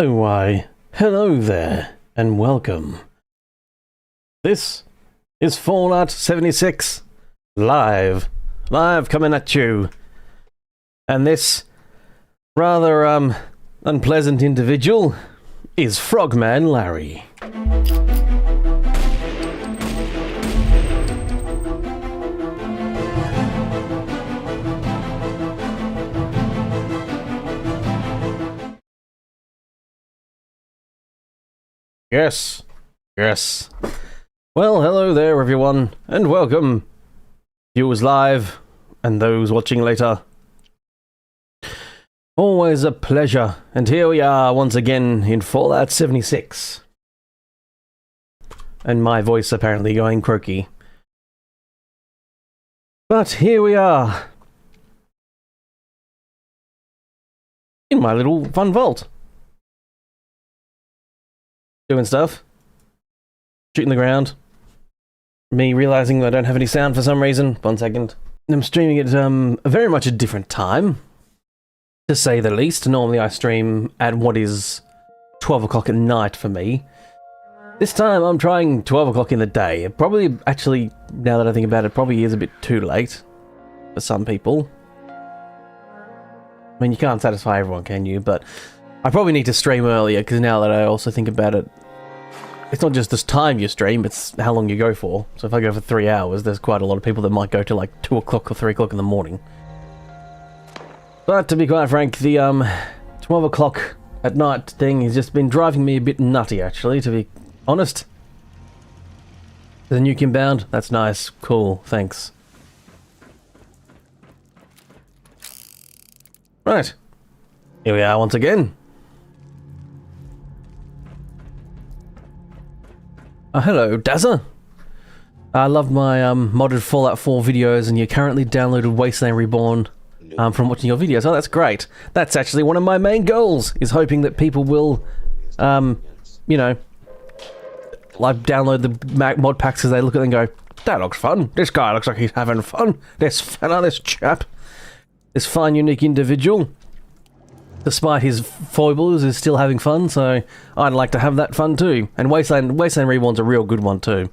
Oh why, hello there, and welcome. This is Fallout 76, live coming at you. And this rather, unpleasant individual is Frogman Larry. Yes. Well, hello there everyone, and welcome. Viewers live, and those watching later. Always a pleasure, and here we are once again in Fallout 76. And my voice apparently going croaky. But here we are. In my little fun vault. Doing stuff. Shooting the ground. Me realizing I don't have any sound for some reason. 1 second. I'm streaming at very much a different time, to say the least. Normally I stream at what is 12 o'clock at night for me. This time I'm trying 12 o'clock in the day. It probably, actually, now that I think about it, probably is a bit too late for some people. I mean, you can't satisfy everyone, can you? But I probably need to stream earlier, because now that I also think about it, it's not just this time you stream, it's how long you go for. So if I go for 3 hours, there's quite a lot of people that might go to like 2 o'clock or 3 o'clock in the morning. But to be quite frank, the 12 o'clock at night thing has just been driving me a bit nutty, actually, to be honest. There's a nuke inbound. That's nice. Cool. Thanks. Right. Here we are once again. Hello, Dazza. I loved my modded Fallout 4 videos, and you currently downloaded Wasteland Reborn from watching your videos. Oh, that's great. That's actually one of my main goals, is hoping that people will, you know, like download the mod packs as they look at it and go, that looks fun. This guy looks like he's having fun. This fella, this chap, this fine, unique individual, despite his foibles, is still having fun, so I'd like to have that fun too. And Wasteland Reborn's a real good one too.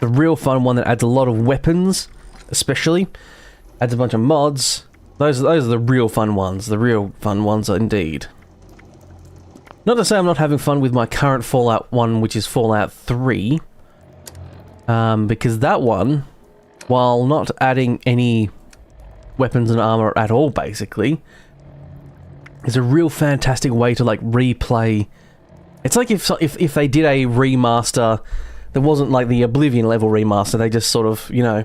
The real fun one that adds a lot of weapons, especially. Adds a bunch of mods. Those are the real fun ones. The real fun ones indeed. Not to say I'm not having fun with my current Fallout one, which is Fallout 3. Because that one, while not adding any weapons and armor at all, basically, is a real fantastic way to like replay. It's like if they did a remaster that wasn't like the Oblivion level remaster, they just sort of, you know,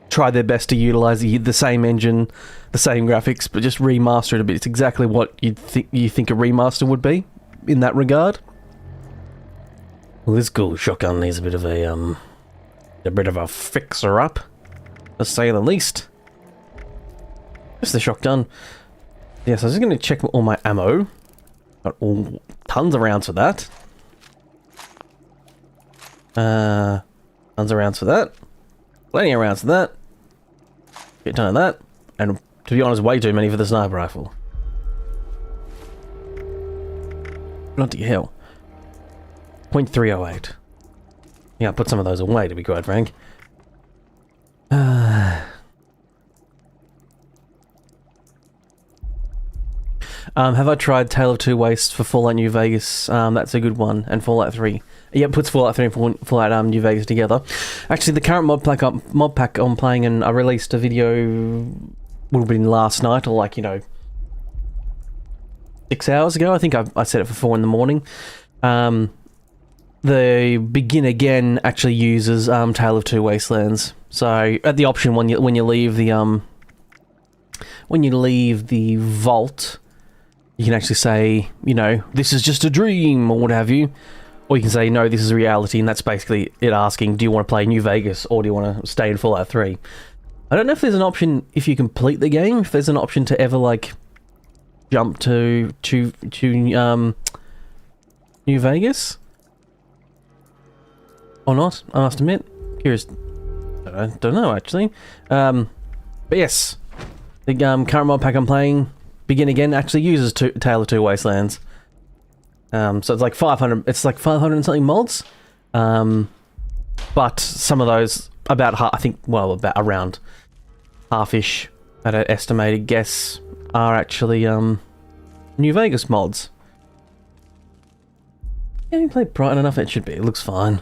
tried their best to utilize the same engine, the same graphics, but just remaster it a bit. It's exactly what you think a remaster would be in that regard. Well, this cool shotgun needs a bit of a fixer up, to say the least. Just the shotgun. Yes, I was just going to check all my ammo. Got all tons of rounds for that. Tons of rounds for that. Plenty of rounds for that. Get a ton of that. And to be honest, way too many for the sniper rifle. Bloody hell. .308. Yeah, I'll put some of those away, to be quite frank. Have I tried Tale of Two Wastes for Fallout New Vegas? That's a good one. And Fallout 3. Yeah, it puts Fallout 3 and Fallout New Vegas together. Actually, the current mod pack I'm playing, and I released a video, would have been last night, or like, you know, 6 hours ago. I think I set it for 4 in the morning. The Begin Again actually uses Tale of Two Wastelands. So at the option when you leave the vault, you can actually say, you know, this is just a dream, or what have you. Or you can say, no, this is reality, and that's basically it asking, do you want to play New Vegas, or do you want to stay in Fallout 3? I don't know if there's an option, if you complete the game, if there's an option to ever, like, jump to New Vegas? Or not, I must admit. Curious. Don't know, actually. But yes, the current mod pack I'm playing Begin Again actually uses Tale of Two Wastelands. So it's like 500. It's like 500 and something mods. But some of those, about half, I think, well, about around half-ish, at an estimated guess, are actually New Vegas mods. Gameplay bright enough it should be. It looks fine.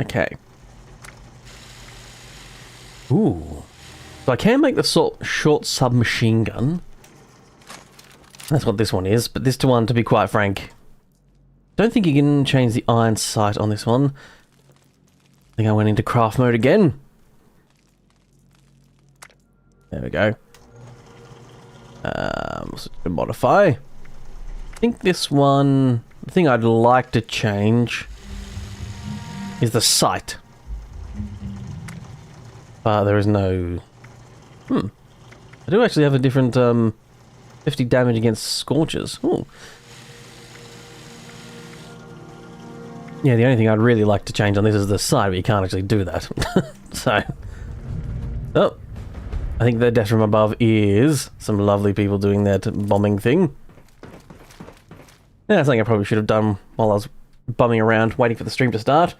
Okay. Ooh. So I can make the short submachine gun. That's what this one is, but this one, to be quite frank, don't think you can change the iron sight on this one. I think I went into craft mode again. There we go. Modify. I think this one, the thing I'd like to change is the sight. But there is no... I do actually have a different 50 damage against scorches. Ooh. Yeah, the only thing I'd really like to change on this is the sight, but you can't actually do that. So... Oh. I think the death from above is some lovely people doing that bombing thing. Yeah, that's something I probably should have done while I was bumming around waiting for the stream to start.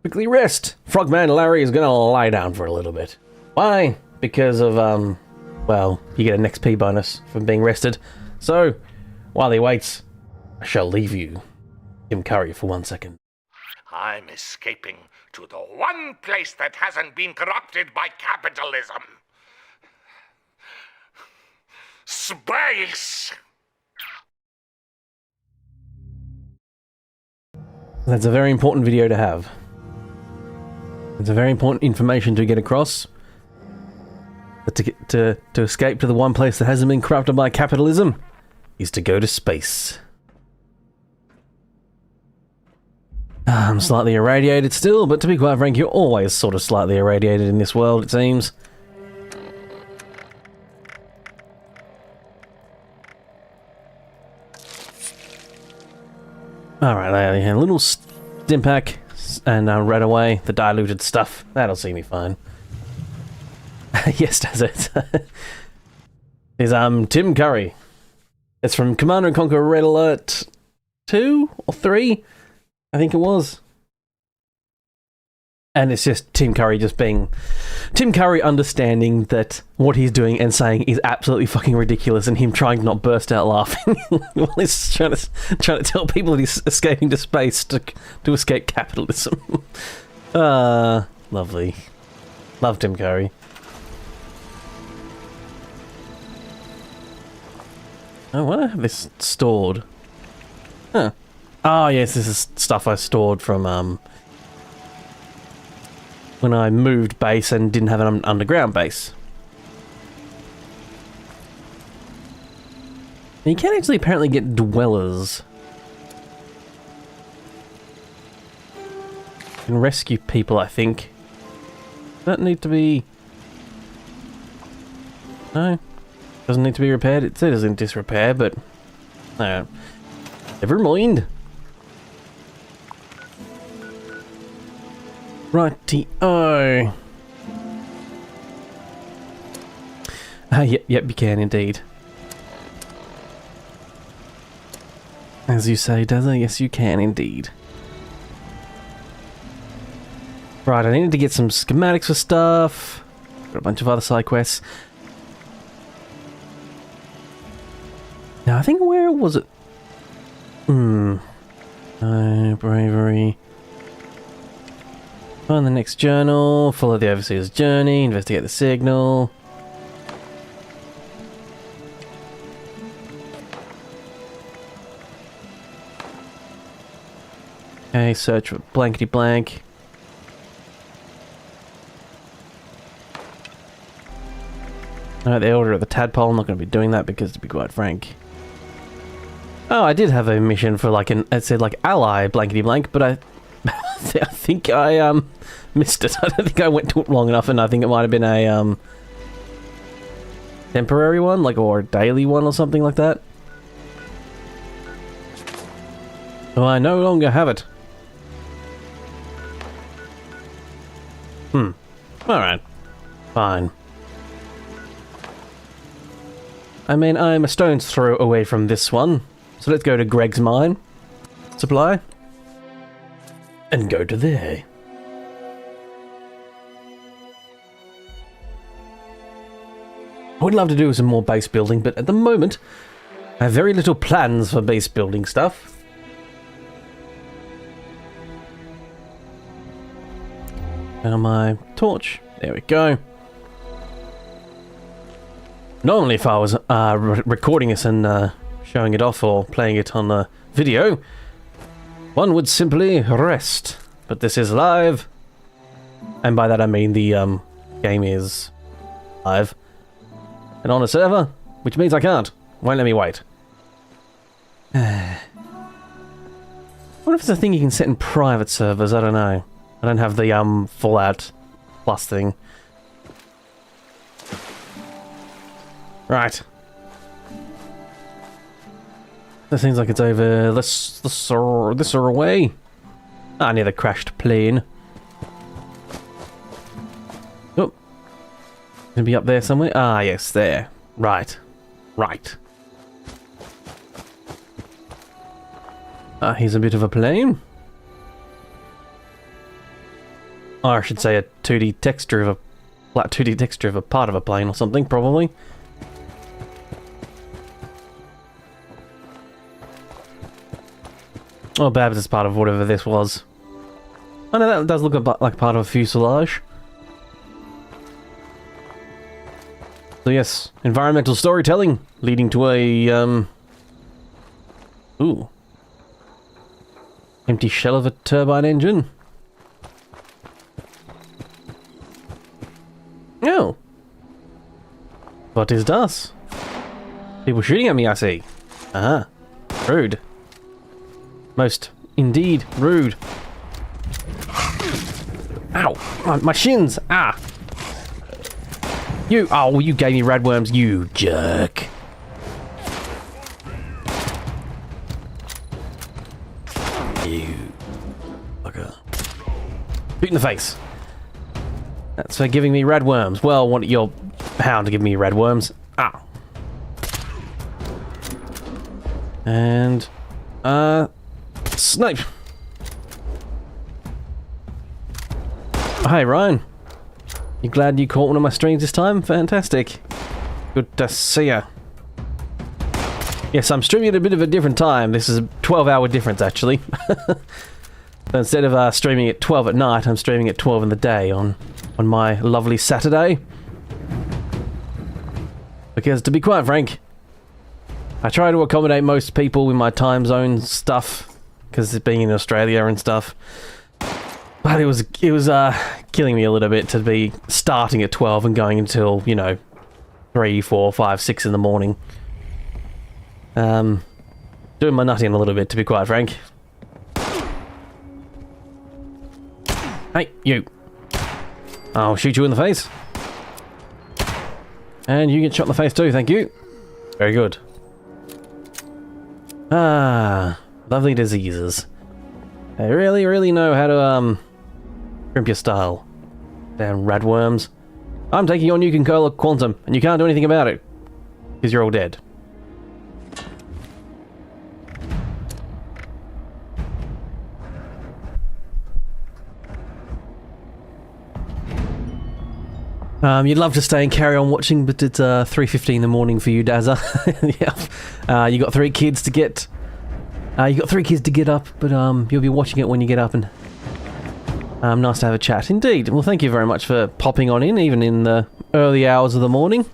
Quickly rest! Frogman Larry is gonna lie down for a little bit. Why? Because of, well, you get an XP bonus from being rested. So, while he waits, I shall leave you, Tim Curry, for 1 second. I'm escaping to the one place that hasn't been corrupted by capitalism. Space! That's a very important video to have. It's a very important information to get across. To escape to the one place that hasn't been corrupted by capitalism is to go to space. I'm slightly irradiated still, but to be quite frank, you're always sort of slightly irradiated in this world, it seems. Alright, a little stim pack, and right away, the diluted stuff. That'll see me fine. Yes, does it? Is Tim Curry. It's from Command & Conquer Red Alert 2 or 3? I think it was. And it's just Tim Curry just being... Tim Curry understanding that what he's doing and saying is absolutely fucking ridiculous, and him trying to not burst out laughing while he's trying to tell people that he's escaping to space to escape capitalism. Lovely. Love Tim Curry. Oh, why do I have this stored? Huh. Oh, yes, this is stuff I stored from, when I moved base and didn't have an underground base. And you can actually apparently get dwellers. You can rescue people, I think. Does that need to be... No? Doesn't need to be repaired? It says in disrepair, but... No. Never mind. Righty-o. Yep, you can indeed. As you say, Dazza, yes you can indeed. Right, I needed to get some schematics for stuff. Got a bunch of other side quests. Now, I think, where was it? Bravery. Find the next journal, follow the overseer's journey, investigate the signal. Okay, search for blankety blank. Alright, the Order of the Tadpole, I'm not going to be doing that because, to be quite frank... Oh, I did have a mission for like it said like ally blankety blank, but I think I missed it. I don't think I went to it long enough, and I think it might have been a temporary one, like, or a daily one or something like that. So I no longer have it. Alright. Fine. I mean, I'm a stone's throw away from this one, so let's go to Greg's mine supply and go to there. I would love to do some more base building, but at the moment, I have very little plans for base building stuff. And on my torch, there we go. Normally, if I was recording this and showing it off or playing it on a video, one would simply rest. But this is live, and by that I mean the game is live and on a server, which means I can't. Won't let me wait. What if it's a thing you can set in private servers? I don't know. I don't have the Fallout Plus thing. Right. That seems like it's over this or away. Ah, near the crashed plane. Oh. Gonna be up there somewhere? Ah, yes, there. Right. Right. Ah, here's a bit of a plane. Or I should say a 2D texture of a flat 2D texture of a part of a plane or something, probably. Oh, perhaps it's part of whatever this was. I know that does look like part of a fuselage. So yes, environmental storytelling leading to a ooh. Empty shell of a turbine engine. Oh. What is das? People shooting at me, I see. Ah. Rude. Most indeed rude. Ow! My shins! Ah! You! Oh, you gave me radworms, you jerk! You fucker. Boot in the face. That's for giving me radworms. Well, want your hound to give me radworms. Ow. And snipe. Hi, Ryan. You glad you caught one of my streams this time? Fantastic. Good to see ya. Yes, I'm streaming at a bit of a different time. This is a 12-hour difference, actually. So instead of streaming at 12 at night, I'm streaming at 12 in the day on my lovely Saturday. Because, to be quite frank, I try to accommodate most people with my time zone stuff, because being in Australia and stuff. But it was killing me a little bit to be starting at 12 and going until, you know, 3, 4, 5, 6 in the morning. Doing my nutting a little bit, to be quite frank. Hey, you. I'll shoot you in the face. And you get shot in the face too, thank you. Very good. Ah, lovely diseases. They really, really know how to, crimp your style. Damn radworms. I'm taking on Nuke Cola Quantum, and you can't do anything about it. Because you're all dead. You'd love to stay and carry on watching, but it's 3:15 in the morning for you, Dazza. Yeah. You got 3 kids to get. You got 3 kids to get up, but you'll be watching it when you get up, and nice to have a chat. Indeed. Well, thank you very much for popping on in, even in the early hours of the morning.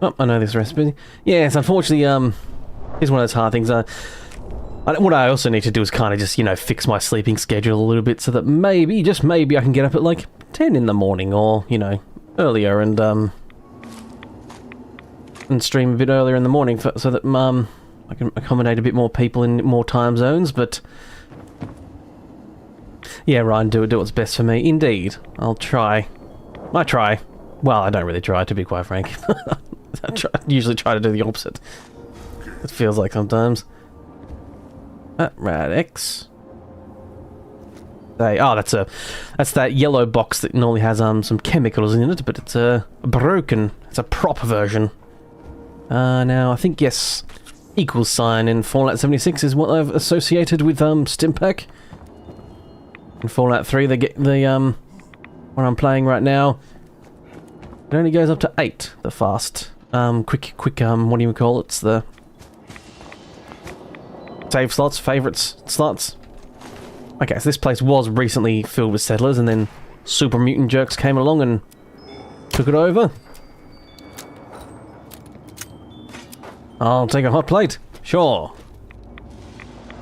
Oh, I know this recipe. Yes, unfortunately, it's one of those hard things. What I also need to do is kind of just, you know, fix my sleeping schedule a little bit so that maybe, just maybe, I can get up at like 10 in the morning or, you know, earlier and stream a bit earlier in the morning so that I can accommodate a bit more people in more time zones. But yeah, Ryan, do what's best for me. Indeed, I'll try. I try. Well, I don't really try, to be quite frank. I usually try to do the opposite. It feels like sometimes. Rad X. That's that yellow box that normally has some chemicals in it, but it's broken. It's a prop version. Now I think yes, equals sign in Fallout 76 is what I've associated with Stimpack. In Fallout 3 they get the what I'm playing right now. It only goes up to 8, the fast. Quick, what do you call it? It's the save slots, favorites slots. Okay, so this place was recently filled with settlers, and then super mutant jerks came along and took it over. I'll take a hot plate. Sure.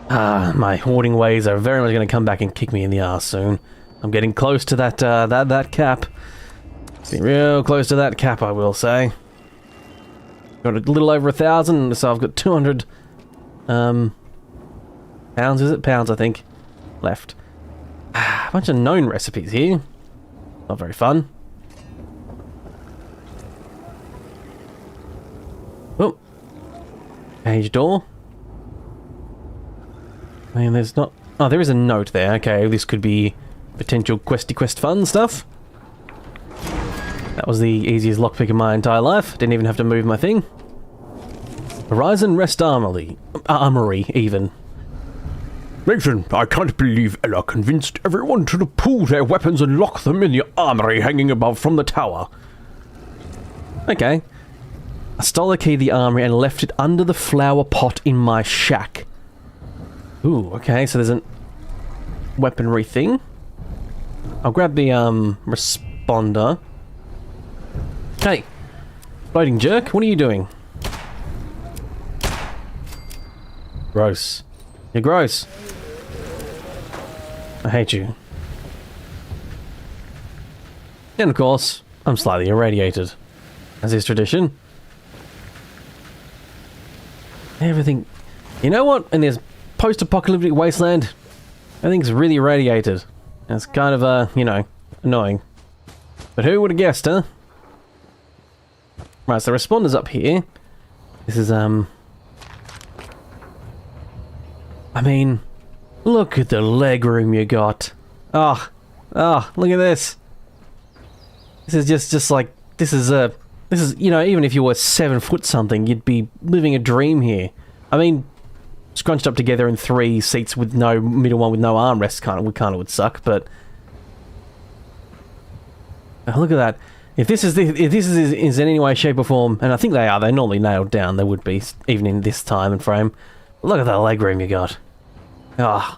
My hoarding ways are very much going to come back and kick me in the arse soon. I'm getting close to that that cap. Getting real close to that cap, I will say. Got a little over 1,000, so I've got 200 pounds, is it? Pounds, I think, left. A bunch of known recipes here. Not very fun. Oh. Page door. I mean, there's not... Oh, there is a note there. Okay, this could be potential questy quest fun stuff. That was the easiest lockpick of my entire life. Didn't even have to move my thing. Horizon Rest Armory, even. Nathan, I can't believe Ella convinced everyone to pull their weapons and lock them in the armory hanging above from the tower. Okay. I stole the key to the armory and left it under the flower pot in my shack. Ooh, okay, so there's a weaponry thing. I'll grab the, responder. Hey, floating jerk, what are you doing? Gross. You're gross. I hate you. And of course, I'm slightly irradiated, as is tradition. Everything... You know what? In this post-apocalyptic wasteland, everything's really irradiated. It's kind of, you know, annoying. But who would have guessed, huh? Right, so the responder's up here. This is, I mean, look at the leg room you got. Oh, look at this. This is just like, this is, you know, even if you were 7 foot something, you'd be living a dream here. I mean, scrunched up together in 3 seats with no middle one with no armrest kind of would suck, but oh, look at that. If this is in any way, shape or form, and I think they're normally nailed down, they would be, even in this time and frame. Look at that leg room you got. Ah,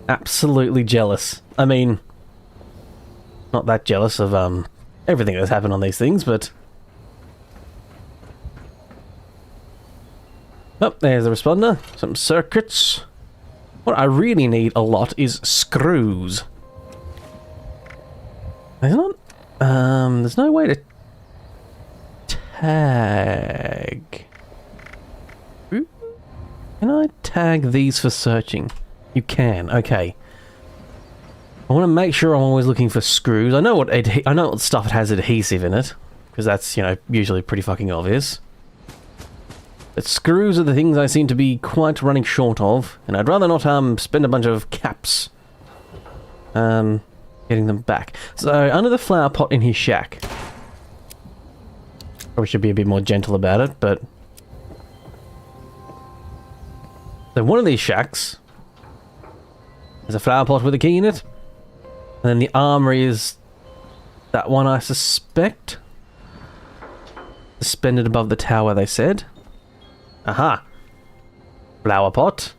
absolutely jealous. I mean, not that jealous of everything that's happened on these things, but oh, there's the responder. Some circuits. What I really need a lot is screws. There's not. There's no way to tag. Can I tag these for searching? You can. Okay. I want to make sure I'm always looking for screws. I know what stuff has adhesive in it, because that's, you know, usually pretty fucking obvious. But screws are the things I seem to be quite running short of, and I'd rather not spend a bunch of caps getting them back. So under the flower pot in his shack. Probably should be a bit more gentle about it, but so one of these shacks has a flower pot with a key in it, and then the armory is that one, I suspect. Suspended above the tower, they said. Aha! Flower pot.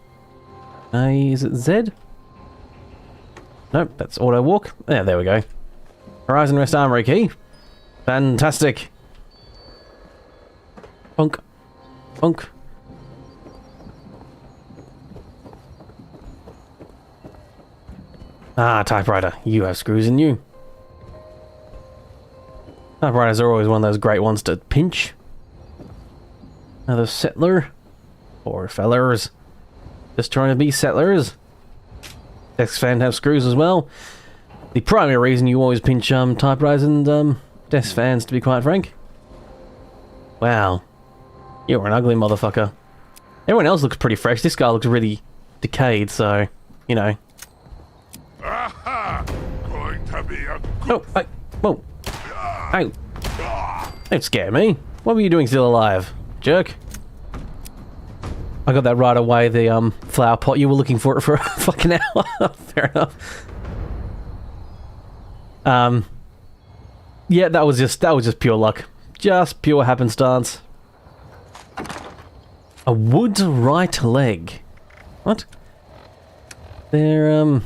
Is it Z? Nope, that's auto walk. Yeah, there we go. Horizon Rest Armory key. Fantastic. Bonk. Bonk. Ah, typewriter. You have screws in you. Typewriters are always one of those great ones to pinch. Another settler. Poor fellers. Just trying to be settlers. Desk fans have screws as well. The primary reason you always pinch typewriters and desk fans, to be quite frank. Wow. You're an ugly motherfucker. Everyone else looks pretty fresh. This guy looks really decayed, so, you know. Aha! Going to be a Oh, hey, whoa. Hey. Don't scare me. What were you doing still alive, jerk? I got that right away, the flower pot. You were looking for it for a fucking hour. Fair enough. Yeah, that was just pure luck. Just pure happenstance. A wood right leg. What? Is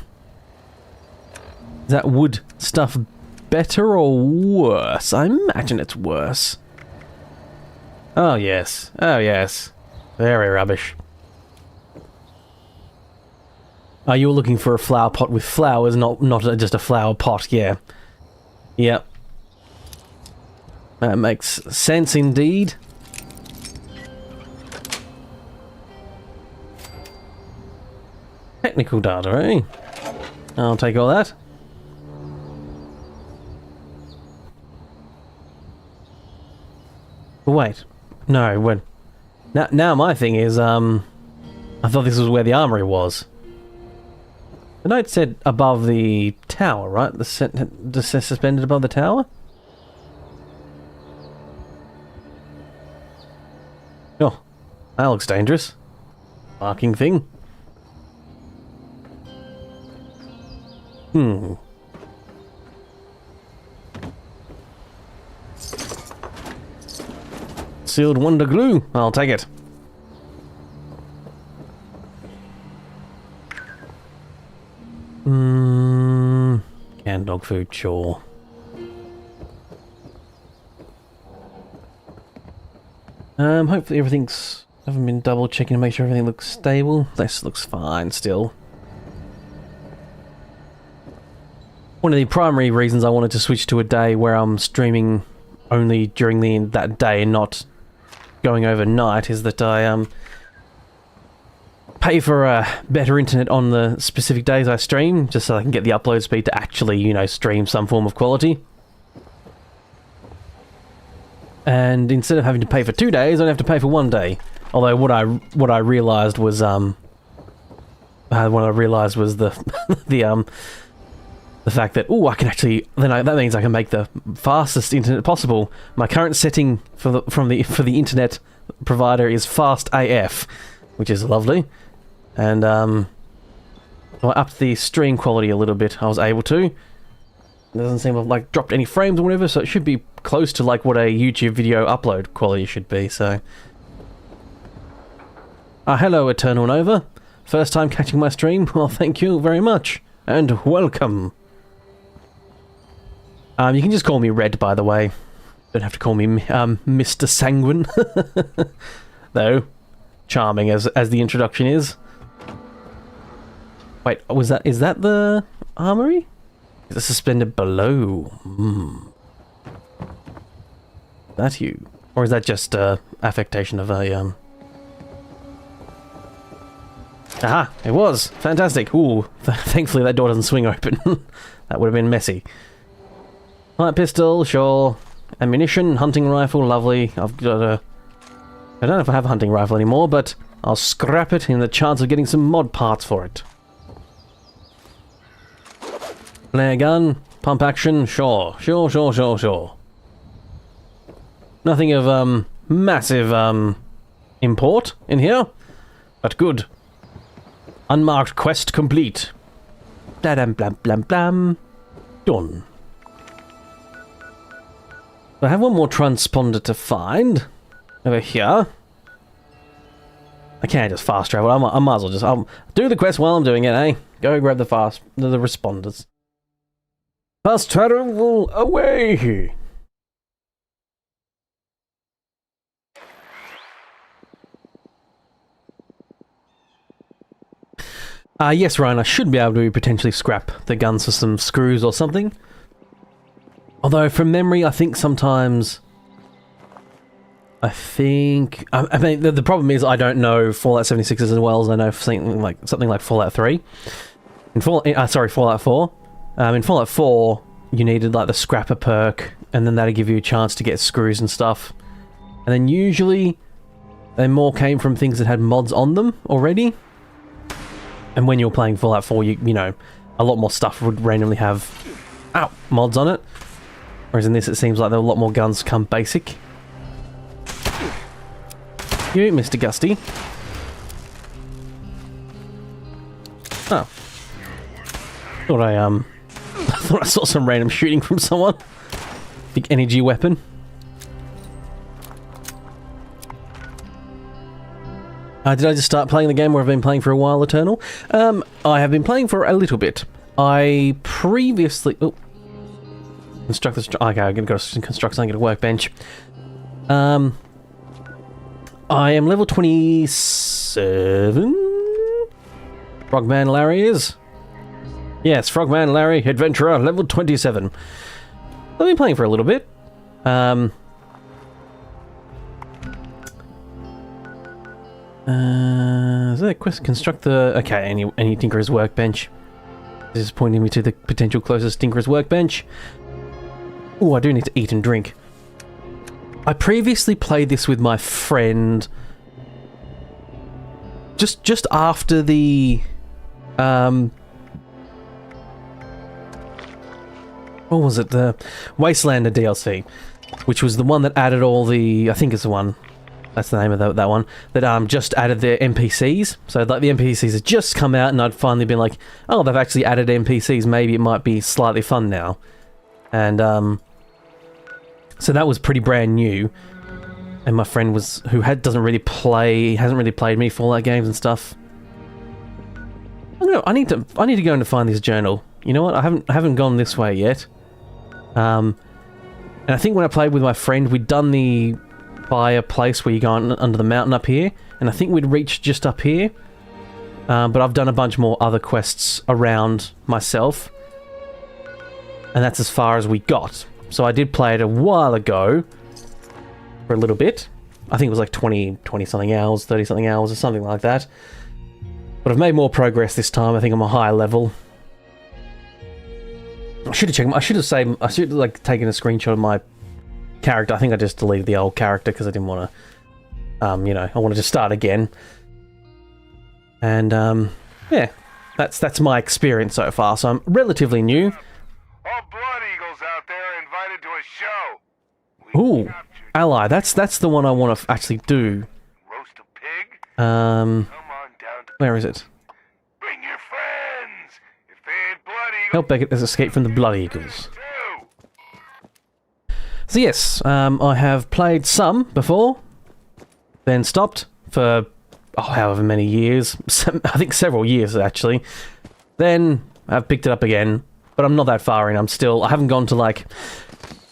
that wood stuff better or worse? I imagine it's worse. Oh yes. Oh yes. Very rubbish. Oh, you were looking for a flower pot with flowers, not just a flower pot, yeah. Yep. That makes sense indeed. Technical data, eh? I'll take all that. Wait. No, when... Now my thing is, I thought this was where the armory was. The note said above the tower, right? The suspended above the tower? Oh, that looks dangerous. Barking thing. Sealed wonder glue. I'll take it. Canned dog food, sure. Hopefully everything's... haven't been double checking to make sure everything looks stable. This looks fine still. One of the primary reasons I wanted to switch to a day where I'm streaming only during that day and not going overnight is that I pay for better internet on the specific days I stream, just so I can get the upload speed to actually, you know, stream some form of quality. And instead of having to pay for 2 days, I don't have to pay for 1 day. Although what I realized was the the fact that I can actually that means I can make the fastest internet possible. My current setting for the internet provider is fast AF, which is lovely, and I upped the stream quality a little bit. I was able to. It doesn't seem to have like dropped any frames or whatever, so it should be close to like what a YouTube video upload quality should be. So, hello, Eternal Nova. First time catching my stream. Well, thank you very much and welcome. You can just call me Red, by the way. Don't have to call me Mr. Sanguine. Though, charming as the introduction is. Wait, is that the armory? Is it suspended below? That you? Or is that just affectation of a Aha! It was! Fantastic! Ooh, thankfully that door doesn't swing open. That would have been messy. Light pistol, sure. Ammunition, hunting rifle, lovely. I've got a... I don't know if I have a hunting rifle anymore, but I'll scrap it in the chance of getting some mod parts for it. Flare gun, pump action, sure. Sure. Nothing of, massive, import in here, but good. Unmarked quest complete. Blam blam blam blam. Done. I have one more transponder to find. Over here. I can't just fast travel. I might as well just... I'll do the quest while I'm doing it, eh? Go grab the responders. Fast travel away! Yes, Ryan, I should be able to potentially scrap the guns for some screws or something. Although, from memory, I think sometimes... I mean, the problem is I don't know Fallout 76 as well as I know something like Fallout 3. Fallout 4. In Fallout 4, you needed, like, the scrapper perk, and then that'd give you a chance to get screws and stuff. And then usually, they more came from things that had mods on them already. And when you're playing Fallout 4, you know, a lot more stuff would randomly have mods on it. Whereas in this, it seems like there are a lot more guns come basic. You, Mr. Gusty. Oh. Thought I thought I saw some random shooting from someone. Big energy weapon. Did I just start playing the game where I've been playing for a while, Eternal? I have been playing for a little bit. I previously... Oh. Construct this... Okay, I'm going to go construct something at a workbench. I am level 27? Frogman Larry is? Yes, Frogman Larry, Adventurer, level 27. I've been playing for a little bit. Is that a quest? Construct the... Okay, any Tinkerer's workbench. This is pointing me to the potential closest Tinkerer's workbench. Oh, I do need to eat and drink. I previously played this with my friend... Just after the... What was it? The Wastelander DLC. Which was the one that added all the... I think it's the one... That's the name of that one. That just added their NPCs. So like the NPCs had just come out and I'd finally been like, oh, they've actually added NPCs. Maybe it might be slightly fun now. And so that was pretty brand new. And my friend was hasn't really played many Fallout games and stuff. I don't know. I need to go in to find this journal. You know what? I haven't gone this way yet. And I think when I played with my friend, we'd done the fire place where you go under the mountain up here, and I think we'd reached just up here. But I've done a bunch more other quests around myself, and that's as far as we got. So I did play it a while ago, for a little bit. I think it was like 20 something hours, 30 something hours, or something like that. But I've made more progress this time. I think I'm a higher level. I should have checked. I should have taken a screenshot of my character. I think I just deleted the old character because I didn't want to, you know, I wanted to start again. And yeah, that's my experience so far. So I'm relatively new. All Blood Eagles out there invited to a show. Ooh, Ally. That's the one I want to actually do. Roast a pig? Come on down to... Where is it? Bring your friends. If they ain't Blood Eagles... Help Beckett has escaped from the Blood Eagles. So yes, I have played some before, then stopped for however many years. I think several years actually. Then I've picked it up again, but I'm not that far in. I haven't gone to like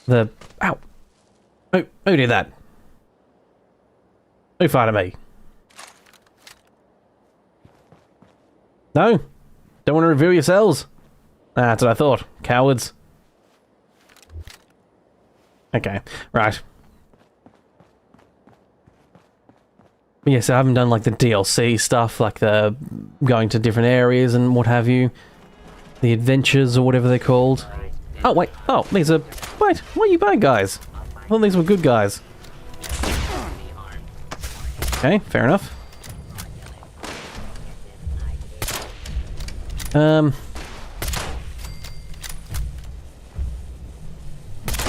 the... Ow! Who did that? Who fired at me? No? Don't want to reveal yourselves? That's what I thought. Cowards. Okay, right. Yes, I haven't done like the DLC stuff, like the going to different areas and what have you. The adventures or whatever they're called. Oh, wait. Oh, these are... Wait, what are you bad guys? I thought these were good guys. Okay, fair enough.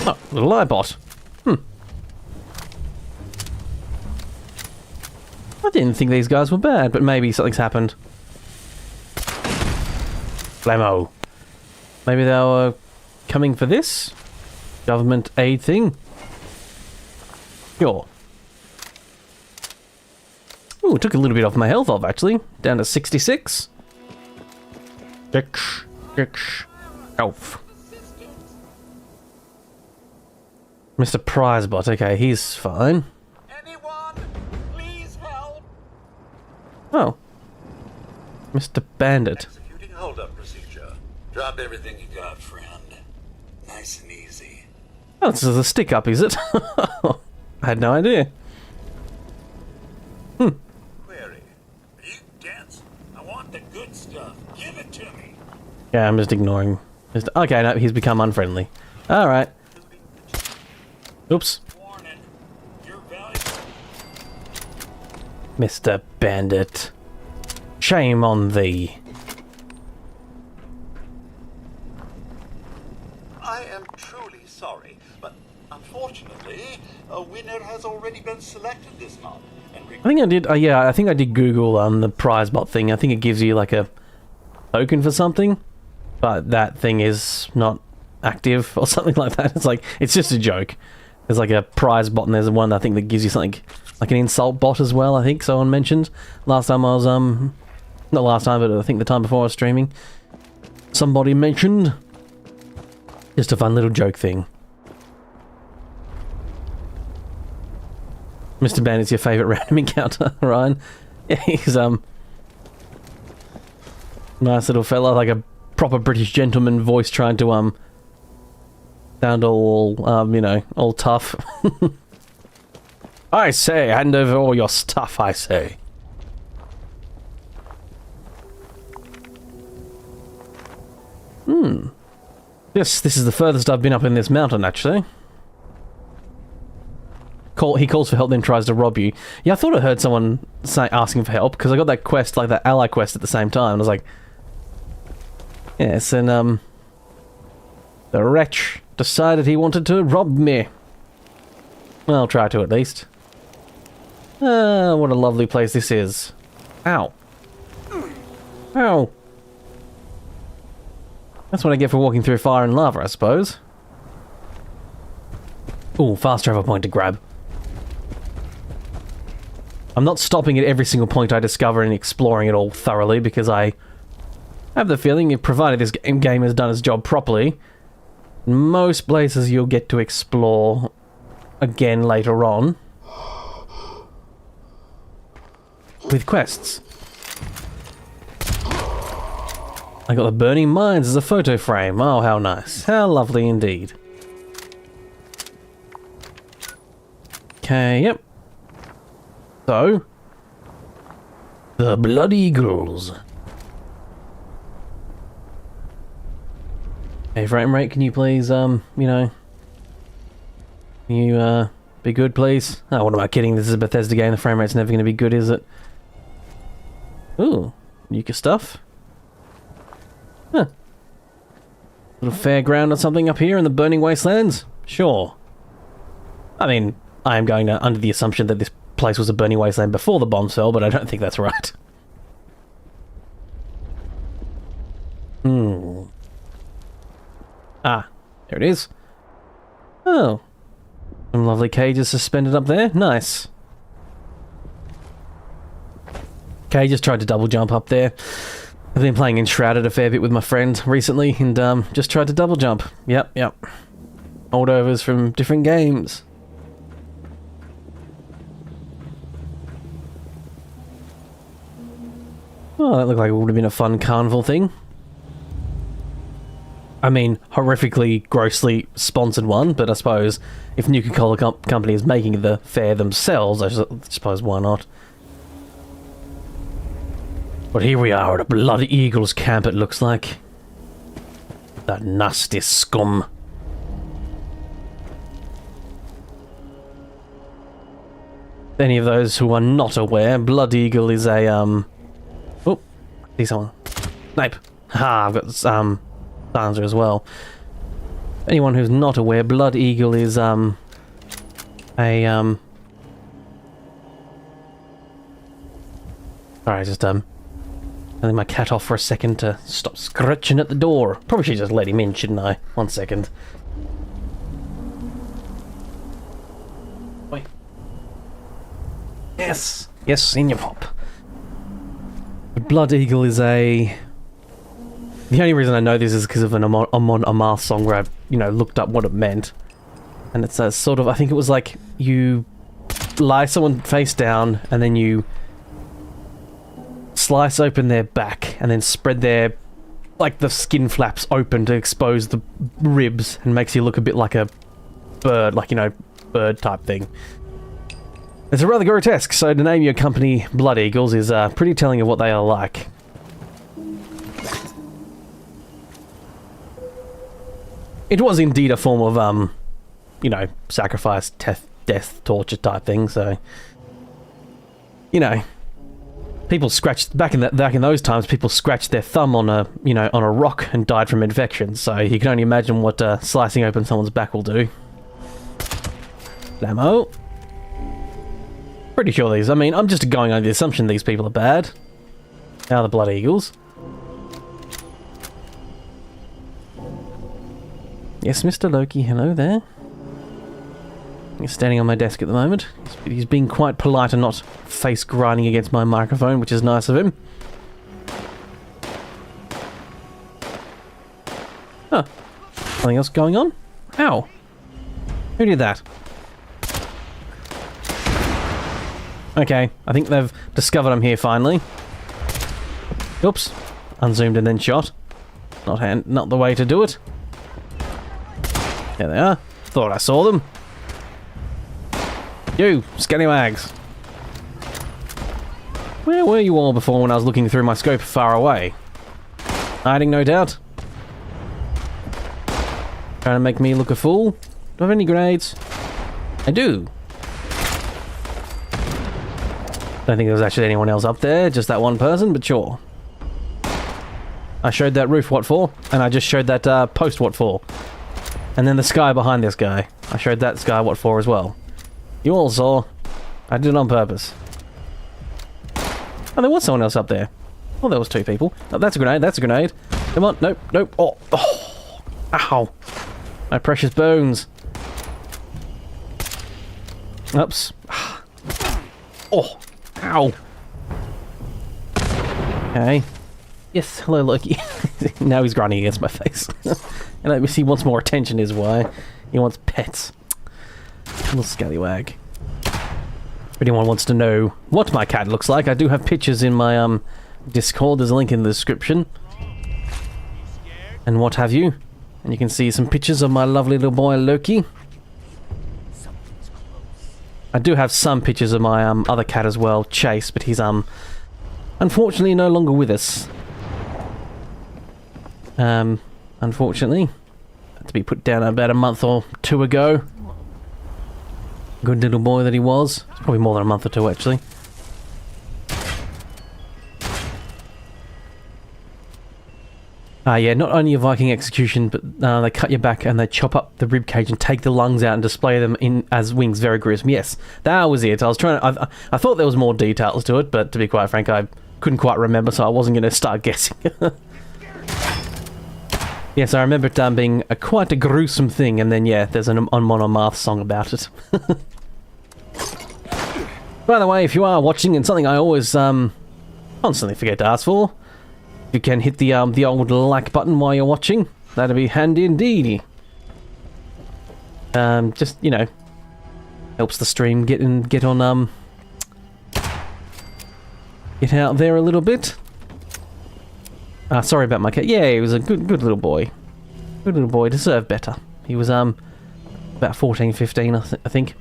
Oh, little eyebot. I didn't think these guys were bad, but maybe something's happened. Flammo. Maybe they were coming for this? Government aid thing? Sure. Ooh, it took a little bit off my health off, actually. Down to 66. Health. Mr. Prizebot, okay, he's fine. Anyone, please help. Oh. Mr. Bandit. Executing hold-up procedure. Drop everything you got, friend. Nice and easy. Oh, this is a stick-up, is it? I had no idea. Query. Are you dense? I want the good stuff. Give it to me. Yeah, I'm just ignoring. Okay, no, he's become unfriendly. Alright. Oops. Warning. You're valuable. Mr. Bandit. Shame on thee. truly sorry, but unfortunately, a winner has already been selected this month. And I think I did, yeah, I think I did Google the prize bot thing. I think it gives you like a token for something, but that thing is not active or something like that. It's like, it's just a joke. There's like a prize bot and there's one I think that gives you something like an insult bot as well, I think someone mentioned. Last time I was, not last time, but I think the time before I was streaming, somebody mentioned. Just a fun little joke thing. Mr. Bandit's your favourite random encounter, Ryan? Yeah, he's, nice little fella, like a proper British gentleman voice trying to, sound all, you know, all tough. I say, hand over all your stuff, I say. Yes, this is the furthest I've been up in this mountain, actually. He calls for help, then tries to rob you. Yeah, I thought I heard someone asking for help, because I got that quest, like that ally quest at the same time, and I was like... Yes, and, the wretch decided he wanted to rob me. Well, I'll try to, at least. What a lovely place this is. Ow. Ow. That's what I get for walking through fire and lava, I suppose. Ooh, fast travel point to grab. I'm not stopping at every single point I discover and exploring it all thoroughly, because I have the feeling, if provided this game has done its job properly, most places you'll get to explore again later on with quests. I got the burning mines as a photo frame. Oh, how nice. How lovely indeed. Okay, yep. So, the Blood Eagles. Hey, frame rate, can you please, you know, can you, be good, please? Oh, what am I kidding? This is a Bethesda game. The frame rate's never going to be good, is it? Ooh, Nuka stuff. Huh. Little fairground or something up here in the burning wastelands? Sure. I mean, I am going under the assumption that this place was a burning wasteland before the bomb fell, but I don't think that's right. Ah, there it is. Oh. Some lovely cages suspended up there. Nice. Okay, just tried to double jump up there. I've been playing Enshrouded a fair bit with my friend recently, and just tried to double jump. Yep. Holdovers from different games. Oh, that looked like it would have been a fun carnival thing. I mean, horrifically, grossly sponsored one, but I suppose if Nuka-Cola Company is making the fair themselves, I suppose why not? But here we are at a Blood Eagles camp, it looks like. That nasty scum. Any of those who are not aware, Blood Eagle is a, Oh, see someone. Snipe. Ha, I've got, silencer as well. Anyone who's not aware, Blood Eagle is, sorry, just, letting my cat off for a second to stop scratching at the door. Probably should just let him in, shouldn't I? 1 second. Wait. Yes! Yes, in your pop. Blood Eagle is a... The only reason I know this is because of an Amon Amarth song where I've, you know, looked up what it meant. And it's a sort of, I think it was like, you lie someone face down, and then you slice open their back, and then spread their, like, the skin flaps open to expose the ribs, and makes you look a bit like a bird, like, you know, bird type thing. It's rather grotesque, so to name your company Blood Eagles is pretty telling of what they are like. It was indeed a form of, you know, sacrifice, death, torture type thing, so... You know. People scratched back in those times. People scratched their thumb on a on a rock and died from infection. So you can only imagine what slicing open someone's back will do. Blammo. Pretty sure these. I mean, I'm just going under the assumption these people are bad. Now the Blood Eagles. Yes, Mr. Loki. Hello there. He's standing on my desk at the moment. He's being quite polite and not face grinding against my microphone, which is nice of him. Huh. Something else going on? Ow. Who did that? Okay, I think they've discovered I'm here finally. Oops. Unzoomed and then shot. Not the way to do it. There they are. Thought I saw them. You, scallywags. Where were you all before when I was looking through my scope far away? Hiding, no doubt. Trying to make me look a fool. Do I have any grenades? I do. Don't think there was actually anyone else up there, just that one person, but sure. I showed that roof what for, and I just showed that post what for. And then the sky behind this guy. I showed that sky what for as well. You all saw. I did it on purpose. Oh, there was someone else up there. Oh, there was two people. Oh, that's a grenade, that's a grenade. Come on, nope, nope. Oh, oh. Ow. My precious bones. Oops. Oh, ow. Okay. Yes, hello Loki. Now he's grinding against my face. And he wants more attention is why. He wants pets. Little scallywag. If anyone wants to know what my cat looks like, I do have pictures in my Discord. There's a link in the description. And what have you. And you can see some pictures of my lovely little boy Loki. I do have some pictures of my other cat as well, Chase, but he's unfortunately no longer with us. Unfortunately. Had to be put down about a month or two ago. Good little boy that he was. It's probably more than a month or two, actually. Yeah, not only a Viking execution, but they cut your back and they chop up the rib cage and take the lungs out and display them in as wings. Very gruesome. Yes, that was it. I was trying to... I thought there was more details to it, but to be quite frank, I couldn't quite remember, so I wasn't going to start guessing. Yes, I remember it being quite a gruesome thing, and then, yeah, there's an Monomath song about it. By the way, if you are watching, and something I always constantly forget to ask for, if you can hit the old like button while you're watching, that'd be handy indeed. Just, you know, helps the stream get out there a little bit. Sorry about my cat. Yeah, he was a good little boy. Good little boy, deserved better. He was about 14, 15, I think.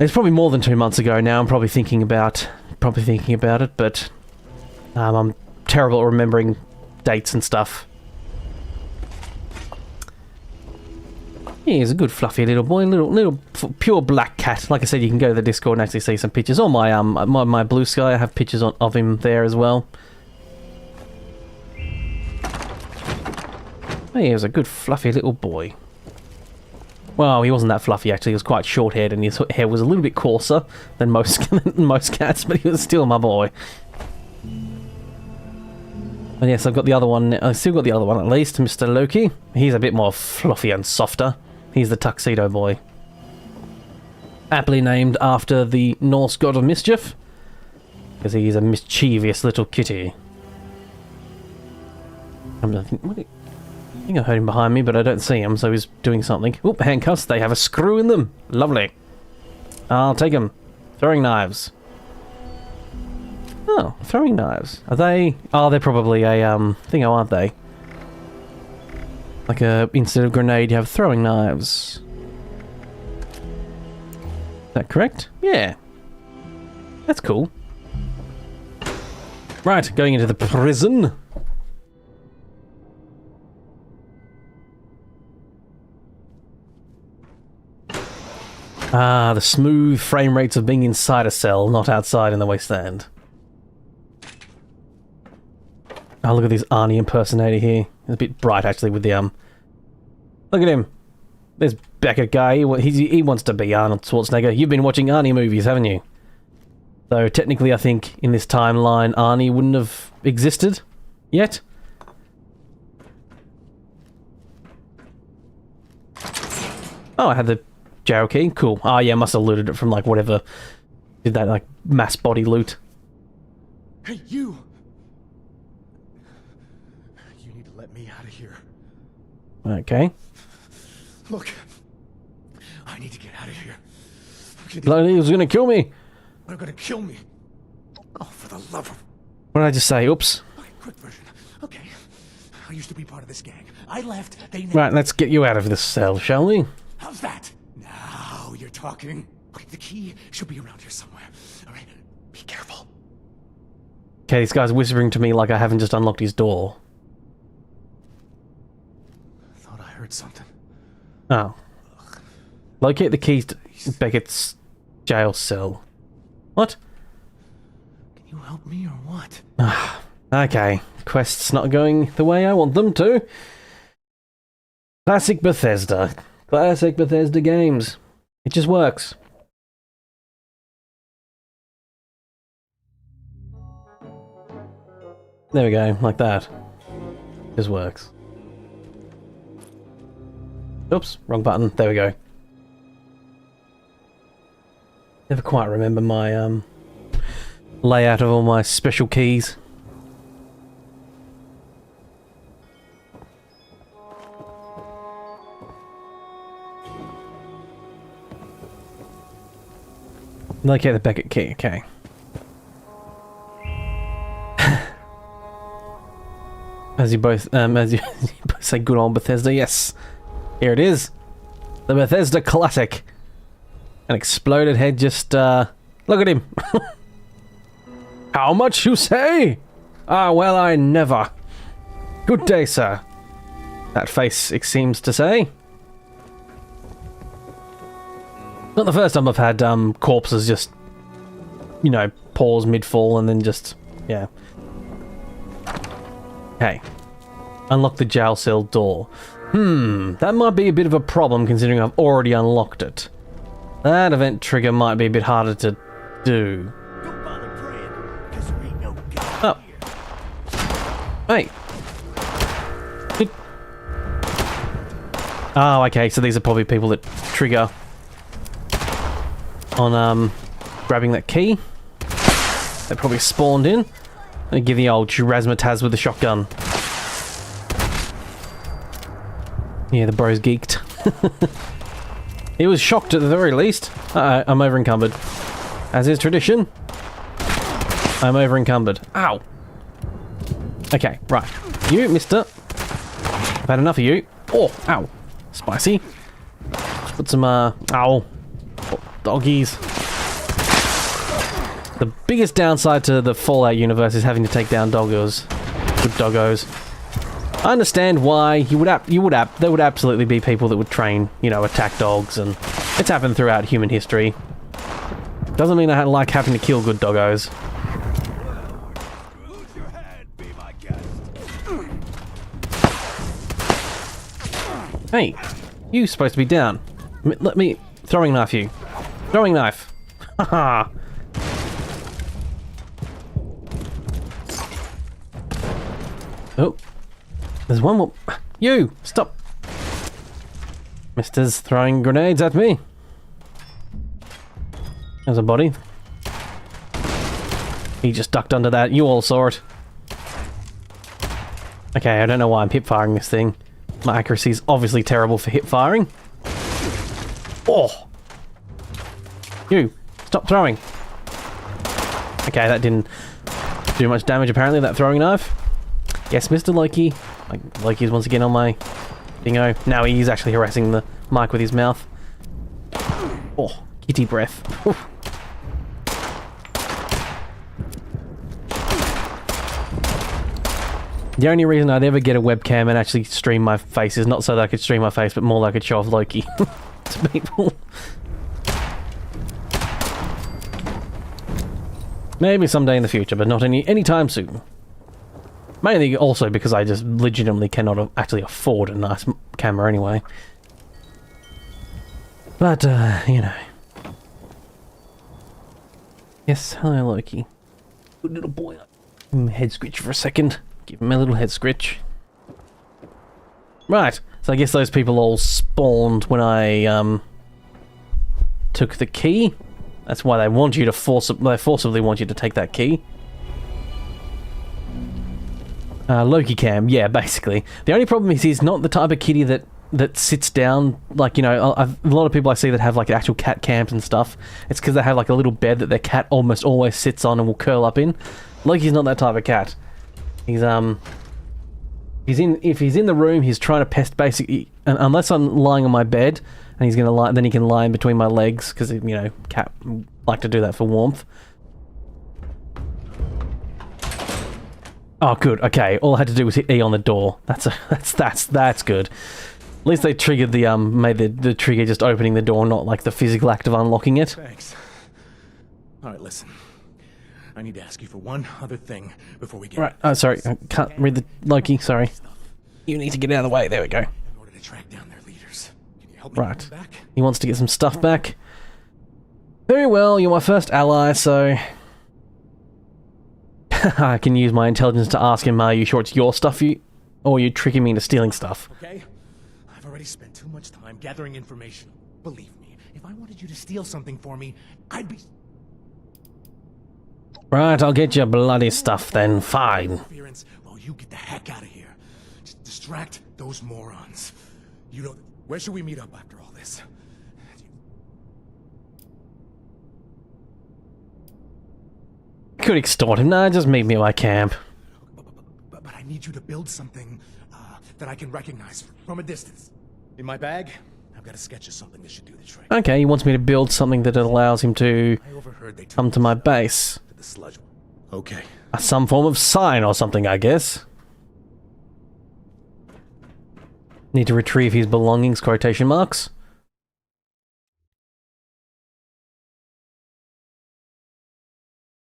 It's probably more than 2 months ago now. I'm probably thinking about it, but I'm terrible at remembering dates and stuff. Yeah, he's a good fluffy little boy, little pure black cat. Like I said, you can go to the Discord and actually see some pictures. On my Blue Sky, I have pictures of him there as well. Oh, he was a good fluffy little boy. Well, he wasn't that fluffy actually. He was quite short-haired, and his hair was a little bit coarser than most cats, but he was still my boy. And yes, I've got the other one. I've still got the other one at least, Mr. Loki. He's a bit more fluffy and softer. He's the tuxedo boy. Aptly named after the Norse god of mischief, because he's a mischievous little kitty. I think I heard him behind me, but I don't see him, so he's doing something. Oop, handcuffs. They have a screw in them. Lovely. I'll take them. Throwing knives. Oh, throwing knives. Are they... Oh, they're probably a, thingo, aren't they? Like instead of grenade, you have throwing knives. Is that correct? Yeah. That's cool. Right, going into the prison. Ah, the smooth frame rates of being inside a cell, not outside in the wasteland. Oh, look at this Arnie impersonator here. It's a bit bright, actually, with the, Look at him. There's Beckett guy. He wants to be Arnold Schwarzenegger. You've been watching Arnie movies, haven't you? So, technically, I think, in this timeline, Arnie wouldn't have existed yet. Oh, I had the jail key. Cool. Oh, yeah, I must have looted it from, like, whatever... Did that, like, mass body loot. Hey, you! You need to let me out of here. Okay. Look, I need to get out of here. He was gonna kill me. They're gonna kill me. Oh, for the love of... What did I just say? Oops. Okay, quick version. Okay. I used to be part of this gang. I left, they... Right, let's get you out of this cell, shall we? How's that? Now you're talking. Okay, the key should be around here somewhere. Alright, be careful. Okay, this guy's whispering to me like I haven't just unlocked his door. I thought I heard something. Oh. Locate the keys to Beckett's jail cell. What? Can you help me or what? Okay, quest's not going the way I want them to. Classic Bethesda. Classic Bethesda games. It just works. There we go, like that. Just works. Oops, wrong button. There we go. Never quite remember my layout of all my special keys. Locate the Beckett key, okay. As you both say, good old Bethesda, yes. Here it is. The Bethesda classic. An exploded head just, look at him. How much you say? Ah, well, I never. Good day, sir. That face, it seems to say. Not the first time I've had, corpses just, you know, pause mid-fall and then just, yeah. Hey. Unlock the jail cell door. That might be a bit of a problem considering I've already unlocked it. That event trigger might be a bit harder to do. Don't bother praying, because there ain't no Oh. Hey. Oh, okay, so these are probably people that trigger on, grabbing that key. They probably spawned in. And give the old razzmatazz with the shotgun. Yeah, the bro's geeked. He was shocked at the very least. Uh-oh, I'm over encumbered. As is tradition. I'm over encumbered. Ow! Okay, right. You, mister. I've had enough of you. Oh, ow. Spicy. Let's put some, ow. Oh, doggies. The biggest downside to the Fallout universe is having to take down doggos. Good doggos. I understand why there would absolutely be people that would train, you know, attack dogs, and it's happened throughout human history. Doesn't mean I like having to kill good doggos. Hey, you supposed to be down. Let me throwing knife you. Throwing knife. Haha. Oh. There's one more. You! Stop! Mister's throwing grenades at me. There's a body. He just ducked under that. You all saw it. Okay, I don't know why I'm hip firing this thing. My accuracy is obviously terrible for hip firing. Oh! You! Stop throwing! Okay, that didn't do much damage apparently, that throwing knife. Yes, Mr. Loki. Loki's once again on my dingo. Now he's actually harassing the mic with his mouth. Oh, kitty breath. The only reason I'd ever get a webcam and actually stream my face is not so that I could stream my face, but more that I could show off Loki to people. Maybe someday in the future, but not anytime soon. Mainly also because I just legitimately cannot actually afford a nice camera anyway. But, you know. Yes, hello Loki. Good little boy. Give him a head scritch for a second. Give him a little head scritch. Right, so I guess those people all spawned when I, took the key. That's why they want you to forcibly want you to take that key. Loki cam, yeah, basically. The only problem is he's not the type of kitty that sits down, like, you know, a lot of people I see that have, like, actual cat cams and stuff. It's because they have, like, a little bed that their cat almost always sits on and will curl up in. Loki's not that type of cat. If he's in the room, he's trying to pest, basically, unless I'm lying on my bed, and he's gonna lie, then he can lie in between my legs, because, you know, cat like to do that for warmth. Oh, good. Okay, all I had to do was hit E on the door. That's good. At least they triggered made the trigger just opening the door, not like the physical act of unlocking it. Thanks. All right, listen. I need to ask you for one other thing before we get... Right. Oh, sorry. I can't read the Loki. Sorry. You need to get out of the way. There we go. In order to track down their leaders. Can you help me Right. get them back? He wants to get some stuff back. Very well. You're my first ally, so I can use my intelligence to ask him, are you sure it's your stuff, or are you tricking me into stealing stuff? Okay? I've already spent too much time gathering information. Believe me, if I wanted you to steal something for me, I'd be... Right, I'll get your bloody stuff then. Fine. Interference while you get the heck out of here. Just distract those morons. You know... Where should we meet up after all this? Could extort him. Nah, just meet me at my camp. But I need you to build something that I can recognize from a distance. In my bag, I've got a sketch of something that should do the trick. Okay, he wants me to build something that allows him to I overheard they come to my base. the sludge. Okay. Some form of sign or something, I guess. Need to retrieve his belongings, quotation marks.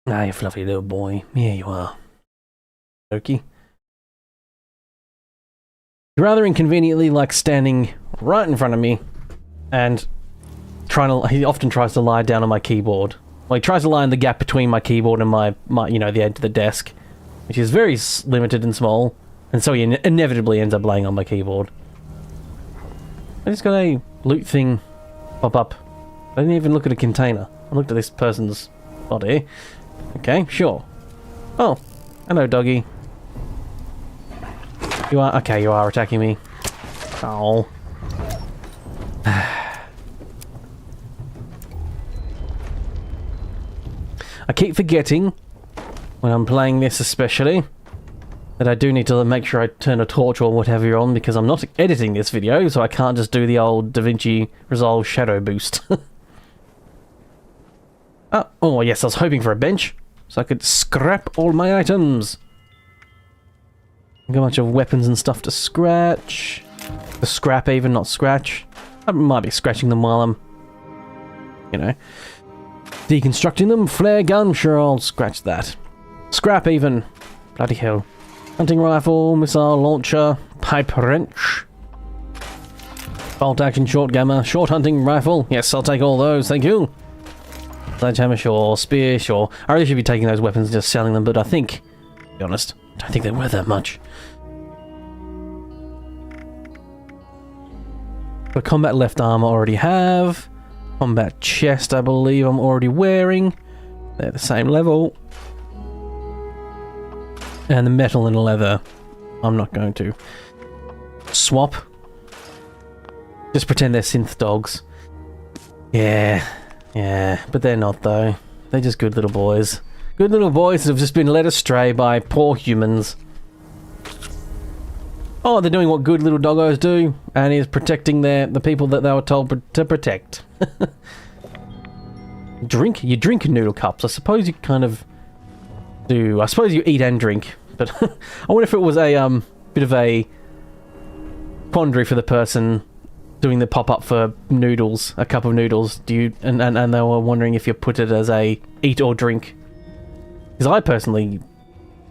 Ah, you fluffy little boy. Here you are. Loki. He rather inconveniently likes standing right in front of me and he often tries to lie down on my keyboard. Well, he tries to lie in the gap between my keyboard and my you know, the edge of the desk, which is very limited and small, and so he inevitably ends up laying on my keyboard. I just got a loot thing pop up. I didn't even look at a container. I looked at this person's body. Okay, sure. Oh, hello, doggy. You are okay. You are attacking me. Oh. I keep forgetting when I'm playing this, especially, that I do need to make sure I turn a torch or whatever on, because I'm not editing this video, so I can't just do the old DaVinci Resolve shadow boost. Oh yes, I was hoping for a bench, so I could scrap all my items. Got a bunch of weapons and stuff to scratch. To scrap even, not scratch. I might be scratching them while I'm, you know, deconstructing them. Flare gun, sure, I'll scratch that. Scrap even. Bloody hell. Hunting rifle, missile launcher, pipe wrench. Bolt action short gamma, short hunting rifle. Yes, I'll take all those, thank you. Sledgehammer, sure. Spear, sure. I really should be taking those weapons and just selling them, but I think, to be honest, I don't think they're worth that much. The combat left arm I already have. Combat chest, I believe I'm already wearing. They're the same level. And the metal and leather, I'm not going to swap. Just pretend they're synth dogs. Yeah, but they're not though. They're just good little boys. Good little boys that have just been led astray by poor humans. Oh, they're doing what good little doggos do, and is protecting the people that they were told to protect. You drink noodle cups. I suppose you kind of do. I suppose you eat and drink, but I wonder if it was a bit of a quandary for the person doing the pop-up for noodles, a cup of noodles. Do you and they were wondering if you put it as a eat or drink? Because I personally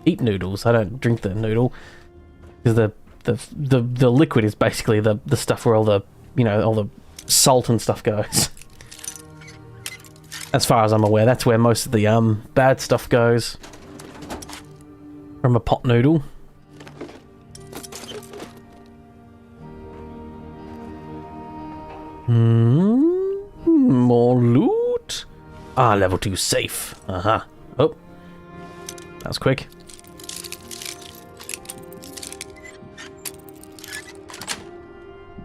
eat noodles. I don't drink the noodle because the liquid is basically the stuff where all the all the salt and stuff goes. As far as I'm aware, that's where most of the bad stuff goes from a pot noodle. More loot. Level 2 safe. Oh, that was quick.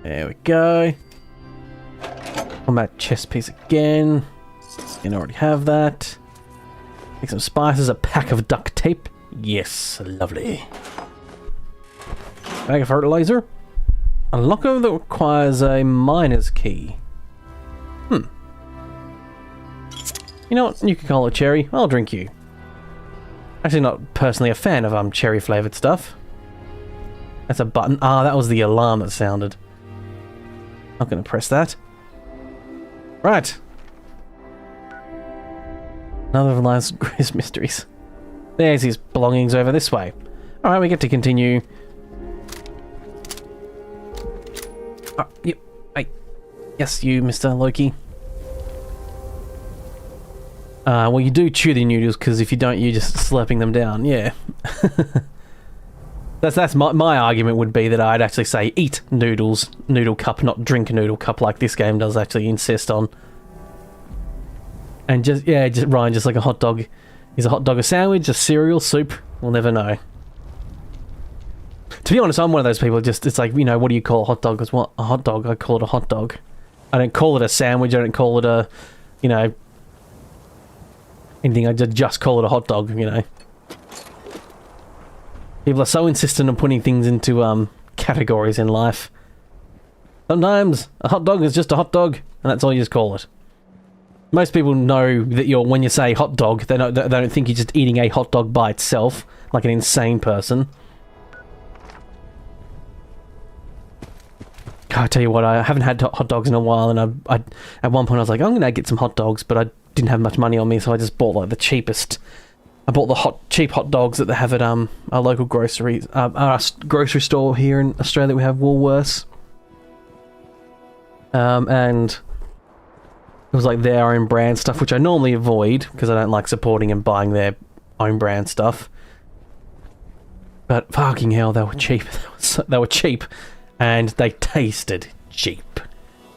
There we go. Combat chest piece again. You already have that. Take some spices, a pack of duct tape. Yes, lovely. Bag of fertilizer. A locker that requires a miner's key. You know what? You can call it cherry. I'll drink you. Actually, not personally a fan of cherry flavored stuff. That's a button. That was the alarm that sounded. Not gonna press that. Right. Another of life's greatest mysteries. There's his belongings over this way. Alright, we get to continue. Yes, you, Mr. Loki. Well, you do chew the noodles, because if you don't, you're just slurping them down. Yeah. That's my argument would be that I'd actually say eat noodles, noodle cup, not drink noodle cup like this game does actually insist on. And just Ryan, just like a hot dog. Is a hot dog a sandwich, a cereal, soup? We'll never know. To be honest, I'm one of those people, it's like, what do you call a hot dog? It's what? A hot dog, I call it a hot dog. I don't call it a sandwich, I don't call it a, anything, I just call it a hot dog, People are so insistent on putting things into, categories in life. Sometimes a hot dog is just a hot dog, and that's all you just call it. Most people know that when you say hot dog, they don't think you're just eating a hot dog by itself, like an insane person. I tell you what, I haven't had hot dogs in a while, and I at one point I was like, I'm gonna get some hot dogs, but I didn't have much money on me, so I just bought like the cheapest. I bought the cheap hot dogs that they have at our local grocery store here in Australia. We have Woolworths, and it was like their own brand stuff, which I normally avoid because I don't like supporting and buying their own brand stuff. But fucking hell, they were cheap. They were cheap. And they tasted cheap.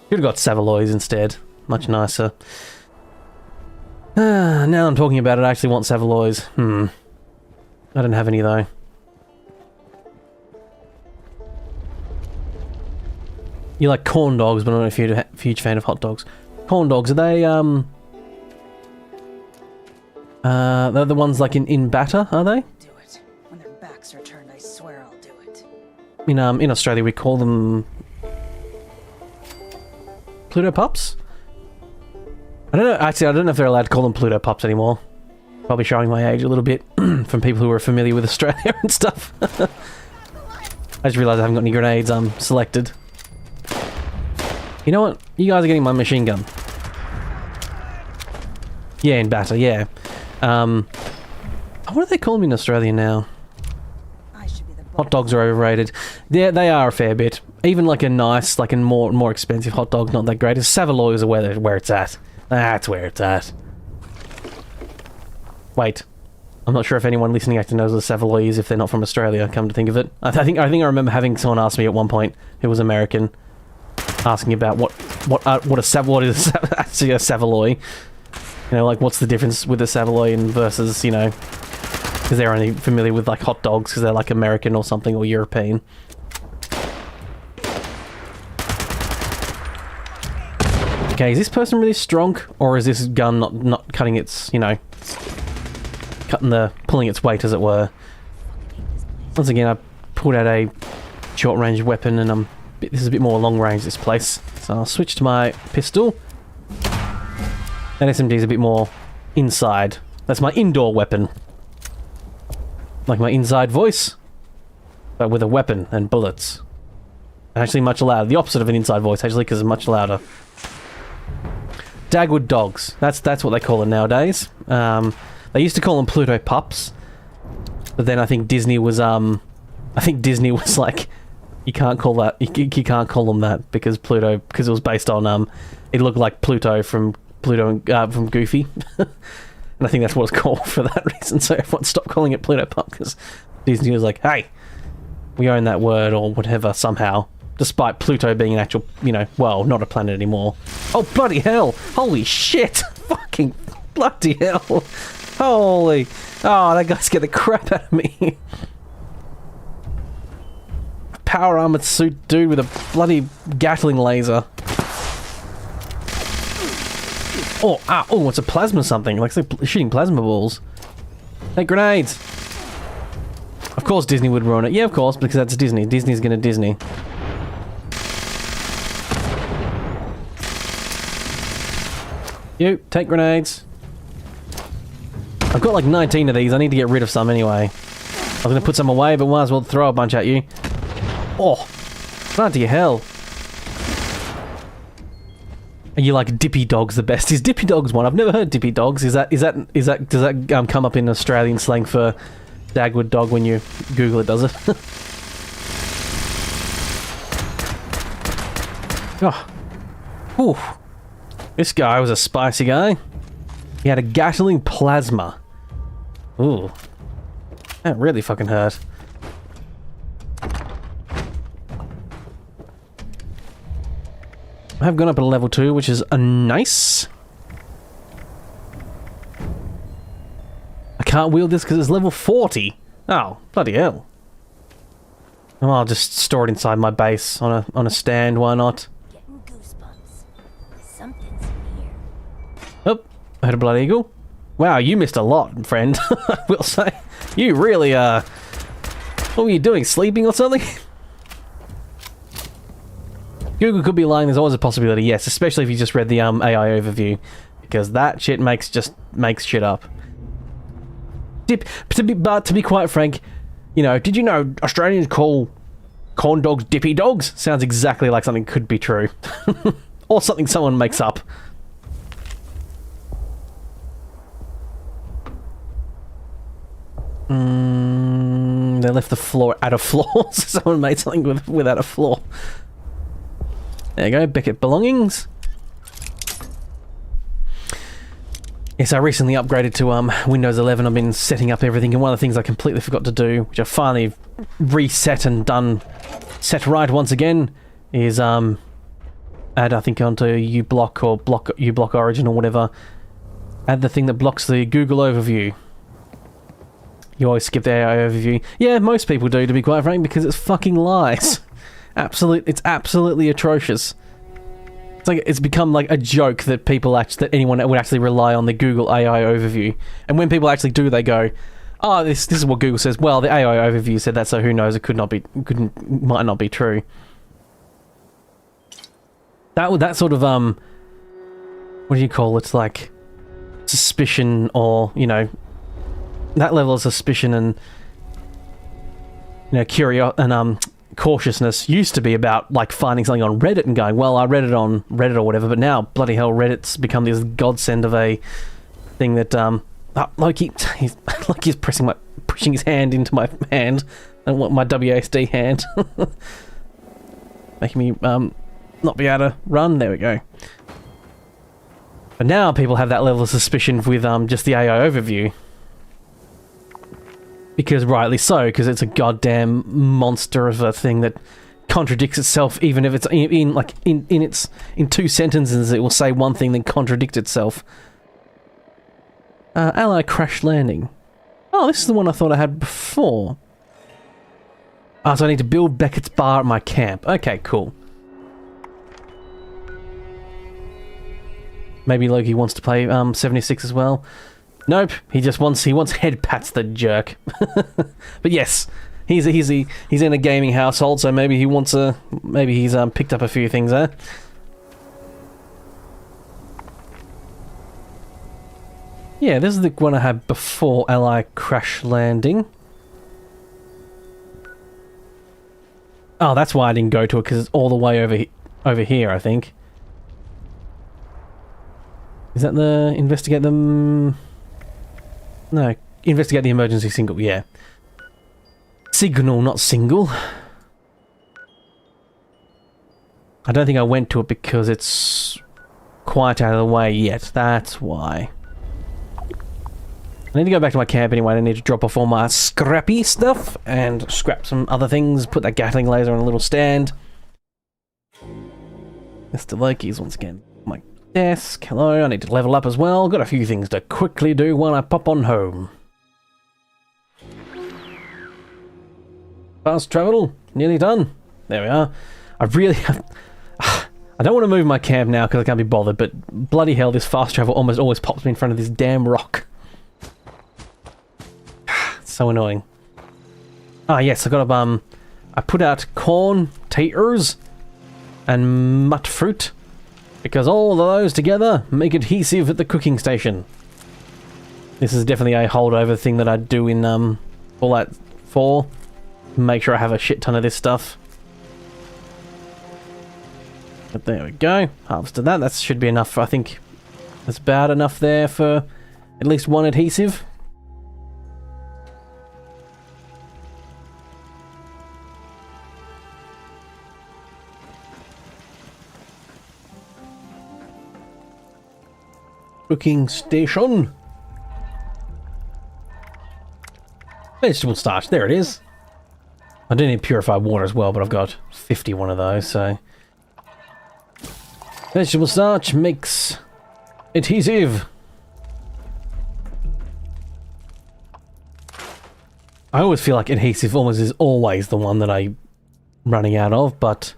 Could have got Savoys instead. Much nicer. Now I'm talking about it, I actually want Savoys. I don't have any though. You like corn dogs, but I'm not a huge fan of hot dogs. Corn dogs, are they, they're the ones like in batter, are they? Do it. When their backs are turned, I swear I'll do it. In Australia we call them Pluto Pups? I don't know, actually I don't know if they're allowed to call them Pluto Pups anymore. Probably showing my age a little bit from people who are familiar with Australia and stuff. I just realised I haven't got any grenades selected. You know what? You guys are getting my machine gun. Yeah, in batter, yeah. What do they call them in Australia now? Hot dogs are overrated. Yeah, they are a fair bit. Even like a nice, like a more expensive hot dog, not that great. Savoys are where it's at. That's where it's at. Wait. I'm not sure if anyone listening actually knows what a Savoy is if they're not from Australia, come to think of it. I think I remember having someone ask me at one point who was American, asking about what is actually a Savoy. Like what's the difference with a Savoy versus, because they're only familiar with like hot dogs because they're like American or something or European. Okay, is this person really strong, or is this gun not cutting its, pulling its weight, as it were? Once again, I pulled out a short-range weapon, and this is a bit more long-range, this place. So I'll switch to my pistol. That SMG is a bit more inside. That's my indoor weapon. Like my inside voice, but with a weapon and bullets. Actually much louder. The opposite of an inside voice, actually, because it's much louder. Dagwood dogs. That's what they call it nowadays. They used to call them Pluto Pups. But then I think Disney was like, you can't call that, you can't call them that because Pluto, because it was based on, it looked like Pluto from Goofy. And I think that's what it's called for that reason. So everyone stopped calling it Pluto Pop because Disney was like, hey, we own that word or whatever somehow. Despite Pluto being an actual, well, not a planet anymore. Oh, bloody hell! Holy shit! Fucking bloody hell! Holy... Oh, that guy scared the crap out of me. Power armored suit dude with a bloody Gatling laser. Oh, it's a plasma something. Like it's shooting plasma balls. Hey, grenades! Of course Disney would ruin it. Yeah, of course, because that's Disney. Disney's gonna Disney. You, take grenades. I've got like 19 of these. I need to get rid of some anyway. I was going to put some away, but might as well throw a bunch at you. Oh, bloody hell. Are you like Dippy Dog's the best? Is Dippy Dog's one? I've never heard Dippy Dogs. Does that come up in Australian slang for Dagwood dog when you Google it, does it? Oh. Whew. This guy was a spicy guy. He had a Gatling plasma. Ooh. That really fucking hurt. I have gone up to level 2, which is nice. I can't wield this because it's level 40. Oh, bloody hell. Well, I'll just store it inside my base on a stand, why not? Getting goosebumps. Something's in here. Oh, I heard a blood eagle. Wow, you missed a lot, friend. I will say. You really, what were you doing, sleeping or something? Google could be lying, there's always a possibility, yes, especially if you just read the AI overview. Because that shit makes shit up. But to be quite frank, did you know Australians call corn dogs Dippy Dogs? Sounds exactly like something could be true. Or something someone makes up. They left the floor at a floor, so someone made something without a floor. There you go, Beckett belongings. Yes, I recently upgraded to Windows 11. I've been setting up everything, and one of the things I completely forgot to do, which I finally reset and set right once again, is add, I think, onto uBlock or uBlock Origin or whatever, add the thing that blocks the Google overview. You always skip the AI overview. Yeah, most people do, to be quite frank, because it's fucking lies. It's absolutely atrocious. It's become like a joke that that anyone would actually rely on the Google AI overview. And when people actually do, they go, "Oh, this is what Google says." Well, the AI overview said that, so who knows? It might not be true. That sort of what do you call it? Like suspicion, or that level of suspicion and cautiousness used to be about like finding something on Reddit and going, well, I read it on Reddit or whatever, but now bloody hell, Reddit's become this godsend of a thing that he's pushing his hand into my hand and my WASD hand, making me not be able to run. There we go. But now people have that level of suspicion with just the AI overview. Because rightly so, because it's a goddamn monster of a thing that contradicts itself, even if it's in 2 sentences it will say one thing then contradict itself. Ally crash landing. Oh, this is the one I thought I had before. Ah, so I need to build Beckett's bar at my camp. Okay, cool. Maybe Loki wants to play 76 as well. Nope, he wants head pats, the jerk. But yes, he's in a gaming household, so maybe he's picked up a few things there. Yeah, this is the one I had before Ally crash landing. Oh, that's why I didn't go to it, because it's all the way over here, I think. Is that the investigate them? No, investigate the emergency single, yeah. Signal, not single. I don't think I went to it because it's quite out of the way yet. That's why. I need to go back to my camp anyway. I need to drop off all my scrappy stuff and scrap some other things. Put that Gatling laser on a little stand. Mr. Loki's once again. My desk. Hello, I need to level up as well. Got a few things to quickly do while I pop on home. Fast travel. Nearly done. There we are. I really have... I don't want to move my camp now because I can't be bothered, but bloody hell, this fast travel almost always pops me in front of this damn rock. So annoying. Ah, yes, I got a, I put out corn, taters, and mut fruit, because all of those together make adhesive at the cooking station. This is definitely a holdover thing that I do in, Fallout 4. Make sure I have a shit ton of this stuff. But there we go. Harvested that. That should be enough. I think that's about enough there for at least one adhesive. Cooking station. Vegetable starch. There it is. I do need purified water as well, but I've got 51 of those, so... Vegetable starch makes adhesive. I always feel like adhesive almost is always the one that I'm running out of, but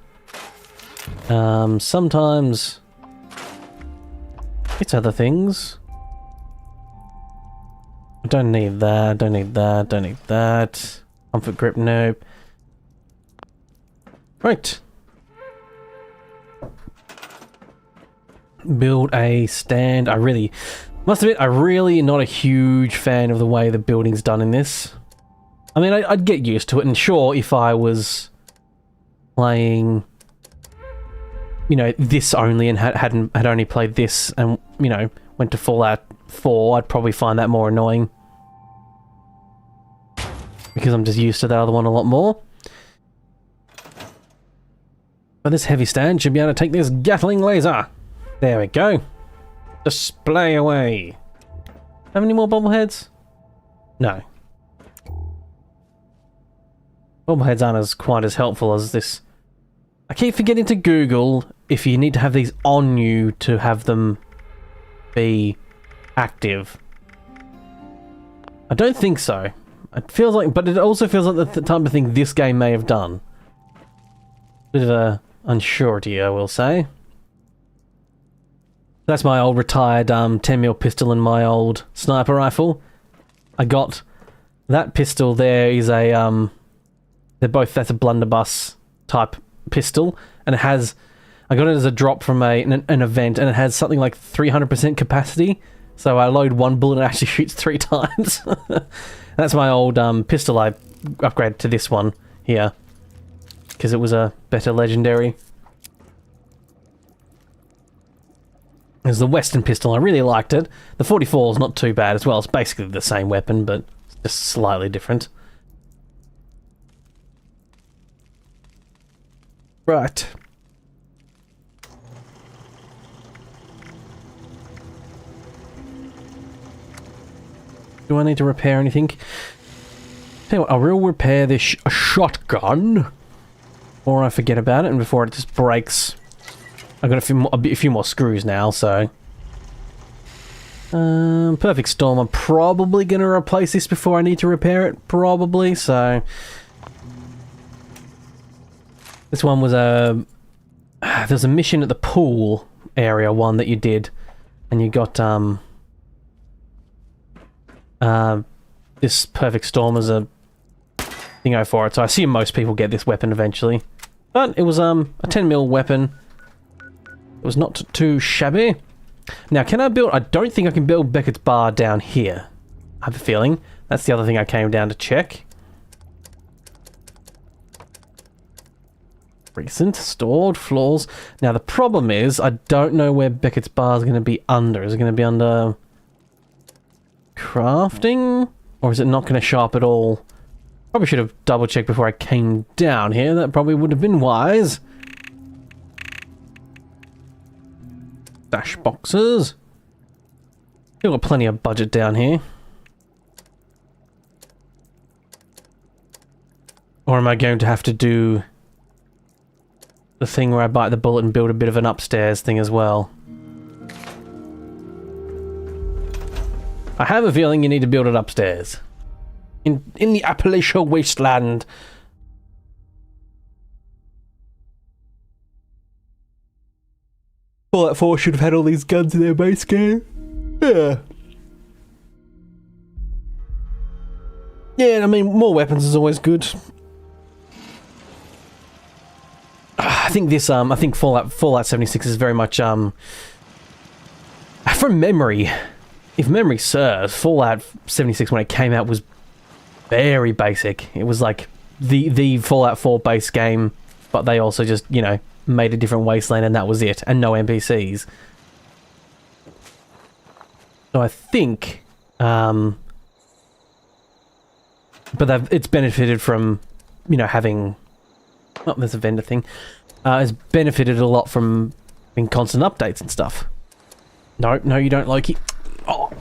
sometimes it's other things. I don't need that, don't need that, don't need that. Comfort grip, nope. Right. Build a stand. I really, must admit, I'm really not a huge fan of the way the building's done in this. I mean, I'd get used to it, and sure, if I was playing, you know, this only and had only played this and, you know, went to Fallout 4, I'd probably find that more annoying. Because I'm just used to that other one a lot more. But this heavy stand should be able to take this Gatling laser. There we go. Display away. Have any more bobbleheads? No. Bobbleheads aren't as quite as helpful as this. I keep forgetting to Google if you need to have these on you to have them be active. I don't think so. It feels like, but it also feels like the type of thing this game may have done. Bit of a unsurety, I will say. That's my old retired 10mm pistol and my old sniper rifle. I got that pistol there is a they're both, that's a blunderbuss type pistol, and it has, I got it as a drop from an event, and it has something like 300% capacity. So I load one bullet and it actually shoots 3 times. That's my old pistol. I upgraded to this one here because it was a better legendary. There's the Western pistol. I really liked it. The 44 is not too bad as well. It's basically the same weapon, but it's just slightly different. Right. Do I need to repair anything? Tell you what, I will repair this shotgun before I forget about it and before it just breaks. I've got a few more screws now, so... Perfect Storm. I'm probably going to replace this before I need to repair it, probably, so... This one was a... There's a mission at the pool area one that you did, and you got, this Perfect Storm as a thingo for it, so I assume most people get this weapon eventually. But it was, a 10mm weapon. It was not too shabby. Now, can I build... I don't think I can build Beckett's bar down here. I have a feeling. That's the other thing I came down to check. Recent, stored, floors. Now, the problem is, I don't know where Beckett's bar is going to be under. Is it going to be under... crafting? Or is it not going to show up at all Probably should have double checked before I came down here. That probably would have been wise. Dash boxes. Still got plenty of budget down here. Or am I going to have to do the thing where I bite the bullet and build a bit of an upstairs thing as well? I have a feeling you need to build it upstairs. In the Appalachia Wasteland. Fallout 4 should have had all these guns in their base game. Yeah. Yeah, I mean, more weapons is always good. I think this, I think Fallout 76 is very much, from memory, if memory serves, Fallout 76 when it came out was very basic. It was like the Fallout 4 base game, but they also just, you know, made a different wasteland and that was it, and no NPCs. So I think, but it's benefited from, you know, having, oh, there's a vendor thing. It's benefited a lot from having constant updates and stuff. No, no, you don't, Loki. Oh.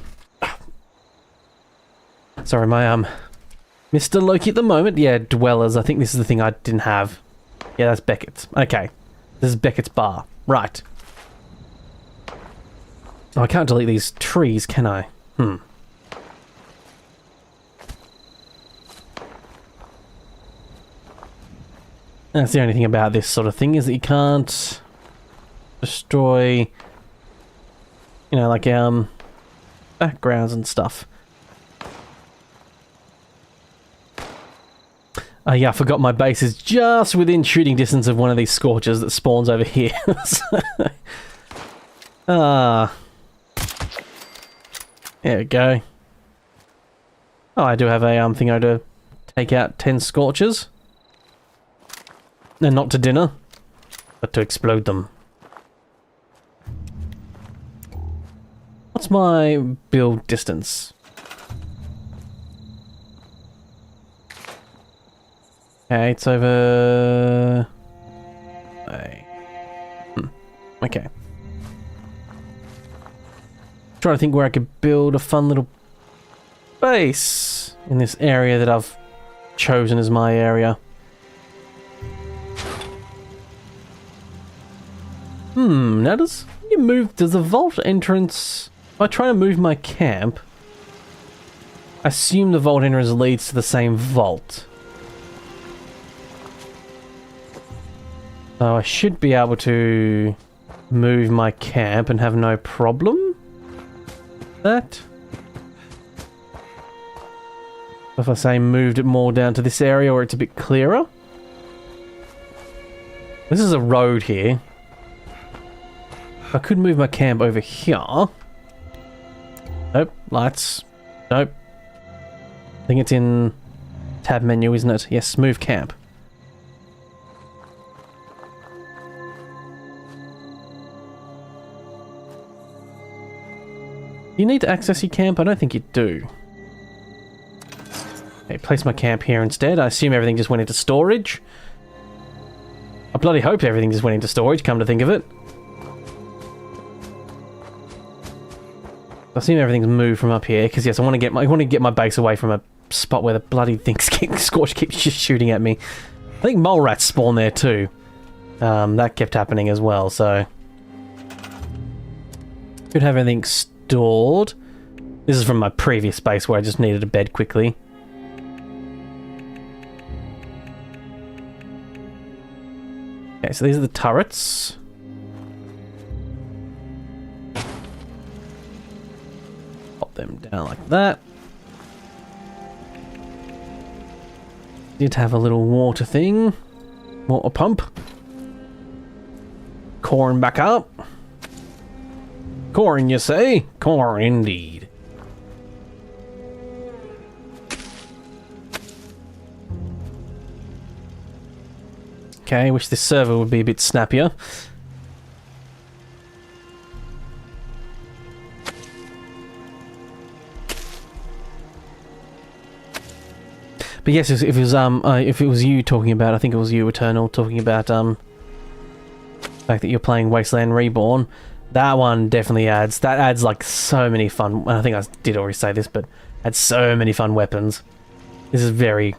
Sorry, my, Mr. Loki at the moment. Yeah, Dwellers. I think this is the thing I didn't have. Yeah, that's Beckett's. Okay. This is Beckett's bar. Right. Oh, I can't delete these trees, can I? That's the only thing about this sort of thing, is that you can't destroy, you know, like, backgrounds and stuff. Yeah, I forgot my base is just within shooting distance of one of these scorches that spawns over here. There we go. Oh, I do have a thing to take out 10 scorches. And not to dinner, but to explode them. What's my build distance? Okay, it's over... Okay. Trying to think where I could build a fun little base in this area that I've chosen as my area. Now does the vault entrance... If I try to move my camp, I assume the vault entrance leads to the same vault. So I should be able to move my camp and have no problem with that. If I say moved it more down to this area where it's a bit clearer. This is a road here. I could move my camp over here. Nope, lights. Nope. I think it's in tab menu, isn't it? Yes, move camp. You need to access your camp? I don't think you do. Okay, place my camp here instead. I assume everything just went into storage. I bloody hope everything just went into storage, come to think of it. I assume everything's moved from up here, because yes, I want to get my base away from a spot where the bloody things Scorch keeps just shooting at me. I think mole rats spawn there too. That kept happening as well, so should have everything stored. This is from my previous base where I just needed a bed quickly. Okay, so these are the turrets. Pop them down like that. Did have a little water thing. Water pump. Corn back up. Corn, you say? Corn, indeed. Okay, wish this server would be a bit snappier. But yes, if it was you talking about, I think it was you, Eternal, talking about the fact that you're playing Wasteland Reborn. That one definitely adds like so many fun. I think I did already say this, but adds so many fun weapons. This is very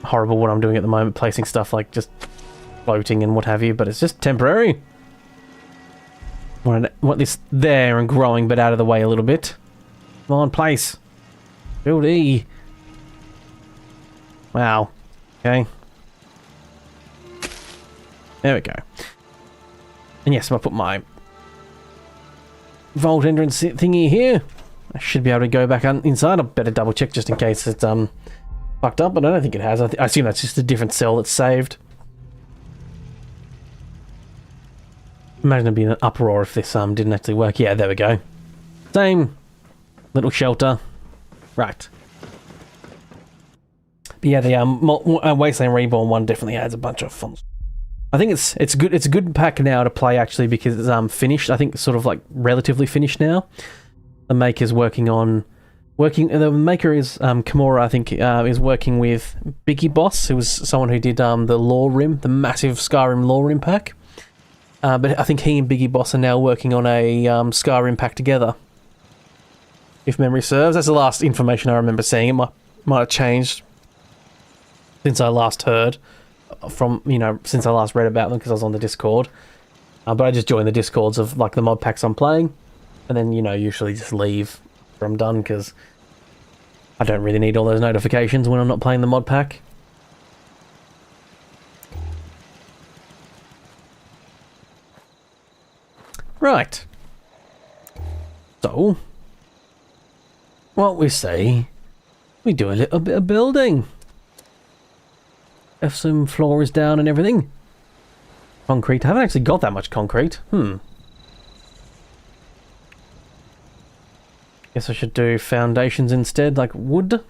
horrible what I'm doing at the moment, placing stuff like just floating and what have you, but it's just temporary. Want this there and growing, but out of the way a little bit. Come on, place. Build E. Wow. Okay. There we go. And yes, I'll put my vault entrance thingy here. I should be able to go back inside. I better double check just in case it's fucked up, but I don't think it has. I assume that's just a different cell that's saved. Imagine it'd be an uproar if this didn't actually work. Yeah, there we go. Same little shelter. Right. But yeah, the Wasteland Reborn one definitely adds a bunch of fun. I think it's good. It's a good pack now to play actually because it's finished. I think it's sort of like relatively finished now. The maker's the maker is Kimura. I think is working with Biggie Boss, who was someone who did the Lore Rim, the massive Skyrim Lore Rim pack. But I think he and Biggie Boss are now working on a Skyrim pack together. If memory serves, that's the last information I remember seeing. It might have changed since I last heard from, since I last read about them because I was on the Discord. But I just joined the Discords of like the mod packs I'm playing, and then usually just leave after I'm done because I don't really need all those notifications when I'm not playing the mod pack. Right. So, what we say, we do a little bit of building. Have some floors down and everything. Concrete. I haven't actually got that much concrete. Guess I should do foundations instead, like wood.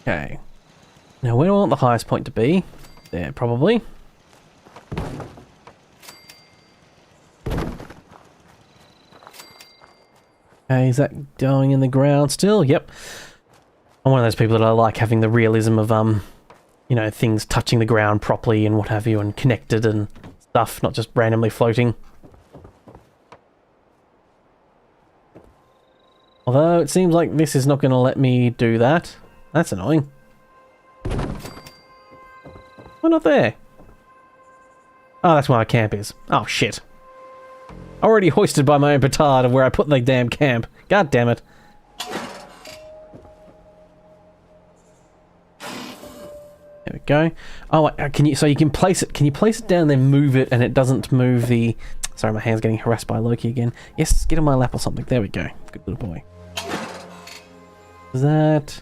Okay. Now, where do I want the highest point to be? There, probably. Okay, is that going in the ground still? Yep. I'm one of those people that I like having the realism of, things touching the ground properly and what have you, and connected and stuff, not just randomly floating. Although, it seems like this is not going to let me do that. That's annoying. Why not there? Oh, that's where my camp is. Oh, shit. Already hoisted by my own petard of where I put the damn camp. God damn it. There we go. Oh, so you can place it. Can you place it down and then move it and it doesn't move the... Sorry, my hand's getting harassed by Loki again. Yes, get on my lap or something. There we go. Good little boy. Is that...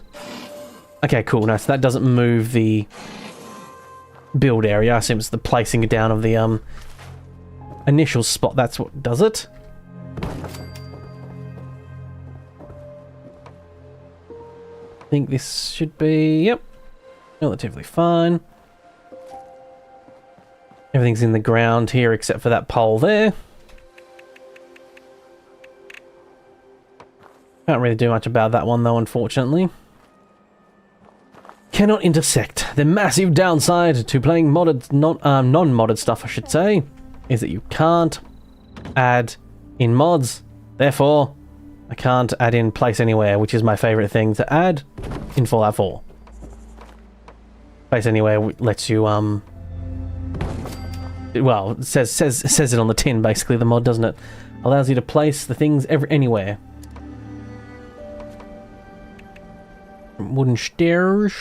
Okay, cool. No, so that doesn't move the build area. I assume it's the placing down of the initial spot. That's what does it. I think this should be, yep, relatively fine. Everything's in the ground here except for that pole there. Can't really do much about that one though, unfortunately. Cannot intersect. The massive downside to playing modded, non-modded stuff, I should say, is that you can't add in mods. Therefore, I can't add in place anywhere, which is my favourite thing to add in Fallout 4. Place anywhere lets you, well, it says it on the tin, basically, the mod, doesn't it? Allows you to place the things anywhere. Wooden stairs.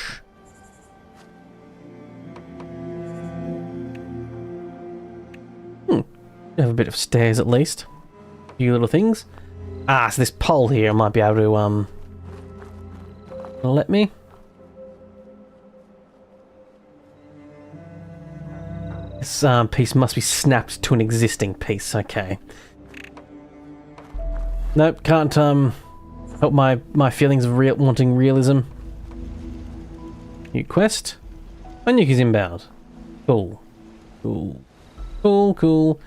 Have a bit of stairs at least. A few little things. Ah, so this pole here might be able to, let me. This piece must be snapped to an existing piece. Okay. Nope, can't help my feelings of wanting realism. New quest. A nuke is inbound. Cool. Cool. Cool, cool.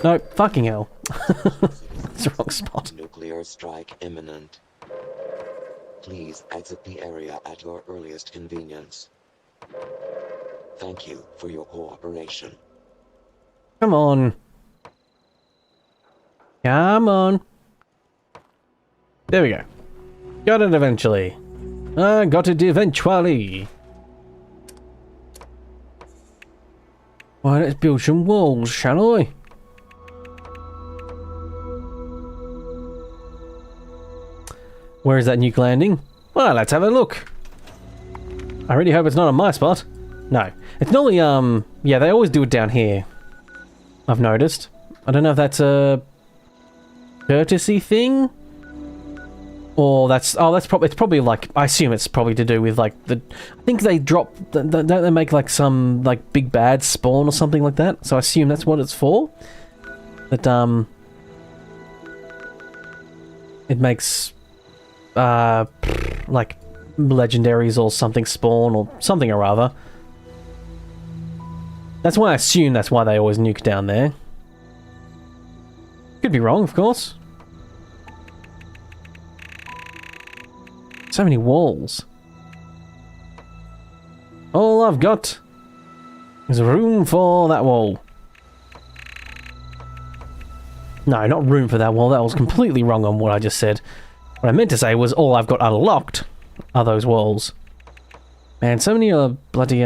No, fucking hell. It's the wrong spot. Nuclear strike imminent. Please exit the area at your earliest convenience. Thank you for your cooperation. Come on. Come on. There we go. Got it eventually. I got it eventually. Well, let's build some walls, shall I? Where is that nuke landing? Well, let's have a look. I really hope it's not on my spot. No. It's normally, yeah, they always do it down here. I've noticed. I don't know if that's a courtesy thing? Or that's, oh, that's probably, it's probably like, I assume it's probably to do with like the, I think they drop, don't they make like some like big bad spawn or something like that? So I assume that's what it's for. That, it makes, like legendaries or something spawn or something or other. That's why I assume that's why they always nuke down there. Could be wrong, of course. So many walls. All I've got is room for that wall. No, not room for that wall. That was completely wrong on what I just said. What I meant to say was all I've got unlocked are those walls. Man, so many bloody,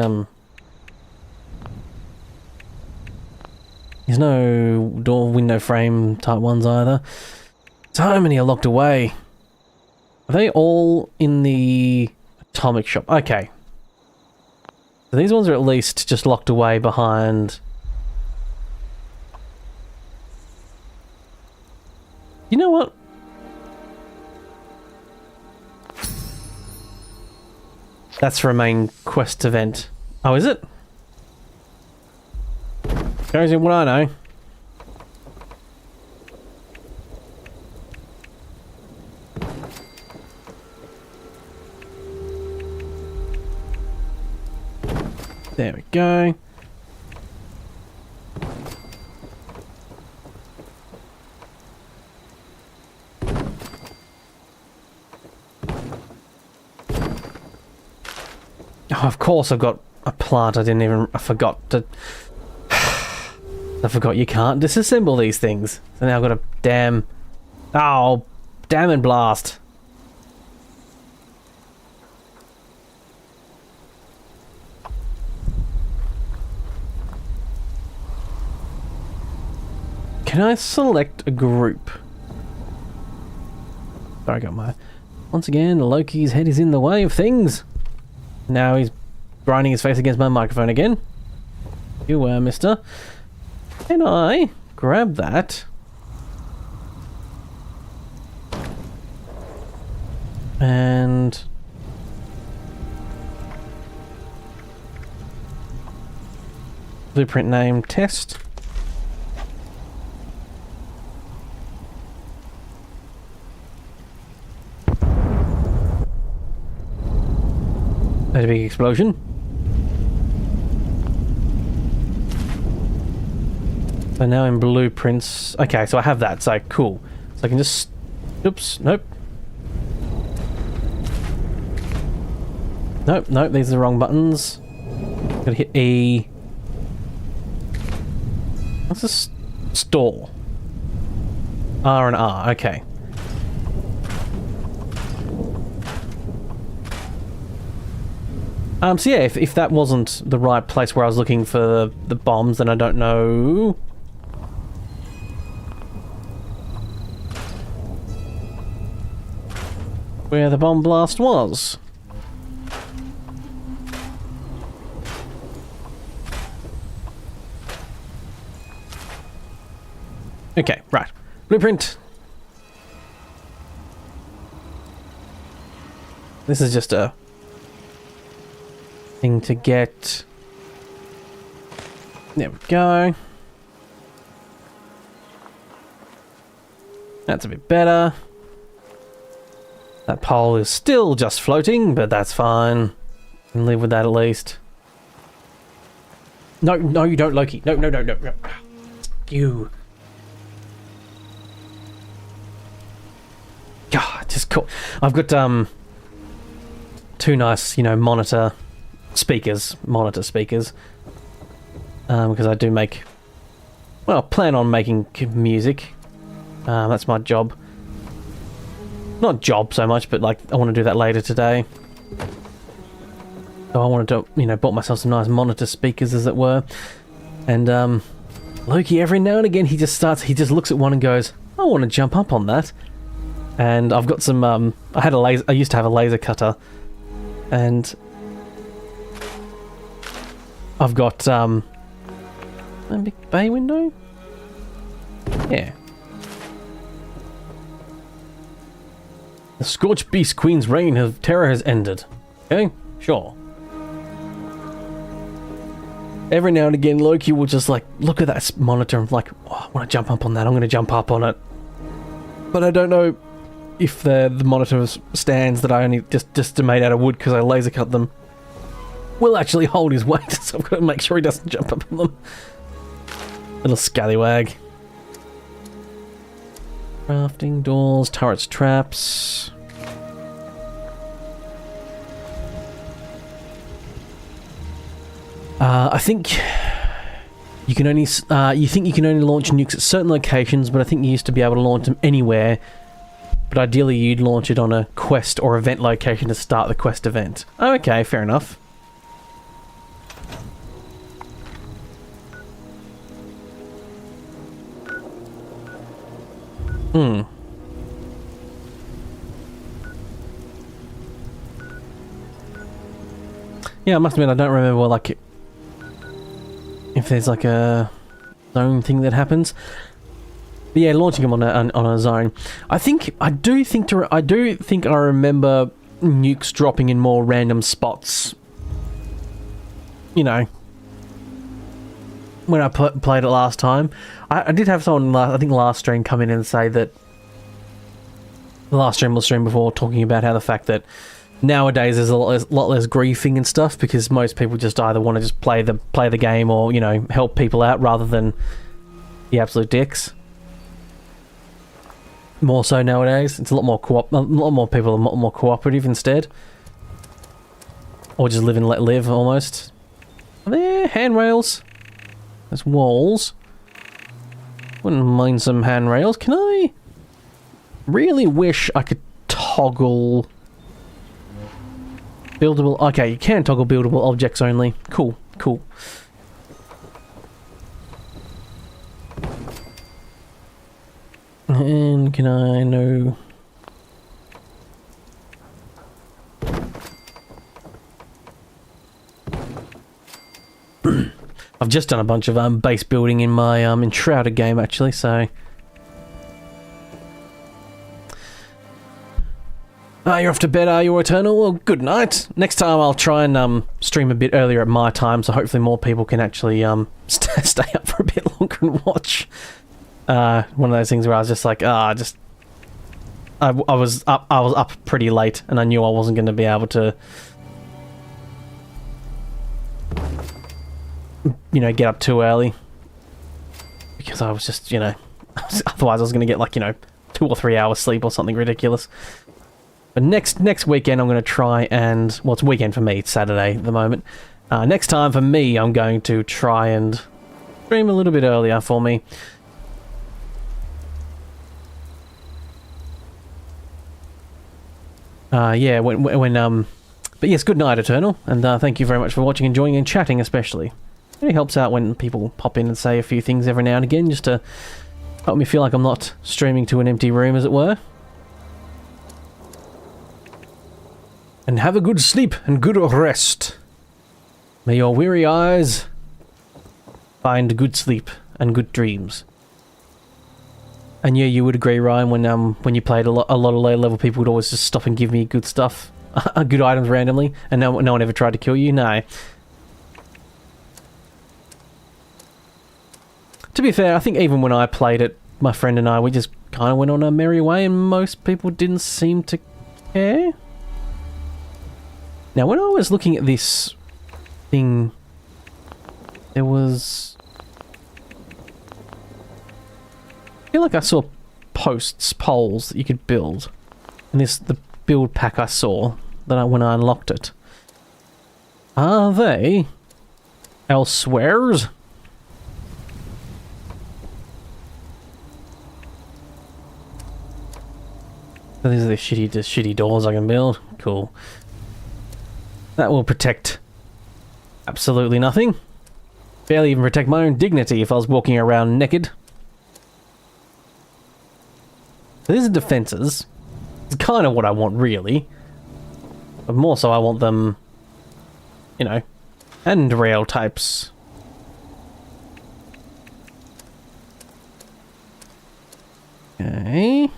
there's no door window frame type ones either. So many are locked away. Are they all in the atomic shop? Okay. So these ones are at least just locked away behind... You know what? That's for a main quest event. Oh, is it? Goes in what I know. There we go. Oh, of course I've got a plant I forgot to... I forgot you can't disassemble these things. So now I've got a damn... Oh, damn and blast. Can I select a group? Sorry, I got my... Once again, Loki's head is in the way of things. Now he's grinding his face against my microphone again. You were, mister. Can I grab that? And... Blueprint name test. There's a big explosion. So now in blueprints... Okay, so I have that, so cool. So I can just... Oops, nope. Nope, these are the wrong buttons. Gotta hit E. What's this? Store. R and R, okay. So yeah, if that wasn't the right place where I was looking for the bombs, then I don't know... where the bomb blast was. Okay, right. Blueprint. This is just a thing to get. There we go. That's a bit better. That pole is still just floating, but that's fine. Can live with that at least. No, no, you don't, Loki. No, no, no, no, no. You. God, just cool. I've got two nice, you know, monitor speakers, because I do make, well, plan on making music. That's my job. Not job so much, but like I want to do that later today. So I wanted to, you know, bought myself some nice monitor speakers, as it were. And Loki, every now and again, he just looks at one and goes, I want to jump up on that. And I've got some, I used to have a laser cutter. And I've got, a big bay window? Yeah. The Scorched Beast Queen's reign of terror has ended. Okay? Sure. Every now and again, Loki will just, like, look at that monitor and, like, oh, I want to jump up on that. I'm going to jump up on it. But I don't know if the monitor stands that I only just made out of wood because I laser cut them will actually hold his weight. So I've got to make sure he doesn't jump up on them. Little scallywag. Crafting doors, turrets, traps. I think you can only launch nukes at certain locations, but I think you used to be able to launch them anywhere. But ideally, you'd launch it on a quest or event location to start the quest event. Oh, okay, fair enough. Yeah, I must admit, I don't remember, like, if there's, like, a zone thing that happens. But yeah, launching them on a zone. I do think I remember nukes dropping in more random spots. You know, when I played it last time. I did have someone, I think last stream, come in and say that the last stream was stream before, talking about how the fact that nowadays there's a lot less griefing and stuff, because most people just either want to just play the game or, you know, help people out rather than the absolute dicks. More so nowadays, it's a lot more people are a lot more cooperative instead, or just live and let live almost. Are there handrails? There's walls. Wouldn't mind some handrails. Can I? Really wish I could toggle buildable. Okay, you can toggle buildable objects only. Cool, cool. And can I know? I've just done a bunch of base building in my Enshrouded game actually, so. You're off to bed, are you, Eternal? Well, good night. Next time I'll try and stream a bit earlier at my time, so hopefully more people can actually stay up for a bit longer and watch. One of those things where I was just like, I was up pretty late, and I knew I wasn't going to be able to, you know, get up too early, because I was just, you know, otherwise I was going to get, like, you know, 2 or 3 hours sleep or something ridiculous. But next weekend I'm going to try and, well, it's weekend for me, it's Saturday at the moment. Next time for me, I'm going to try and stream a little bit earlier for me. Yeah, but yes, good night, Eternal, and thank you very much for watching and joining and chatting especially. It really helps out when people pop in and say a few things every now and again, just to help me feel like I'm not streaming to an empty room, as it were. And have a good sleep and good rest. May your weary eyes find good sleep and good dreams. And yeah, you would agree, Ryan, when you played a lot of low level people would always just stop and give me good stuff, good items randomly, and no one ever tried to kill you. No. To be fair, I think even when I played it, my friend and I, we just kind of went on our merry way, and most people didn't seem to care. Now, when I was looking at this thing There was... I feel like I saw poles that you could build. And the build pack I saw when I unlocked it. Are they elsewheres? So these are the shitty doors I can build. Cool. That will protect absolutely nothing. Barely even protect my own dignity if I was walking around naked. So these are defenses. It's kind of what I want, really. But more so I want them, you know, handrail types. Okay.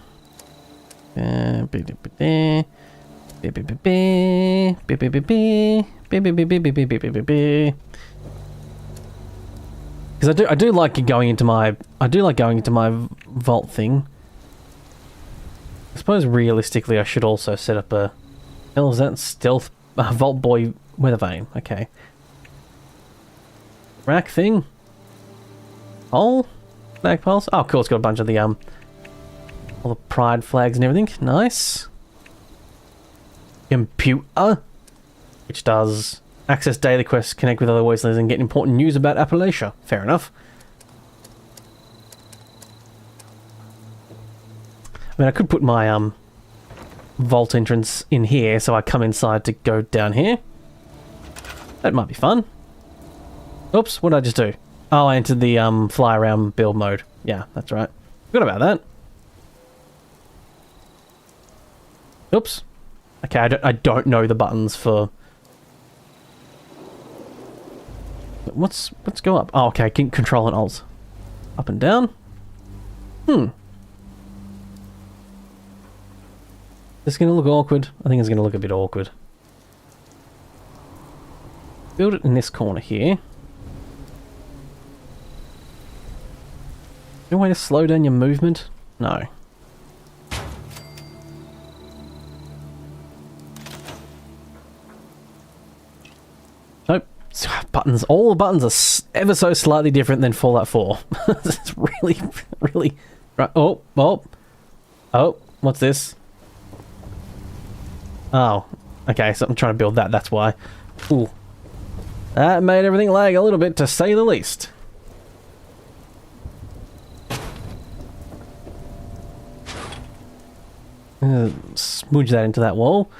Because I do like going into my vault thing. I suppose realistically I should also set up a... Hell, is that stealth? Vault boy weather vane. Okay. Rack thing. Pole? Flag poles? Oh, cool. It's got a bunch of the, all the pride flags and everything. Nice. Computer. Which does access daily quests, connect with other wastelands, and get important news about Appalachia. Fair enough. I mean, I could put my, vault entrance in here, so I come inside to go down here. That might be fun. Oops, what did I just do? Oh, I entered the, fly around build mode. Yeah, that's right. Forgot about that. Oops. Okay, I don't know the buttons for... Let's go up. Oh, okay, control and alt. Up and down. This is going to look awkward. I think it's going to look a bit awkward. Build it in this corner here. No way to slow down your movement? No. Nope. Buttons. All the buttons are ever so slightly different than Fallout 4. It's really... Right. Oh. What's this? Oh, okay, so I'm trying to build that, that's why. Ooh. That made everything lag a little bit, to say the least. Smooch that into that wall.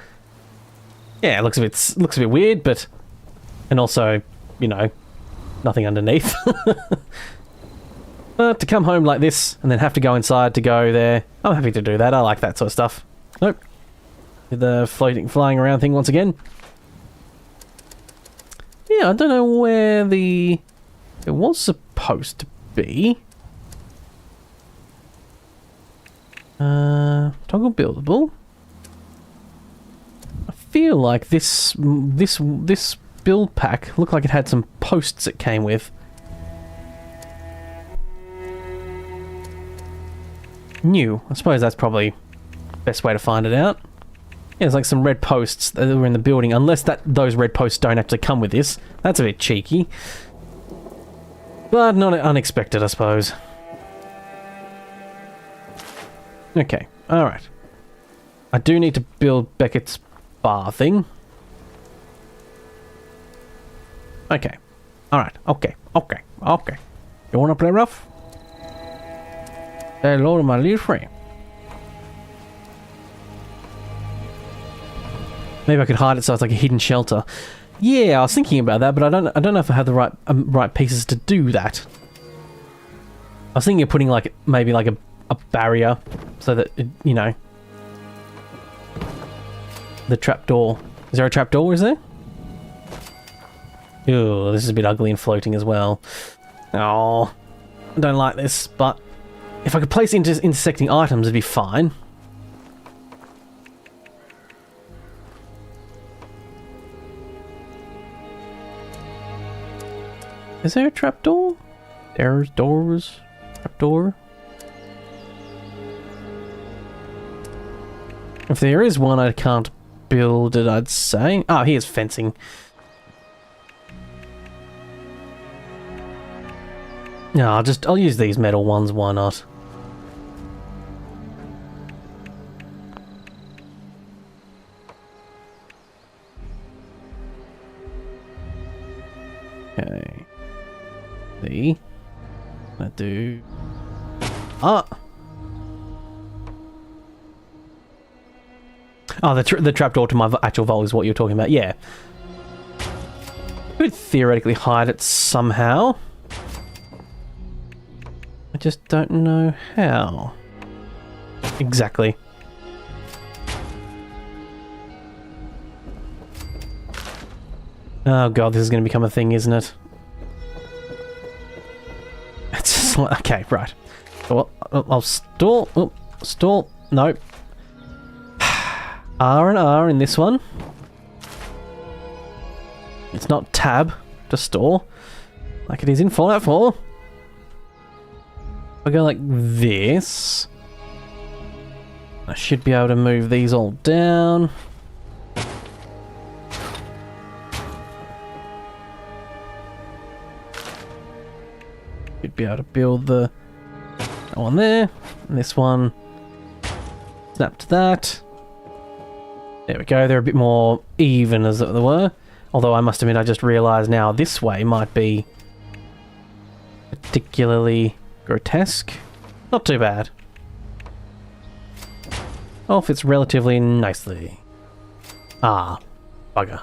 Yeah, it looks a bit weird, but... And also, you know, nothing underneath. But to come home like this, and then have to go inside to go there, I'm happy to do that, I like that sort of stuff. Nope. The flying around thing once again. Yeah, I don't know where it was supposed to be. Toggle buildable. I feel like this build pack looked like it had some posts it came with. New. I suppose that's probably the best way to find it out. Yeah, there's like some red posts that were in the building, unless those red posts don't actually come with this. That's a bit cheeky. But not unexpected, I suppose. Okay, alright. I do need to build Beckett's bar thing. Okay. Alright, okay. You wanna play rough? Hello, my little friend. Maybe I could hide it so it's like a hidden shelter. Yeah, I was thinking about that, but I don't know if I have the right pieces to do that. I was thinking of putting like maybe like a barrier so that you know, the trapdoor. Is there a trapdoor? Is there? Ooh, this is a bit ugly and floating as well. Oh, I don't like this. But if I could place intersecting items, it'd be fine. Is there a trapdoor? There's doors. Trapdoor. If there is one, I can't build it, I'd say. Oh, here's fencing. No, I'll use these metal ones, why not? Okay. See? I do. Ah! Oh, the trapdoor to my actual vault is what you're talking about, yeah. Could theoretically hide it somehow. I just don't know how. Exactly. Oh god, this is going to become a thing, isn't it? It's just like, okay, right. Well, I'll stall. Oh, stall. No. R and R in this one. It's not tab to store, like it is in Fallout 4. I go like this. I should be able to move these all down. Should be able to build that one there, and this one. Snap to that. There we go, they're a bit more even as they were. Although I must admit, I just realised now this way might be particularly grotesque. Not too bad. Oh, fits relatively nicely. Ah, bugger.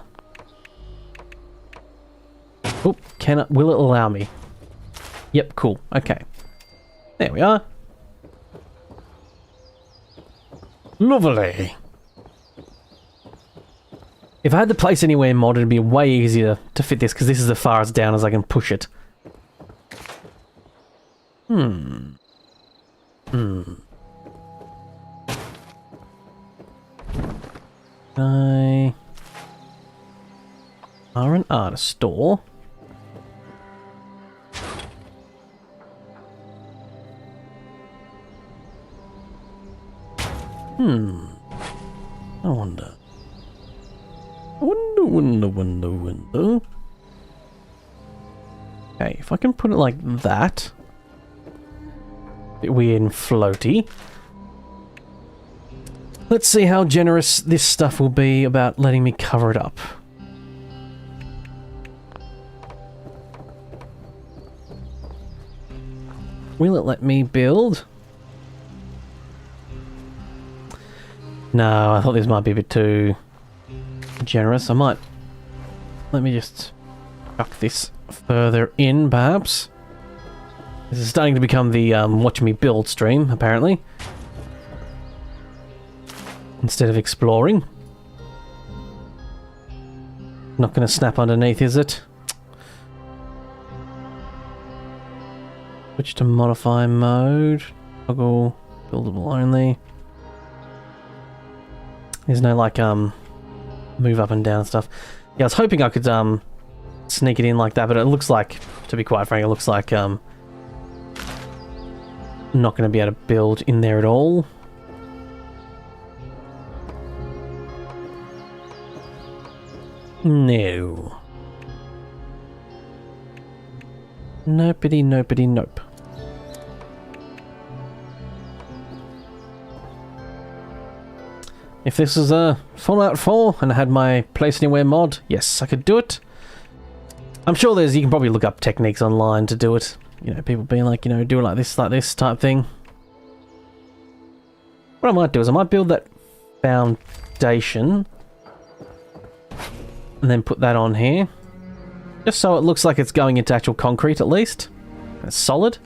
Oh, will it allow me? Yep, cool. Okay. There we are. Lovely. If I had the place anywhere mod, it'd be way easier to fit this, because this is as far as down as I can push it. R&R to store. I wonder. Wonder. Okay, if I can put it like that. Bit weird and floaty. Let's see how generous this stuff will be about letting me cover it up. Will it let me build? No, I thought this might be a bit too generous. I might... Let me just chuck this further in, perhaps. This is starting to become the watch me build stream, apparently. Instead of exploring. Not going to snap underneath, is it? Switch to modify mode. Toggle buildable only. There's no like move up and down stuff. Yeah, I was hoping I could sneak it in like that, but it looks like, to be quite frank, it looks like I'm not going to be able to build in there at all. No. Nopedy, nopedy, nope. If this was a Fallout 4 and I had my Place Anywhere mod, yes, I could do it. I'm sure you can probably look up techniques online to do it. You know, people being like, you know, do it like this type thing. What I might do is I might build that foundation and then put that on here. Just so it looks like it's going into actual concrete at least. It's solid.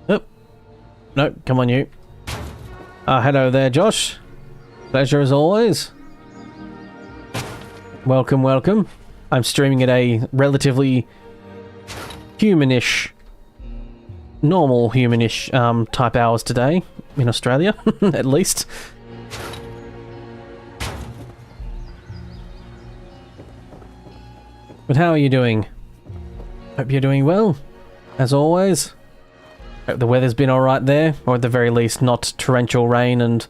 Oh. No, come on you. Hello there, Josh. Pleasure as always. Welcome, welcome. I'm streaming at a relatively humanish, normal humanish type hours today in Australia, at least. But how are you doing? Hope you're doing well, as always. Hope the weather's been alright there, or at the very least not torrential rain and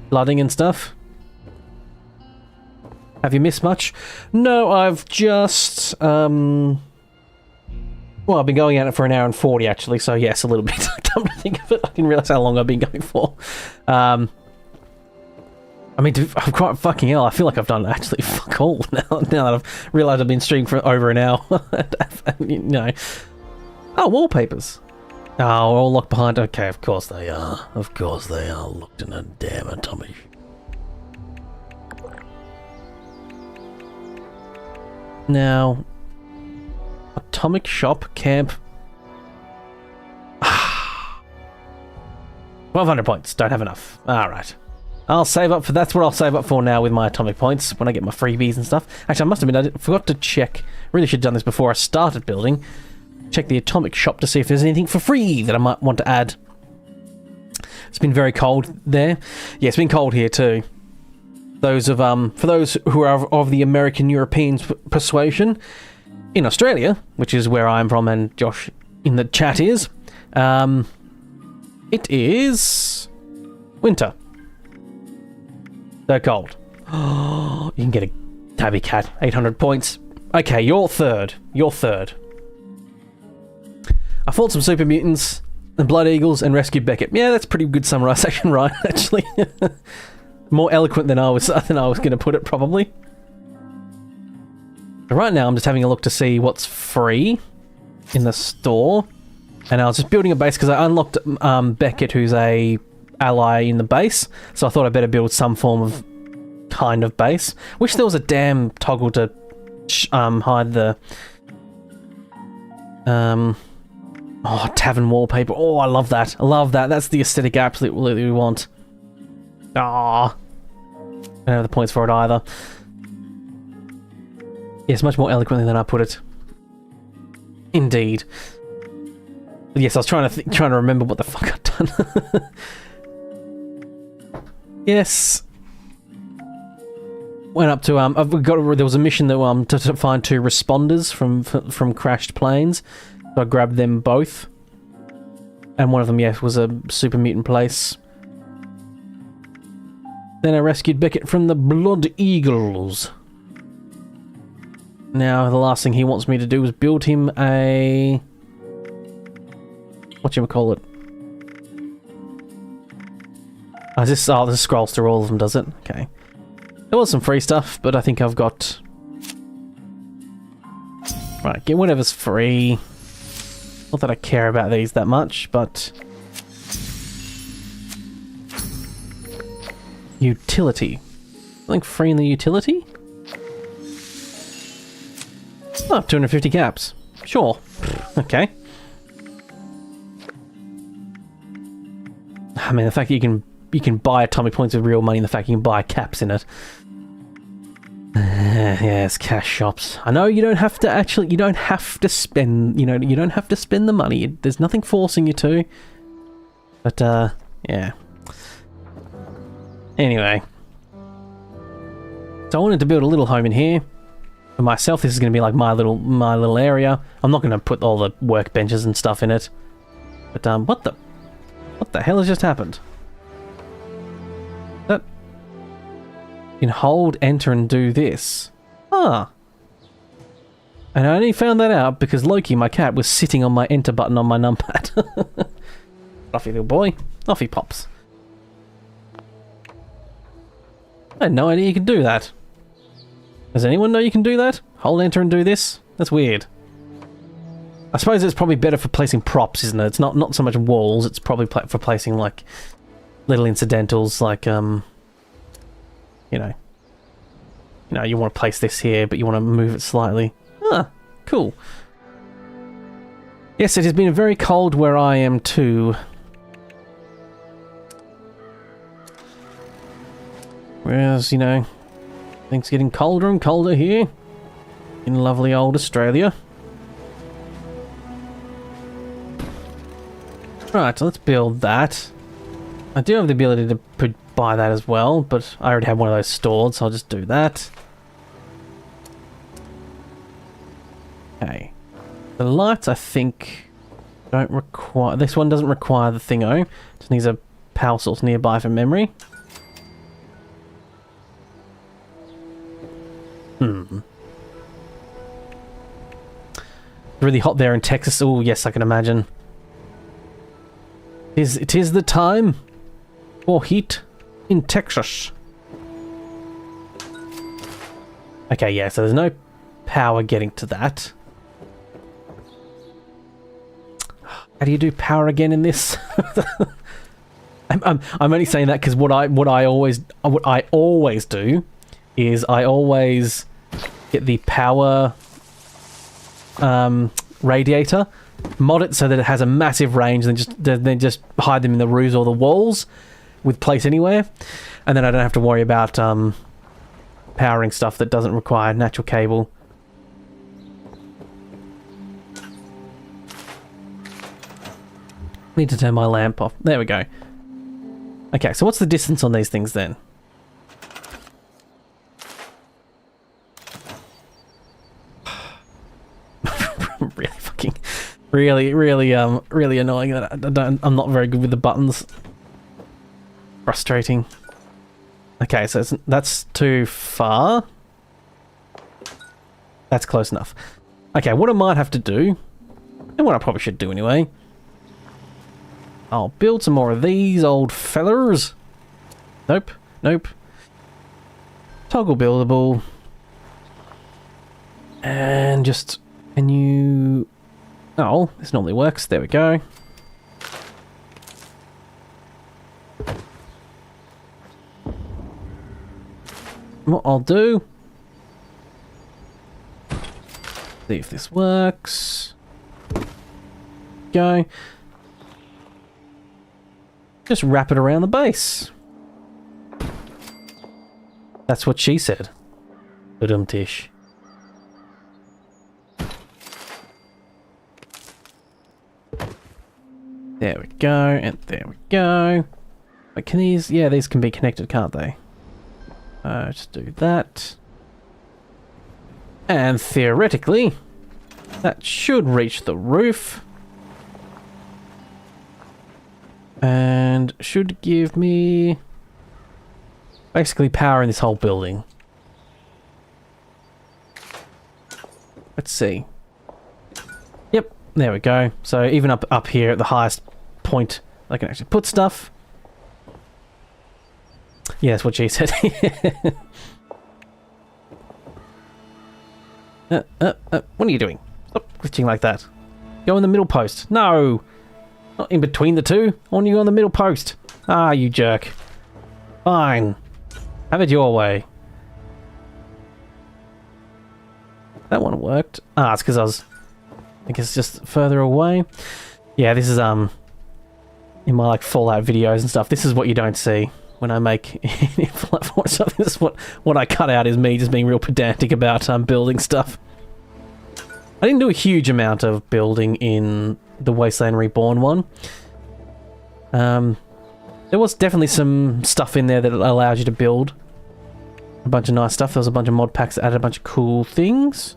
flooding and stuff. Have you missed much? No, I've just, well, I've been going at it for an hour and 40, actually, so yes, a little bit. Come to think of it, I didn't realise how long I've been going for. I mean, I'm quite fucking hell, I feel like I've done actually fuck all now that I've realised I've been streaming for over an hour. You know. Oh, wallpapers. Oh, all locked behind. Okay, of course they are. Of course they are locked in a damn atomic. Now, atomic shop camp. 1200 points. Don't have enough. All right. I'll save up for that's what I'll save up for now with my atomic points when I get my freebies and stuff. Actually, I must admit I forgot to check. Really should have done this before I started building. Check the atomic shop to see if there's anything for free that I might want to add. It's been very cold there. Yeah, it's been cold here too. Those of for those who are of the American European persuasion, in Australia, which is where I'm from and Josh in the chat is, it is winter. They're cold. Oh, you can get a tabby cat. 800 points. Okay, you're third. You're third. I fought some super mutants and blood eagles and rescued Beckett. Yeah, that's pretty good summarization, right? Actually, more eloquent than I was going to put it, probably. Right now, I'm just having a look to see what's free in the store, and I was just building a base because I unlocked Beckett, who's a ally in the base. So I thought I'd better build some form of kind of base. Wish there was a damn toggle to hide the oh, tavern wallpaper. Oh, I love that. I love that. That's the aesthetic I absolutely want. Ah, don't have the points for it either. Yes, much more eloquently than I put it. Indeed. But yes, I was trying to remember what the fuck I'd done. Yes. Went up to there was a mission that to find 2 responders from crashed planes. So I grabbed them both. And one of them, yes, was a super mutant place. Then I rescued Beckett from the Blood Eagles. Now, the last thing he wants me to do is build him a... whatchamacallit? Oh, this scrolls through all of them, does it? Okay. There was some free stuff, but I think I've got... Right, get whatever's free. Not that I care about these that much, but... Utility. Something free in the utility? Oh, 250 caps. Sure. Okay. I mean, the fact that you can buy atomic points with real money, and the fact you can buy caps in it. Yes, cash shops. I know you don't have to you don't have to spend, you don't have to spend the money. There's nothing forcing you to. But, yeah. Anyway. So I wanted to build a little home in here. For myself, this is going to be like my little area. I'm not going to put all the workbenches and stuff in it. But, what the hell has just happened? That... You can hold, enter, and do this. Ah. And I only found that out because Loki, my cat, was sitting on my enter button on my numpad. Off you little boy. Off he pops. I had no idea you could do that. Does anyone know you can do that? Hold enter and do this? That's weird. I suppose it's probably better for placing props, isn't it? It's not so much walls, it's probably for placing, like, little incidentals, like, you know, you want to place this here, but you want to move it slightly. Ah, cool. Yes, it has been very cold where I am too. Whereas, things getting colder and colder here in lovely old Australia. Right, so let's build that. I do have the ability to buy that as well, but I already have one of those stored, so I'll just do that. Okay. The lights, I think, don't require... This one doesn't require the thingo. Just needs a power source nearby for memory. Really hot there in Texas. Oh, yes, I can imagine. It is the time for heat in Texas. Okay, yeah, so there's no power getting to that. How do you do power again in this? I'm only saying that because what I always do is I always get the power radiator, mod it so that it has a massive range, and then just hide them in the roofs or the walls with place anywhere, and then I don't have to worry about powering stuff that doesn't require natural cable. Need to turn my lamp off. There we go. Okay, so what's the distance on these things then? really annoying that I'm not very good with the buttons. Frustrating. Okay, so that's too far. That's close enough. Okay, what I might have to do, and what I probably should do anyway, I'll build some more of these old fellers. Nope. Toggle buildable. And just, can you... Oh, this normally works. There we go. What I'll do... See if this works. Go. Just wrap it around the base. That's what she said. Tish. There we go, and there we go. Wait, can these... Yeah, these can be connected, can't they? Just do that. And theoretically, that should reach the roof. And should give me basically power in this whole building. Let's see. Yep, there we go. So even up here at the highest point, I can actually put stuff. Yeah, that's what she said. What are you doing? Stop glitching like that. Go in the middle post. No! Not in between the two. I want you on the middle post. Ah, you jerk. Fine. Have it your way. That one worked. Ah, it's because I guess it's just further away. Yeah, this is, in my, like, Fallout videos and stuff, this is what you don't see when I make Fallout 4 stuff. This is what I cut out, is me just being real pedantic about, building stuff. I didn't do a huge amount of building in the Wasteland Reborn one. There was definitely some stuff in there that allows you to build a bunch of nice stuff. There was a bunch of mod packs that added a bunch of cool things.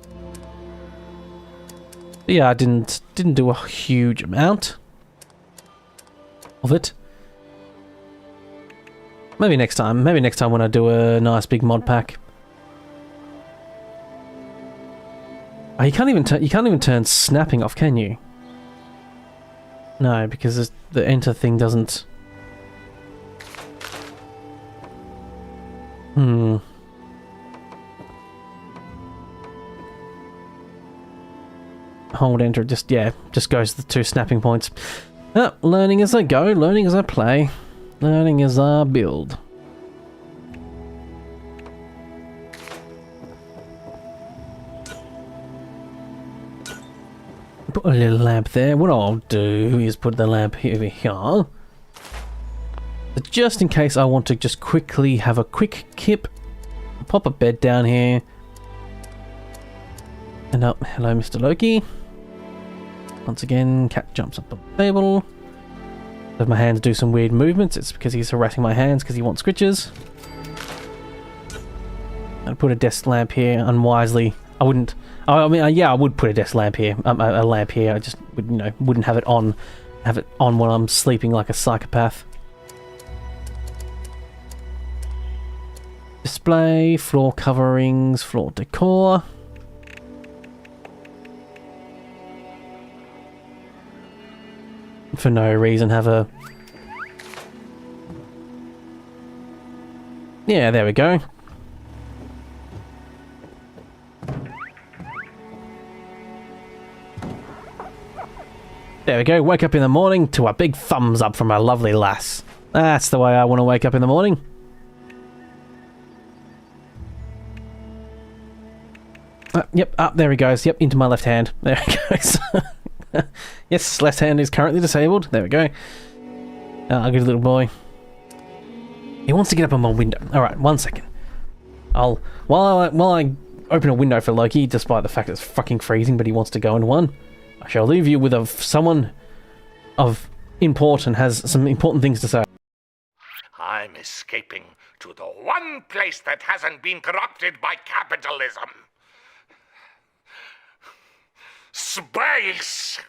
But yeah, I didn't do a huge amount of it. Maybe next time. Maybe next time when I do a nice big mod pack. Oh, you can't even turn snapping off, can you? No, because the enter thing doesn't... Hold enter, just goes to the two snapping points. Learning as I go, learning as I play, learning as I build. Put a little lamp there. What I'll do is put the lamp over here. But just in case I want to just quickly have a quick kip, pop a bed down here. And up, hello Mr. Loki. Once again, cat jumps up on the table. If my hands do some weird movements, it's because he's harassing my hands because he wants scritches. I'd put a desk lamp here unwisely. I wouldn't. I mean, yeah, I would put a desk lamp here, a lamp here. I just would, wouldn't have it on when I'm sleeping like a psychopath. Display, floor coverings, floor decor. For no reason have a... Yeah, there we go. There we go, wake up in the morning to a big thumbs up from a lovely lass. That's the way I want to wake up in the morning. Yep, up there he goes. Yep, into my left hand. There he goes. Yes, left hand is currently disabled. There we go. Good little boy. He wants to get up on my window. Alright, 1 second. While I open a window for Loki, despite the fact it's fucking freezing, but he wants to go in one, I shall leave you with someone of import and has some important things to say. I'm escaping to the one place that hasn't been corrupted by capitalism. Space!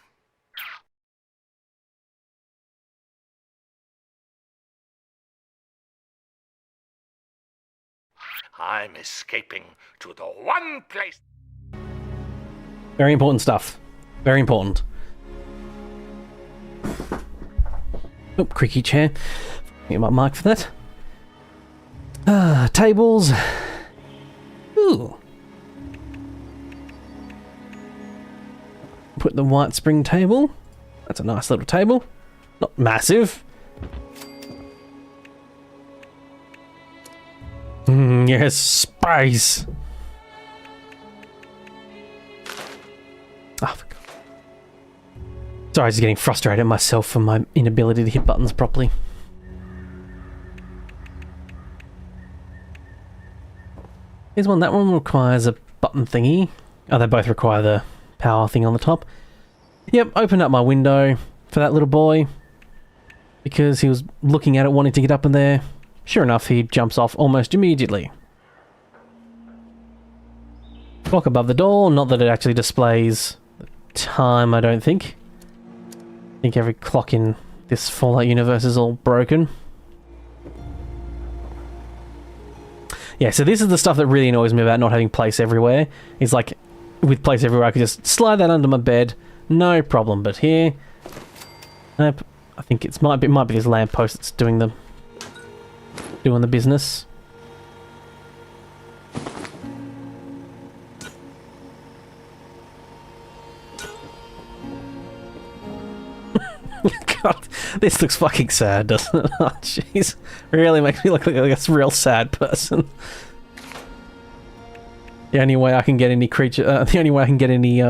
I'm escaping to the one place... Very important stuff. Very important. Oh, creaky chair. Get my mic for that. Tables. Ooh. Put the white spring table. That's a nice little table. Not massive. Yes, space. Oh, for God. Sorry, I was getting frustrated at myself for my inability to hit buttons properly. Here's one. That one requires a button thingy. Oh, they both require the power thing on the top. Yep, opened up my window for that little boy because he was looking at it, wanting to get up in there. Sure enough, he jumps off almost immediately. Clock above the door, not that it actually displays the time, I don't think. I think every clock in this Fallout universe is all broken. Yeah, so this is the stuff that really annoys me about not having place everywhere. It's like, with place everywhere, I could just slide that under my bed, no problem. But here, I think it might be this lamppost that's doing the business. God, this looks fucking sad, doesn't it? Oh, jeez, really makes me look like a real sad person. The only way I can get any the only way I can get any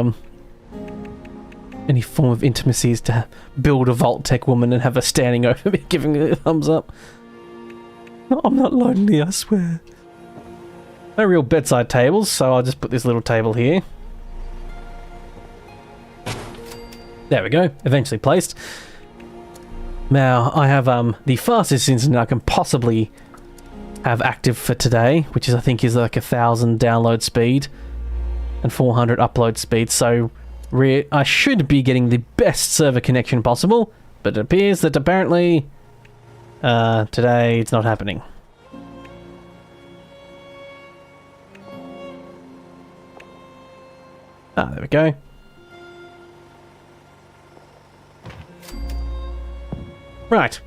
form of intimacy is to build a Vault Tech woman and have her standing over me, giving me a thumbs up. I'm not lonely, I swear. No real bedside tables, so I'll just put this little table here. There we go, eventually placed. Now, I have the fastest internet I can possibly have active for today, which is, I think, is like 1,000 download speed and 400 upload speed, so I should be getting the best server connection possible, but it appears that apparently today it's not happening. There we go. Right.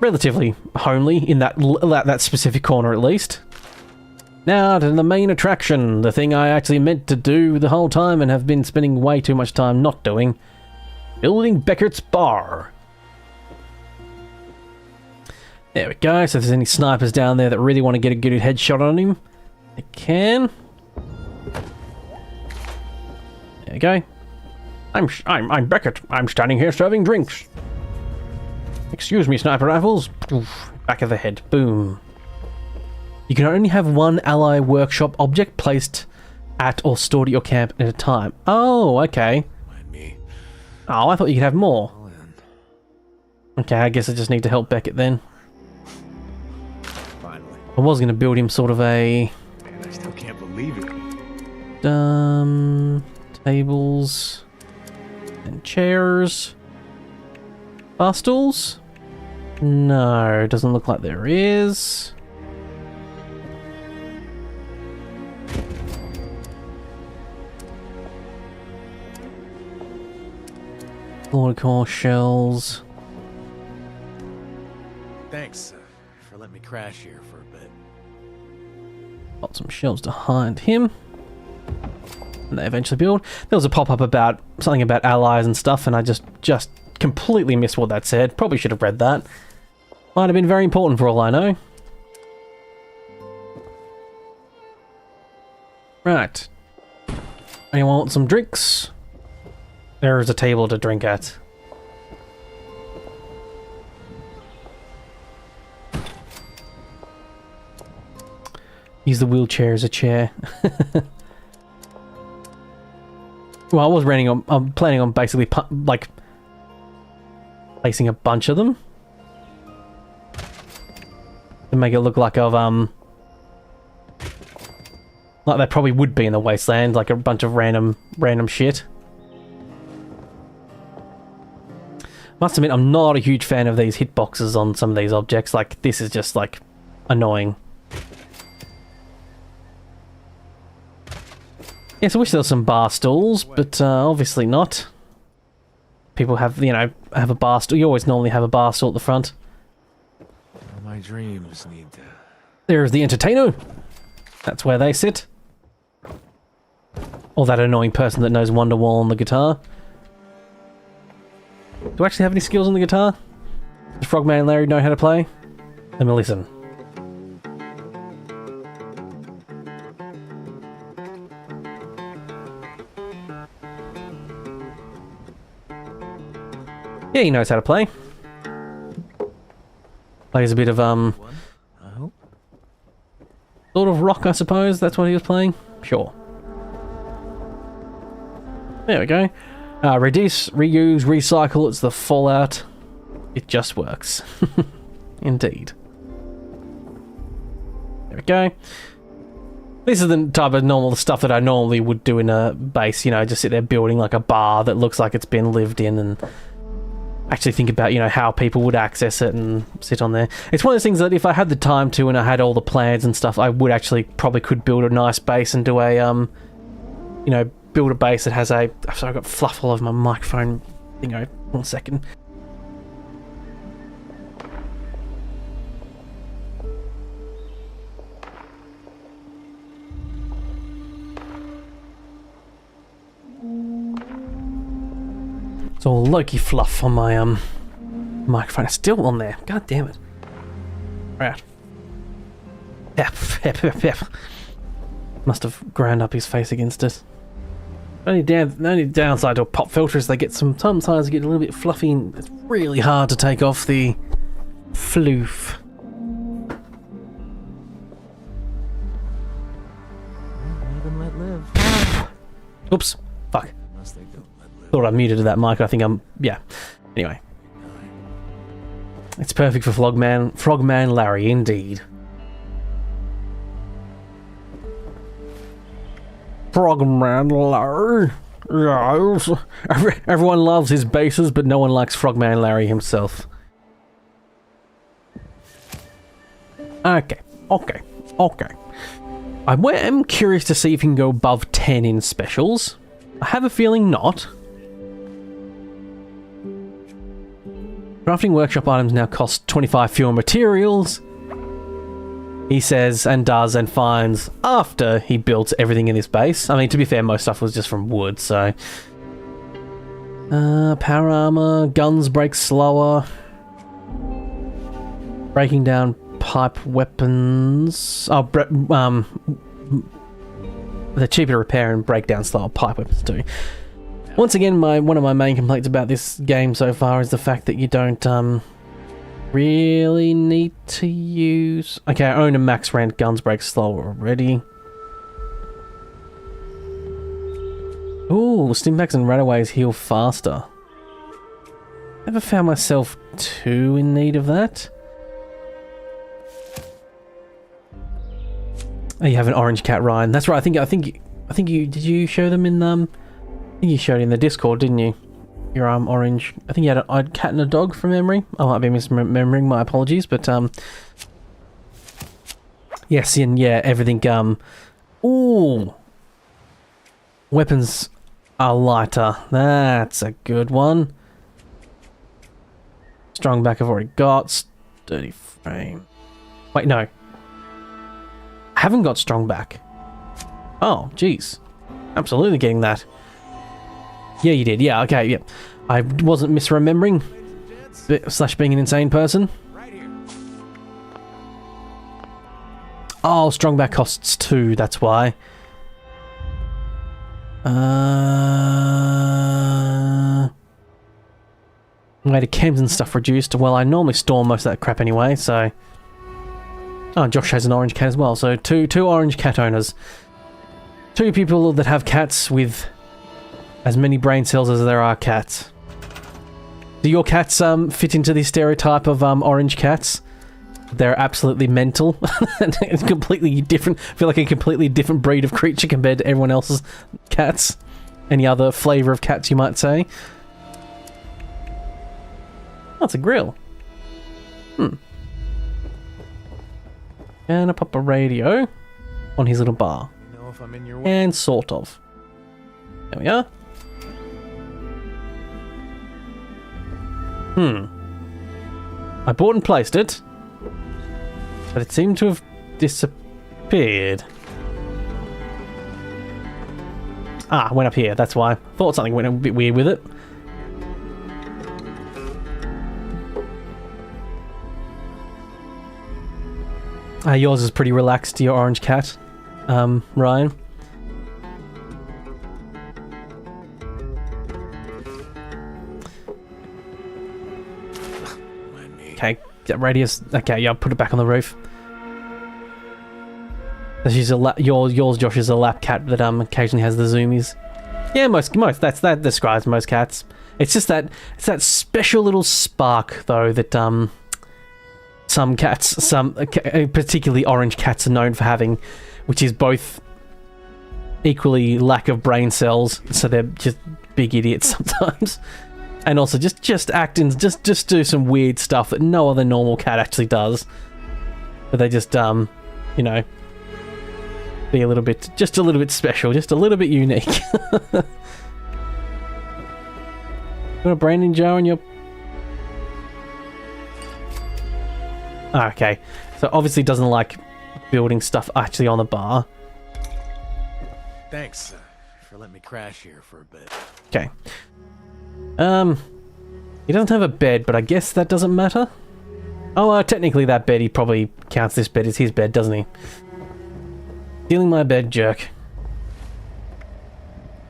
Relatively homely in that specific corner at least. Now to the main attraction, the thing I actually meant to do the whole time and have been spending way too much time not doing. Building Beckett's Bar. There we go, so if there's any snipers down there that really want to get a good headshot on him, they can. There we go. I'm Beckett. I'm standing here serving drinks. Excuse me, sniper rifles. Oof, back of the head. Boom. You can only have one ally workshop object placed at or stored at your camp at a time. Oh, okay. Oh, I thought you could have more. Okay, I guess I just need to help Beckett then. Finally. I was going to build him sort of a... Man, I still can't believe it. Tables and chairs. Bar stools? No, doesn't look like there is. Core shells. Thanks for letting me crash here for a bit. Got some shells behind him. And they eventually build. There was a pop-up about something about allies and stuff, and I just completely missed what that said. Probably should have read that. Might have been very important for all I know. Right. Anyone want some drinks? There is a table to drink at. Use the wheelchair as a chair. Well, I was I'm planning on basically like placing a bunch of them to make it look like like they probably would be in the Wasteland, like a bunch of random shit. Must admit, I'm not a huge fan of these hitboxes on some of these objects. Like, this is just, like, annoying. Yes, I wish there were some bar stools, but obviously not. People have, you know, have a bar stool. You always normally have a bar stool at the front. All my dreams need to... There's the entertainer. That's where they sit. Or that annoying person that knows Wonderwall on the guitar. Do I actually have any skills on the guitar? Does Frogman and Larry know how to play? Let me listen. Yeah, he knows how to play. Plays a bit of, sort of rock, I suppose. That's what he was playing. Sure. There we go. Reduce, reuse, recycle. It's the Fallout. It just works. Indeed. There we go. This is the type of normal stuff that I normally would do in a base. You know, just sit there building like a bar that looks like it's been lived in and actually think about, you know, how people would access it and sit on there. It's one of those things that if I had the time to and I had all the plans and stuff, I would actually probably could build a nice base and do a, you know, build a base that has a... Sorry, I've got fluff all over my microphone. You know, 1 second. It's all Loki fluff on my microphone. It's still on there. God damn it. Right. Pep. Must have ground up his face against it. The only downside to a pop filter is they get sometimes they get a little bit fluffy and it's really hard to take off the floof. Live and let live. Oops. Fuck. Unless they don't let live. Thought I muted that mic. I think I'm... Yeah. Anyway. It's perfect for Frogman Larry, indeed. Frogman Larry. Yes. Everyone loves his bases, but no one likes Frogman Larry himself. Okay. I am curious to see if you can go above 10 in specials. I have a feeling not. Crafting workshop items now cost 25 fewer materials. He says and does and finds after he builds everything in his base. I mean, to be fair, most stuff was just from wood, so... power armor, guns break slower. Breaking down pipe weapons... Oh, they're cheaper to repair and break down slower pipe weapons too. Once again, one of my main complaints about this game so far is the fact that you don't, really need to use... Okay, I own a max rank guns break slower already. Ooh, stimpaks and rataways heal faster. Never found myself too in need of that. Oh, you have an orange cat, Ryan. That's right. I think you did you show them in I think you showed it in the Discord, didn't you? Your orange. I think you had a cat and a dog from memory. I might be misremembering. My apologies, but yes, and yeah, everything. Ooh, weapons are lighter. That's a good one. Strong back I've already got. Sturdy frame. Wait, no. I haven't got strong back. Oh, jeez. Absolutely getting that. Yeah, you did. Yeah, okay, yeah. I wasn't misremembering. Slash being an insane person. Oh, strong back costs 2, that's why. Way to chems and stuff reduced. Well, I normally store most of that crap anyway, so... Oh, Josh has an orange cat as well, so two orange cat owners. 2 people that have cats with as many brain cells as there are cats. Do your cats fit into the stereotype of orange cats? They're absolutely mental and completely different. Feel like a completely different breed of creature compared to everyone else's cats. Any other flavor of cats you might say? Oh, it's a grill. And I pop a radio on his little bar. You know if I'm in your way. And sort of. There we are. I bought and placed it, but it seemed to have disappeared. Ah, went up here, that's why. Thought something went a bit weird with it. Yours is pretty relaxed, your orange cat, Ryan. Okay, get radius. Okay, yeah, put it back on the roof. She's yours, Josh, is a lap cat that occasionally has the zoomies. Yeah, most that describes most cats. It's just that special little spark though that some cats, particularly orange cats, are known for having, which is both equally lack of brain cells, so they're just big idiots sometimes. And also just act and just do some weird stuff that no other normal cat actually does. But they just you know, be a little bit special, just a little bit unique. Got a branding jar on your... Okay, so obviously doesn't like building stuff actually on the bar. Thanks for letting me crash here for a bit. Okay. He doesn't have a bed, but I guess that doesn't matter. Oh, technically that bed, he probably counts this bed as his bed, doesn't he? Stealing my bed, jerk.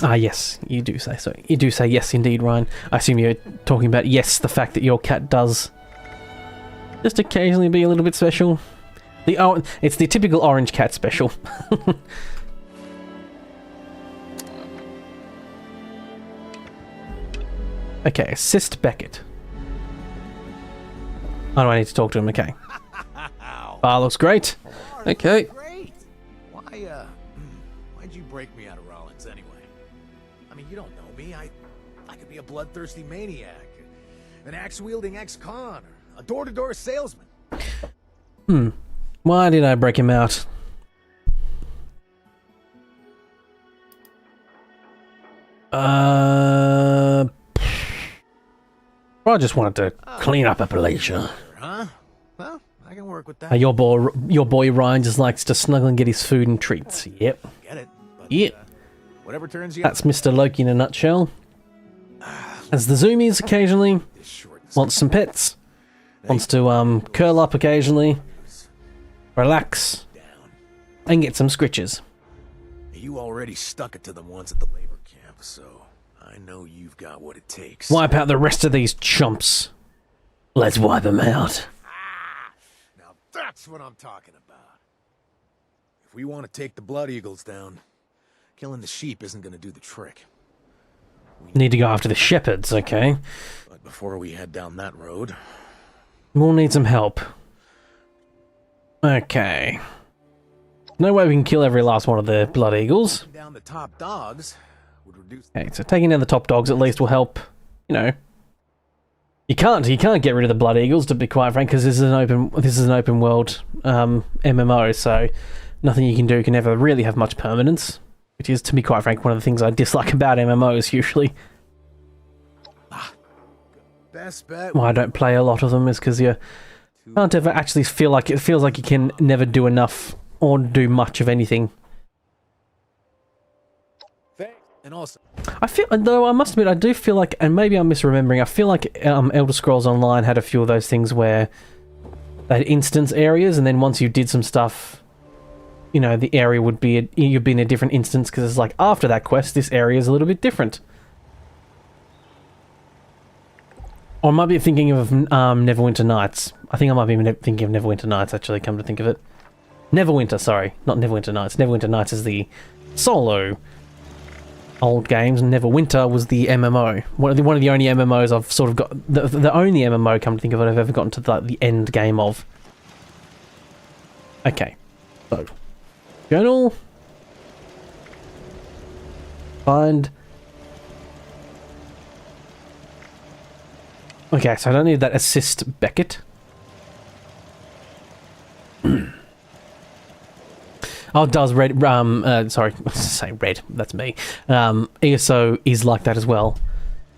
Ah, yes, you do say so. You do say yes, indeed, Ryan. I assume you're talking about, yes, the fact that your cat does just occasionally be a little bit special. It's the typical orange cat special. Okay, assist Beckett. Oh, do I need to talk to him? Okay. Bar looks great. Okay. Great. Why'd you break me out of Rollins anyway? I mean, you don't know me. I could be a bloodthirsty maniac, an axe-wielding ex-con, or a door-to-door salesman. Why did I break him out? I just wanted to clean up Appalachia. Huh? Well, I can work with that. Your boy Ryan just likes to snuggle and get his food and treats. Yep. Get it? But, Yep. Whatever turns you. That's Mr. Loki in a nutshell. Has the zoomies occasionally. Wants some pets. Wants to curl up occasionally. Relax. And get some scritches. You already stuck it to them once at the labor camp, so I know you've got what it takes. Wipe out the rest of these chumps. Let's wipe them out. Now that's what I'm talking about. If we want to take the Blood Eagles down, killing the sheep isn't going to do the trick. Need to go after the shepherds, okay? But before we head down that road... We'll need some help. Okay. No way we can kill every last one of the Blood Eagles. Down the top dogs would reduce... Okay, so taking down the top dogs at least will help, you know. You can't get rid of the Blood Eagles, to be quite frank, because this is an open world MMO, so nothing you can do can ever really have much permanence, which is, to be quite frank, one of the things I dislike about MMOs usually. best bet. why I don't play a lot of them is because you can't ever actually feel like it feels like you can never do enough or do much of anything. And also, I feel, though I must admit, I do feel like, and maybe I'm misremembering, I feel like Elder Scrolls Online had a few of those things where they had instance areas, and then once you did some stuff, you know, the area would be, you'd be in a different instance, because it's like, after that quest, this area is a little bit different. Or I might be thinking of Neverwinter Nights. I think I might be thinking of Neverwinter Nights, actually, come to think of it. Neverwinter, sorry. Not Neverwinter Nights. Neverwinter Nights is the solo old games, and Neverwinter was the MMO. One of the only MMOs I've sort of got... The only MMO, come to think of it, I've ever gotten to the end game of. Okay. So. Journal. Find... Okay, so I don't need that assist Beckett. Oh, it does red, sorry, say red, that's me. ESO is like that as well.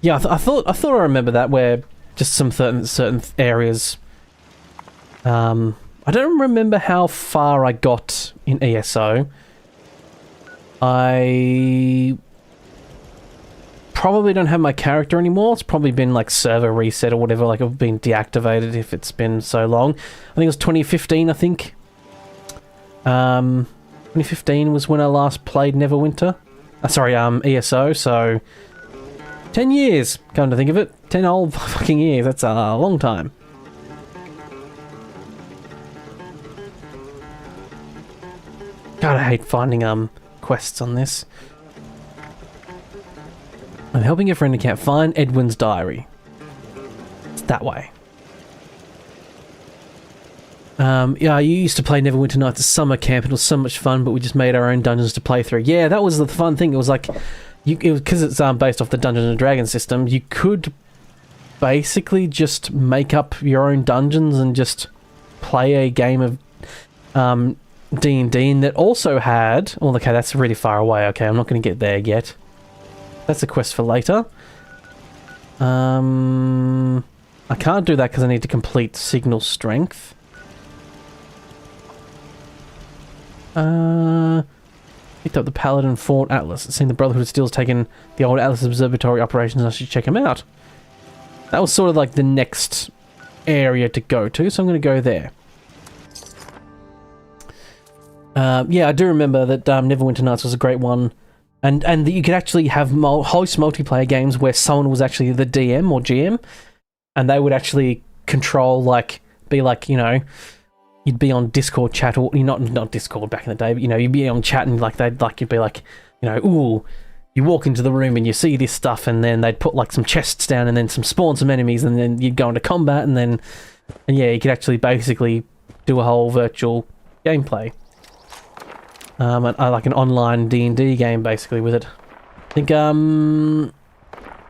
Yeah, I thought I remember that, where just some certain areas, I don't remember how far I got in ESO. I probably don't have my character anymore. It's probably been like server reset or whatever, like I've been deactivated if it's been so long. I think it was 2015, I think. 2015 was when I last played Neverwinter. Sorry, ESO, so 10 years, come to think of it. 10 old fucking years, that's a long time. God, I hate finding quests on this. I'm helping a friend who can't find Edwin's diary. It's that way. Yeah, I used to play Neverwinter Nights at summer camp. It was so much fun, but we just made our own dungeons to play through. Yeah, that was the fun thing. It was like, because it's based off the Dungeons and Dragons system, you could basically just make up your own dungeons and just play a game of D&D, and that also had... Oh, okay, that's really far away. Okay, I'm not going to get there yet. That's a quest for later. I can't do that because I need to complete Signal Strength. Picked up the Paladin Fort Atlas. It seemed the Brotherhood of Steel has taken the old Atlas Observatory operations, and I should check them out. That was sort of like the next area to go to, so I'm going to go there. Yeah, I do remember that Neverwinter Nights was a great one, and that you could actually have host multiplayer games where someone was actually the DM or GM, and they would actually control, like, be like, you know, you'd be on Discord chat, or not Discord back in the day, but, you know, you'd be on chat and like you'd be like, you know, ooh, you walk into the room and you see this stuff, and then they'd put like some chests down and then spawn some enemies, and then you'd go into combat, and yeah, you could actually basically do a whole virtual gameplay. And I like an online D&D game basically with it. I think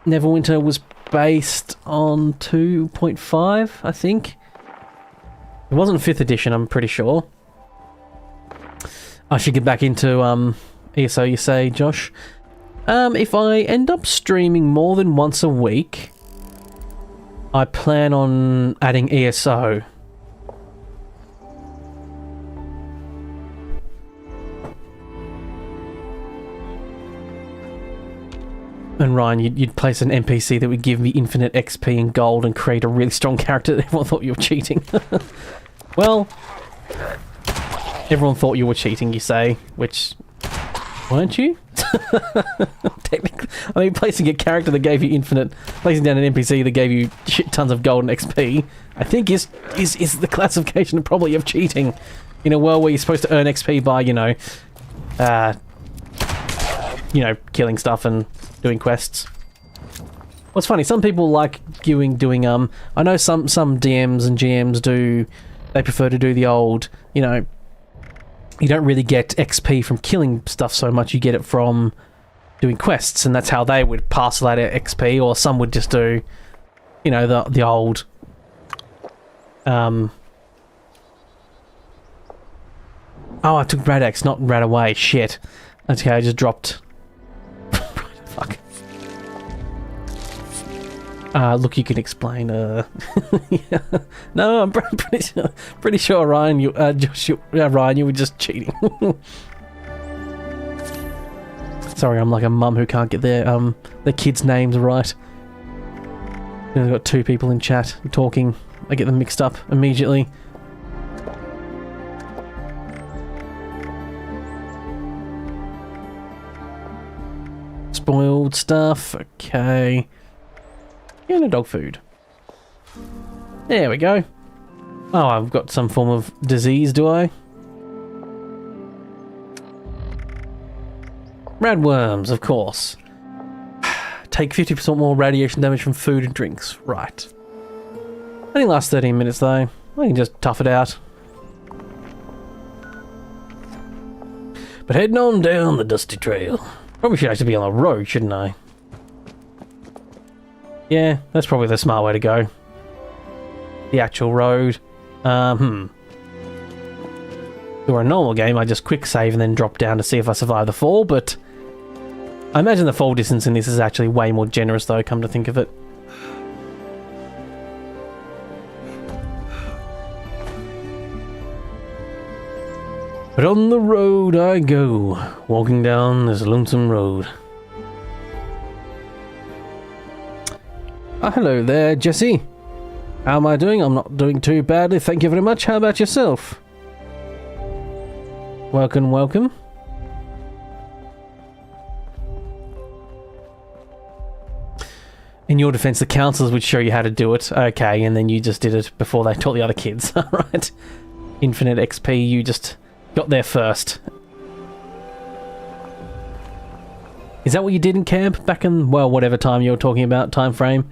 Neverwinter was based on 2.5, I think. It wasn't 5th edition, I'm pretty sure. I should get back into ESO, you say, Josh. If I end up streaming more than once a week, I plan on adding ESO. And Ryan, you'd place an NPC that would give me infinite XP and gold and create a really strong character that everyone thought you were cheating. Well, everyone thought you were cheating, you say, which... weren't you? Technically, I mean, placing a character that gave you infinite... Placing down an NPC that gave you shit tons of gold and XP, I think is the classification probably of cheating. In a world where you're supposed to earn XP by, you know, killing stuff and doing quests. What's funny, some people like doing I know some DMs and GMs do, they prefer to do the old, you know, you don't really get XP from killing stuff so much, you get it from doing quests, and that's how they would parcel out XP, or some would just do, you know, the old oh, I took Radax, not Radaway, shit. Okay, I just dropped. Fuck. Look, you can explain. Yeah. No, I'm pretty sure Ryan, Ryan, you were just cheating. Sorry, I'm like a mum who can't get their kids' names right. I've got two people in chat talking. I get them mixed up immediately. Spoiled stuff. Okay. And a dog food. There we go. Oh, I've got some form of disease, do I? Radworms, of course. Take 50% more radiation damage from food and drinks. Right. Only lasts 13 minutes though. I can just tough it out. But heading on down the dusty trail. Probably should actually be on the road, shouldn't I? Yeah, that's probably the smart way to go. The actual road. For a normal game, I just quick save and then drop down to see if I survive the fall, but I imagine the fall distance in this is actually way more generous though, come to think of it. But on the road I go, walking down this lonesome road. Hello there, Jesse. How am I doing? I'm not doing too badly, thank you very much. How about yourself? Welcome, welcome. In your defense, the counselors would show you how to do it. Okay, and then you just did it before they taught the other kids. Alright. Infinite XP, you just got there first. Is that what you did in camp back in, well, whatever time you were talking about, time frame?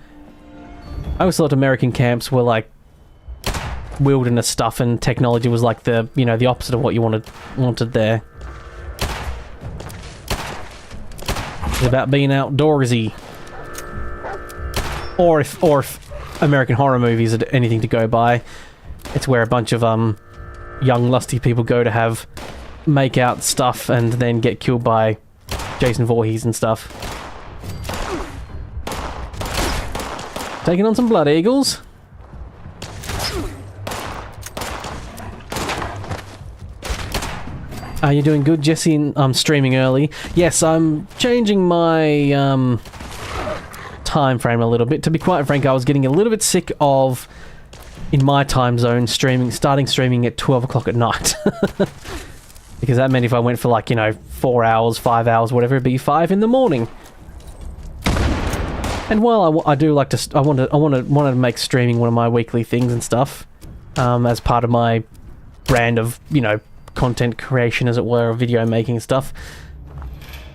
I always thought American camps were like wilderness stuff and technology was like the, you know, the opposite of what you wanted there. It's about being outdoorsy. Or if American horror movies are anything to go by, it's where a bunch of young lusty people go to have make out stuff and then get killed by Jason Voorhees and stuff. Taking on some blood eagles. Are you doing good, Jesse? I'm streaming early. Yes, I'm changing my time frame a little bit. To be quite frank, I was getting a little bit sick of, in my time zone, starting streaming at 12 o'clock at night. Because that meant if I went for like, you know, 4 hours, 5 hours, whatever, it'd be 5 in the morning. And while I do like to, I wanted to make streaming one of my weekly things and stuff, as part of my brand of, you know, content creation, as it were, of video making and stuff.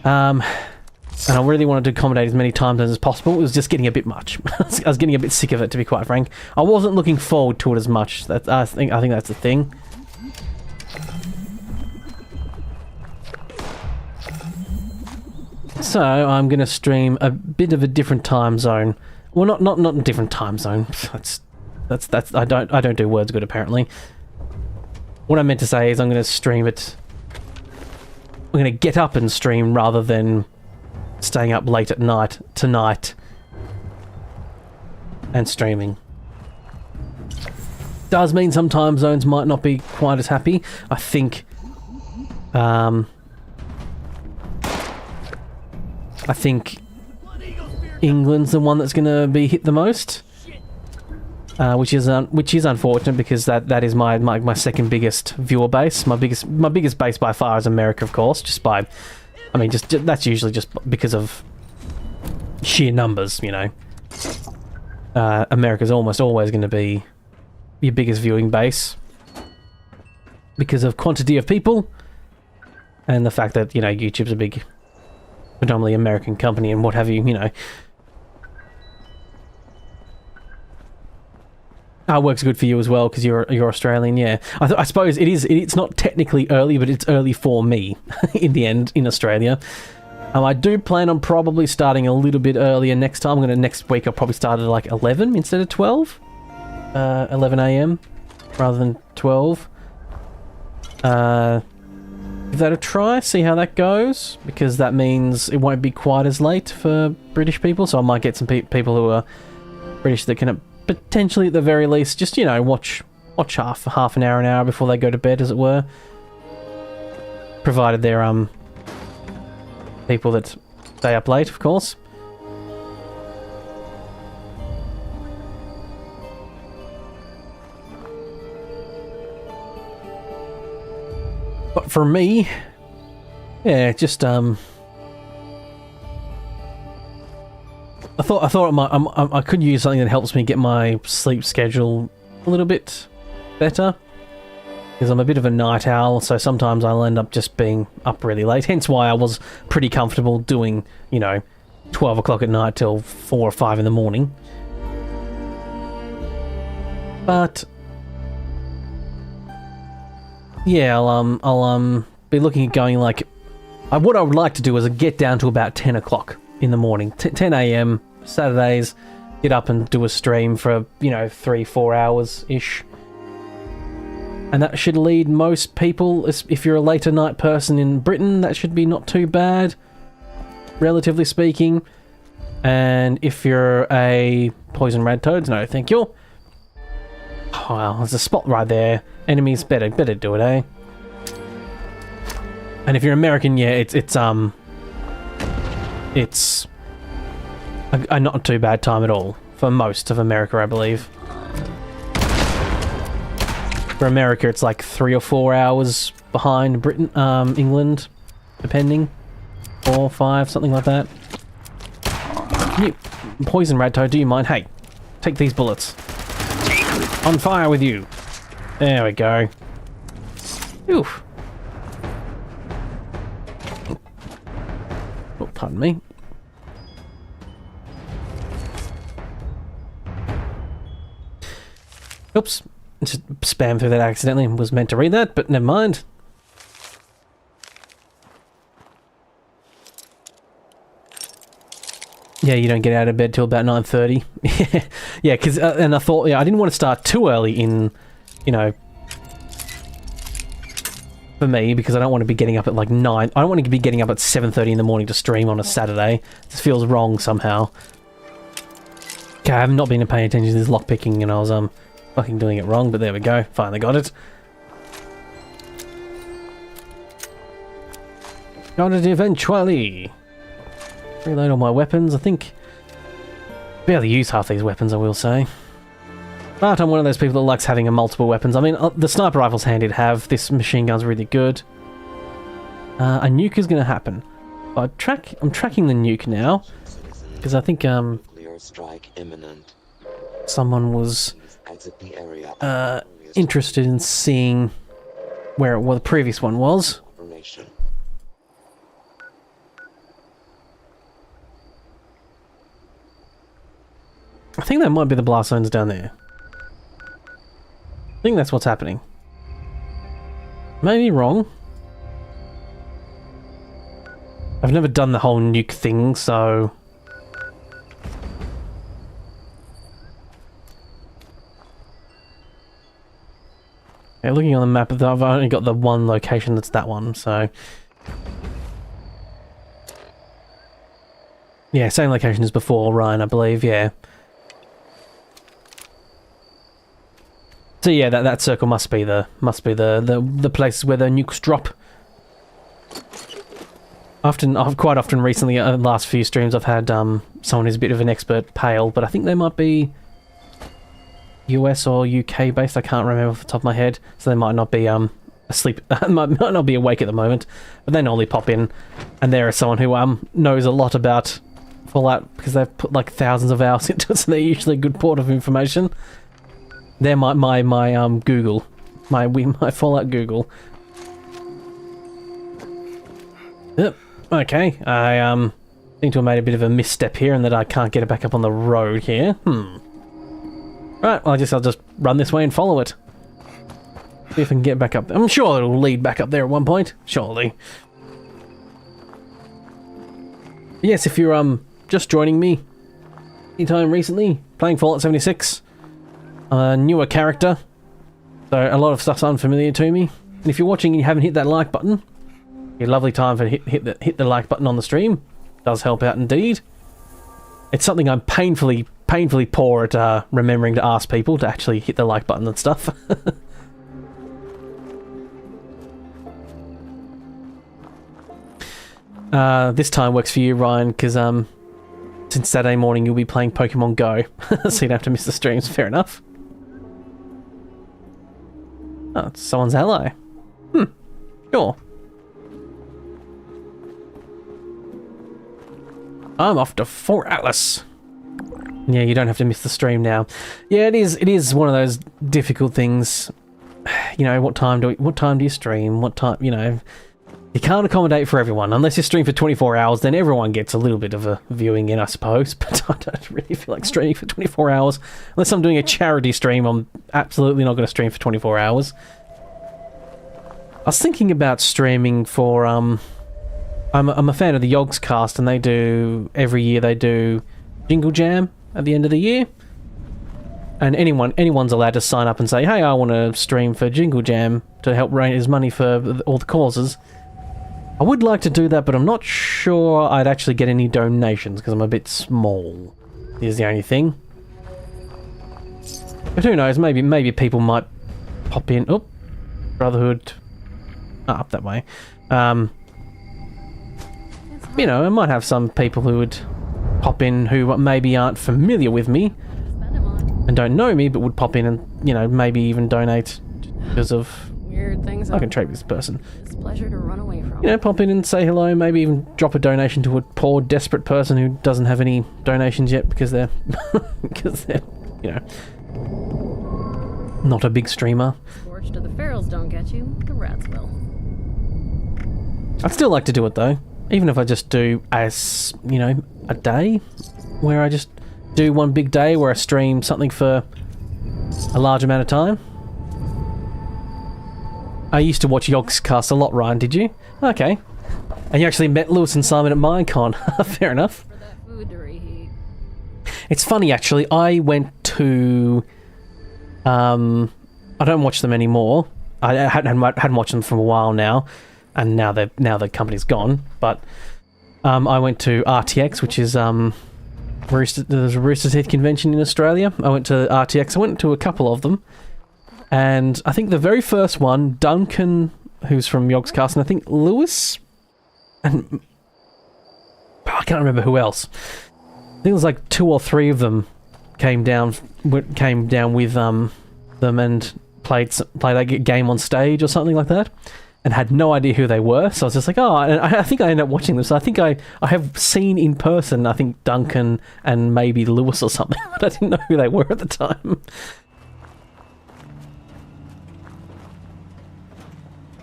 And I really wanted to accommodate as many time zones as possible. It was just getting a bit much. I was getting a bit sick of it, to be quite frank. I wasn't looking forward to it as much. I think that's the thing. So I'm gonna stream a bit of a different time zone. Well, not a different time zone. That's I don't do words good apparently. What I meant to say is I'm gonna stream it. I'm gonna get up and stream rather than staying up late at night tonight and streaming. Does mean some time zones might not be quite as happy. I think England's the one that's going to be hit the most, which is unfortunate because that is my second biggest viewer base. My biggest base by far is America, of course. That's usually just because of sheer numbers, you know. America's almost always going to be your biggest viewing base because of quantity of people and the fact that, you know, YouTube's a big, predominantly American company and what have you, you know. Works good for you as well because you're Australian, yeah. I suppose it's not technically early, but it's early for me in the end in Australia. I do plan on probably starting a little bit earlier next time. Next week I'll probably start at like 11 instead of 12. 11 AM rather than 12. Give that a try, see how that goes, because that means it won't be quite as late for British people, so I might get some people who are British that can potentially, at the very least, just, you know, watch half an hour before they go to bed, as it were. Provided they're people that stay up late, of course. But for me, yeah, just I thought I could use something that helps me get my sleep schedule a little bit better, because I'm a bit of a night owl, so sometimes I'll end up just being up really late. Hence why I was pretty comfortable doing, you know, 12 o'clock at night till 4 or 5 in the morning. But yeah, I'll be looking at going like, what I would like to do is get down to about 10 o'clock in the morning, 10 a.m. Saturdays, get up and do a stream for, you know, 3-4 hours ish, and that should lead most people, if you're a later night person in Britain, that should be not too bad, relatively speaking. And if you're a poison red toads, no thank you. Oh, well, there's a spot right there. Enemies, better do it, eh? And if you're American, yeah, it's a not too bad time at all for most of America, I believe. For America, it's like 3 or 4 hours behind Britain, England, depending. 4 or 5, something like that. You, poison rat toad, do you mind? Hey, take these bullets. On fire with you. There we go. Oof. Oh, pardon me. Oops. Just spam through that accidentally. Was meant to read that, but never mind. Yeah, you don't get out of bed till about 9:30. Yeah, because and I thought, yeah, I didn't want to start too early in, you know, for me, because I don't want to be getting up at like 9. I don't want to be getting up at 7:30 in the morning to stream on a Saturday. This feels wrong somehow. Okay, I have not been paying attention to this lockpicking, and I was fucking doing it wrong, but there we go. Finally got it. Got it eventually. Reload all my weapons. I think barely use half these weapons, I will say. But I'm one of those people that likes having multiple weapons. I mean, the sniper rifle's handy to have. This machine gun's really good. A nuke is going to happen. I'm tracking the nuke now, because I think strike imminent. Someone was interested in seeing where the previous one was. Operation. I think that might be the blast zones down there. I think that's what's happening. Maybe wrong. I've never done the whole nuke thing, so... Yeah, looking on the map, I've only got the one location that's that one, so... Yeah, same location as before, Ryan, I believe, yeah. So yeah, that circle must be the place where the nukes drop. Quite often recently, the last few streams, I've had someone who's a bit of an expert pale, but I think they might be US or UK based. I can't remember off the top of my head, so they might not be asleep, might not be awake at the moment. But they normally pop in, and there is someone who knows a lot about Fallout because they've put like thousands of hours into it, so they're usually a good port of information. They're my Google, my Fallout Google. Yep. Okay. I seem to have made a bit of a misstep here, and that I can't get it back up on the road here. Right. Well, I'll just run this way and follow it. See if I can get back up. I'm sure it'll lead back up there at one point. Surely. Yes. If you're just joining me, anytime recently, playing Fallout 76. A newer character, so a lot of stuff's unfamiliar to me. And if you're watching and you haven't hit that like button, a lovely time for hit the like button on the stream. Does help out indeed. It's something I'm painfully painfully poor at remembering to ask people to actually hit the like button and stuff. This time works for you, Ryan, because since Saturday morning you'll be playing Pokemon Go, so you don't have to miss the streams. Fair enough. Oh, it's someone's ally. Sure. I'm off to Fort Atlas. Yeah, you don't have to miss the stream now. Yeah, it is one of those difficult things. You know, what time do you stream? What time, you know, you can't accommodate for everyone. Unless you stream for 24 hours, then everyone gets a little bit of a viewing in, I suppose. But I don't really feel like streaming for 24 hours. Unless I'm doing a charity stream, I'm absolutely not going to stream for 24 hours. I was thinking about streaming for, I'm a fan of the Yogs cast, and every year they do Jingle Jam at the end of the year. And anyone's allowed to sign up and say, hey, I want to stream for Jingle Jam to help raise money for all the causes. I would like to do that, but I'm not sure I'd actually get any donations because I'm a bit small. Is the only thing. But who knows, maybe people might pop in. Oh, Brotherhood. Up that way. You know, I might have some people who would pop in who maybe aren't familiar with me and don't know me, but would pop in and, you know, maybe even donate because of weird things. I can trade with this person. It's a pleasure to run away from. You know, pop in and say hello, maybe even drop a donation to a poor, desperate person who doesn't have any donations yet because they're you know, not a big streamer. Scorched of the ferals don't get you, the rats will. I'd still like to do it though, even if I just do as, you know, a day where I just do one big day where I stream something for a large amount of time. I used to watch Yogscast a lot, Ryan, did you? Okay. And you actually met Lewis and Simon at Minecon. Fair enough. For that food to reheat. It's funny actually, I went to I don't watch them anymore. I hadn't watched them for a while now, and now the company's gone. But I went to RTX, which is there's a Rooster Teeth convention in Australia. I went to RTX. I went to a couple of them, and I think the very first one, Duncan, who's from Yogscast, and I think Lewis, and I can't remember who else. I think it was like 2 or 3 of them came down with them and played that game on stage or something like that, and had no idea who they were. So I was just like, oh, and I think I ended up watching them. So I think I have seen in person, I think Duncan and maybe Lewis or something, but I didn't know who they were at the time.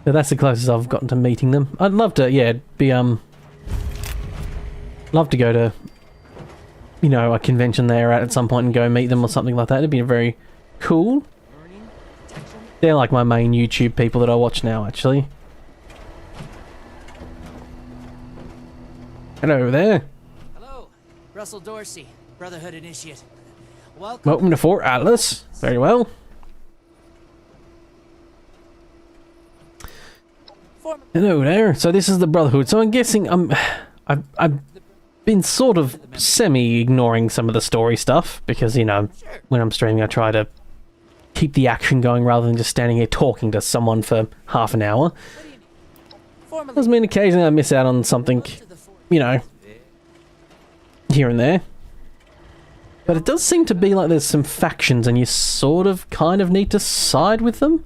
So that's the closest I've gotten to meeting them. I'd love to, yeah, love to go to, you know, a convention there at some point and go meet them or something like that. It'd be very cool. They're like my main YouTube people that I watch now, actually. Hello there. Hello, Russell Dorsey, Brotherhood Initiate. Welcome to Fort Atlas. Very well. Hello there. So this is the Brotherhood. So I'm guessing I've been sort of semi-ignoring some of the story stuff because, you know, when I'm streaming I try to keep the action going rather than just standing here talking to someone for half an hour. Doesn't mean occasionally I miss out on something, you know, here and there. But it does seem to be like there's some factions and you sort of kind of need to side with them.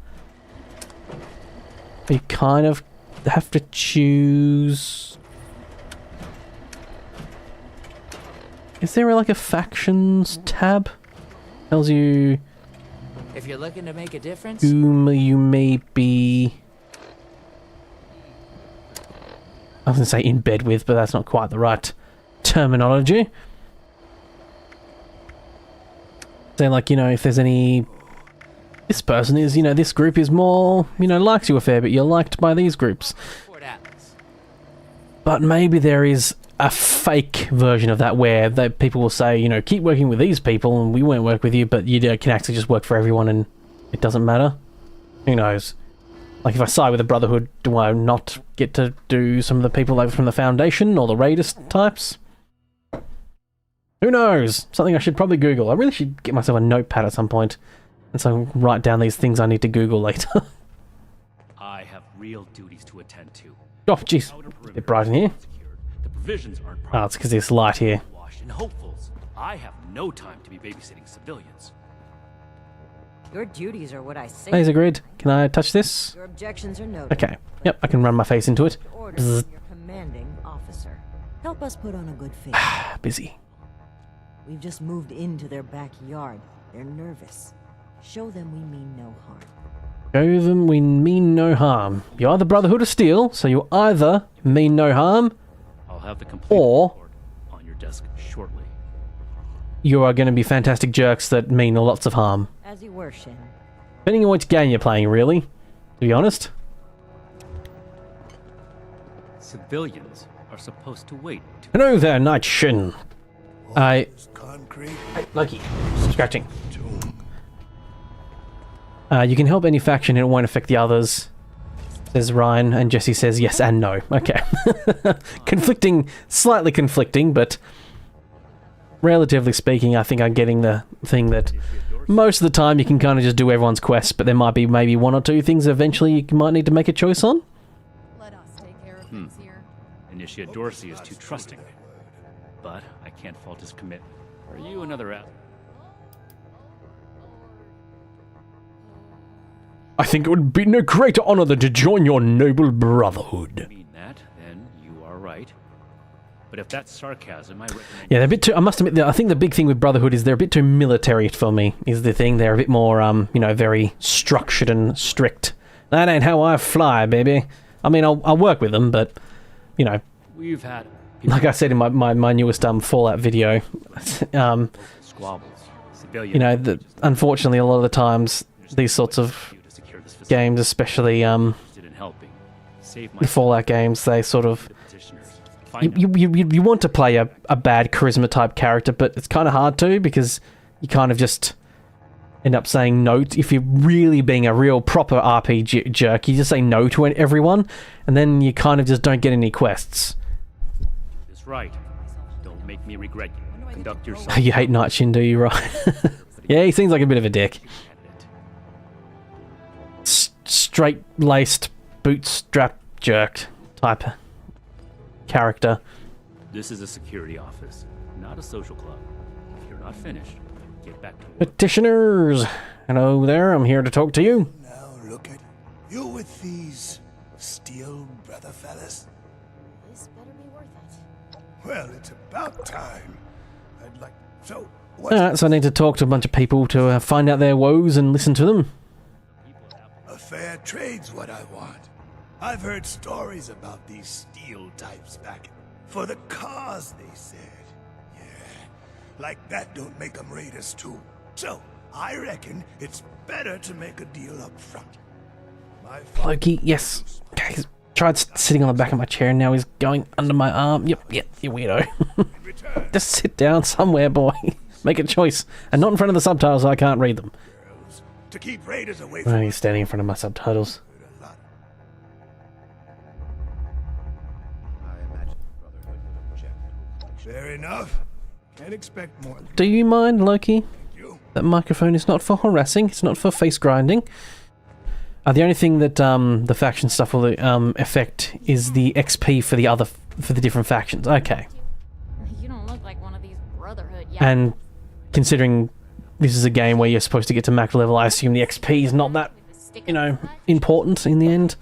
You kind of have to choose. Is there like a factions tab? Tells you if you're looking to make a difference, whom you may be, I was going to say in bed with, but that's not quite the right terminology. Say like, you know, if there's any, this person is, you know, this group is more, you know, likes you a fair bit, you're liked by these groups. But maybe there is a fake version of that where people will say, you know, keep working with these people and we won't work with you, but you can actually just work for everyone and it doesn't matter. Who knows? Like if I side with the Brotherhood, do I not get to do some of the people like from the Foundation or the Raiders types? Who knows? Something I should probably Google. I really should get myself a notepad at some point, and so I can write down these things I need to Google later. I have real duties to attend to. Oh, jeez. A bit bright in here. The provisions aren't Oh, it's because there's light here. and hopefuls. I have no time to be babysitting civilians. Your duties are what I say. Laser grid. Can I touch this? Your objections are noted. Okay. Yep, I can run my face into it. Order from your commanding officer. Help us put on a good face. Busy. We've just moved into their backyard. They're nervous. Show them we mean no harm. Show them we mean no harm. You are the Brotherhood of Steel, so you either mean no harm, I'll have the complete or report on your desk shortly. you are going to be fantastic jerks that mean lots of harm. As you were, Shin. Depending on which game you're playing, really, to be honest. Civilians are supposed to wait. Hello there, Night Shin. Hey, Concrete. Loki. Scratching. You can help any faction and it won't affect the others, says Ryan, and Jesse says yes and no. Okay. Conflicting, slightly conflicting, but relatively speaking, I think I'm getting the thing that most of the time you can kind of just do everyone's quests, but there might be maybe one or two things eventually you might need to make a choice on. Let us take care of things here. Initiate Dorsey is too trusting, but I can't fault his commitment. Are you another app? I think it would be no greater honor than to join your noble brotherhood. Mean that? Then you are right. But if that's sarcasm, I recommend. Yeah, they're a bit too. I must admit, I think the big thing with Brotherhood is they're a bit too military for me. Is the thing they're a bit more, you know, very structured and strict. That ain't how I fly, baby. I mean, I'll work with them, but you know, We've had like I said in my newest Fallout video, squabbles. you know, unfortunately, a lot of the times these sorts of games, especially the Fallout games, they sort of you want to play a bad charisma type character, but it's kind of hard to because you kind of just end up saying no. If you're really being a real proper RPG jerk, you just say no to everyone, and then you kind of just don't get any quests. That's right. Don't make me regret you. Conduct yourself. You hate Night Shin, do you, right? Yeah, he seems like a bit of a dick. Straight-laced, bootstrap jerk type character. This is a security office, not a social club. If you're not finished, get back to work. Petitioners! Hello there, I'm here to talk to you. Now look at you with these steel brother fellas. This better be worth it. Well, it's about time. I'd like so. Alright, so I need to talk to a bunch of people to find out their woes and listen to them. A fair trade's what I want. I've heard stories about these steel types back for the cause, they said. Yeah, like that don't make them raiders too. So, I reckon it's better to make a deal up front. Loki, yes. Okay, he's tried sitting on the back of my chair and now he's going under my arm. Yep, you weirdo. Just sit down somewhere, boy. Make a choice. And not in front of the subtitles so I can't read them. To keep raiders away Oh, from he's standing in front of my subtitles. Fair enough. Can't expect more. Do you mind, Loki? That microphone is not for harassing, it's not for face grinding. The only thing that the faction stuff will affect is the XP for the different factions. Okay. You don't look like one of these Brotherhood yet. And considering this is a game where you're supposed to get to max level, I assume the XP is not that, you know, important in the end.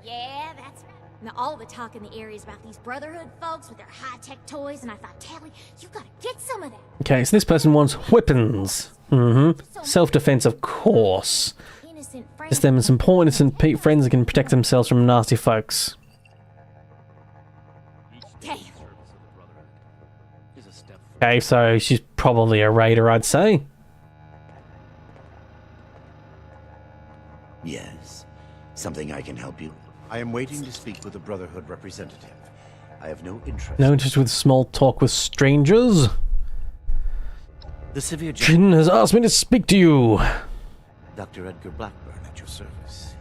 Yeah, that's right. Now all the talk in the area is about these Brotherhood folks with their high-tech toys, and I thought, Tally, you gotta get some of that. Okay, so this person wants weapons. Self-defense, of course. Just them and some poor innocent friends that can protect themselves from nasty folks. Okay, so she's probably a raider, I'd say. Yes. Something I can help you? I am waiting to speak with a Brotherhood representative. I have no interest. No interest with small talk with strangers. The severe Jin has asked me to speak to you. Dr. Edgar Blackburn at your service.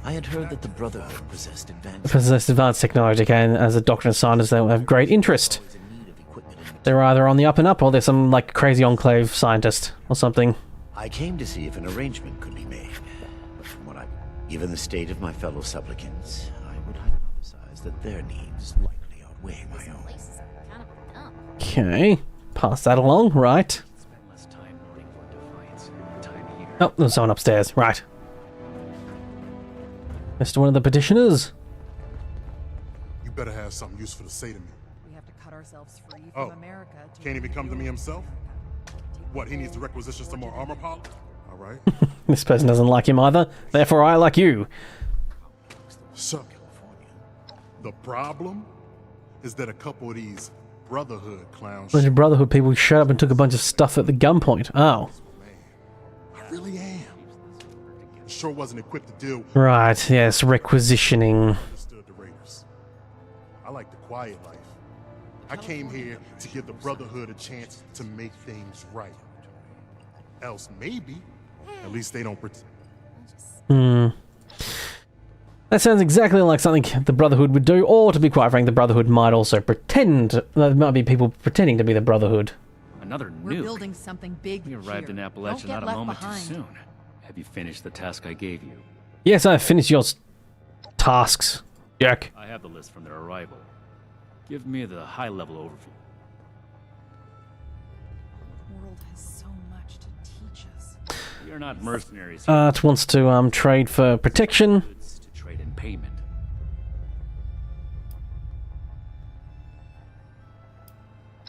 I had heard that the Brotherhood possessed advanced technology, okay, and as a doctor and scientist, they will have great interest. They're either on the up and up, or they're some, like, crazy enclave scientist or something. I came to see if an arrangement could be made. But from what given the state of my fellow supplicants, I would hypothesize that their needs likely outweigh my own. Okay, pass that along, right. Oh, there's someone upstairs, right. Mr. One of the petitioners. You better have something useful to say to me. We have to cut ourselves free from America. Can't even come to me himself? What, he needs to requisition some more armor pilot? All right. This person doesn't like him either, therefore I like you. So, the problem is that a couple of these Brotherhood clowns... Bunch of Brotherhood people showed up and took a bunch of stuff at the gunpoint. Oh. I really am. Sure wasn't equipped to deal... Right, yes, requisitioning. I like the quiet life. I came here to give the Brotherhood a chance to make things right. Else maybe, at least they don't pretend. That sounds exactly like something the Brotherhood would do, or to be quite frank, the Brotherhood might also pretend. There might be people pretending to be the Brotherhood. Another We're nuke. building something big. We arrived in Appalachia not a moment too soon. Have you finished the task I gave you? Yes, I have finished your tasks, Jack. I have the list from their arrival. Give me the high-level overview. The world has so much to teach us. We are not mercenaries here. It wants to trade for protection. To trade in payment.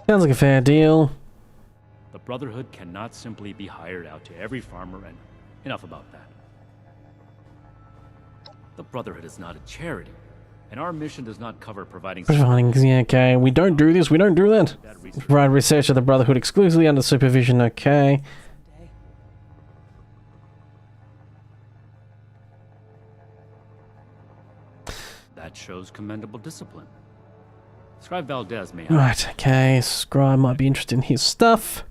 Sounds like a fair deal. The Brotherhood cannot simply be hired out to every farmer, and enough about that. The Brotherhood is not a charity, and our mission does not cover providing... Yeah, okay, we don't do this, we don't do that. Provide research of the Brotherhood exclusively under supervision, okay. That shows commendable discipline. Scribe Valdez may have... Right, okay, Scribe might be interested in his stuff.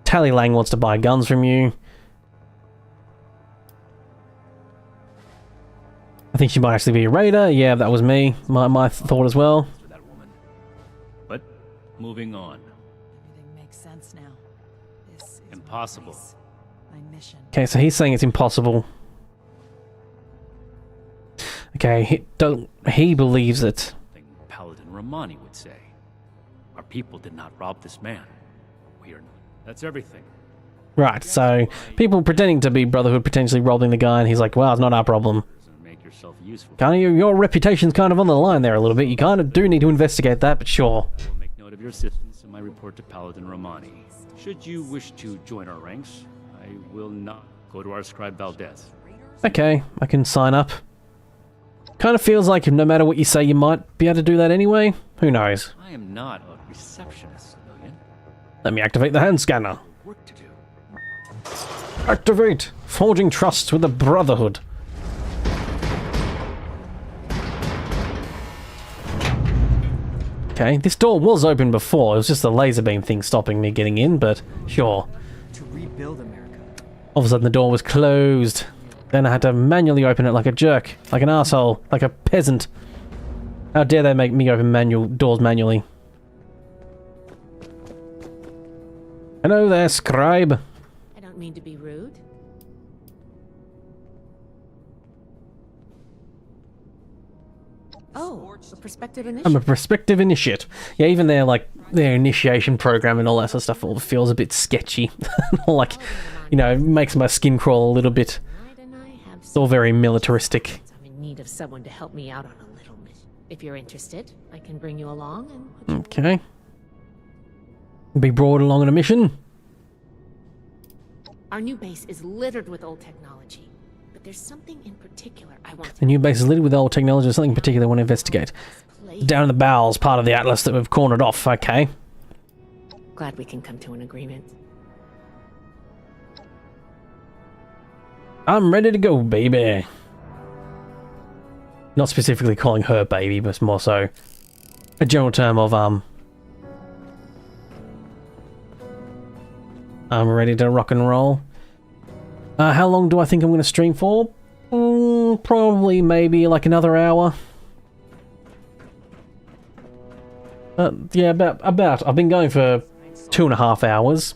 Tally Lang wants to buy guns from you. I think she might actually be a raider. Yeah, that was me. My thought as well. But moving on. Everything makes sense now. This is impossible. My mission. Okay, so he's saying it's impossible. Okay, he believes it. Paladin Romani would say. Our people did not rob this man. We are not. That's everything. Right, so people pretending to be Brotherhood potentially robbing the guy, and he's like, well, it's not our problem. Make yourself useful. Kind of, your reputation's kind of on the line there a little bit. You kind of do need to investigate that, but sure. I will make note of your assistance in my report to Paladin Romani. Should you wish to join our ranks, I will not go to our scribe Valdez. Okay, I can sign up. Kind of feels like no matter what you say, you might be able to do that anyway. Who knows? I am not a receptionist, civilian. Let me activate the hand scanner. Work to do. Activate! Forging trusts with the Brotherhood. Okay, this door was open before. It was just the laser beam thing stopping me getting in, but sure. To rebuild America. All of a sudden the door was closed. Then I had to manually open it like a jerk, like an asshole, like a peasant. How dare they make me open doors manually? Hello there, scribe. I don't mean to be rude. Oh, a prospective initiate. I'm a prospective initiate. Yeah, even their their initiation program and all that sort of stuff all feels a bit sketchy. Like, you know, it makes my skin crawl a little bit. It's all very militaristic. I'm in need of someone to help me out on a little mission. If you're interested, I can bring you along and... Okay. Be brought along on a mission. Our new base is littered with old technology, but there's something in particular I want to... The new base is littered with old technology, or something in particular I want to investigate. Down in the bowels, part of the Atlas that we've cornered off, okay. Glad we can come to an agreement. I'm ready to go, baby. Not specifically calling her baby, but more so a general term of, I'm ready to rock and roll. How long do I think I'm going to stream for? Probably maybe like another hour. Yeah, about. I've been going for 2.5 hours.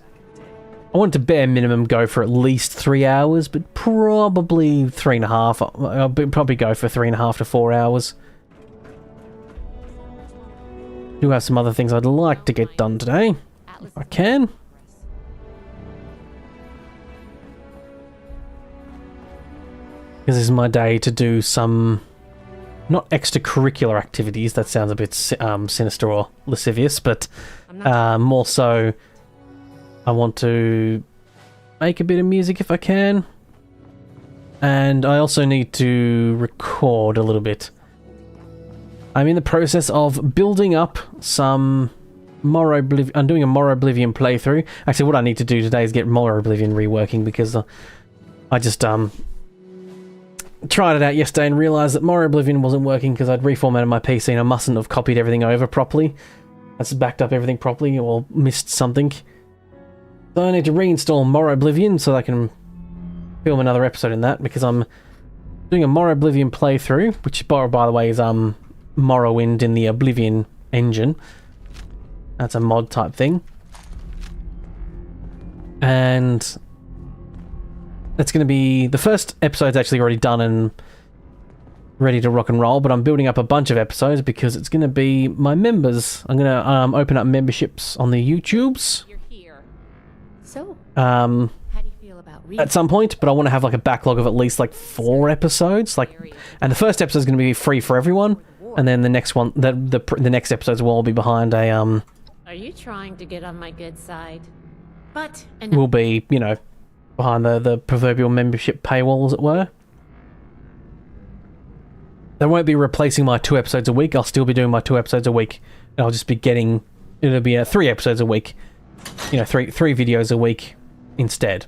I want to bare minimum go for at least 3 hours, but probably 3.5. I'll probably go for 3.5 to 4 hours. Do have some other things I'd like to get done today, if I can. Because this is my day to do some, not extracurricular activities, that sounds a bit sinister or lascivious, but more so I want to make a bit of music if I can. And I also need to record a little bit. I'm in the process of building up some Morrow Oblivion. I'm doing a Morrow Oblivion playthrough. Actually, what I need to do today is get Morrow Oblivion reworking, because I just tried it out yesterday and realised that Morrow Oblivion wasn't working because I'd reformatted my PC and I mustn't have copied everything over properly. That's backed up everything properly or missed something. So I need to reinstall Morrow Oblivion so I can film another episode in that, because I'm doing a Morrow Oblivion playthrough, which by the way is Morrowind in the Oblivion engine. That's a mod type thing. And that's going to be... the first episode's actually already done and ready to rock and roll, but I'm building up a bunch of episodes because it's going to be my members. I'm going to open up memberships on the YouTubes. You're here. So, how do you feel about reading? At some point, but I want to have like a backlog of at least like 4 episodes. And the first episode is going to be free for everyone, and then the next one, the next episodes will all be behind a Are you trying to get on my good side? But will be, you know, behind the proverbial membership paywall, as it were. They won't be replacing my 2 episodes a week. I'll still be doing my 2 episodes a week. And I'll just be getting... it'll be 3 episodes a week. You know, three videos a week instead.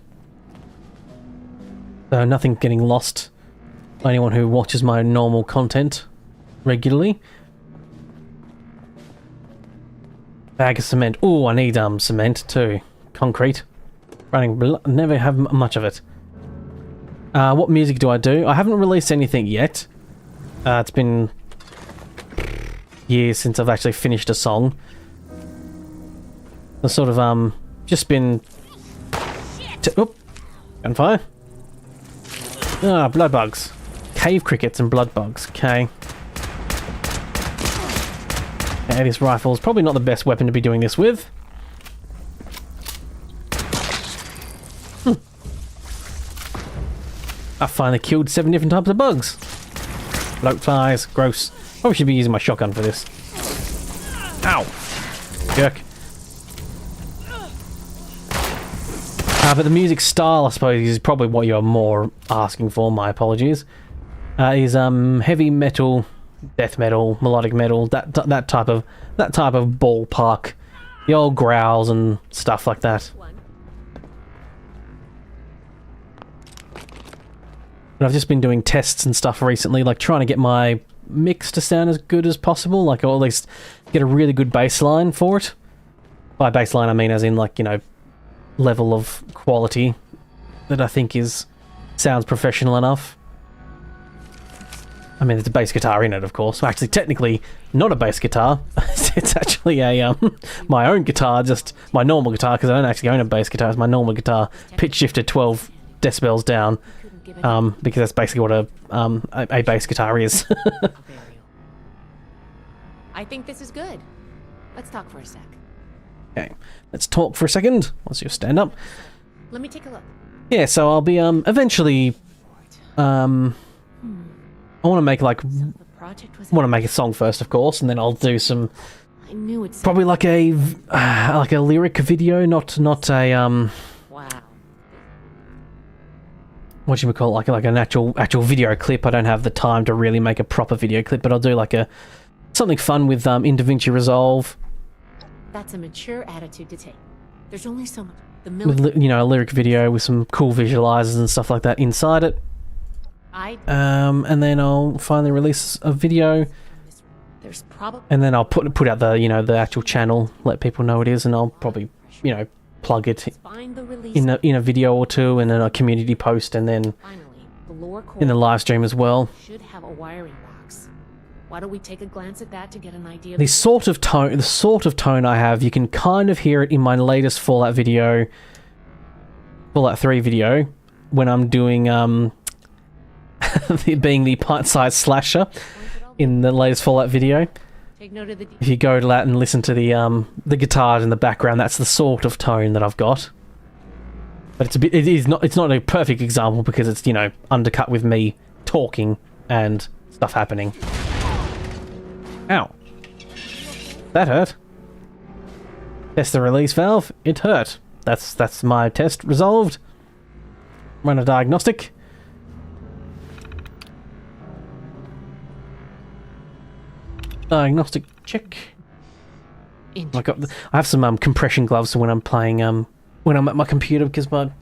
So nothing getting lost. Anyone who watches my normal content regularly. Bag of cement. Oh, I need cement too. Concrete. Never have much of it. What music do? I haven't released anything yet. It's been years since I've actually finished a song. I've sort of just been... gunfire. Blood bugs. Cave crickets and blood bugs. Okay. Okay, this rifle is probably not the best weapon to be doing this with. I finally killed 7 different types of bugs. Bloat flies, gross. Probably should be using my shotgun for this. Ow! Jerk. But the music style, I suppose, is probably what you're more asking for. My apologies. Is heavy metal, death metal, melodic metal, that type of ballpark. The old growls and stuff like that. But I've just been doing tests and stuff recently, like trying to get my mix to sound as good as possible, like, or at least get a really good bass line for it. By bass line I mean as in, like, you know, level of quality that I think sounds professional enough. I mean, there's a bass guitar in it, of course. Actually, technically, not a bass guitar. It's actually a my own guitar, just my normal guitar, because I don't actually own a bass guitar. It's my normal guitar, pitch shifted 12 decibels down. Because that's basically what a bass guitar is. I think this is good. Let's talk for a sec. Okay, let's talk for a second. Once you stand up. Let me take a look. Yeah, so I'll be eventually. I want to make like. Want to make a song first, of course, and then I'll do some. I knew it's probably like a lyric video, not a Wow. What you would call it, like an actual video clip. I don't have the time to really make a proper video clip, but I'll do like something fun with in DaVinci Resolve. That's a mature attitude to take. There's only so much. With, you know, a lyric video with some cool visualizers and stuff like that inside it. And then I'll finally release a video. There's probably. And then I'll put out the actual channel, let people know it is, and I'll probably plug it in a video or two, and then a community post, and then The lower core in the live stream as well. should have a wiring box. Why don't we take a glance at that to get an idea? The sort of tone I have, you can kind of hear it in my latest Fallout 3 video, when I'm doing being the pint-sized slasher in the latest Fallout video. Take note of the If you go to that and listen to the guitars in the background, that's the sort of tone that I've got. But it's not a perfect example because it's, you know, undercut with me talking and stuff happening. Ow. That hurt. Test the release valve. It hurt. That's my test resolved. Run a diagnostic. Diagnostic check. I have some compression gloves when I'm playing when I'm at my computer because my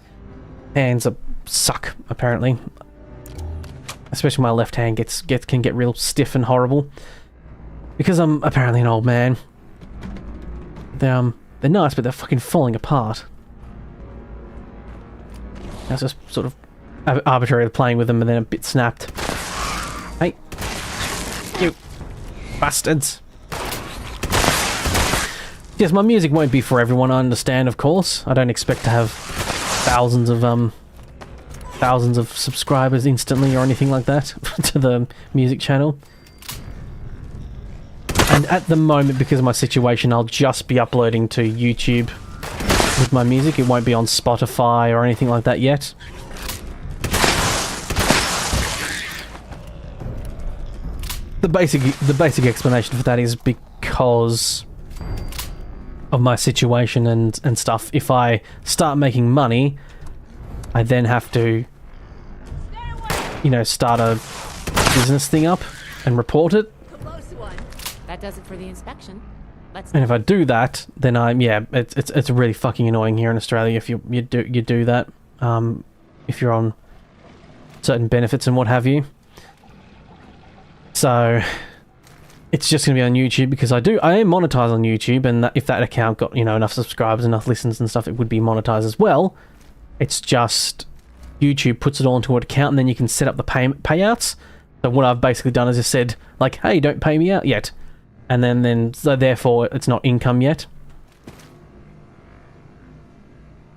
hands suck apparently. Especially my left hand can get real stiff and horrible because I'm apparently an old man. They're nice, but they're fucking falling apart. I was just sort of arbitrarily playing with them and then a bit snapped. Hey, you bastards! Yes, my music won't be for everyone, I understand, of course. I don't expect to have thousands of subscribers instantly or anything like that to the music channel. And at the moment, because of my situation, I'll just be uploading to YouTube with my music. It won't be on Spotify or anything like that yet. The basic explanation for that is because of my situation and stuff. If I start making money, I then have to, you know, start a business thing up and report it. That does it for the inspection. And if I do that, then it's really fucking annoying here in Australia if you do that. If you're on certain benefits and what have you. So it's just gonna be on YouTube because I am monetized on YouTube, and if that account got, you know, enough subscribers, enough listens and stuff, it would be monetized as well. It's just YouTube puts it all into an account, and then you can set up the payouts. So what I've basically done is just said, like, hey, don't pay me out yet. And then so therefore it's not income yet.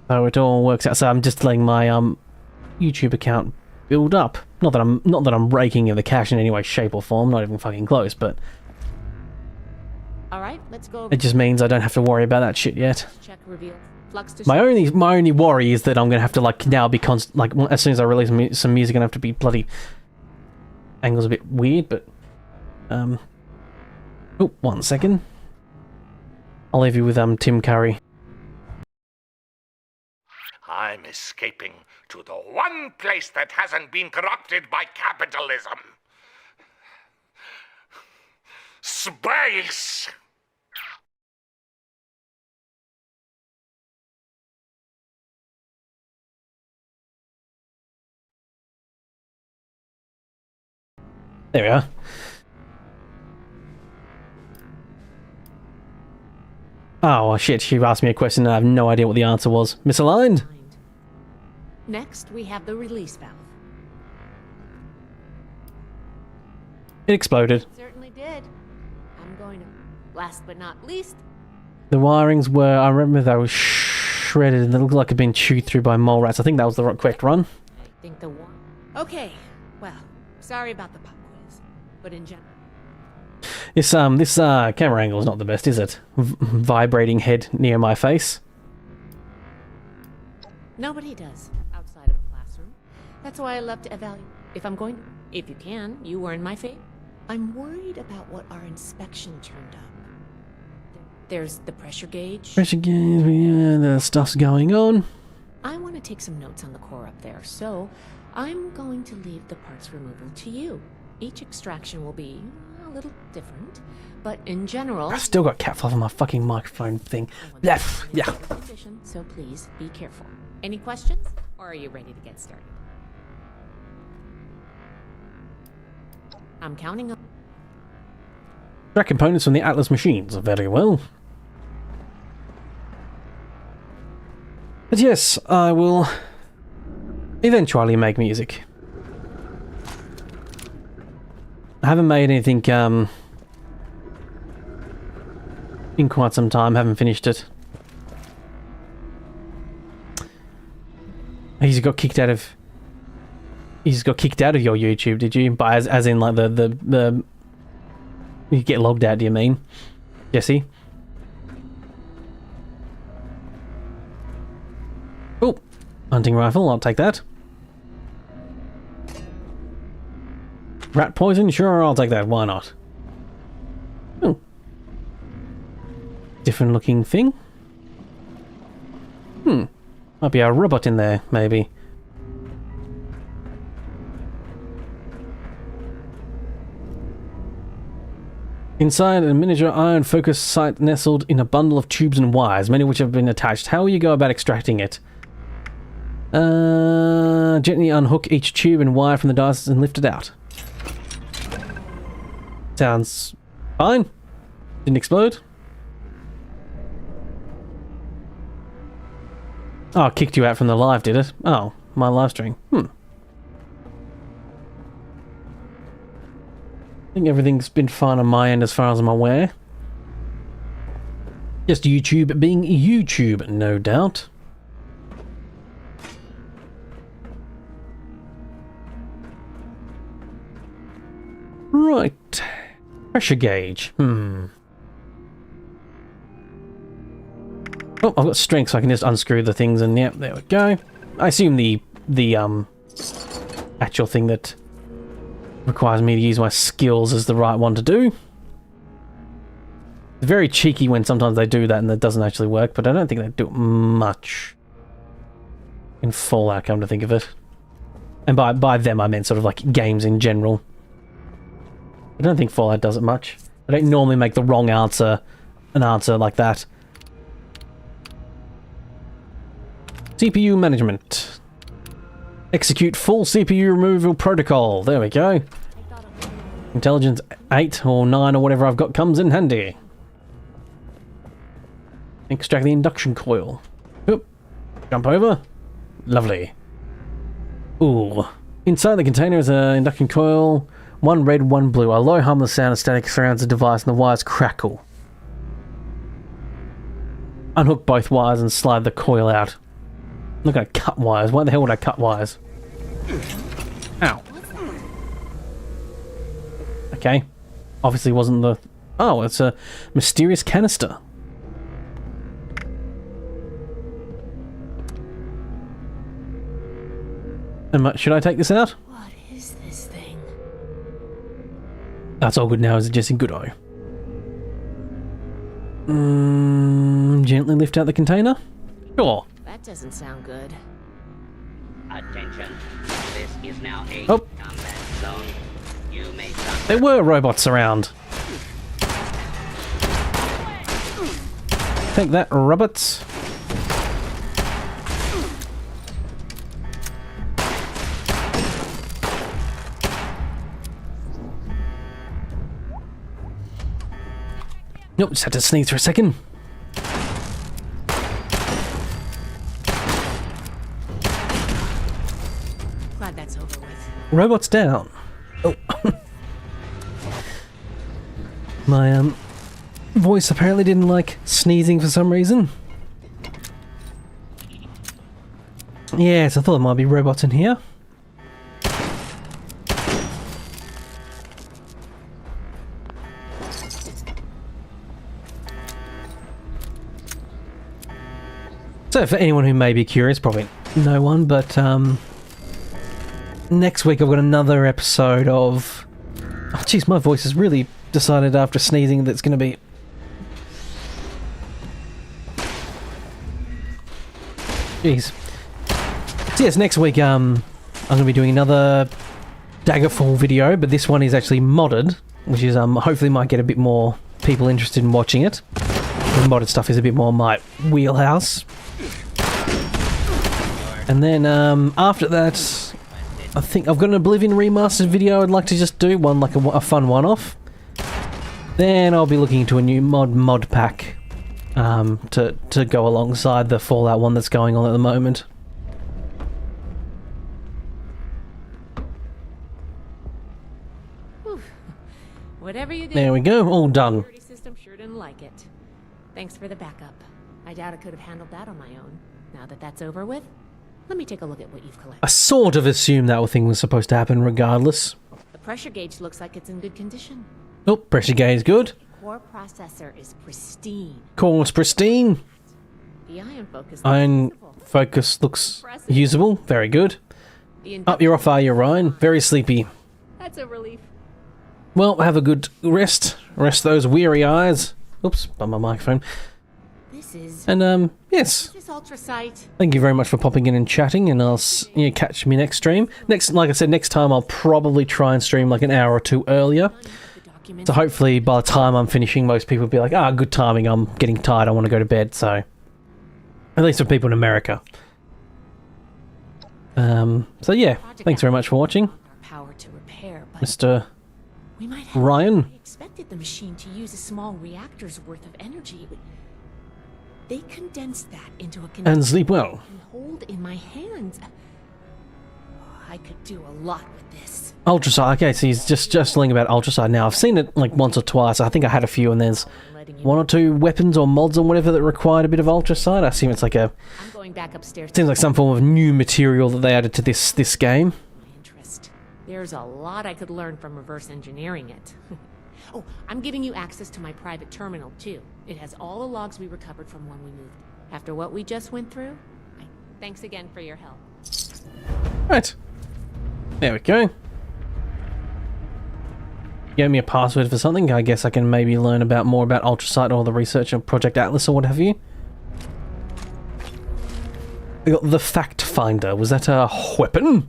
So it all works out. So I'm just letting my YouTube account build up. Not that I'm raking in the cash in any way, shape or form, not even fucking close, but all right, let's go. It just means I don't have to worry about that shit yet. Check reveal. Flux to My only worry is that I'm gonna have to, like, now be as soon as I release some music, I'm gonna have to be bloody. Angle's a bit weird, but oh, 1 second. I'll leave you with Tim Curry. I'm escaping to the one place that hasn't been corrupted by capitalism. Space! There we are. Oh, well, shit, she asked me a question and I have no idea what the answer was. Misaligned? Next, we have the release valve. It exploded. Certainly did. I'm going to, last but not least. The wirings were, I remember they were shredded and they looked like they'd been chewed through by mole rats. I think that was the correct run. I think the one. Okay, well, sorry about the pop quiz, but in general. This camera angle is not the best, is it? Vibrating head near my face. Nobody does outside of a classroom. That's why I love to evaluate. If you can, you were in my favor. I'm worried about what our inspection turned up. There's the pressure gauge. Pressure gauge, yeah, the stuff's going on. I want to take some notes on the core up there, so I'm going to leave the parts removal to you. Each extraction will be a little different, but in general... I still got cat fluff on my fucking microphone thing. Yeah. So please, be careful. Any questions, or are you ready to get started? I'm counting up. Track components from the Atlas machines. Very well. But yes, I will eventually make music. haven't made anything in quite some time. Haven't finished it. He's got kicked out of your YouTube, did you? But as in like the you get logged out, do you mean, Jesse? Oh, hunting rifle, I'll take that. Rat poison, sure, I'll take that, why not? Oh. Different looking thing. Might be a robot in there, maybe. Inside, a miniature iron focus sight nestled in a bundle of tubes and wires, many of which have been attached. How will you go about extracting it? Gently unhook each tube and wire from the dice and lift it out. Sounds fine. Didn't explode. Oh, it kicked you out from the live, did it? Oh, my live stream. I think everything's been fine on my end as far as I'm aware. Just YouTube being YouTube, no doubt. Right. Pressure gauge. Oh, I've got strength, so I can just unscrew the things, and yep, there we go. I assume the actual thing that requires me to use my skills is the right one to do. It's very cheeky when sometimes they do that and it doesn't actually work, but I don't think they do it much in Fallout, come to think of it. And by them I meant sort of like games in general. I don't think Fallout does it much. I don't normally make the wrong answer an answer like that. CPU management. Execute full CPU removal protocol. There we go. Intelligence 8 or 9 or whatever I've got comes in handy. Extract the induction coil. Oop. Jump over. Lovely. Ooh. Inside the container is an induction coil. One red, one blue. A low harmless sound of static surrounds the device and the wires crackle. Unhook both wires and slide the coil out. I'm not going to cut wires. Why the hell would I cut wires? Ow. Okay. Obviously wasn't the... Oh, it's a mysterious canister. Should I take this out? What is this thing? That's all good now, is it, Jesse? Good-o. Gently lift out the container? Sure. That doesn't sound good. Attention. This is now a Oh. combat zone. You may stop. There were robots around. Take that, robots. Nope, just had to sneeze for a second. Glad that's over with. Robots down. Oh. My voice apparently didn't like sneezing for some reason. Yes, I thought there might be robots in here. So for anyone who may be curious, probably no one, but next week I've got another episode of... Oh jeez, my voice has really decided after sneezing that it's going to be... Jeez. So yes, next week I'm going to be doing another Daggerfall video, but this one is actually modded, which is hopefully might get a bit more people interested in watching it. The modded stuff is a bit more my wheelhouse. And then after that, I think I've got an Oblivion Remastered video I'd like to just do, one like a fun one-off. Then I'll be looking into a new mod pack to go alongside the Fallout one that's going on at the moment. There we go, all done. Security system sure didn't like it. Thanks for the backup. I doubt I could have handled that on my own. Now that that's over with, let me take a look at what you've collected. I sort of assumed that thing was supposed to happen regardless. The pressure gauge looks like it's in good condition. Oh, pressure gauge good. Core processor is pristine. Core's pristine. The ion focus. Iron focus looks usable. Very good. Up, you're off, are you, Ryan? Very sleepy. That's a relief. Well, have a good rest. Rest those weary eyes. Oops, by my microphone. This is. And yes. This ultrasight. Thank you very much for popping in and chatting, and I'll catch me next stream. Like I said, next time I'll probably try and stream like an hour or two earlier. So hopefully by the time I'm finishing, most people will be like, ah, good timing, I'm getting tired, I want to go to bed, so... At least for people in America. So yeah, thanks very much for watching. Power to repair, but Mr. we might have Ryan. I expected the machine to use a small reactor's worth of energy, but they condensed that into a And sleep well. I can hold in my hands. I could do a lot with this. Ultrasight, okay, so he's just something about Ultrasight now. I've seen it like once or twice. I think I had a few, and there's one or two weapons or mods or whatever that required a bit of Ultrasight. I assume it's like a... I'm going back upstairs. Seems like some form of new material that they added to this game. Interest. There's a lot I could learn from reverse engineering it. Oh, I'm giving you access to my private terminal, too. It has all the logs we recovered from when we moved. After what we just went through, thanks again for your help. Right. There we go. Give me a password for something. I guess I can maybe learn more about Ultrasight or the research of Project Atlas or what have you. We got the Fact Finder. Was that a weapon?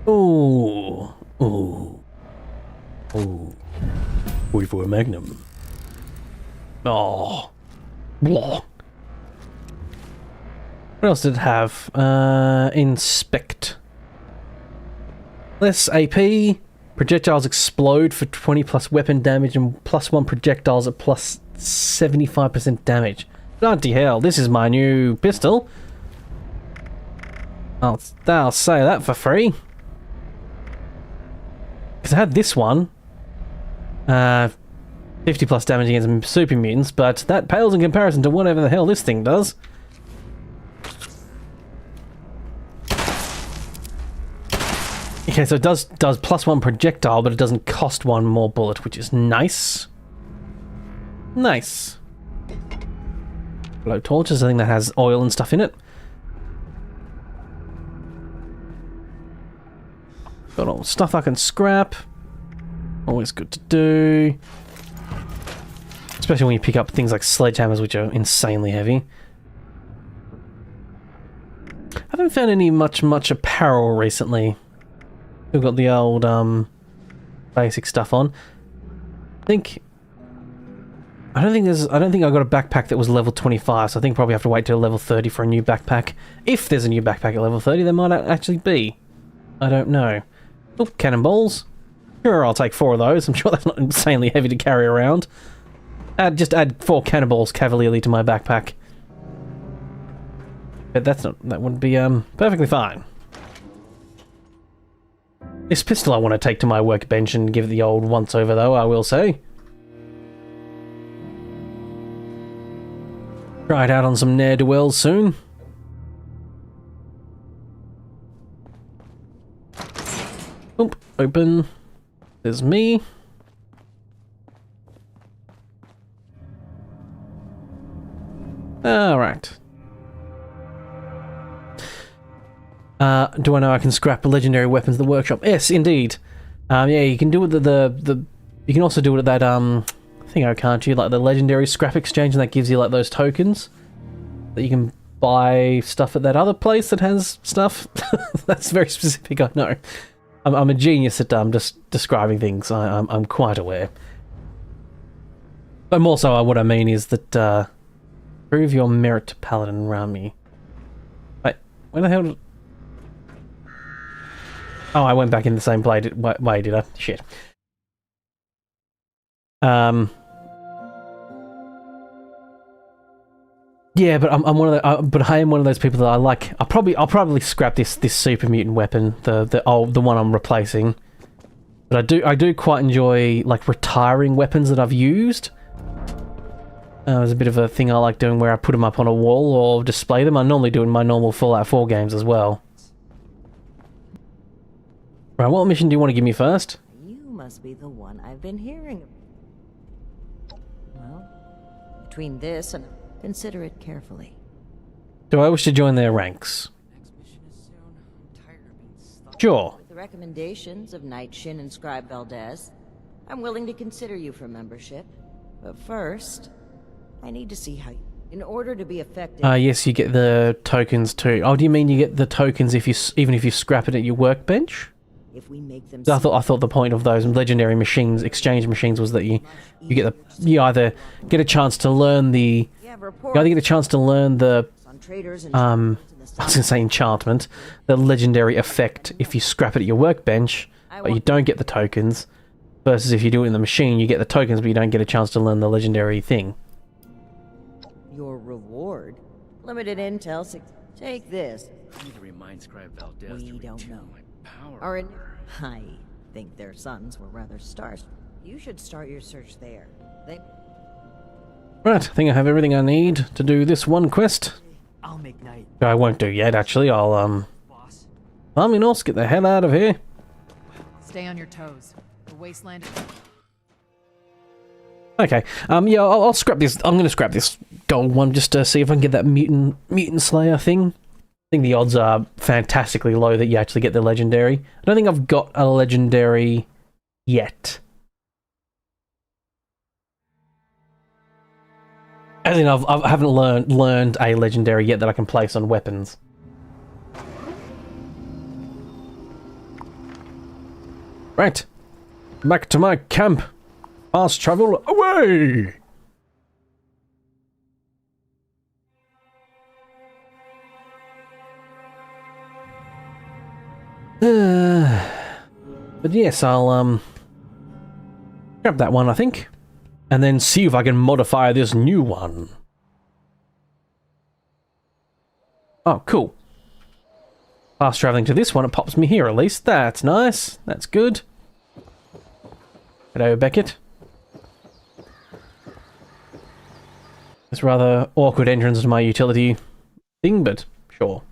Ooh. Ooh. Ooh. Wait for a Magnum. Oh. Blah. What else did it have? Inspect. Less AP. Projectiles explode for 20 plus weapon damage and plus 1 projectiles at plus 75% damage. Bloody hell, this is my new pistol. I'll say that for free. Because I had this one. 50 plus damage against super mutants, but that pales in comparison to whatever the hell this thing does. Okay, so it does plus 1 projectile, but it doesn't cost 1 more bullet, which is nice. Nice. Blow torches, I think that has oil and stuff in it. Got all the stuff I can scrap. Always good to do. Especially when you pick up things like sledgehammers, which are insanely heavy. I haven't found any much apparel recently. We've got the old basic stuff on. I don't think I got a backpack that was level 25, so I think probably have to wait till level 30 for a new backpack. If there's a new backpack at level 30, there might actually be. I don't know. Oh, cannonballs. Sure, I'll take 4 of those. I'm sure that's not insanely heavy to carry around. Just add 4 cannonballs cavalierly to my backpack. But that would be perfectly fine. This pistol I want to take to my workbench and give it the old once over though, I will say. Try it out on some ne'er-do-wells soon. Oop, open. There's me. Alright. Do I know I can scrap legendary weapons at the workshop? Yes, indeed. Yeah, you can do it you can also do it at that thing, can't you? Like the legendary scrap exchange, and that gives you like those tokens that you can buy stuff at that other place that has stuff. That's very specific, I know. I'm a genius at just describing things. I'm quite aware. But more so, what I mean is that prove your merit to Paladin Rami. Wait, where the hell did... Oh, I went back in the same way, did I? Shit. Yeah, but I'm one of the. But I am one of those people that I like. I'll probably scrap this super mutant weapon, the one I'm replacing. But I do quite enjoy like retiring weapons that I've used. There's a bit of a thing I like doing where I put them up on a wall or display them. I normally do in my normal Fallout 4 games as well. Right, what mission do you want to give me first? You must be the one I've been hearing about. Well, between this and... consider it carefully. Do I wish to join their ranks? Sure. With the recommendations of Knight Shin and Scribe Valdez, I'm willing to consider you for membership. But first, I need to see how you... In order to be effective... Yes, you get the tokens too. Oh, do you mean you get the tokens even if you scrap it at your workbench? If we make them... I thought the point of those legendary machines, exchange machines, was that you either get a chance to learn the... You either get a chance to learn the... I was going to say enchantment, the legendary effect if you scrap it at your workbench, but you don't get the tokens, versus if you do it in the machine, you get the tokens, but you don't get a chance to learn the legendary thing. Your reward? Limited intel. Take this. I need to remind Scribe Valdez We don't know. Power. I think their sons were rather stars. You should start your search there. Right, I think I have everything I need to do this one quest. I'll make night. I won't do yet, actually. I'll, Army-Norse, get the hell out of here. Stay on your toes. The wasteland. Okay, yeah, I'll scrap this. I'm gonna scrap this gold one just to see if I can get that mutant slayer thing. I think the odds are fantastically low that you actually get the legendary. I don't think I've got a legendary yet. As in, I haven't learned a legendary yet that I can place on weapons. Right, back to my camp. Fast travel away! But yes, I'll grab that one, I think, and then see if I can modify this new one. Oh, cool. Fast traveling to this one, it pops me here at least. That's nice. That's good. Hello, Beckett. It's rather awkward entrance to my utility thing, but sure.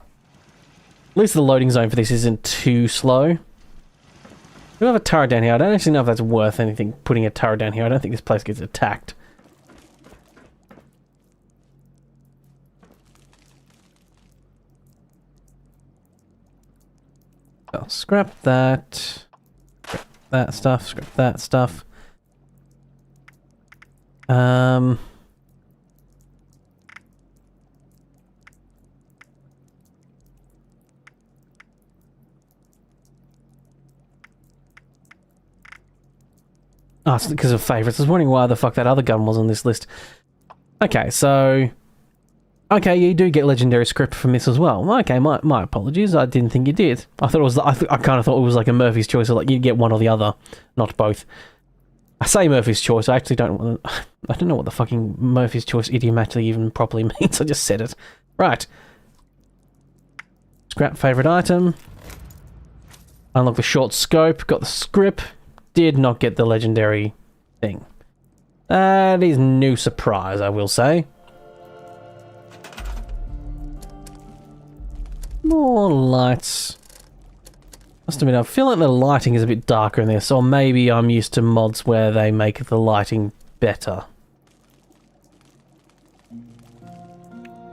At least the loading zone for this isn't too slow. Do I have a turret down here? I don't actually know if that's worth anything, putting a turret down here. I don't think this place gets attacked. I'll scrap that. Scrap that stuff. Scrap that stuff. Oh, it's because of favourites. I was wondering why the fuck that other gun was on this list. Okay, so... Okay, you do get legendary script from this as well. Okay, my apologies. I didn't think you did. I thought it was... I kind of thought it was like a Murphy's choice, or like you get one or the other, not both. I say Murphy's choice. I actually don't... I don't know what the fucking Murphy's choice idiom actually even properly means. I just said it. Right. Scrap favourite item. Unlock the short scope. Got the script. Did not get the legendary thing. That is no surprise, I will say. More lights. Must admit, I feel like the lighting is a bit darker in this, or maybe I'm used to mods where they make the lighting better.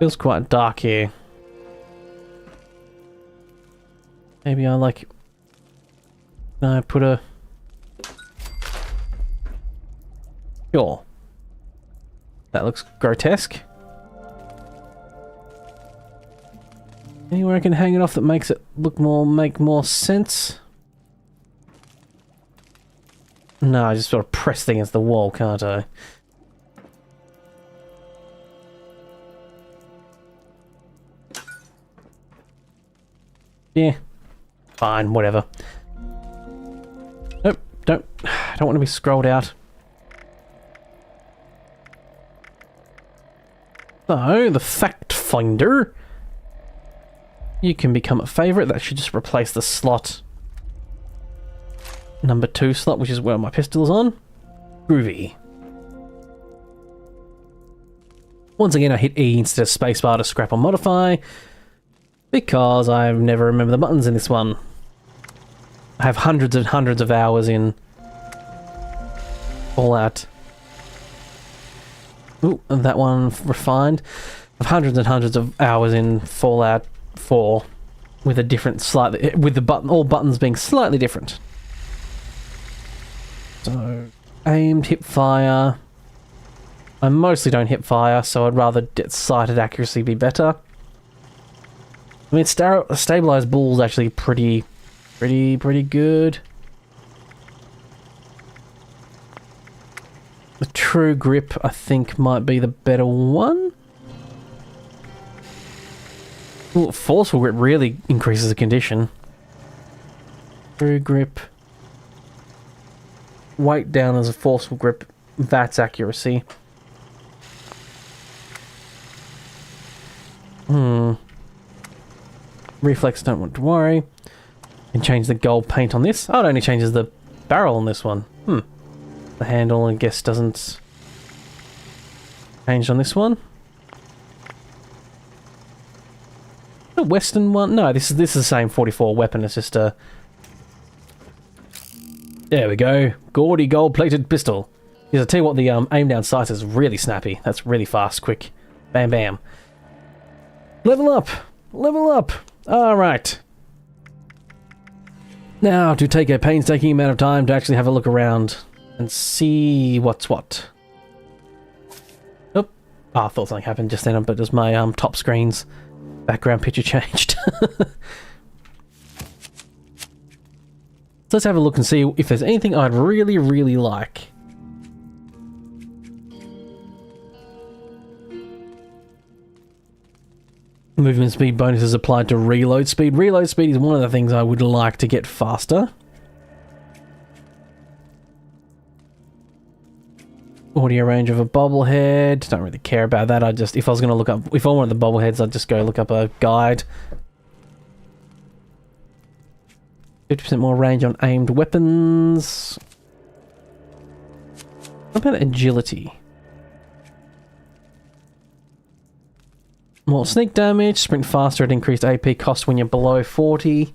Feels quite dark here. Maybe I like... I put a... Sure. That looks grotesque. Anywhere I can hang it off that makes it make more sense? No, I just sort of press things against the wall, can't I? Yeah. Fine, whatever. Nope, I don't want to be scrolled out. So, the Fact Finder. You can become a favourite. That should just replace the slot. Number 2 slot, which is where my pistol is on. Groovy. Once again, I hit E instead of spacebar to scrap or modify. Because I never remember the buttons in this one. I have hundreds and hundreds of hours in Fallout. Ooh, and that one refined. I have hundreds and hundreds of hours in Fallout 4 with a different slightly, with the button, all buttons being slightly different. So, aimed, hip fire. I mostly don't hip fire, so I'd rather sighted accuracy be better. I mean, stabilized bull's actually pretty good. The true grip, I think, might be the better one. Ooh, forceful grip really increases the condition. True grip. Weight down as a forceful grip. That's accuracy. Reflex, don't want to worry. And change the gold paint on this. Oh, it only changes the barrel on this one. The handle, I guess, doesn't change on this one. The Western one? No, this is the same 44 weapon. It's just a... There we go. Gaudy gold-plated pistol. Because I tell you what, the aim down sight is really snappy. That's really fast, quick. Bam, bam. Level up! Level up! Alright. Now, to take a painstaking amount of time to actually have a look around and see what's what. Oh, I thought something happened just then, but as my top screen's background picture changed. So let's have a look and see if there's anything I'd really, really like. Movement speed bonuses applied to reload speed. Reload speed is one of the things I would like to get faster. Audio range of a bobblehead. Don't really care about that. If I was going to look up, if I wanted the bobbleheads, I'd just go look up a guide. 50% more range on aimed weapons. What about agility? More sneak damage, sprint faster at increased AP cost when you're below 40.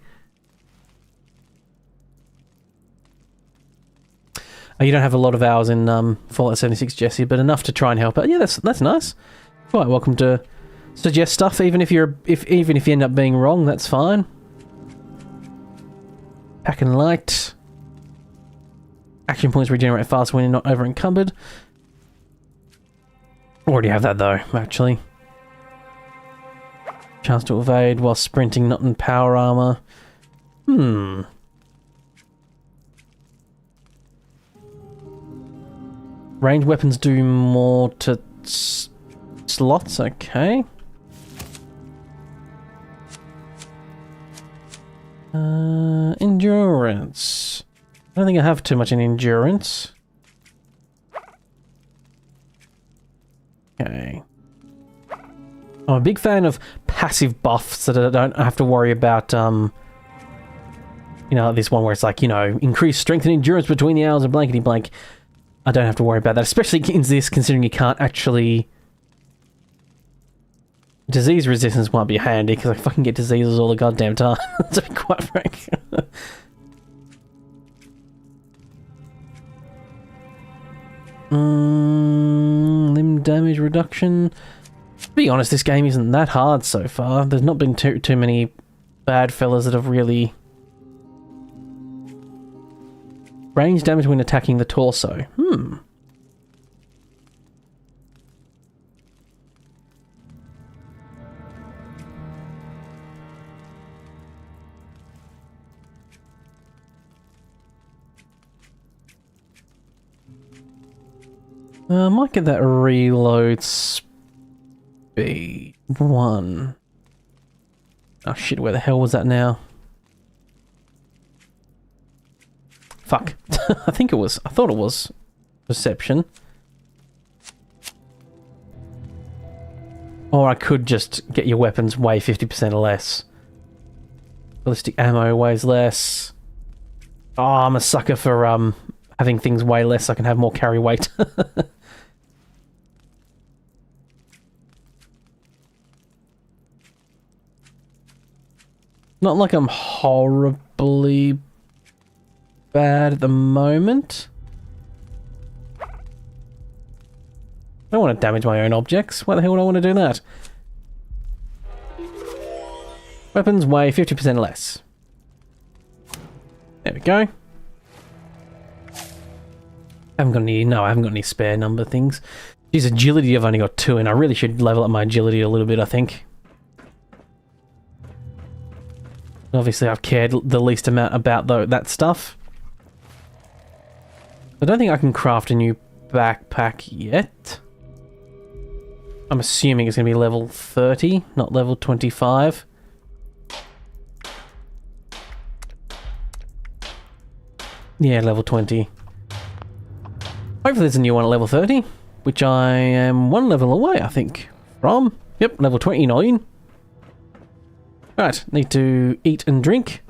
Oh, you don't have a lot of hours in Fallout 76, Jesse, but enough to try and help out. Yeah, that's nice. Quite welcome to suggest stuff, even if you end up being wrong, that's fine. Pack and light. Action points regenerate faster when you're not over encumbered. Already have that though, actually. Chance to evade while sprinting, not in power armor. Ranged weapons do more to slots, okay. Endurance. I don't think I have too much in endurance. Okay. I'm a big fan of passive buffs so that I don't have to worry about, you know, this one where it's like, you know, increased strength and endurance between the hours of blankety blank. I don't have to worry about that, especially in this, considering you can't actually... Disease resistance might be handy, because I fucking get diseases all the goddamn time, to be quite frank. Limb damage reduction. To be honest, this game isn't that hard so far. There's not been too many bad fellas that have really... Range damage when attacking the torso. I might get that reload speed 1. Oh shit, where the hell was that now? Fuck. I thought it was perception. Or I could just get your weapons weigh 50% or less. Ballistic ammo weighs less. Oh, I'm a sucker for having things weigh less so I can have more carry weight. Not like I'm horribly bad at the moment. I don't want to damage my own objects. Why the hell would I want to do that? Weapons weigh 50% less. There we go. I haven't got any spare number things. Geez, agility I've only got 2 and I really should level up my agility a little bit, I think. Obviously I've cared the least amount about that stuff. I don't think I can craft a new backpack yet. I'm assuming it's going to be level 30, not level 25. Yeah, level 20. Hopefully there's a new one at level 30, which I am 1 level away, I think, from. Yep, level 29. Right, need to eat and drink.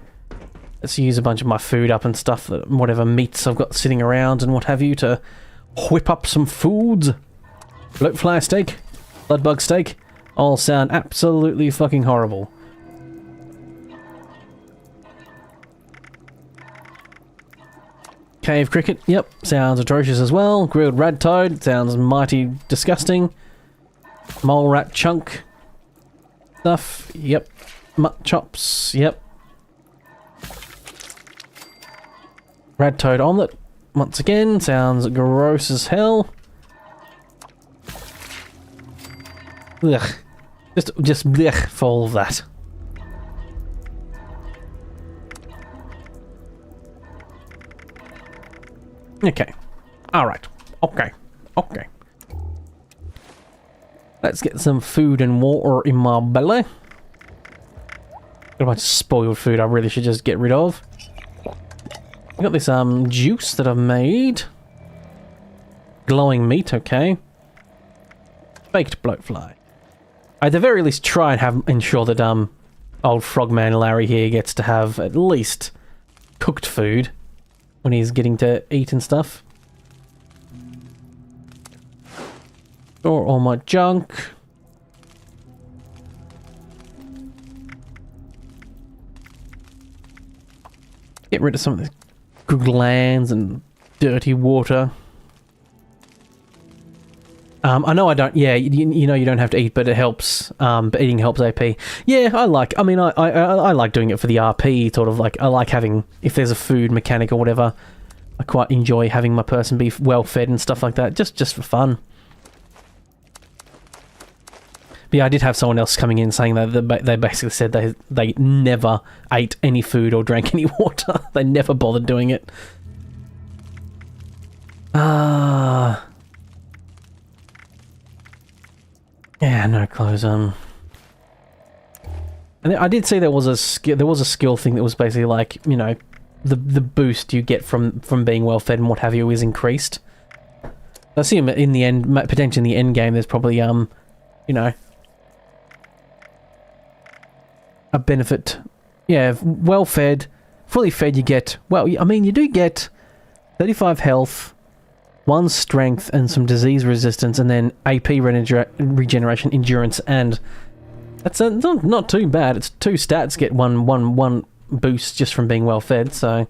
Let's use a bunch of my food up and stuff, whatever meats I've got sitting around and what have you, to whip up some foods. Bloatfly steak, bloodbug steak, all sound absolutely fucking horrible. Cave cricket, yep, sounds atrocious as well. Grilled rad toad, sounds mighty disgusting. Mole rat chunk stuff, yep. Mutt chops, yep. Rad toad omelette, once again, sounds gross as hell. Ugh. Just blech for all of that. Okay. Alright. Okay. Okay. Let's get some food and water in my belly. Got a bunch of spoiled food I really should just get rid of. I got this juice that I've made. Glowing meat, okay. Baked bloatfly. I at the very least try and ensure that old Frogman Larry here gets to have at least cooked food when he's getting to eat and stuff. Store all my junk. Get rid of some of the glands and dirty water. I know I don't. Yeah, you know you don't have to eat, but it helps. But eating helps AP. Yeah, I like doing it for the RP. Sort of like I like having, if there's a food mechanic or whatever. I quite enjoy having my person be well fed and stuff like that, just for fun. But yeah, I did have someone else coming in saying that they basically said they never ate any food or drank any water. They never bothered doing it. Yeah, no clothes. And I did see there was a skill thing that was basically like, you know, the boost you get from being well fed and what have you is increased. I assume in the end, potentially in the end game, there's probably you know, a benefit. Yeah, well fed, fully fed, you get, well, I mean, you do get 35 health, 1 strength, and some disease resistance, and then AP regeneration, endurance, and that's not too bad. It's 2 stats get one boost just from being well fed, so.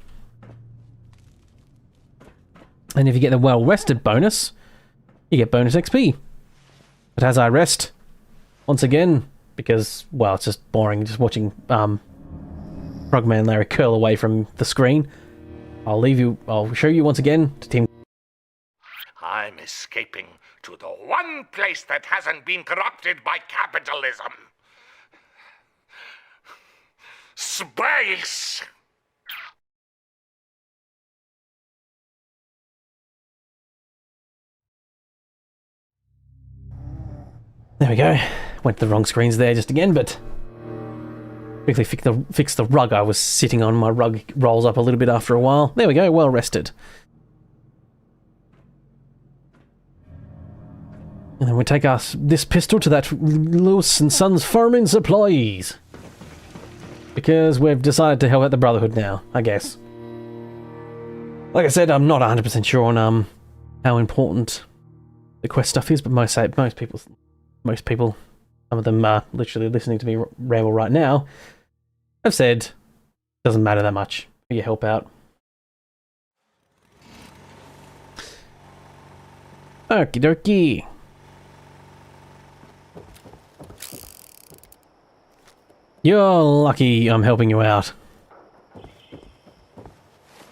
And if you get the well rested bonus, you get bonus XP. But as I rest, once again, because, well, it's just boring just watching Frogman Larry curl away from the screen, I'll show you once again to Team. I'm escaping to the one place that hasn't been corrupted by capitalism. Space! There we go. Went to the wrong screens there just again, but quickly fix the rug I was sitting on. My rug rolls up a little bit after a while. There we go, well rested. And then we take this pistol to that Lewis and Sons Farming Supplies. Because we've decided to help out the Brotherhood now, I guess. Like I said, I'm not 100% sure on how important the quest stuff is, but most people, some of them are literally listening to me ramble right now, have said it doesn't matter that much for your help out. Okie dokie. You're lucky I'm helping you out.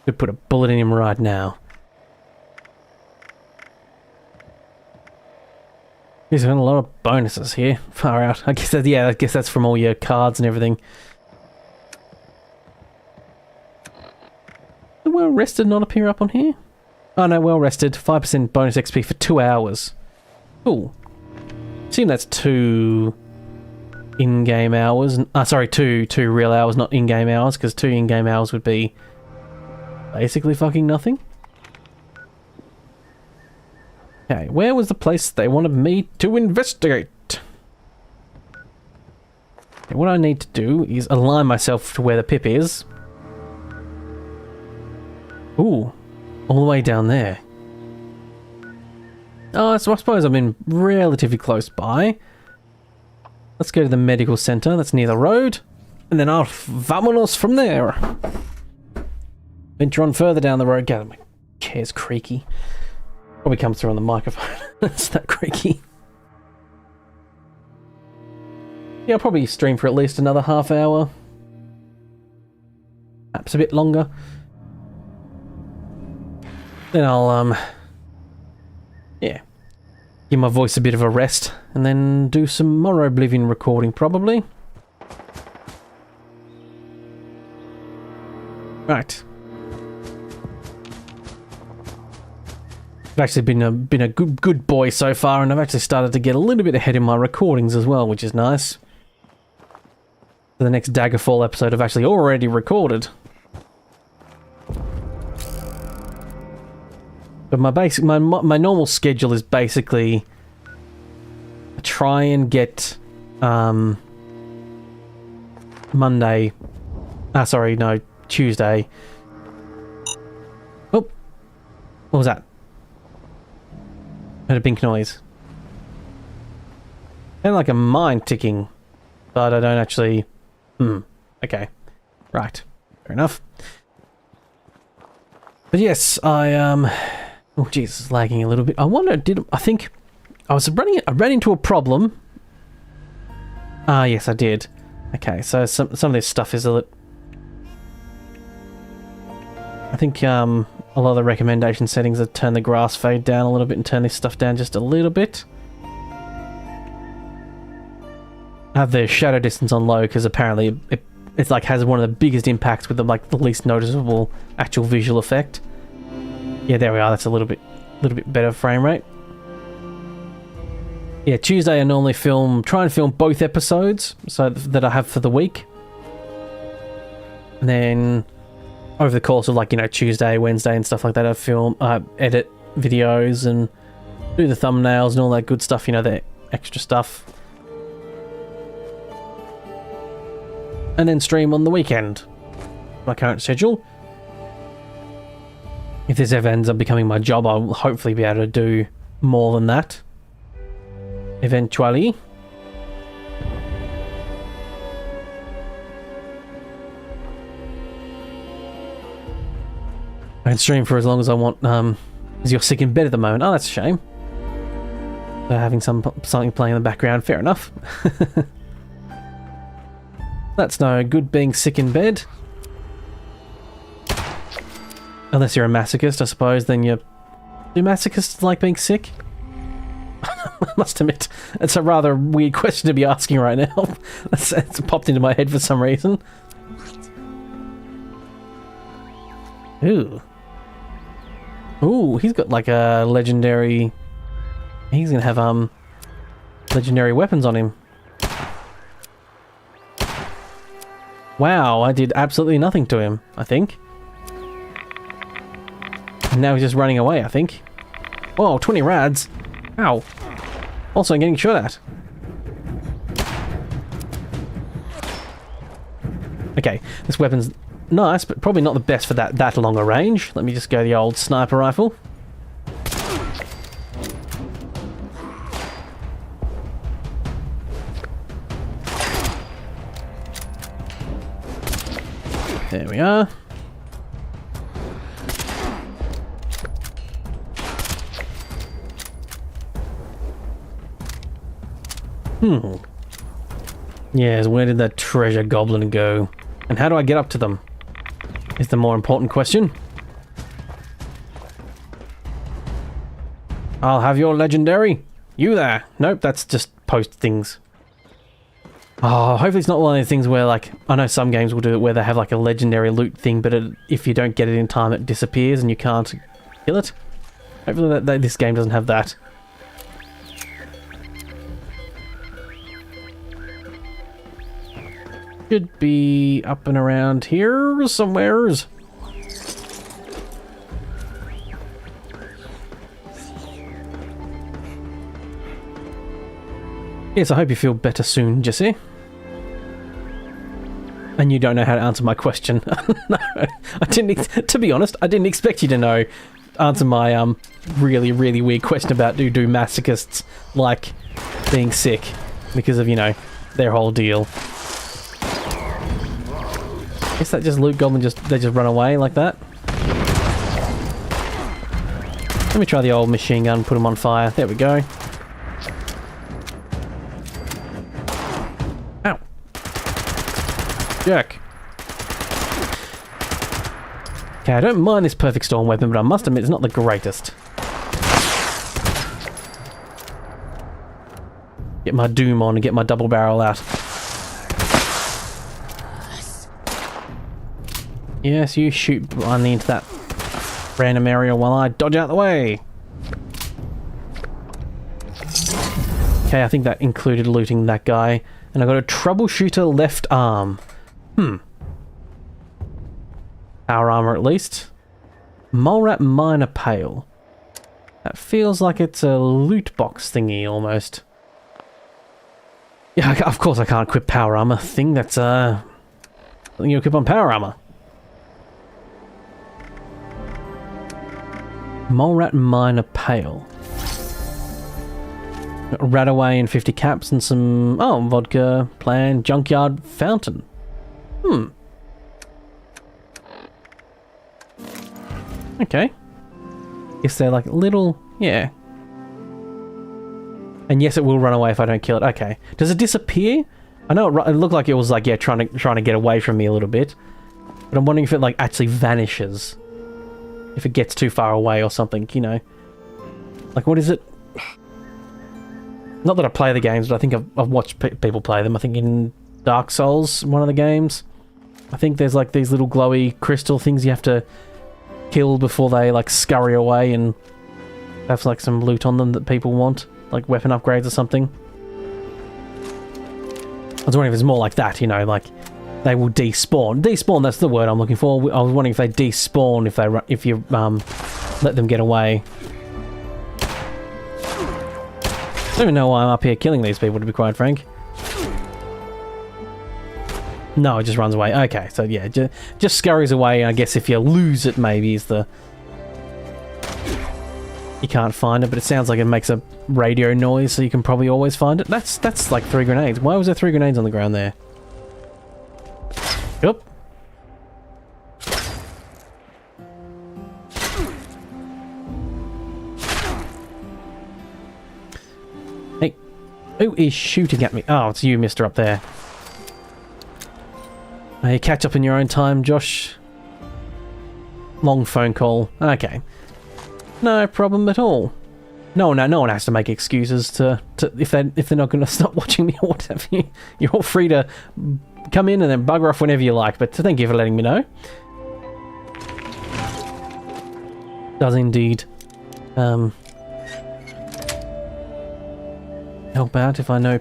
Could put a bullet in him right now. He's got a lot of bonuses here. Far out. I guess that's from all your cards and everything. The well rested not appear up on here? Oh no, well rested. 5% bonus XP for 2 hours. Cool. Assume that's 2 in-game hours. Sorry, two real hours, not in-game hours, because 2 in-game hours would be basically fucking nothing. Okay, where was the place they wanted me to investigate? Okay, what I need to do is align myself to where the pip is. Ooh, all the way down there. Oh, so I suppose I'm in relatively close by. Let's go to the medical center, that's near the road. And then I'll vamonos from there. Venture on further down the road. God, my chair's creaky. Probably comes through on the microphone. It's that creaky. Yeah, I'll probably stream for at least another half hour. Perhaps a bit longer. Then I'll, yeah, give my voice a bit of a rest, and then do some more Oblivion recording, probably. Right. I've actually been a good boy so far, and I've actually started to get a little bit ahead in my recordings as well, which is nice. For the next Daggerfall episode I've actually already recorded. But my normal schedule is basically try and get Tuesday. Oh, what was that? Heard a bink noise. Kind of like a mine ticking, but I don't actually. Okay, right, fair enough. But yes, oh Jesus, lagging a little bit. I wonder, I think I ran into a problem. Ah, yes, I did. Okay, so some of this stuff is a little. I think a lot of the recommendation settings have turned the grass fade down a little bit and turn this stuff down just a little bit. I have the shadow distance on low because apparently it's like has one of the biggest impacts with the least noticeable actual visual effect. Yeah, there we are. That's a little bit better frame rate. Yeah, Tuesday I normally try and film both episodes so that I have for the week. And then over the course of Tuesday, Wednesday and stuff like that, I edit videos and do the thumbnails and all that good stuff, the extra stuff. And then stream on the weekend. My current schedule. If this ever ends up becoming my job, I'll hopefully be able to do more than that. Eventually. I can stream for as long as I want, as you're sick in bed at the moment. Oh, that's a shame. So having something playing in the background, fair enough. That's no good being sick in bed. Unless you're a masochist, I suppose, then do masochists like being sick? I must admit, it's a rather weird question to be asking right now. It's popped into my head for some reason. Ooh. Ooh, he's got like a legendary... He's gonna have, legendary weapons on him. Wow, I did absolutely nothing to him, I think. And now he's just running away, I think. Whoa, 20 rads. Ow. Also, I'm getting shot at. Okay, this weapon's nice, but probably not the best for that longer range. Let me just go the old sniper rifle. There we are. Yes, where did that treasure goblin go? And how do I get up to them? Is the more important question. I'll have your legendary. You there. Nope, that's just post things. Oh, hopefully it's not one of those things where, like, I know some games will do it where they have like a legendary loot thing, but if you don't get it in time, it disappears and you can't kill it. Hopefully this game doesn't have that. Should be up and around here somewheres. Yes, I hope you feel better soon, Jesse. And you don't know how to answer my question. No, I didn't. To be honest, I didn't expect you to answer my really weird question about do masochists like being sick because of, you know, their whole deal. Guess that just loot goblin they just run away like that. Let me try the old machine gun, put them on fire. There we go. Ow. Jerk. Okay, I don't mind this perfect storm weapon, but I must admit it's not the greatest. Get my doom on and get my double barrel out. Yes, you shoot blindly into that random area while I dodge out the way. Okay, I think that included looting that guy. And I got a troubleshooter left arm. Power armor at least. Mole rat miner pail. That feels like it's a loot box thingy almost. Yeah, of course I can't equip power armor. Thing that's something you equip on power armor. Mole rat miner pail. Rat away and 50 caps and some vodka, plan, junkyard fountain. Okay. Guess they're like little, yeah. And yes, it will run away if I don't kill it. Okay. Does it disappear? I know it looked like it was like, yeah, trying to get away from me a little bit. But I'm wondering if it like actually vanishes. If it gets too far away or something, you know. Like, what is it? Not that I play the games, but I think I've watched people play them. I think in Dark Souls, one of the games, I think there's like these little glowy crystal things you have to kill before they like scurry away and have like some loot on them that people want, like weapon upgrades or something. I was wondering if it's more like that, you know, like they will despawn. Despawn, that's the word I'm looking for. I was wondering if they despawn if you let them get away. I don't even know why I'm up here killing these people, to be quite frank. No, it just runs away. Okay, so yeah, just scurries away. I guess if you lose it, maybe is the... You can't find it, but it sounds like it makes a radio noise, so you can probably always find it. That's like 3 grenades. Why was there 3 grenades on the ground there? Yup. Hey, who is shooting at me? Oh, it's you, mister, up there. Hey, catch up in your own time, Josh. Long phone call. Okay. No problem at all. No one has to make excuses to if they're not going to stop watching me or whatever. You're all free to come in and then bugger off whenever you like. But thank you for letting me know. Does indeed help out if I know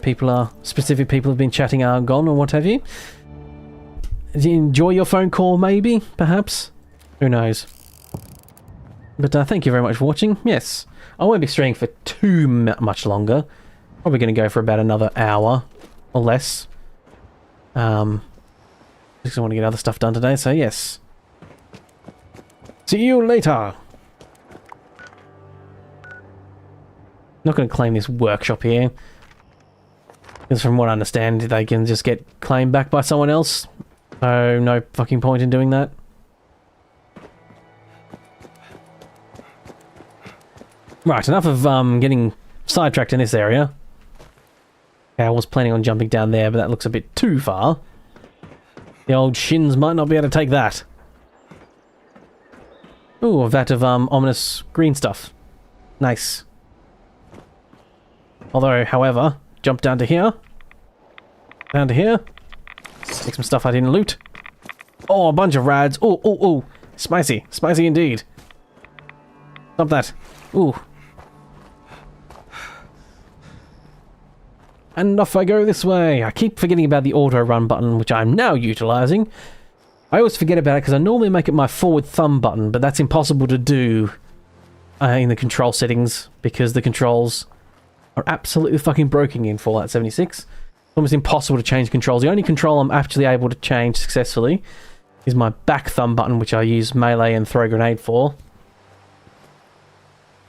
specific people have been chatting Argon or what have you. Did you enjoy your phone call, maybe? Perhaps? Who knows? But thank you very much for watching. Yes, I won't be streaming for too much longer. Probably going to go for about another hour or less. Because I want to get other stuff done today, so yes. See you later! Not going to claim this workshop here. Because from what I understand, they can just get claimed back by someone else. So no fucking point in doing that. Right, enough of getting sidetracked in this area. Okay, I was planning on jumping down there, but that looks a bit too far. The old shins might not be able to take that. Ooh, a vat of ominous green stuff. Nice. Although, however, jump down to here. Down to here. Take some stuff I didn't loot. Oh, a bunch of rads. Oh, oh, oh. Spicy. Spicy indeed. Stop that. Ooh. And off I go this way. I keep forgetting about the auto run button, which I'm now utilizing. I always forget about it because I normally make it my forward thumb button, but that's impossible to do in the control settings because the controls are absolutely fucking broken in Fallout 76. It's almost impossible to change controls. The only control I'm actually able to change successfully is my back thumb button, which I use melee and throw grenade for.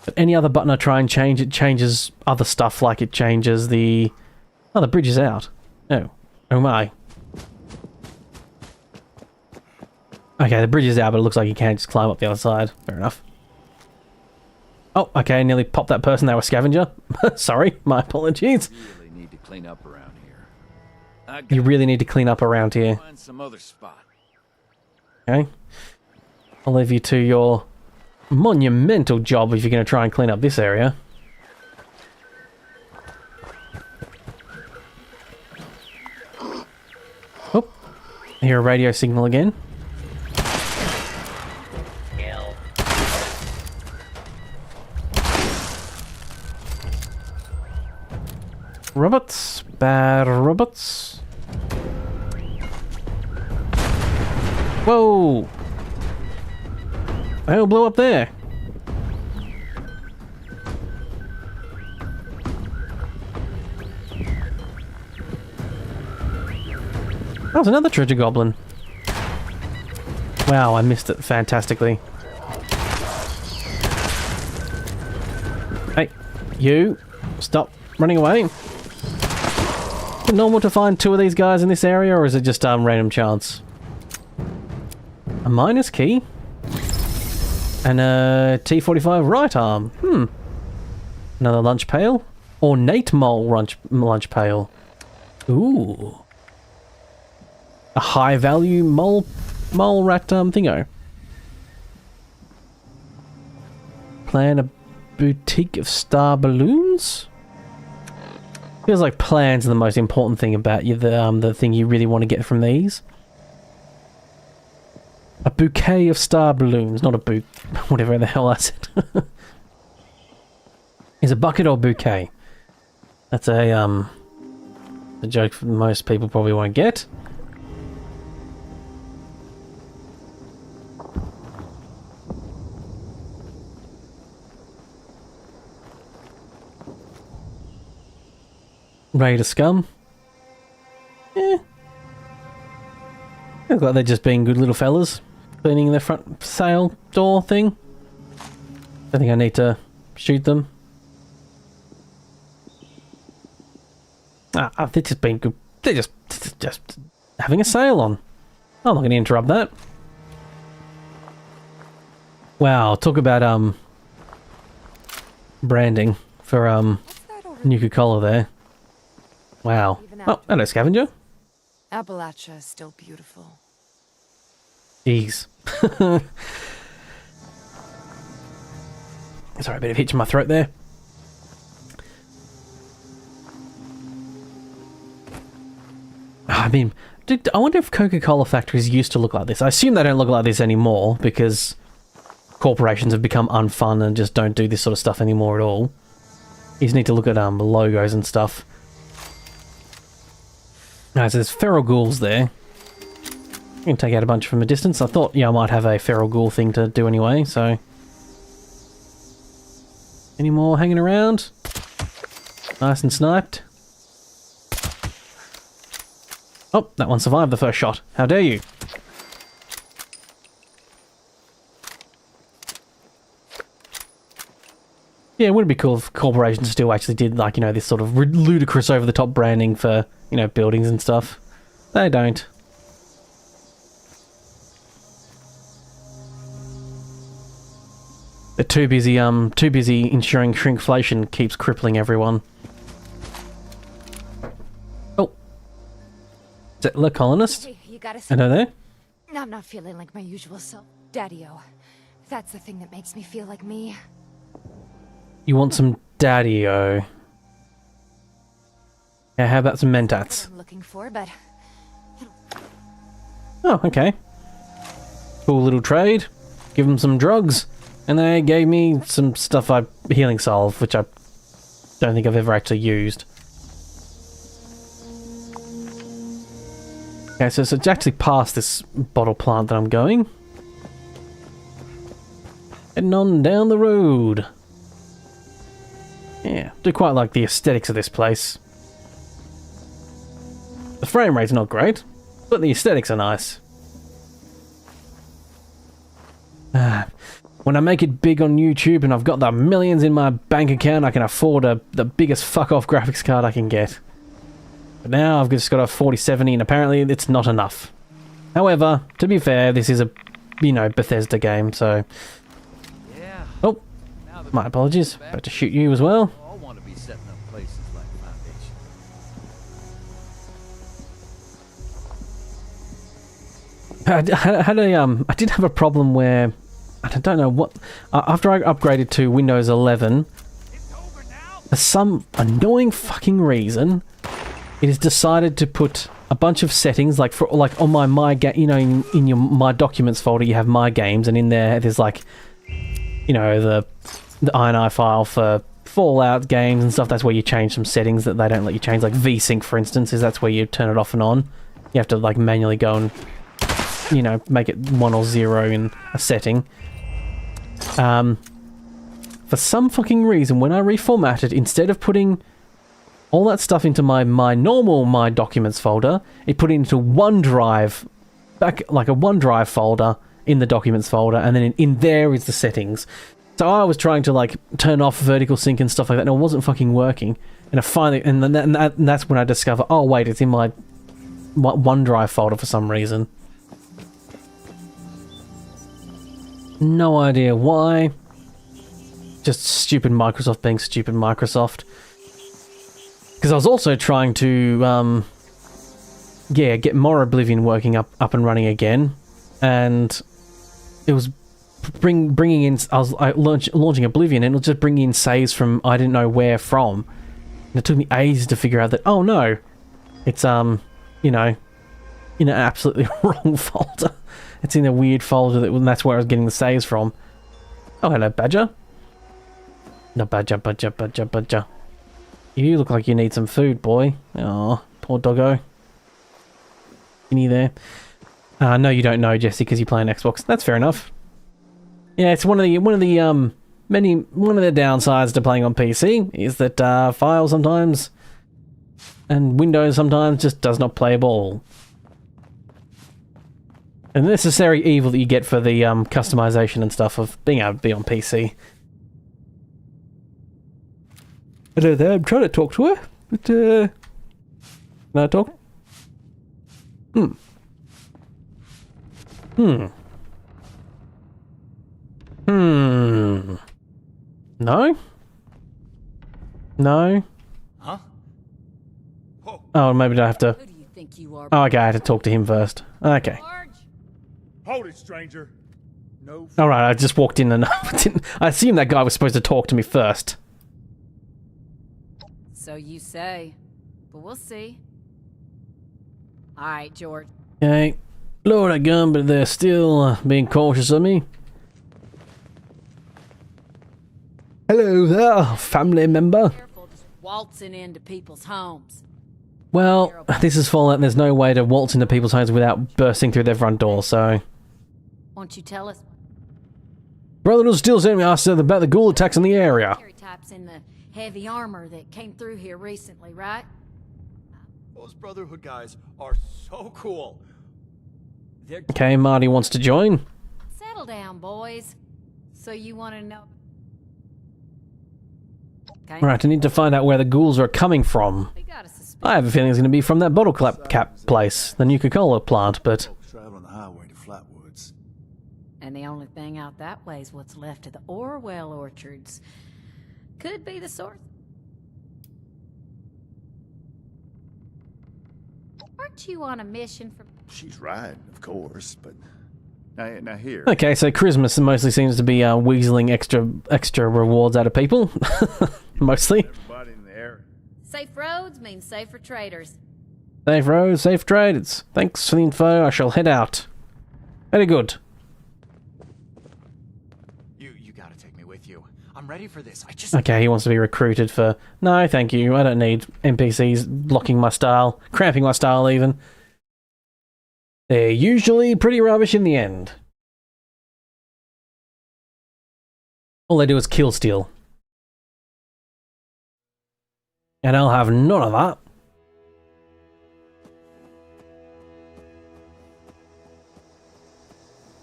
But any other button I try and change, it changes other stuff, like it changes the... Oh, the bridge is out. Oh. Oh my. Okay, the bridge is out, but it looks like you can't just climb up the other side. Fair enough. Oh, okay, nearly popped that person. They were scavenger. Sorry, my apologies. You really need to clean up around here. You really need to clean up around here. Find some other spot. Okay. I'll leave you to your monumental job if you're going to try and clean up this area. Oh, I hear a radio signal again. Robots, bad robots. Whoa! The hell blew up there? That was another treasure goblin. Wow, I missed it fantastically. Hey, you, stop running away. Is it normal to find two of these guys in this area, or is it just random chance? A miner's key? And a T-45 right arm. Another lunch pail? Ornate mole lunch pail. Ooh. A high value mole rat thingo. Plan a boutique of star balloons? Feels like plans are the most important thing about you, the thing you really want to get from these. A bouquet of star balloons, not a whatever the hell I said. Is a bucket or bouquet? That's a joke most people probably won't get. Ready to scum? Eh. Looks like they're just being good little fellas. Cleaning their front sail door thing. I think I need to shoot them. They're just being good. They're just having a sail on. I'm not going to interrupt that. Wow, talk about branding for Nuka-Cola there. Wow. Oh, hello, scavenger. Appalachia is still beautiful. Jeez. Sorry, a bit of hitch in my throat there. I mean, I wonder if Coca-Cola factories used to look like this. I assume they don't look like this anymore because corporations have become unfun and just don't do this sort of stuff anymore at all. You just need to look at logos and stuff. Alright, so there's feral ghouls there. I can take out a bunch from a distance. I thought, I might have a feral ghoul thing to do anyway, so... Any more hanging around? Nice and sniped. Oh, that one survived the first shot. How dare you? Yeah, it would be cool if corporations still actually did, like, you know, this sort of ludicrous over-the-top branding for, you know, buildings and stuff. They don't. They're too busy ensuring shrinkflation keeps crippling everyone. Oh. Is that the colonist? Hey, you got I know there? I'm not feeling like my usual self. Daddy-o. That's the thing that makes me feel like me. You want some daddy-o. Yeah, how about some mentats? I'm looking for, but Oh, okay. Cool little trade. Give them some drugs. And they gave me some stuff healing salve, which I don't think I've ever actually used. Okay, so it's actually past this bottle plant that I'm going. Heading on down the road. Yeah, do quite like the aesthetics of this place. The frame rate's not great, but the aesthetics are nice. When I make it big on YouTube and I've got the millions in my bank account, I can afford the biggest fuck-off graphics card I can get. But now I've just got a 4070 and apparently it's not enough. However, to be fair, this is a, you know, Bethesda game, so... Oh, my apologies. About to shoot you as well. I want to be setting up places like Foundation. I did have a problem where... I don't know what... after I upgraded to Windows 11, for some annoying fucking reason, it has decided to put a bunch of settings, like for on my you know, in your My Documents folder, you have My Games, and in there's like, you know, the INI file for Fallout games and stuff. That's where you change some settings that they don't let you change, like VSync, for instance, that's where you turn it off and on. You have to like manually go and, you know, make it 1 or 0 in a setting. For some fucking reason, when I reformatted, instead of putting all that stuff into my normal My Documents folder, it put it into OneDrive, like a OneDrive folder in the Documents folder, and then in there is the settings. So I was trying to like turn off vertical sync and stuff like that, and it wasn't fucking working. And I finally, and that's when I discovered, oh wait, it's in my OneDrive folder for some reason. No idea why. Just stupid Microsoft being stupid Microsoft. Because I was also trying to, yeah, get more Oblivion working up and running again, and it was bringing in. I was launching Oblivion, and it was just bringing in saves from I didn't know where from, and it took me ages to figure out that oh no, it's you know, in an absolutely wrong folder. It's in a weird folder and that's where I was getting the saves from. Oh, hello, Badger. No, Badger. You look like you need some food, boy. Oh, poor doggo. You there? No, you don't know, Jesse, because you play on Xbox. That's fair enough. Yeah, it's one of the downsides to playing on PC is that files sometimes and Windows sometimes just does not play a ball. And the necessary evil that you get for the customization and stuff of being able to be on PC. Hello there, I'm trying to talk to her, but can I talk? No? No? Huh? Oh, maybe I have to... Oh, okay, I had to talk to him first. Okay. Hold it, stranger. No. Alright, I just walked in and I assumed that guy was supposed to talk to me first. So you say, but we'll see. All right, George. Okay. Lower that gun, but they're still being cautious of me. Hello there, family member. Careful, just waltzing into people's homes. Well, this is Fallout and there's no way to waltz into people's homes without bursting through their front door, so... Won't you tell us? Brother was still sending me asked about the ghoul attacks in the area. Types in the heavy armor that came through here recently, right? Those Brotherhood guys are so cool. Okay, Marty wants to join. Settle down, boys. So you want to know? Okay. Right, I need to find out where the ghouls are coming from. I have a feeling it's going to be from that bottle cap place, the Nuka-Cola plant, but... Traveling the highway to Flatwoods. And the only thing out that way is what's left of the Orwell orchards. Could be the source. Aren't you on a mission from... She's right, of course, but... Now here... Okay, so Christmas mostly seems to be weaseling extra rewards out of people. Mostly. Everybody in the area. Safe roads means safer traders. Safe roads, safe traders. Thanks for the info, I shall head out. Very good. You gotta take me with you. I'm ready for this. Okay, he wants to be recruited for... No, thank you. I don't need NPCs blocking my style, cramping my style even. They're usually pretty rubbish in the end. All they do is kill steal. And I'll have none of that.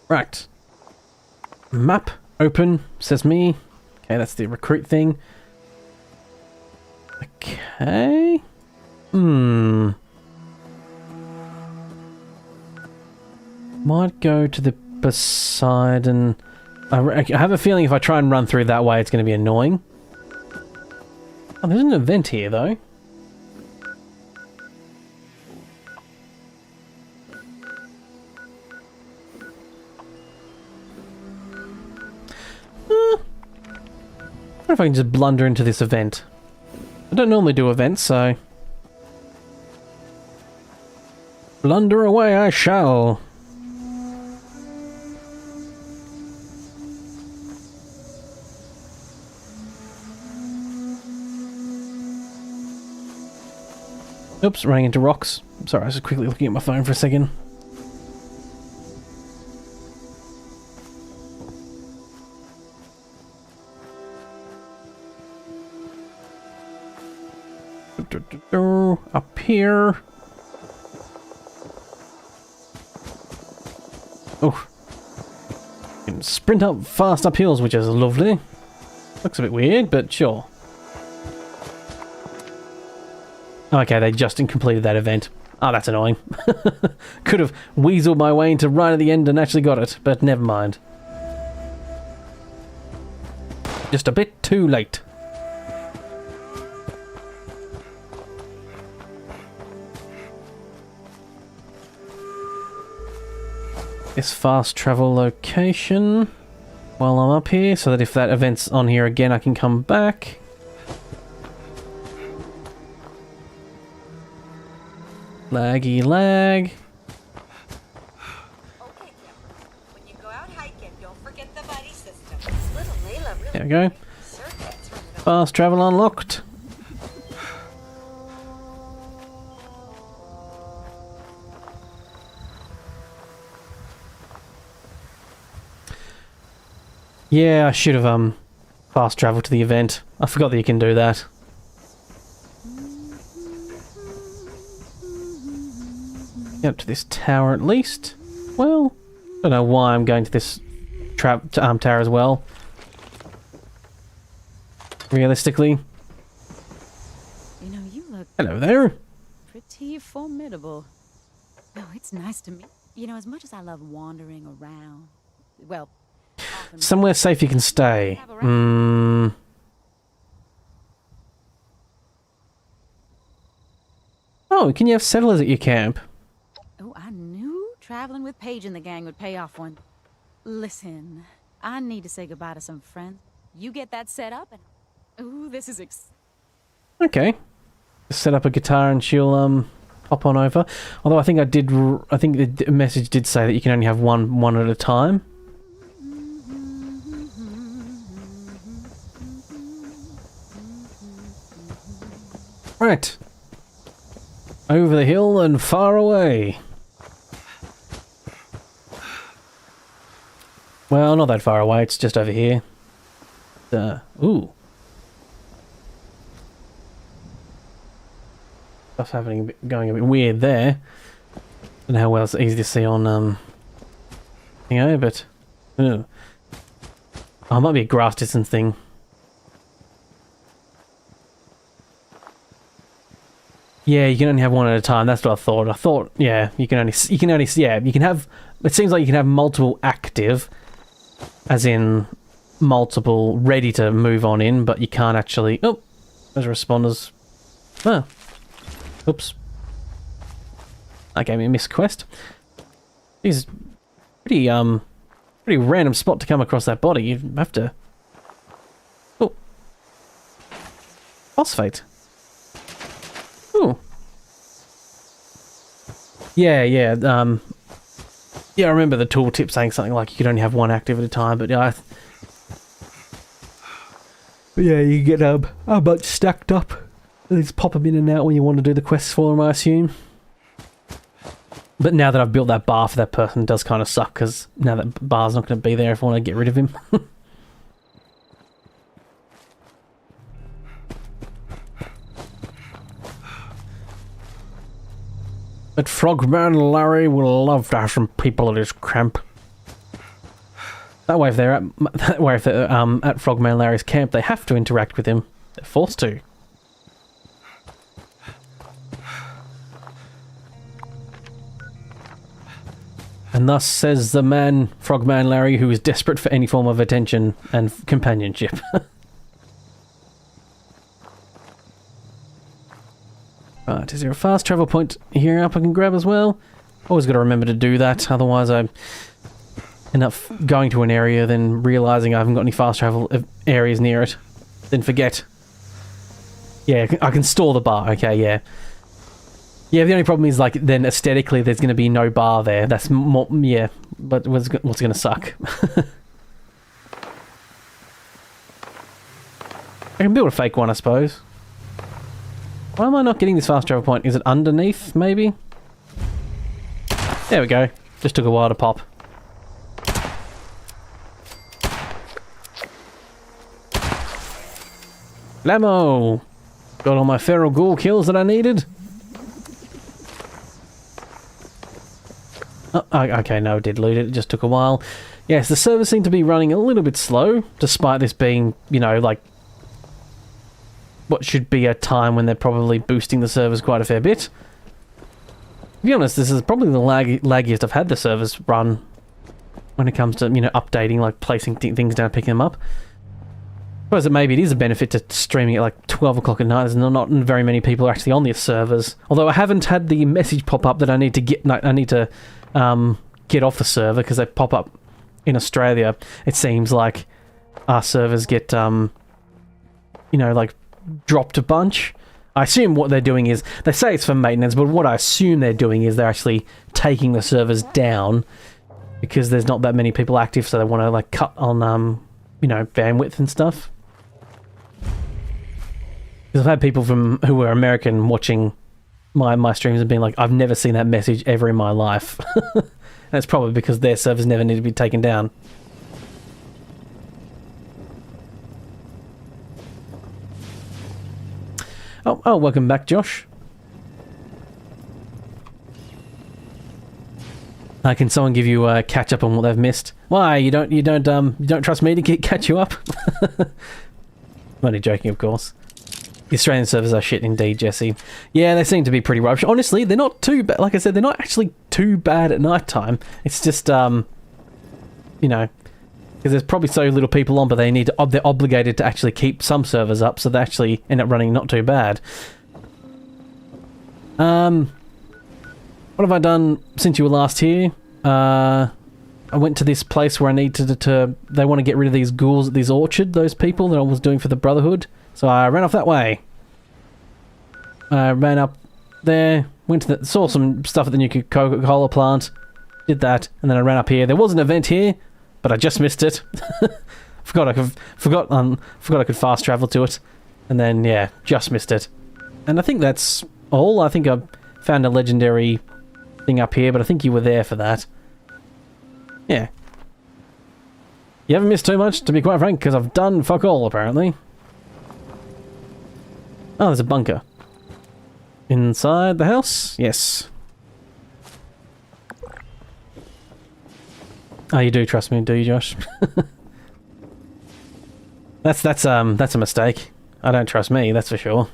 Right. Map. Open. Says me. Okay, that's the recruit thing. Okay. Might go to the Poseidon. I have a feeling if I try and run through that way, it's going to be annoying. Oh, there's an event here, though. I wonder if I can just blunder into this event. I don't normally do events, so... Blunder away I shall. Oops, running into rocks. Sorry, I was just quickly looking at my phone for a second. Up here. Oh. You can sprint up fast up hills, which is lovely. Looks a bit weird, but sure. Okay, they just completed that event. Oh, that's annoying. Could have weaseled my way into right at the end and actually got it, but never mind. Just a bit too late. This fast travel location while I'm up here, so that if that event's on here again, I can come back. Laggy lag. There we go. Fast travel unlocked. Yeah, I should have fast traveled to the event. I forgot that you can do that. Get up to this tower at least. Well, I don't know why I'm going to this tower as well. Realistically. You know, you look... Hello there. Pretty formidable. Oh, it's nice to meet... You know, as much as I love wandering around... Well... Somewhere safe you can stay. Oh, can you have settlers at your camp? Oh, I knew traveling with Paige and the gang would pay off one. Listen, I need to say goodbye to some friends. You get that set up and... Ooh, this is Okay. Set up a guitar and she'll hop on over. Although I think I think the message did say that you can only have one at a time. Right. Over the hill and far away. Well, not that far away, it's just over here. Ooh. Stuff's happening, going a bit weird there. Don't know how well it's easy to see on, but... Oh, it might be a grass distance thing. Yeah, you can only have one at a time. That's what I thought. I thought, yeah, you can only, yeah, you can have, it seems like you can have multiple active, as in multiple ready to move on in, but you can't actually, oh, there's responders. Oh, oops. That gave me a missed quest. It's pretty random spot to come across that body. You have to, oh, phosphate. Ooh. Yeah, yeah, yeah, I remember the tooltip saying something like you could only have one active at a time, but yeah, but yeah, you get a bunch stacked up. And just pop them in and out when you want to do the quests for them, I assume. But now that I've built that bar for that person, it does kind of suck, because now that bar's not going to be there if I want to get rid of him. But Frogman Larry will love to have some people at his camp. That way, if they're at Frogman Larry's camp, they have to interact with him. They're forced to. And thus says the man, Frogman Larry, who is desperate for any form of attention and companionship. Right, is there a fast travel point here up I can grab as well? Always got to remember to do that, otherwise I end up going to an area, then realising I haven't got any fast travel areas near it. Then forget. Yeah, I can store the bar, okay, yeah. Yeah, the only problem is, like, then aesthetically there's going to be no bar there. That's more, yeah, but what's going to suck? I can build a fake one, I suppose. Why am I not getting this fast travel point? Is it underneath, maybe? There we go. Just took a while to pop. Lamo! Got all my feral ghoul kills that I needed. Oh, okay, no, it did loot it. It just took a while. Yes, the servers seem to be running a little bit slow, despite this being, you know, like, what should be a time when they're probably boosting the servers quite a fair bit. To be honest, this is probably the laggiest I've had the servers run when it comes to, you know, updating, like placing things down, picking them up. I suppose that maybe it is a benefit to streaming at like 12 o'clock at night. There's not very many people actually on the servers. Although I haven't had the message pop up that I need to get off the server, because they pop up in Australia. It seems like our servers get, you know, like, dropped a bunch. I assume what they're doing is, they say it's for maintenance, but what I assume they're doing is they're actually taking the servers down because there's not that many people active, so they want to like cut on you know, bandwidth and stuff. Because I've had people who were American watching my streams and being like, I've never seen that message ever in my life. And it's probably because their servers never need to be taken down. Oh, welcome back, Josh. Can someone give you a catch up on what they've missed? Why you don't trust me to catch you up? I'm only joking, of course. The Australian servers are shit indeed, Jesse. Yeah, they seem to be pretty rubbish. Honestly, they're not too bad. Like I said, they're not actually too bad at night time. It's just you know, because there's probably so little people on, but they're obligated to actually keep some servers up, so they actually end up running not too bad. What have I done since you were last here? I went to this place where I need to they want to get rid of these ghouls at this orchard, those people that I was doing for the Brotherhood. So I ran off that way. I ran up there, went to saw some stuff at the new Coca-Cola plant, did that, and then I ran up here. There was an event here, but I just missed it. forgot I could fast travel to it, and then yeah, just missed it. And I think that's all. I think I found a legendary thing up here, but I think you were there for that. Yeah. You haven't missed too much, to be quite frank, because I've done fuck all, apparently. Oh, there's a bunker. Inside the house? Yes. Oh, you do trust me, do you, Josh? That's a mistake. I don't trust me, that's for sure.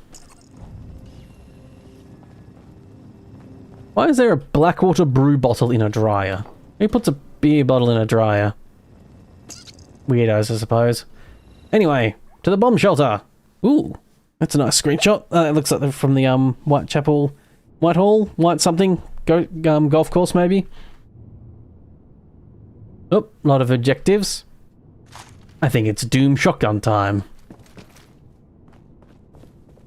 Why is there a Blackwater brew bottle in a dryer? Who puts a beer bottle in a dryer? Weirdos, I suppose. Anyway, to the bomb shelter. Ooh, that's a nice screenshot. It looks like they're from the Whitechapel, White something, golf course maybe. Oh, a lot of objectives. I think it's Doom shotgun time.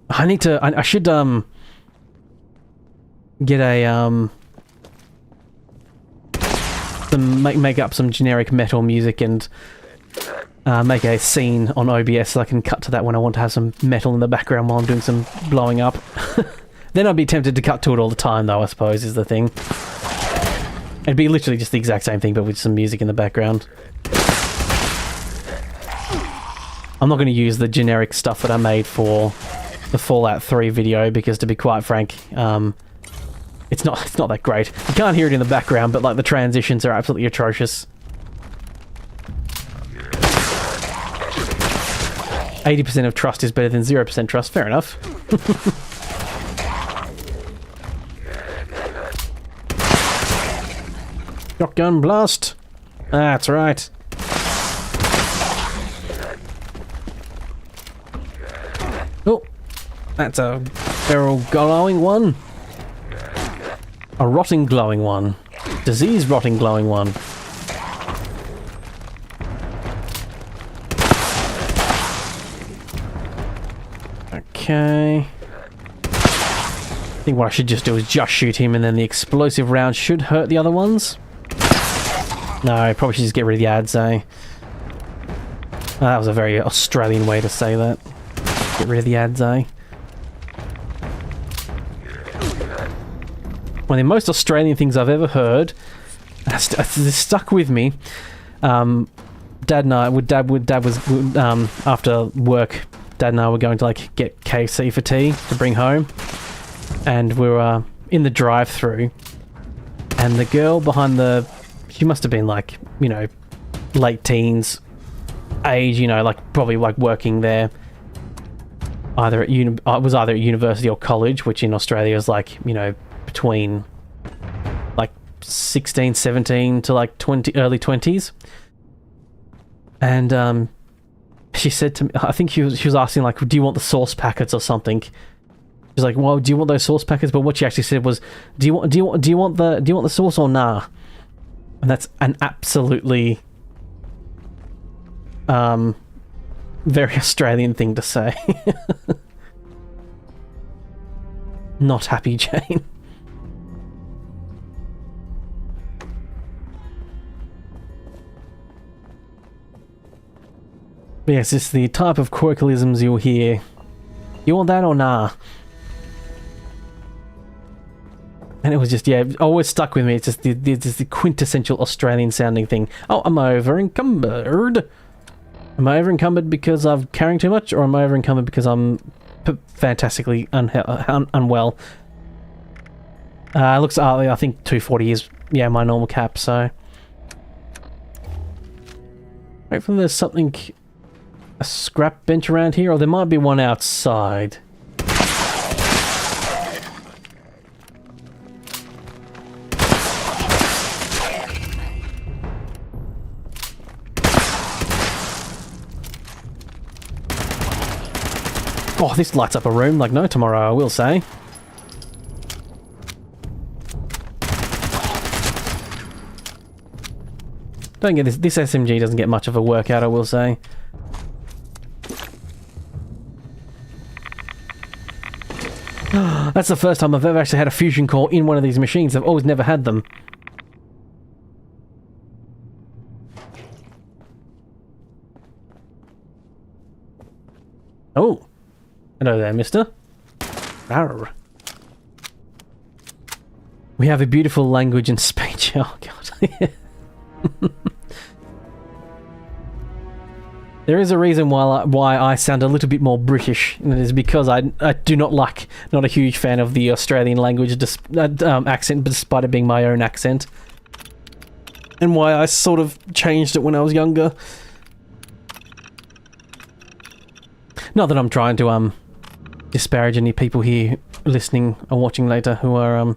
I should get a make up some generic metal music and make a scene on OBS so I can cut to that when I want to have some metal in the background while I'm doing some blowing up. Then I'd be tempted to cut to it all the time though, I suppose, is the thing. It'd be literally just the exact same thing but with some music in the background. I'm not going to use the generic stuff that I made for the Fallout 3 video because, to be quite frank, it's not that great. You can't hear it in the background, but like the transitions are absolutely atrocious. 80% of trust is better than 0% trust. Fair enough. Shotgun blast. That's right. Oh, that's a feral glowing one. A rotting glowing one. Disease rotting glowing one. Okay. I think what I should just do is just shoot him and then the explosive round should hurt the other ones. No, I probably should just get rid of the ads, eh? That was a very Australian way to say that. Get rid of the ads, eh? One of the most Australian things I've ever heard. This stuck with me. Dad and I, after work, Dad and I were going to like get KFC for tea to bring home, and we were in the drive-through, and the girl behind she must have been like, you know, late teens age, you know, like probably like working there. It was either at university or college, which in Australia is like, you know, between like 16, 17 to like early 20s. And she said to me, I think she was asking like, do you want the sauce packets or something? She's like, well, do you want those sauce packets? But what she actually said was, do you want the sauce or nah? And that's an absolutely very Australian thing to say. Not happy, Jane. But yes, it's the type of colloquialisms you'll hear. You want that or nah? And it was just, yeah, always stuck with me. It's just the quintessential Australian sounding thing. Oh, am I over encumbered? Am I over encumbered because I'm carrying too much, or am I over encumbered because I'm fantastically unwell? Looks, I think 240 is, yeah, my normal cap, so. Hopefully there's something, a scrap bench around here, or there might be one outside. Oh, this lights up a room like no tomorrow, I will say. Don't get this. This SMG doesn't get much of a workout, I will say. That's the first time I've ever actually had a fusion core in one of these machines. I've always never had them. Oh. Hello there, mister. Arr. We have a beautiful language and speech. Oh, God. There is a reason why I sound a little bit more British, and it is because I do not a huge fan of the Australian language accent, despite it being my own accent. And why I sort of changed it when I was younger. Not that I'm trying to disparage any people here listening or watching later who are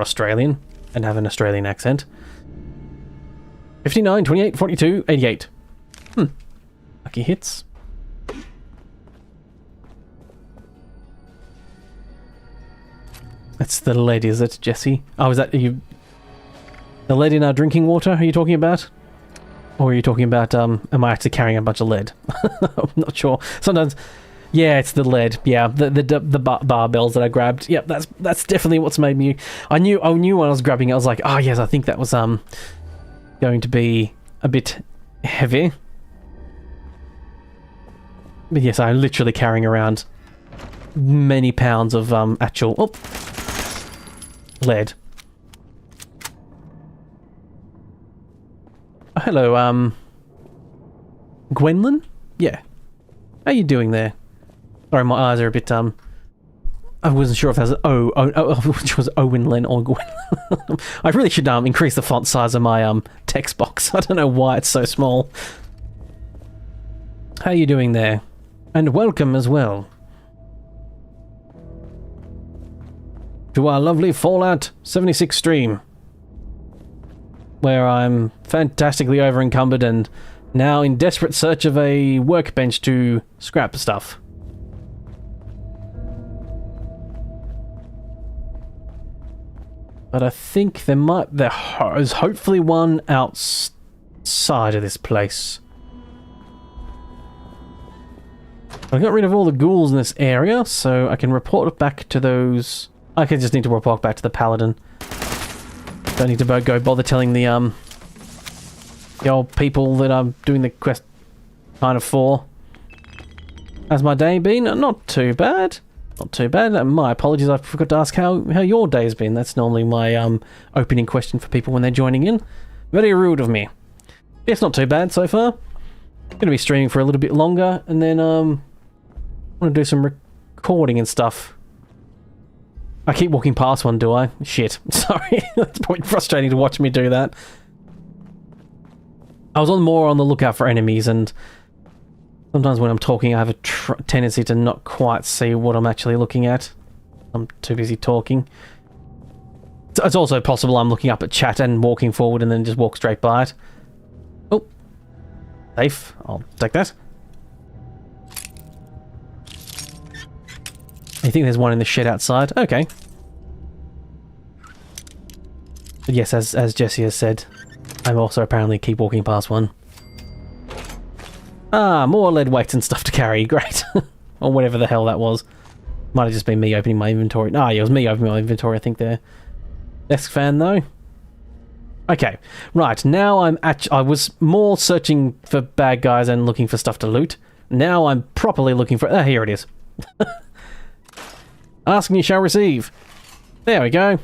Australian and have an Australian accent. 59, 28, 42, 88. Lucky hits. That's the lead, is it, Jesse? Oh, is that you? The lead in our drinking water? Are you talking about? Or are you talking about? Am I actually carrying a bunch of lead? I'm not sure. Sometimes, yeah, it's the lead. Yeah, the barbells that I grabbed. Yep, that's definitely what's made me. I knew when I was grabbing it. I was like, oh yes, I think that was going to be a bit heavy. But yes, I'm literally carrying around many pounds of actual lead. Oh, hello, Gwendolyn? Yeah. How you doing there? Sorry, my eyes are a bit I wasn't sure if that was which was Owen Lynn or Gwendolyn. I really should increase the font size of my text box. I don't know why it's so small. How you doing there? And welcome as well to our lovely Fallout 76 stream, where I'm fantastically over-encumbered and now in desperate search of a workbench to scrap stuff. But I think there's hopefully one outside of this place. I got rid of all the ghouls in this area, so I can report back to those. I can just need to report back to the paladin. Don't need to go bother telling the old people that I'm doing the quest kind of for. How's my day been? Not too bad. Not too bad. My apologies, I forgot to ask how your day's been. That's normally my opening question for people when they're joining in. Very rude of me. It's not too bad so far. Gonna be streaming for a little bit longer, and then I want to do some recording and stuff. I keep walking past one, do I? Shit. Sorry. It's probably frustrating to watch me do that. I was more on the lookout for enemies, and sometimes when I'm talking I have a tendency to not quite see what I'm actually looking at. I'm too busy talking. It's also possible I'm looking up at chat and walking forward and then just walk straight by it. Oh. Safe. I'll take that. I think there's one in the shed outside. Okay. But yes, as Jesse has said, I'm also apparently keep walking past one. Ah, more lead weights and stuff to carry. Great. Or whatever the hell that was. Might have just been me opening my inventory. Ah, yeah, it was me opening my inventory, I think there. Desk fan, though. Okay. Right, now I was more searching for bad guys and looking for stuff to loot. Now I'm properly looking for... Ah, here it is. Ask and you shall receive. There we go.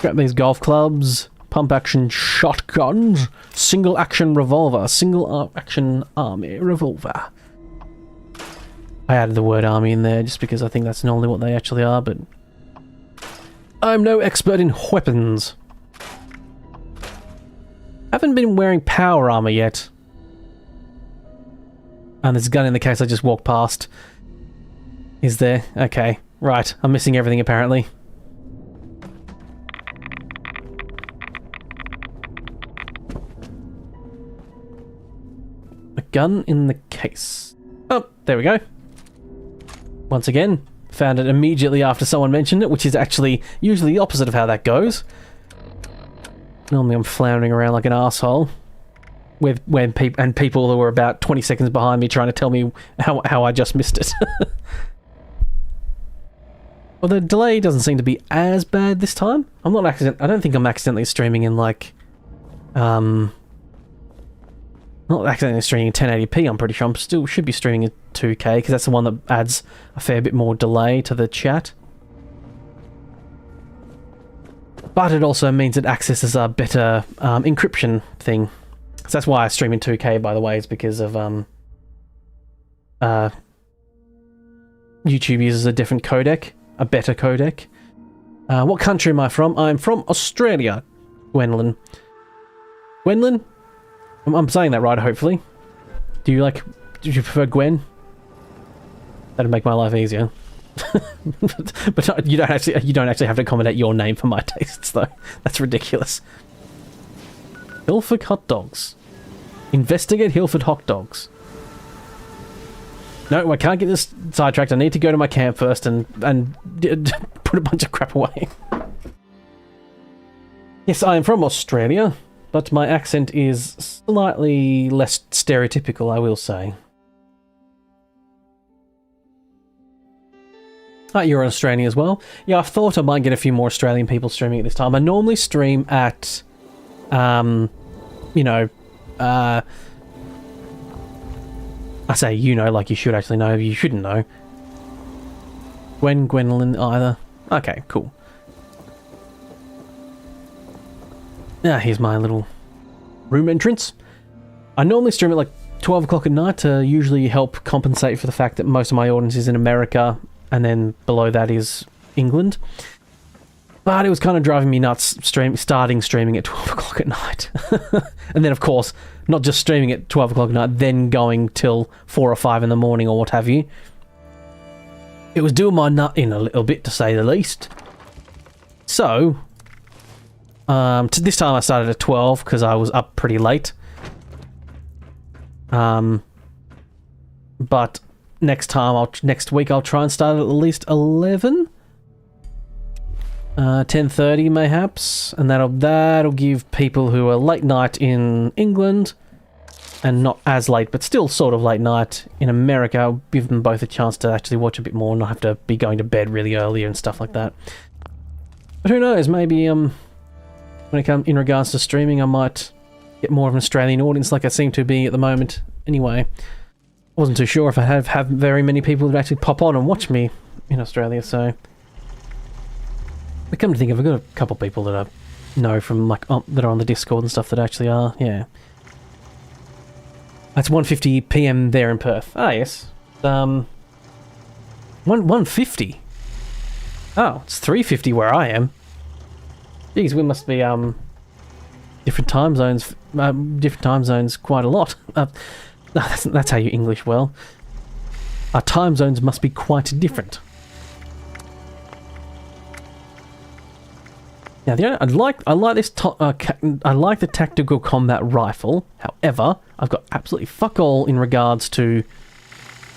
Grab these golf clubs, pump action shotguns, single action revolver, single action army revolver. I added the word army in there just because I think that's normally what they actually are, but I'm no expert in weapons. Haven't been wearing power armor yet. And there's a gun in the case I just walked past. Is there? Okay. Right. I'm missing everything apparently. A gun in the case. Oh, there we go. Once again, found it immediately after someone mentioned it, which is actually usually the opposite of how that goes. Normally I'm floundering around like an asshole. When people that were about 20 seconds behind me trying to tell me how I just missed it. Well, the delay doesn't seem to be as bad this time. I don't think I'm accidentally streaming in like not accidentally streaming in 1080p. I'm pretty sure I'm still should be streaming in 2K because that's the one that adds a fair bit more delay to the chat. But it also means it accesses a better encryption thing. So that's why I stream in 2K, by the way, is because of YouTube uses a different codec, a better codec. What country am I from? I'm from Australia, Gwendolyn. Gwendolyn? I'm saying that right, hopefully. Do you prefer Gwen? That'd make my life easier. but you don't actually have to accommodate your name for my tastes, though. That's ridiculous. Hilford hot dogs. Investigate Hilford hot dogs. No, I can't get this sidetracked. I need to go to my camp first and put a bunch of crap away. Yes, I am from Australia, but my accent is slightly less stereotypical, I will say. Ah, you're Australian as well? Yeah, I thought I might get a few more Australian people streaming at this time. I normally stream at, I say like you should actually know. You shouldn't know. Gwendolyn either. Okay, cool. Now here's my little room entrance. I normally stream at like 12 o'clock at night to usually help compensate for the fact that most of my audience is in America, and then below that is England. But it was kind of driving me nuts starting streaming at 12 o'clock at night. And then, of course, not just streaming at 12 o'clock at night, then going till 4 or 5 in the morning or what have you. It was doing my nut in a little bit, to say the least. So, this time I started at 12 because I was up pretty late. But next week I'll try and start at least 11. 10:30 mayhaps, and that'll give people who are late night in England and not as late but still sort of late night in America, I'll give them both a chance to actually watch a bit more and not have to be going to bed really early and stuff like that. But who knows, maybe when it comes in regards to streaming I might get more of an Australian audience like I seem to be at the moment anyway. I wasn't too sure if I have very many people that actually pop on and watch me in Australia, so but come to think of it, I've got a couple of people that I know from that are on the Discord and stuff that actually are, yeah. That's 1:50 PM there in Perth. Ah, yes. 1:50. Oh, it's 3:50 where I am. Jeez, we must be different time zones quite a lot. That's how you English well. Our time zones must be quite different. Now, I like the tactical combat rifle. However, I've got absolutely fuck all in regards to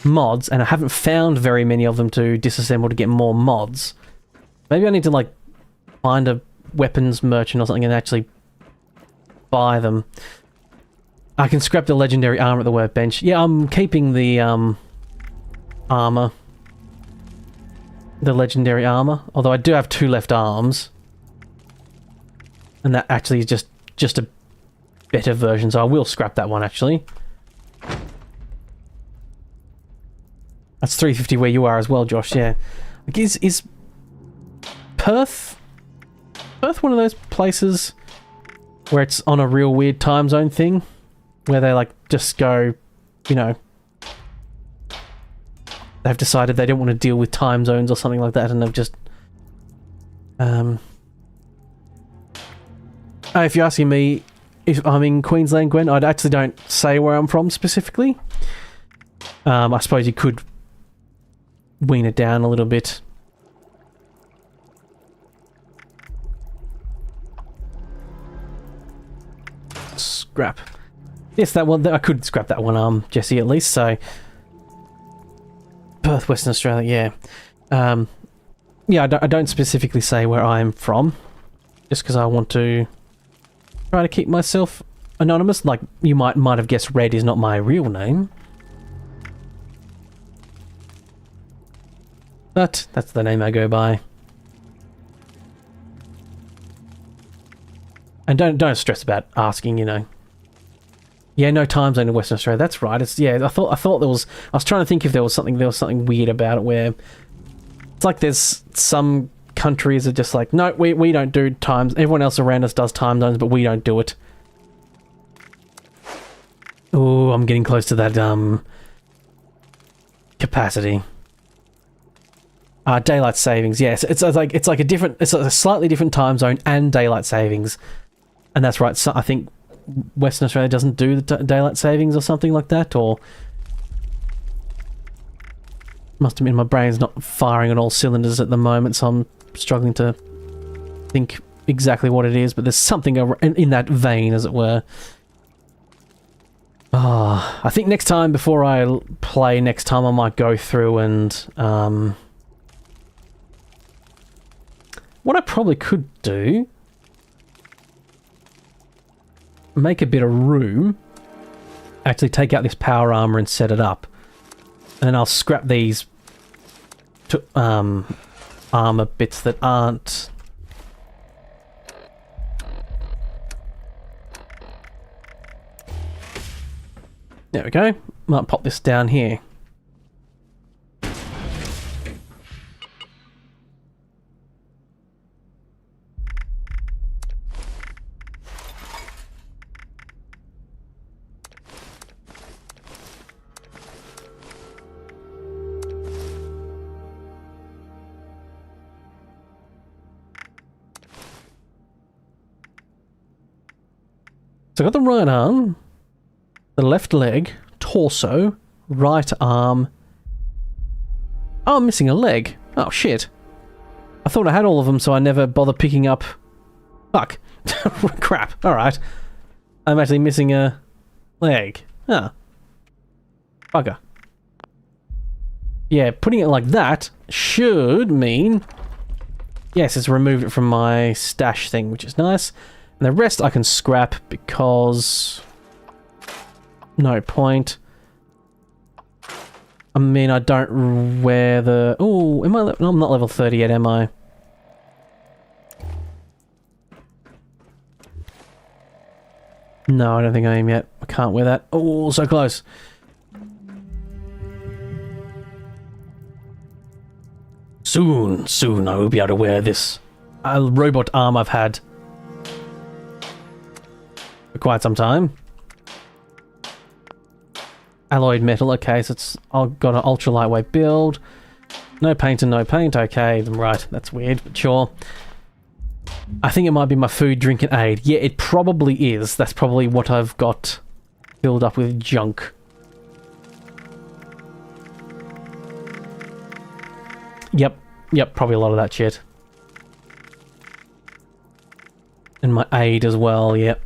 mods, and I haven't found very many of them to disassemble to get more mods. Maybe I need to find a weapons merchant or something and actually buy them. I can scrap the legendary armor at the workbench. Yeah, I'm keeping the armor, the legendary armor. Although I do have 2 left arms. And that actually is just a better version, so I will scrap that one, actually. That's 3:50 where you are as well, Josh, yeah. Is Perth one of those places where it's on a real weird time zone thing? Where they, just go, they've decided they don't want to deal with time zones or something like that, and they've just... if you're asking me if I'm in Queensland, Gwen, I actually don't say where I'm from specifically. I suppose you could wean it down a little bit. Scrap. Yes, that one. I could scrap that one, Jesse, at least, so... Perth, Western Australia, yeah. Yeah, I don't specifically say where I'm from, just because I want to... try to keep myself anonymous. Like, you might have guessed Red is not my real name. But that's the name I go by. And don't stress about asking, Yeah, no time zone in Western Australia. That's right. It's I thought there was. I was trying to think if there was something weird about it where it's like there's some countries are just like, no, we don't do times. Everyone else around us does time zones, but we don't do it. Oh, I'm getting close to that capacity. Daylight savings. Yes, it's like it's a slightly different time zone and daylight savings, and that's right. So I think Western Australia doesn't do the daylight savings or something like that, or must admit my brain's not firing on all cylinders at the moment, so I'm struggling to think exactly what it is. But there's something in that vein, as it were. I think next time, before I play next time, I might go through and what I probably could do, make a bit of room, actually take out this power armor and set it up, and then I'll scrap these armor bits that aren't... There we go. Might pop this down here. So I got the right arm, the left leg, torso, right arm. Oh, I'm missing a leg. Oh, shit. I thought I had all of them, so I never bothered picking up... Fuck. Crap. Alright. I'm actually missing a leg. Ah. Bugger. Yeah, putting it like that should mean... Yes, it's removed it from my stash thing, which is nice. And the rest I can scrap because... No point. I mean, I don't wear the... Oh, am I... No, I'm not level 30 yet, am I? No, I don't think I am yet. I can't wear that. Oh, so close. Soon I will be able to wear this robot arm I've had for quite some time. Alloyed metal, okay, so I've got an ultra lightweight build. No paint and no paint, okay, right, that's weird, but sure. I think it might be my food, drink and aid. Yeah, it probably is. That's probably what I've got filled up with junk. Yep, probably a lot of that shit. And my aid as well, yep.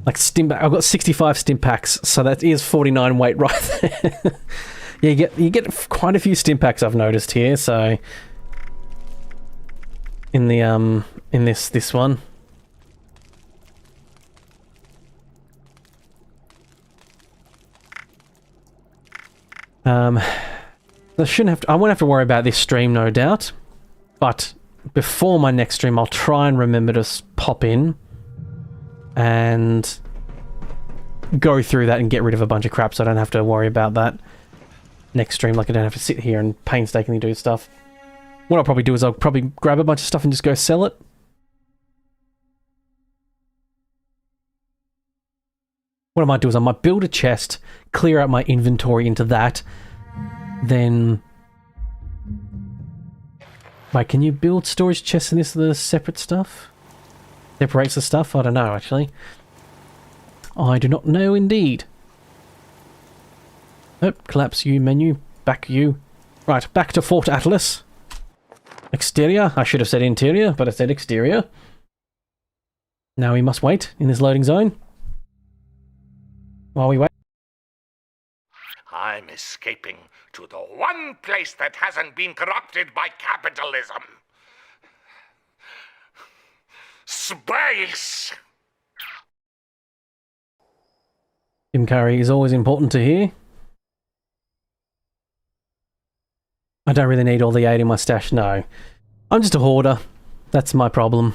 Like stim, I've got 65 stim packs, so that is 49 weight right there. Yeah, you get quite a few stim packs I've noticed here, so in the in this one. I shouldn't have to, I won't have to worry about this stream, no doubt. But before my next stream, I'll try and remember to pop in and go through that and get rid of a bunch of crap, so I don't have to worry about that next stream. Like I don't have to sit here and painstakingly do stuff. What I'll probably do is I'll probably grab a bunch of stuff and just go sell it. What I might do is I might build a chest, clear out my inventory into that, then... Wait, can you build storage chests in this, the separate stuff? Separates the stuff? I don't know, actually. I do not know, indeed. Oh, collapse you menu. Back you. Right, back to Fort Atlas. Exterior. I should have said interior, but I said exterior. Now we must wait in this loading zone. While we wait. I'm escaping to the one place that hasn't been corrupted by capitalism. Space! Tim Curry is always important to hear. I don't really need all the aid in my stash, no. I'm just a hoarder. That's my problem.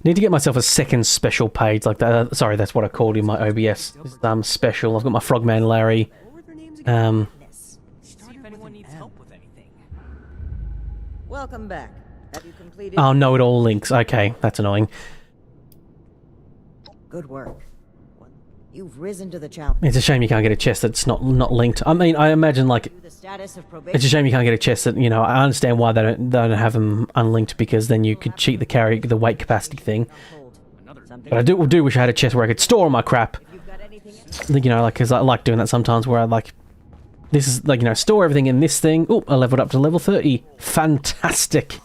Need to get myself a second special page like that. Sorry, that's what I called in my OBS. Special. I've got my Frogman Larry. Welcome back. Have you completed? Oh no, it all links. Okay, that's annoying. Good work. You've risen to the challenge. It's a shame you can't get a chest that's not linked. I mean, I imagine like it's a shame you can't get a chest that, you know, I understand why they don't have them unlinked, because then you could cheat the weight capacity thing. But I do wish I had a chest where I could store all my crap. You know, like, because I like doing that sometimes, where I like, this is like, you know, store everything in this thing. Oh, I leveled up to level 30. Fantastic.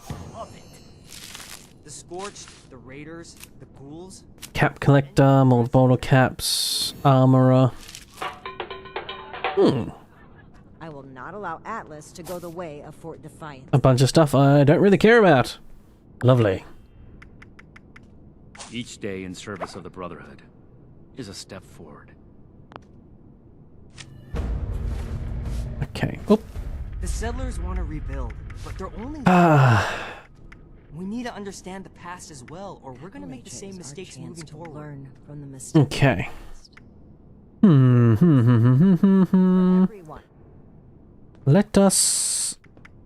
The Scorched, the Raiders, the Ghouls. Cap collector, mold bottle caps, armorer. I will not allow Atlas to go the way of Fort Defiance. A bunch of stuff I don't really care about. Lovely. Each day in service of the Brotherhood is a step forward. Okay. Oh. The settlers want to rebuild, but they're only. We need to understand the past as well, or we're gonna make the same mistakes moving forward. Learn from the mistakes. Okay. Let us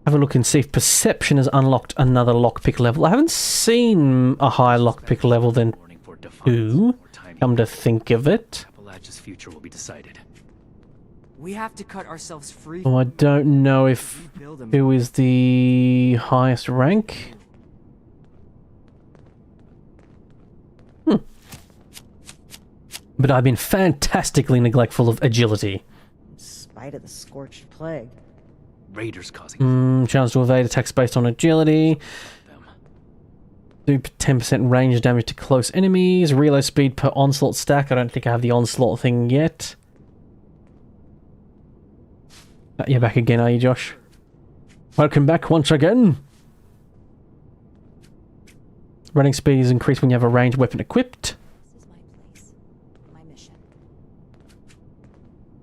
have a look and see if perception has unlocked another lockpick level. I haven't seen a higher lockpick level than 2, come to think of it. Appalachia's future will be decided. We have to cut ourselves free. Oh, I don't know if who is the highest rank. But I've been fantastically neglectful of agility. In spite of the Scorched Plague. Raiders causing. Chance to evade attacks based on agility. Do 10% range damage to close enemies. Reload speed per onslaught stack. I don't think I have the onslaught thing yet. You're back again, are you, Josh? Welcome back once again. Running speed is increased when you have a ranged weapon equipped.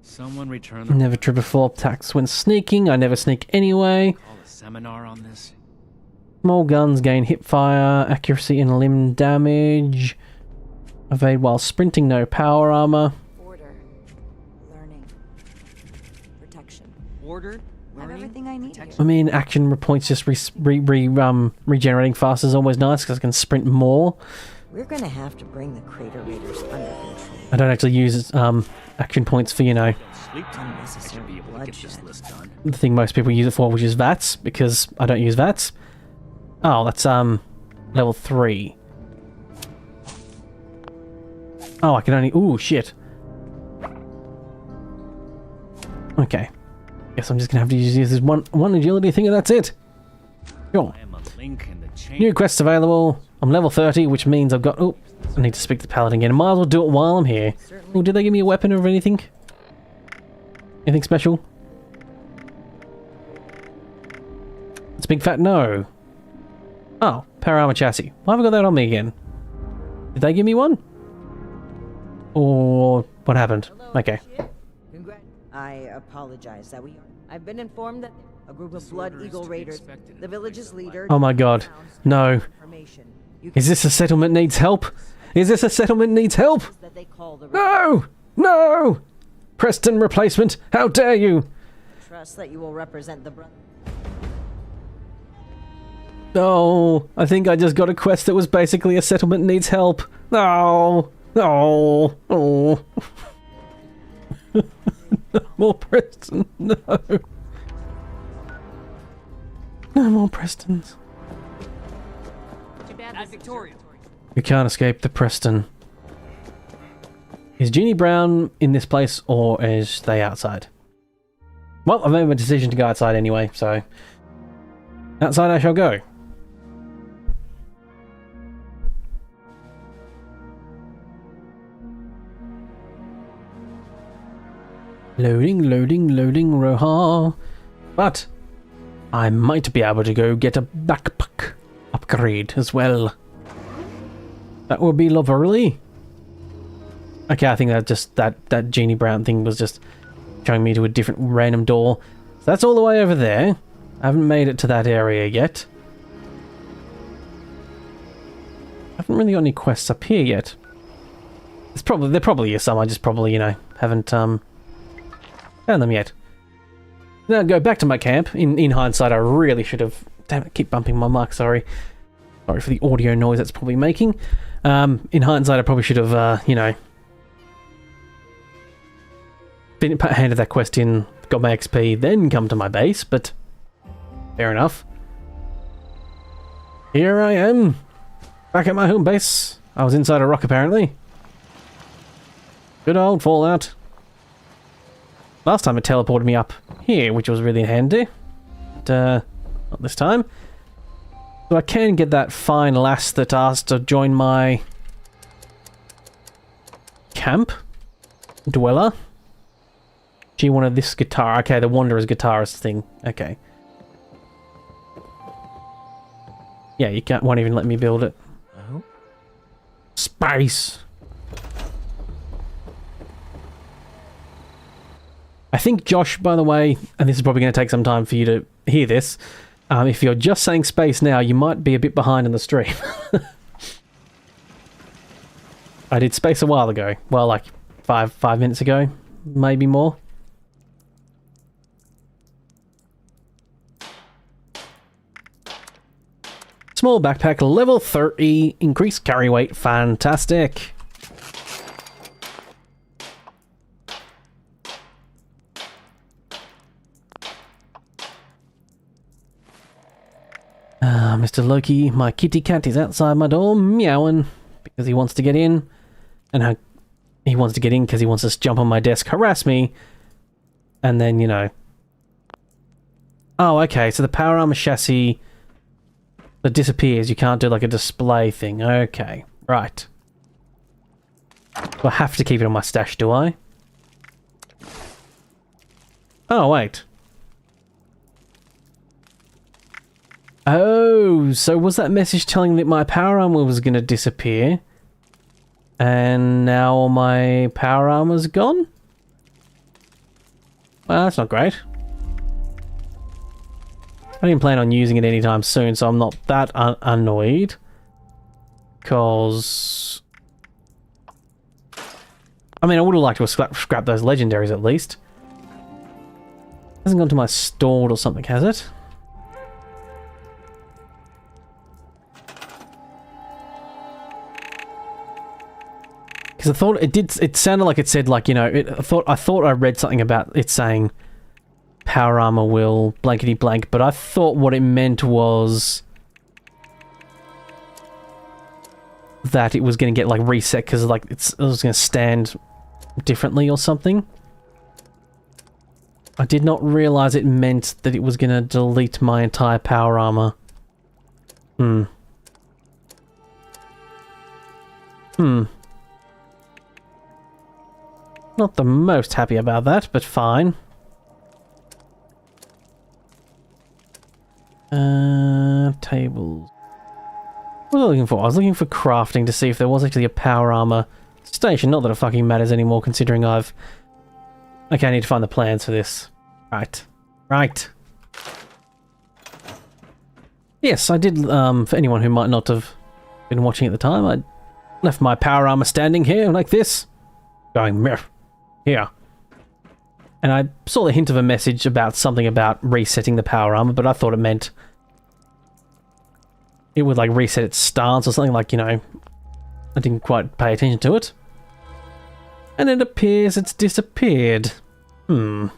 Someone return the Never trigger full attacks when sneaking. I never sneak anyway. Call a seminar on this. Small guns gain hip fire, accuracy and limb damage. Evade while sprinting, no power armor. Order. Learning. Protection. Order. Have everything I need. I mean, action points just regenerating fast is always nice because I can sprint more. We're gonna have to bring the Crater Raiders under control. I don't actually use action points for, you know, Unnecessary bloodshed. the thing most people use it for, which is VATS, because I don't use VATS. Oh, that's level 3. Oh, I can only... Ooh, shit. Okay. Guess I'm just gonna have to use this one agility thing and that's it. Sure. New quests available. I'm level 30, which means I've got... Oh, I need to speak to the Paladin again. I might as well do it while I'm here. Oh, did they give me a weapon or anything? Anything special? It's a big fat no. Oh, power armor chassis. Why have I got that on me again? Did they give me one? Or what happened? Okay. I apologize that I've been informed that a group of Blood Eagle Raiders, the village's leader... Oh my god. No. Is this a settlement needs help? Is this a settlement needs help? No! No! Preston replacement, how dare you! Trust that you will represent the brother. Oh, I think I just got a quest that was basically a settlement needs help. No! No! Oh! No more Preston, no! No more Prestons. We can't escape the Preston. Is Jeannie Brown in this place, or is they outside? Well, I've made my decision to go outside anyway, so... outside I shall go. Loading, loading, loading, Roha. But I might be able to go get a backpack upgrade as well. That would be lovely. Okay, I think that just that Jeannie Brown thing was just showing me to a different random door. So that's all the way over there. I haven't made it to that area yet. haven't really got any quests up here yet. There probably is some, I just probably, you know, haven't found them yet. Now go back to my camp. In hindsight, I really should have... Damn it, I keep bumping my mic, sorry. Sorry for the audio noise that's probably making. In hindsight, I probably should have, you know... handed that quest in, got my XP, then come to my base, but... Fair enough. Here I am. Back at my home base. I was inside a rock, apparently. Good old Fallout. Last time it teleported me up here, which was really handy. But, not this time. So I can get that fine lass that asked to join my... camp? Dweller? She wanted this guitar. Okay, the Wanderer's guitarist thing. Okay. Yeah, you won't even let me build it. Oh. Space! I think Josh, by the way, and this is probably going to take some time for you to hear this, if you're just saying space now, you might be a bit behind in the stream. I did space a while ago. Well, like 5 minutes ago, maybe more. Small backpack, level 30, increased carry weight, fantastic. Mr. Loki, my kitty cat is outside my door meowing because he wants to get in. And he wants to get in because he wants to jump on my desk, harass me, and then, you know... Oh, okay, so the power armor chassis that disappears, you can't do like a display thing. Okay, right. Do I have to keep it on my stash, do I? Oh, wait. Oh, so was that message telling that my power armor was going to disappear? And now all my power armor's gone? Well, that's not great. I didn't plan on using it anytime soon, so I'm not that annoyed. Because... I mean, I would have liked to have scrapped those legendaries at least. Hasn't gone to my stored or something, has it? Because I thought it sounded like it said, like, you know, I thought I read something about it saying power armor will blankety blank, but I thought what it meant was that it was going to get like reset because like it was going to stand differently or something. I did not realize it meant that it was going to delete my entire power armor. Not the most happy about that, but fine. Tables. What was I looking for? I was looking for crafting to see if there was actually a power armor station. Not that it fucking matters anymore, considering I've... Okay, I need to find the plans for this. Right. Right. Yes, I did, for anyone who might not have been watching at the time, I left my power armor standing here, like this. Going, meh. Here. And I saw the hint of a message about something about resetting the power armor, but I thought it meant it would like reset its stance or something, like, you know, I didn't quite pay attention to it. And it appears it's disappeared. Not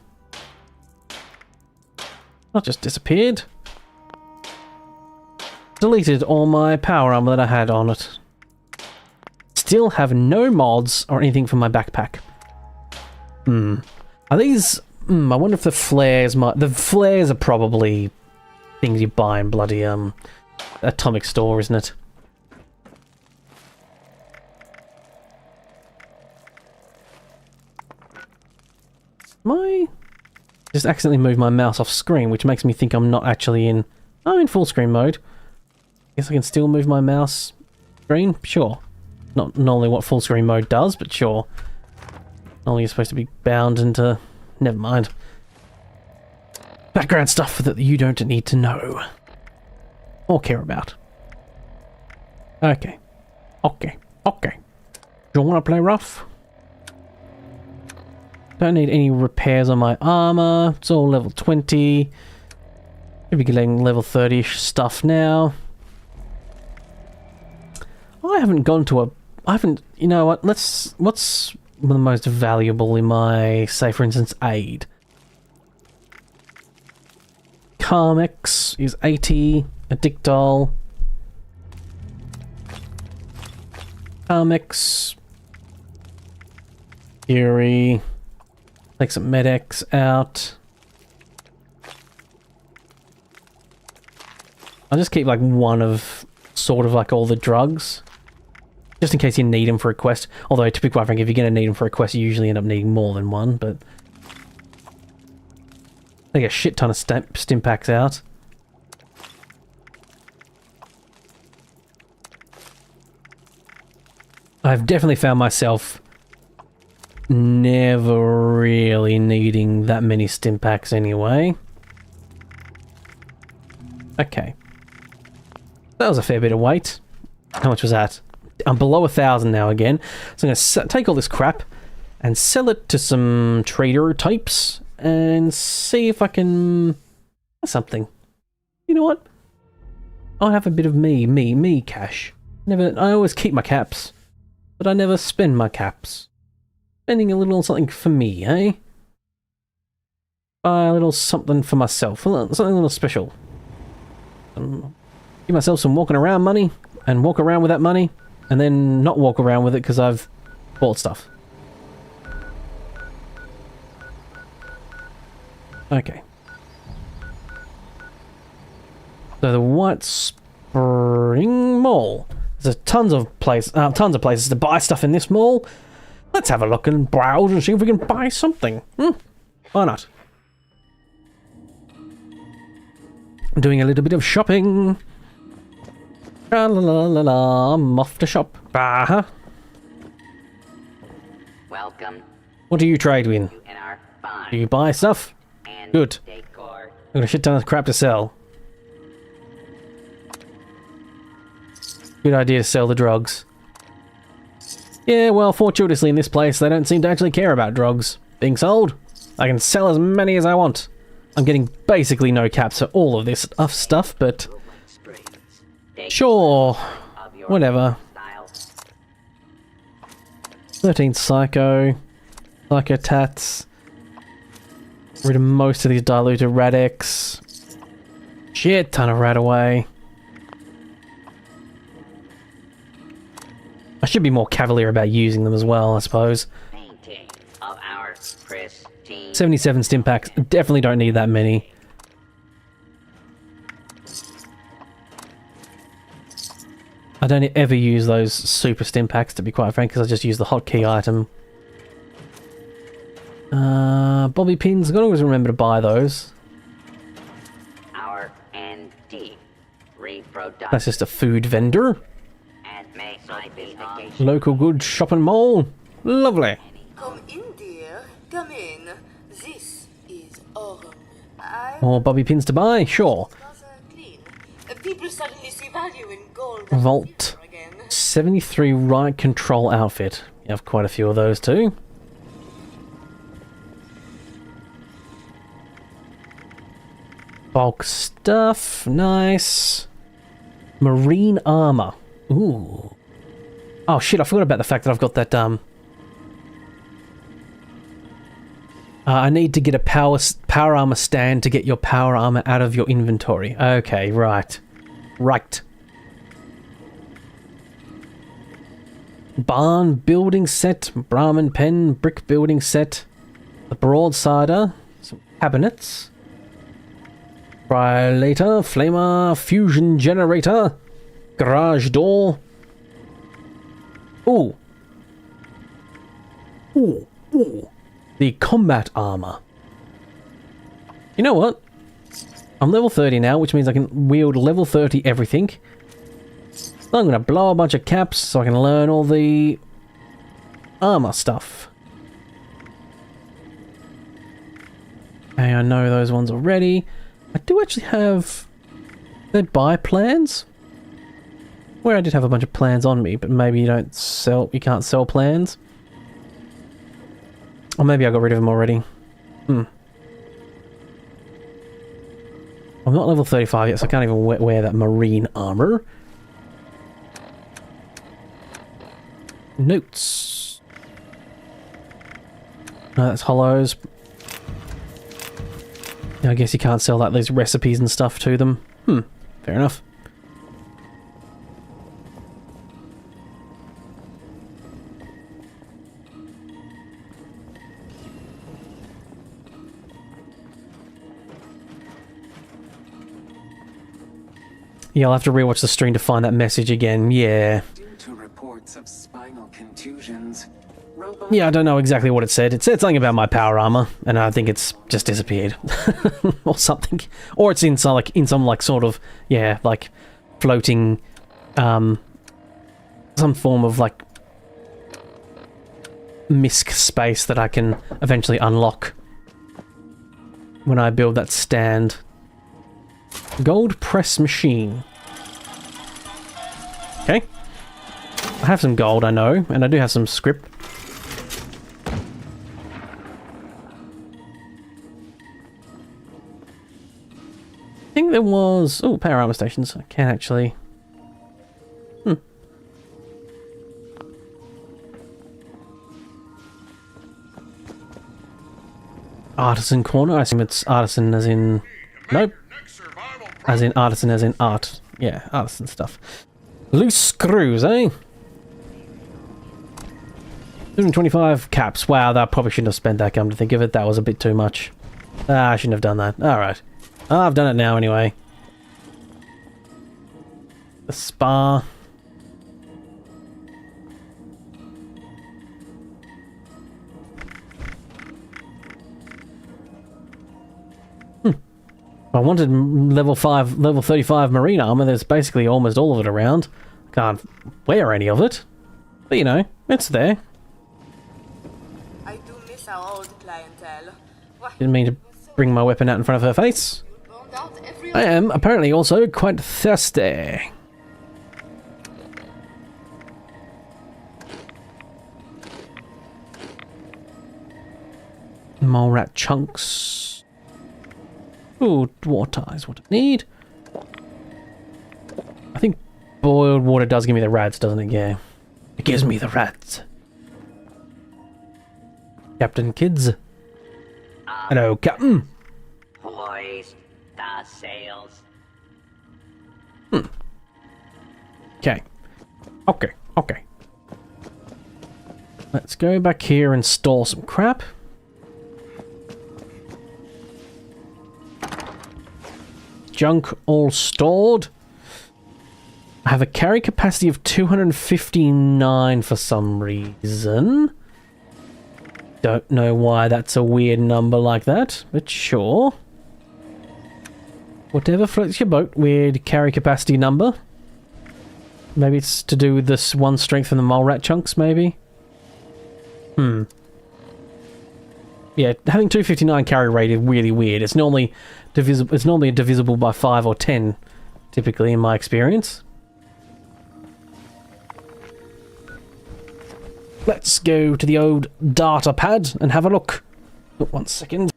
just disappeared. Deleted all my power armor that I had on it. Still have no mods or anything for my backpack. Are these... I wonder if the flares might... The flares are probably things you buy in bloody, Atomic Store, isn't it? Just accidentally moved my mouse off screen, which makes me think I'm not actually in... I'm in full screen mode. Guess I can still move my mouse screen? Sure. Not normally what full screen mode does, but sure. Normally you're supposed to be bound into... Never mind. Background stuff that you don't need to know. Or care about. Okay. Okay, okay. Do you want to play rough? Don't need any repairs on my armor. It's all level 20. Should be getting level 30-ish stuff now. I haven't gone to a... I haven't... You know what? What's the most valuable in my, say, for instance, aid? Carmex is 80. Addictol. Carmex. Fury. Take some Med-X out. I'll just keep like one of sort of like all the drugs. Just in case you need them for a quest. Although, to be quite frank, if you're going to need them for a quest, you usually end up needing more than one, but... Take a shit ton of stim packs out. I've definitely found myself never really needing that many stim packs anyway. Okay. That was a fair bit of weight. How much was that? I'm below 1,000 now again. So I'm going to take all this crap and sell it to some trader types and see if I can... something. You know what? I'll have a bit of me cash. I always keep my caps, but I never spend my caps. Spending a little something for me, eh? Buy a little something for myself. Something a little special. Give myself some walking around money, and walk around with that money, and then not walk around with it because I've bought stuff. Okay. So the White Spring Mall. There's tons of places to buy stuff in this mall. Let's have a look and browse and see if we can buy something. Why not? I'm doing a little bit of shopping. La la la la la. I'm off to shop. Welcome. What do you trade in? In our fine Do you buy stuff? Good. decor. I've got a shit ton of crap to sell. Good idea to sell the drugs. Yeah, well, fortuitously in this place, they don't seem to actually care about drugs being sold. I can sell as many as I want. I'm getting basically no caps for all of this stuff, but... Sure. Whatever. 13 Psycho. Psychotats. Rid of most of these diluted Rad-X. Shit ton of Radaway. I should be more cavalier about using them as well, I suppose. 77 stim packs. Definitely don't need that many. I don't ever use those super stim packs, to be quite frank, because I just use the hotkey item. Bobby pins. I've got to always remember to buy those. That's just a food vendor. Local goods shopping mall. Lovely. Come in, dear. Come in. This is Aurum. More bobby pins to buy? Sure. People suddenly see value in gold. Vault. 73 riot control outfit. You have quite a few of those too. Bulk stuff. Nice. Marine armor. Ooh. Oh shit, I forgot about the fact that I've got that, I need to get a power armor stand to get your power armor out of your inventory. Okay, right. Right. Barn building set, Brahmin pen, brick building set, the broadsider, some cabinets, Trilator, flamer, fusion generator, garage door. Ooh. Ooh. Ooh. The combat armor. You know what? I'm level 30 now, which means I can wield level 30 everything. So I'm going to blow a bunch of caps so I can learn all the armor stuff. Okay, I know those ones already. I do actually have... They buy plans? Where I did have a bunch of plans on me, but maybe you can't sell plans. Or maybe I got rid of them already. I'm not level 35 yet, so I can't even wear that marine armor. Notes. No, that's hollows. I guess you can't sell these recipes and stuff to them. Fair enough. Yeah, I'll have to rewatch the stream to find that message again. Yeah. Due to reports of spinal contusions, Yeah, I don't know exactly what it said. It said something about my power armor, and I think it's just disappeared. Or something. Or it's in some sort of, yeah, like floating, some form of like misc space that I can eventually unlock when I build that stand. Gold press machine. Okay. I have some gold, I know, and I do have some script. I think there was... Oh, power armor stations. I can actually... Artisan corner? I assume it's artisan as in... Nope. As in artisan as in art. Yeah, artisan stuff. Loose screws, eh? 225 caps. Wow, that probably shouldn't have spent that, come to think of it. That was a bit too much. I shouldn't have done that. Alright. I've done it now anyway. The spa. I wanted level 35 marine armor. There's basically almost all of it around. Can't wear any of it. But you know, it's there. I do miss our old clientele. Didn't mean to bring my weapon out in front of her face. I am apparently also quite thirsty. Mole rat chunks. Ooh, water is what I need. I think boiled water does give me the rats, doesn't it? Yeah. It gives me the rats. Captain Kids. Hello, Captain. Hoist the sails. Okay. Okay. Let's go back here and store some crap. Junk all stored. I have a carry capacity of 259 for some reason. Don't know why that's a weird number like that, but sure. Whatever floats your boat, weird carry capacity number. Maybe it's to do with this one strength from the mole rat chunks, maybe? Yeah, having 259 carry rate is really weird. It's normally divisible by 5 or 10, typically, in my experience. Let's go to the old data pad and have a look. Oh, 1 second.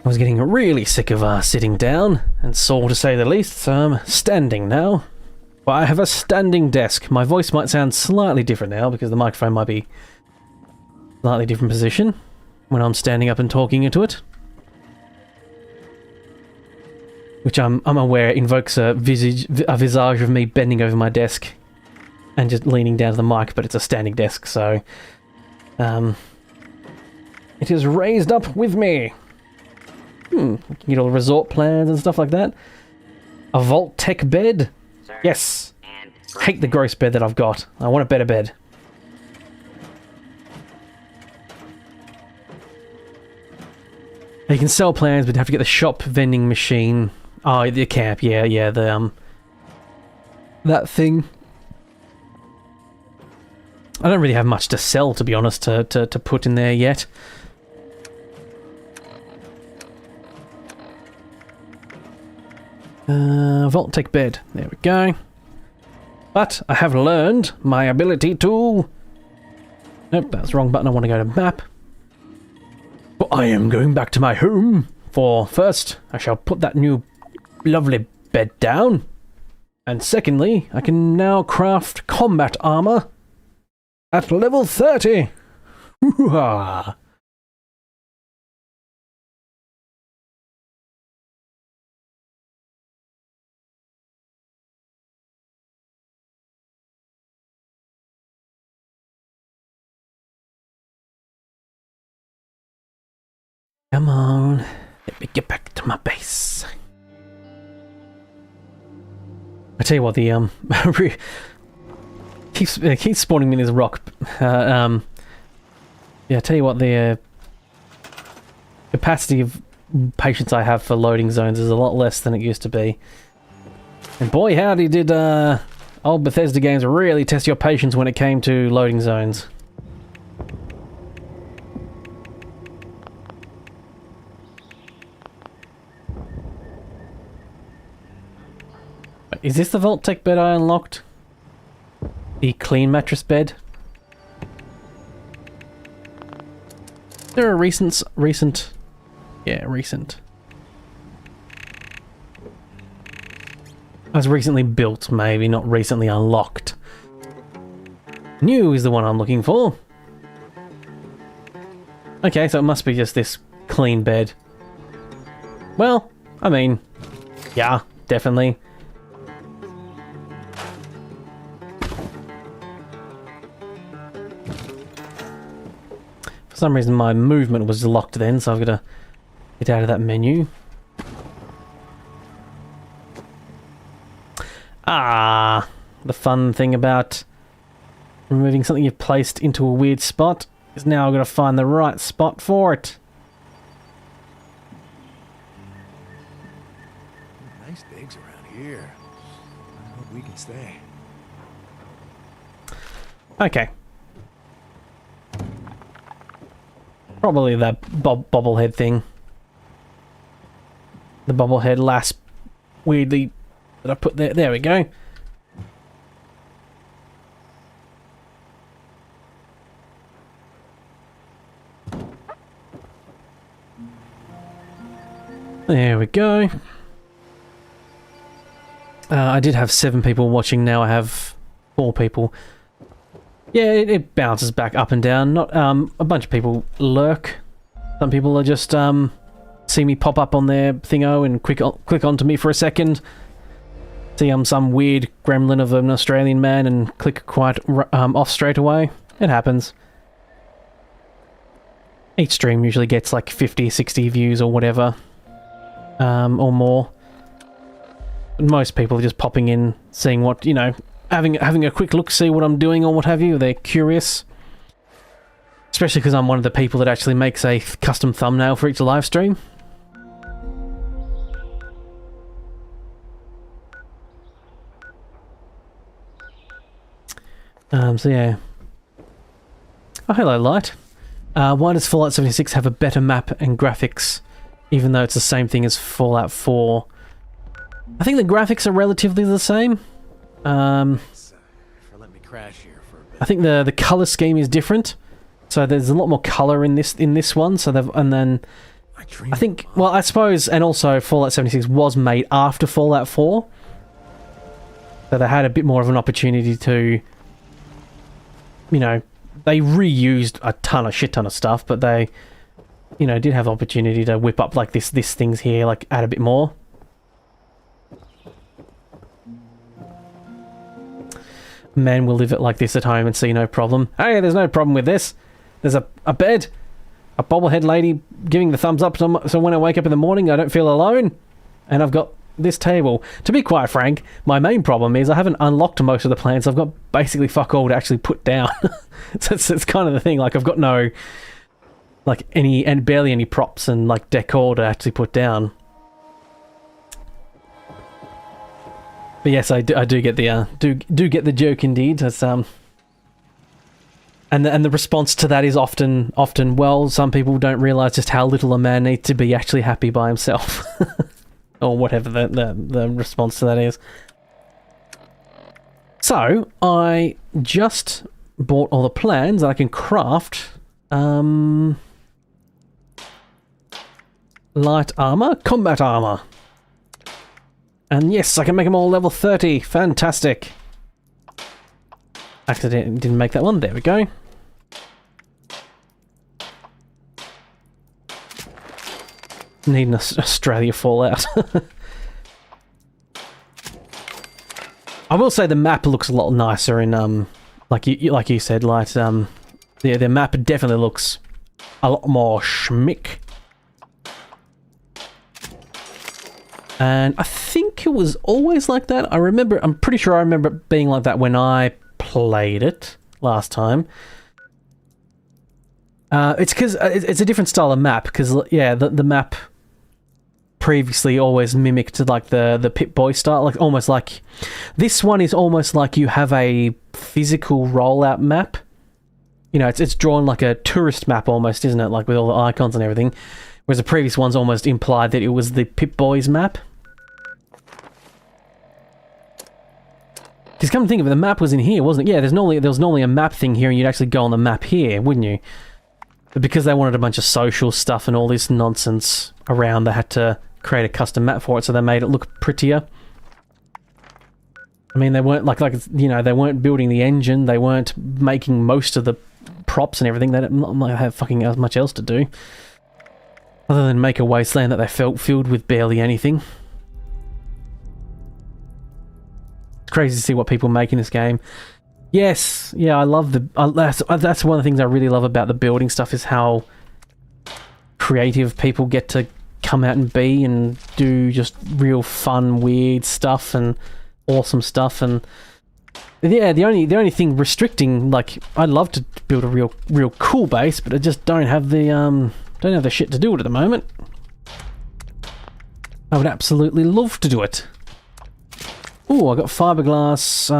I was getting really sick of sitting down, and sore to say the least, so I'm standing now. But I have a standing desk. My voice might sound slightly different now, because the microphone might be slightly different position when I'm standing up and talking into it. Which I'm aware invokes a visage of me bending over my desk and just leaning down to the mic, but it's a standing desk, so... it is raised up with me. You can get all the resort plans and stuff like that. A vault tech bed. Yes. Hate the gross bed that I've got. I want a better bed. You can sell plans, but you have to get the shop vending machine Oh, the camp, yeah, the, that thing. I don't really have much to sell, to be honest, to put in there yet. Vault-Tec bed. There we go. But I have learned my ability to... Nope, that's the wrong button. I want to go to map. But I am going back to my home. For first, I shall put that new lovely bed down. And secondly, I can now craft combat armor at level 30. Hoo-ha! Come on, let me get back to my base. I tell you what, the keeps spawning me in this rock. Yeah, I tell you what, the capacity of patience I have for loading zones is a lot less than it used to be. And boy, howdy did old Bethesda games really test your patience when it came to loading zones. Is this the Vault-Tec bed I unlocked? The clean mattress bed? Is there a recent... Yeah, recent. I was recently built, maybe, not recently unlocked. New is the one I'm looking for. Okay, so it must be just this clean bed. Well, I mean, yeah, definitely. For some reason my movement was locked then, so I've got to get out of that menu. Ah, the fun thing about removing something you've placed into a weird spot is now I've got to find the right spot for it. Nice digs around here. I hope we can stay. Okay. Probably that bobblehead thing. The bobblehead lass weirdly that I put there. There we go. There we go. I did have 7 people watching, now I have 4 people. Yeah, it bounces back up and down. Not a bunch of people lurk. Some people are just see me pop up on their thingo and click onto me for a second. See I'm some weird gremlin of an Australian man and click quite off straight away. It happens. Each stream usually gets like 50, 60 views or whatever. Or more. Most people are just popping in, seeing what, you know, having a quick look, see what I'm doing or what have you. They're curious. Especially because I'm one of the people that actually makes a custom thumbnail for each live stream. So yeah. Oh, hello, Light. Why does Fallout 76 have a better map and graphics, even though it's the same thing as Fallout 4? I think the graphics are relatively the same. I think the color scheme is different, so there's a lot more color in this one. So I think, well, I suppose, and also Fallout 76 was made after Fallout 4, so they had a bit more of an opportunity to, you know, they reused a shit ton of stuff, but they, you know, did have opportunity to whip up like this things here, like add a bit more. Man will live it like this at home and see no problem. Hey, there's no problem with this. There's a bed, a bobblehead lady giving the thumbs up, so when I wake up in the morning I don't feel alone. And I've got this table. To be quite frank, my main problem is I haven't unlocked most of the plants. I've got basically fuck all to actually put down. So it's kind of the thing, like I've got no, like barely any props and like decor to actually put down. But yes, I do get the do get the joke indeed. It's, and the response to that is often well, some people don't realise just how little a man needs to be actually happy by himself, or whatever the response to that is. So I just bought all the plans that I can craft. Light armor, combat armor. And yes, I can make them all level 30. Fantastic. Accidentally didn't make that one. There we go. Need an Australia Fallout. I will say the map looks a lot nicer in like you said, like the map definitely looks a lot more schmick. And I think it was always like that. I'm pretty sure I remember it being like that when I played it last time. It's because it's a different style of map, because, yeah, the map previously always mimicked, like, the Pip-Boy style, like, almost like... This one is almost like you have a physical rollout map. You know, it's drawn like a tourist map almost, isn't it? Like, with all the icons and everything. Whereas the previous ones almost implied that it was the Pip-Boy's map. Because come to think of it, the map was in here, wasn't it? Yeah, there was normally a map thing here, and you'd actually go on the map here, wouldn't you? But because they wanted a bunch of social stuff and all this nonsense around, they had to create a custom map for it, so they made it look prettier. I mean, they weren't you know, they weren't building the engine, they weren't making most of the props and everything. They didn't have fucking as much else to do, other than make a wasteland that they felt filled with barely anything. It's crazy to see what people make in this game. Yes, yeah, I love that's one of the things I really love about the building stuff, is how creative people get to come out and be and do just real fun, weird stuff and awesome stuff. And yeah, the only thing restricting, like, I'd love to build a real cool base, but I just don't have the shit to do it at the moment. I would absolutely love to do it. Ooh, I got fiberglass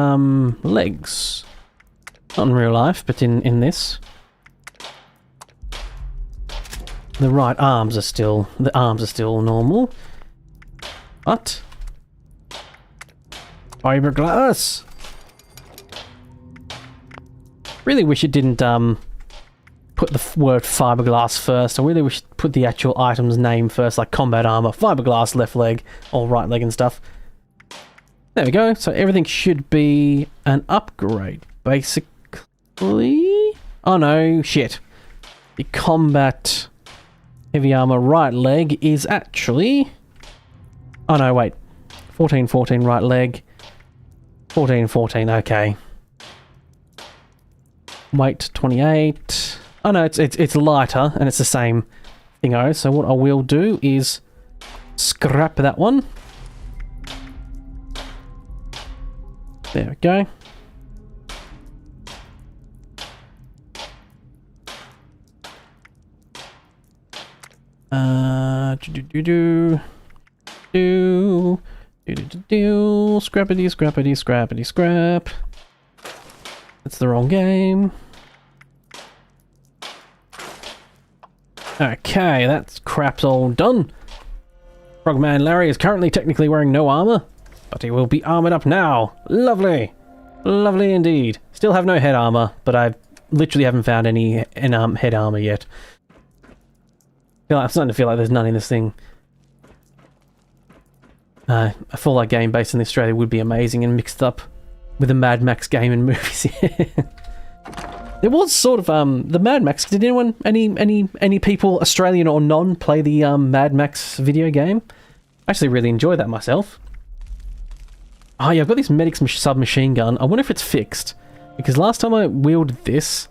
legs. Not in real life, but in this. The arms are still normal. What? Fiberglass. Really wish it didn't put the word fiberglass first. I really wish it put the actual item's name first, like combat armor, fiberglass, left leg, or right leg and stuff. There we go. So everything should be an upgrade, basically. Oh no, shit. The combat heavy armor right leg is actually... Oh no, wait. 14-14 right leg. 14-14, okay. Weight 28. Oh no, it's lighter and it's the same thingo. So what I will do is scrap that one. There we go. Scrappity scrap. That's the wrong game. Okay, that crap's all done. Frogman Larry is currently technically wearing no armor, but he will be armored up now. Lovely. Lovely indeed. Still have no head armor, but I literally haven't found any head armor yet. I'm starting to feel like there's none in this thing. A Fallout game based in Australia would be amazing and mixed up with a Mad Max game and movies. There was sort of the Mad Max. Did anyone, any people, Australian or non, play the Mad Max video game? I actually really enjoy that myself. Oh yeah, I've got this medic submachine gun. I wonder if it's fixed, because last time I wielded this.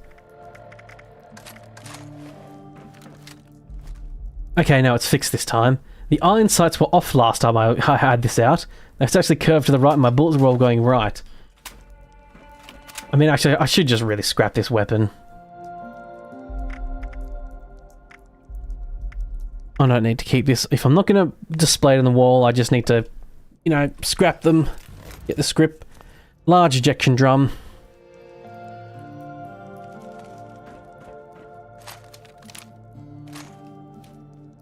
Okay, no, it's fixed this time. The iron sights were off last time I had this out. It's actually curved to the right and my bullets were all going right. I mean, actually, I should just really scrap this weapon. I don't need to keep this. If I'm not going to display it on the wall, I just need to, you know, scrap them. Get the script. Large ejection drum.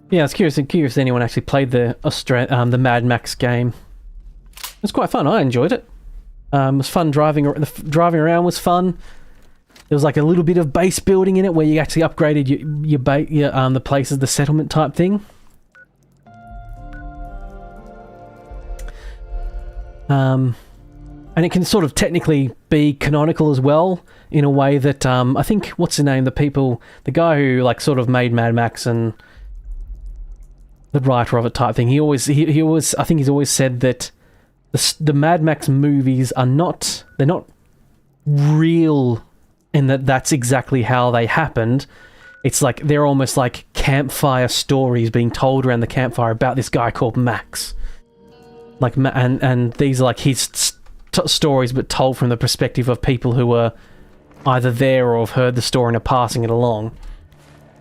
Yeah, I was curious if anyone actually played the Mad Max game. It was quite fun. I enjoyed it. It was fun driving. Driving around was fun. There was like a little bit of base building in it where you actually upgraded the places, the settlement type thing. And it can sort of technically be canonical as well, in a way that, I think, what's his name, the guy who, like, sort of made Mad Max and the writer of it type thing, he always, I think he's always said that the Mad Max movies they're not real in that that's exactly how they happened. It's like, they're almost like campfire stories being told around the campfire about this guy called Max. Like, and these are like his stories, but told from the perspective of people who were either there or have heard the story and are passing it along.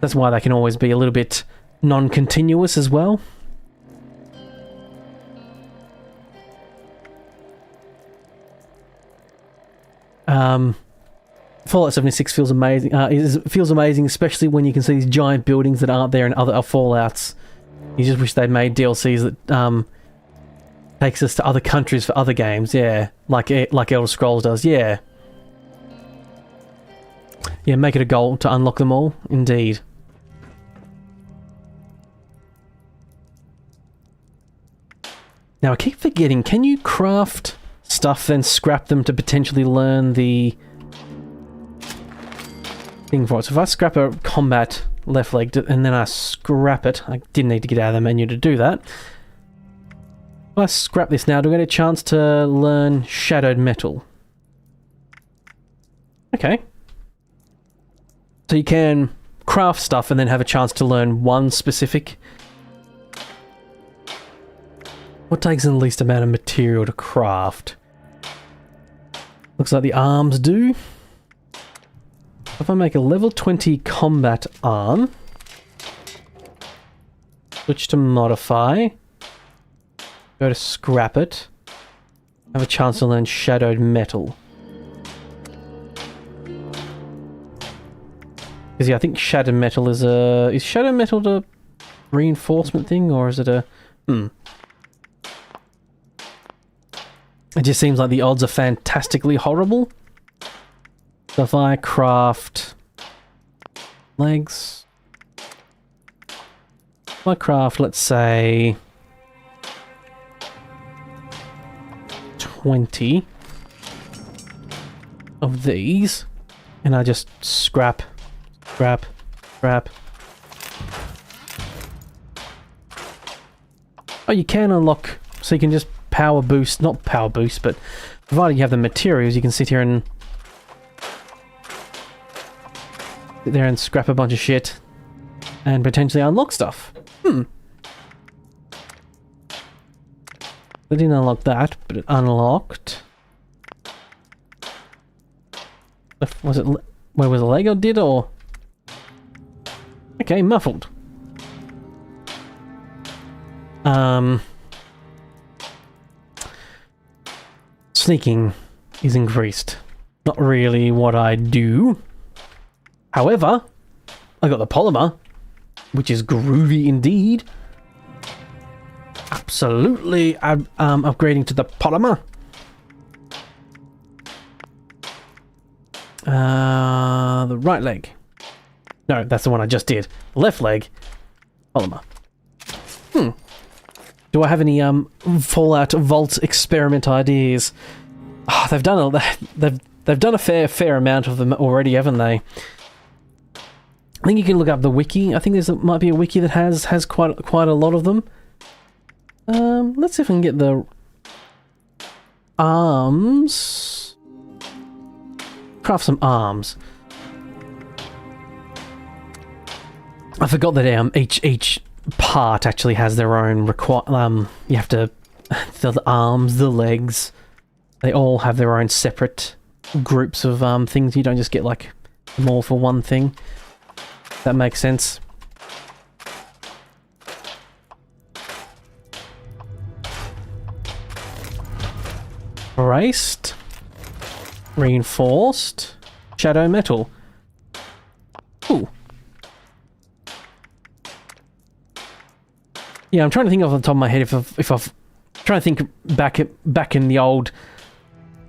That's why they can always be a little bit non-continuous as well. Fallout 76 feels amazing. Feels amazing, especially when you can see these giant buildings that aren't there in other Fallouts. You just wish they'd made DLCs that takes us to other countries for other games, yeah. Like Elder Scrolls does, yeah. Yeah, make it a goal to unlock them all, indeed. Now, I keep forgetting, can you craft stuff, then scrap them to potentially learn the thing for it? So if I scrap a combat left leg, and then I scrap it, I didn't need to get out of the menu to do that. If I scrap this now, do I get a chance to learn shadowed metal? Okay. So you can craft stuff and then have a chance to learn one specific. What takes the least amount of material to craft? Looks like the arms do. If I make a level 20 combat arm, switch to modify, go to scrap it, have a chance to learn shadowed metal. Because yeah, I think shadowed metal is a... Is shadowed metal the reinforcement thing, or is it a... It just seems like the odds are fantastically horrible. So if I craft legs... If I craft, let's say... 20 of these, and I just scrap. Oh, you can unlock, so you can just power boost, not power boost, but provided you have the materials, you can sit here and scrap a bunch of shit and potentially unlock stuff. I didn't unlock that, but it unlocked. Was it? Where was the Lego did, or? Okay, muffled. Sneaking is increased. Not really what I do. However, I got the polymer, which is groovy indeed. Absolutely, I'm upgrading to the polymer. The right leg. No, that's the one I just did. Left leg, polymer. Do I have any Fallout Vault experiment ideas? Oh, they've done a fair amount of them already, haven't they? I think you can look up the wiki. I think might be a wiki that has quite a lot of them. Let's see if I can get the arms. Craft some arms. I forgot that each part actually has their own you have to the arms, the legs. They all have their own separate groups of things. You don't just get like them all for one thing. That makes sense. Braced. Reinforced. Shadow metal. Ooh. Yeah, I'm trying to think off the top of my head if I've trying to think back in the old.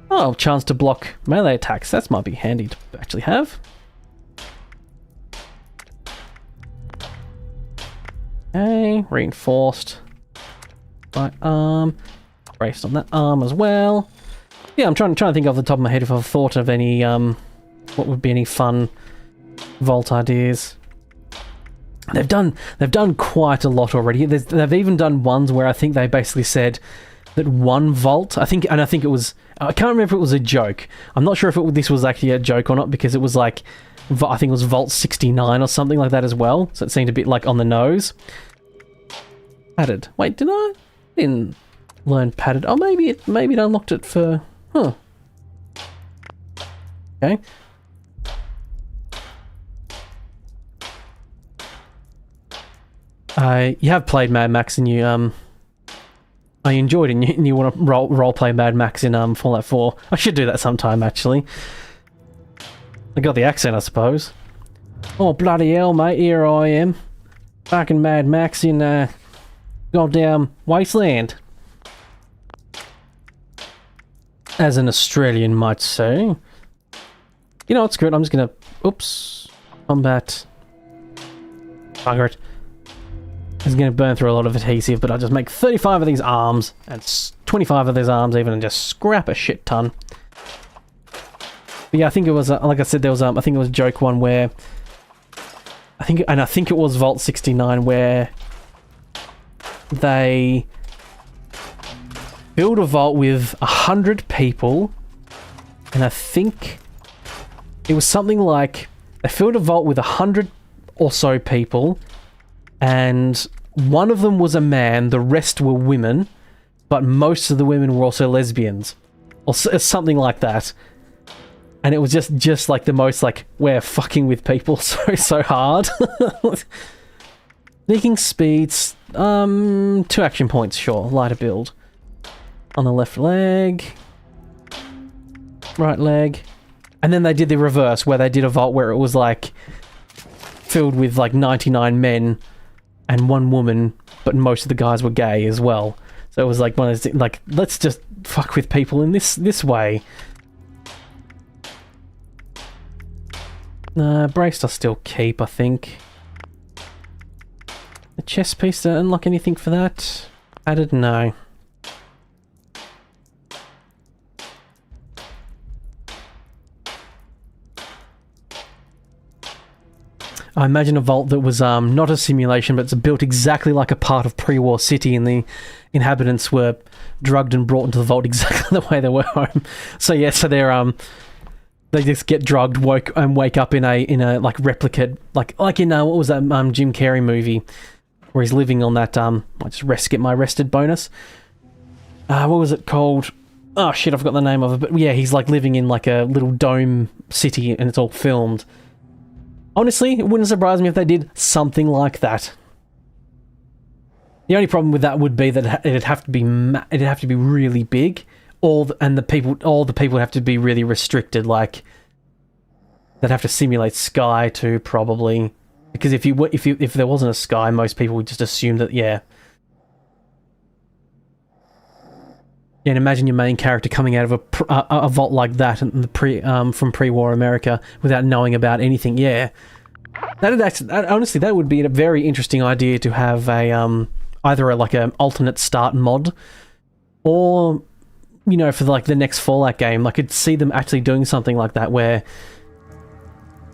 Oh, chance to block melee attacks. That might be handy to actually have. Okay, reinforced. Right arm. Braced on that arm as well. Yeah, I'm trying to think off the top of my head if I've thought of any what would be any fun vault ideas. They've done quite a lot already. They've even done ones where I think they basically said that one vault, I think it was, I can't remember if it was a joke. I'm not sure if this was actually a joke or not, because it was like, I think it was Vault 69 or something like that as well. So it seemed a bit like on the nose. Padded. Wait, didn't learn padded? Oh, maybe it unlocked it for, huh. Okay. You have played Mad Max and you enjoyed it and you want to role play Mad Max in Fallout 4. I should do that sometime, actually. I got the accent, I suppose. Oh, bloody hell, mate, here I am. Fucking Mad Max in goddamn Wasteland. As an Australian might say. You know what's good? I'm just gonna... Oops. Combat. Bugger it. It's going to burn through a lot of adhesive, but I'll just make 35 of these arms, and 25 of these arms even, and just scrap a shit ton. But yeah, I think it was, like I said, there was, I think it was a joke one where, I think it was Vault 69 where they built a vault with 100 people, and I think it was something like, they filled a vault with 100 or so people, and one of them was a man, the rest were women, but most of the women were also lesbians, or something like that. And it was just like the most like, we're fucking with people so hard. Sneaking speeds, 2 action points, sure, lighter build. On the left leg, right leg, and then they did the reverse, where they did a vault where it was like, filled with like 99 men, and 1 woman, but most of the guys were gay as well. So it was like one of those, like, let's just fuck with people in this way. Braced I still keep, I think. The chest piece, to unlock anything for that? Added, no. I imagine a vault that was not a simulation, but it's built exactly like a part of pre-war city, and the inhabitants were drugged and brought into the vault exactly the way they were home. So yeah, so they're they just get drugged, wake up in a like replicate, like in what was that Jim Carrey movie where he's living on that I just get my rested bonus. What was it called? Oh shit, I forgot the name of it. But yeah, he's like living in like a little dome city, and it's all filmed. Honestly, it wouldn't surprise me if they did something like that. The only problem with that would be that it'd have to be really big, all the people would have to be really restricted. Like they'd have to simulate sky too, probably, because if there wasn't a sky, most people would just assume that yeah. Yeah, and imagine your main character coming out of a vault like that in the from pre-war America without knowing about anything. Yeah, honestly, that would be a very interesting idea to have a either an alternate start mod, or for like the next Fallout game. I could see them actually doing something like that where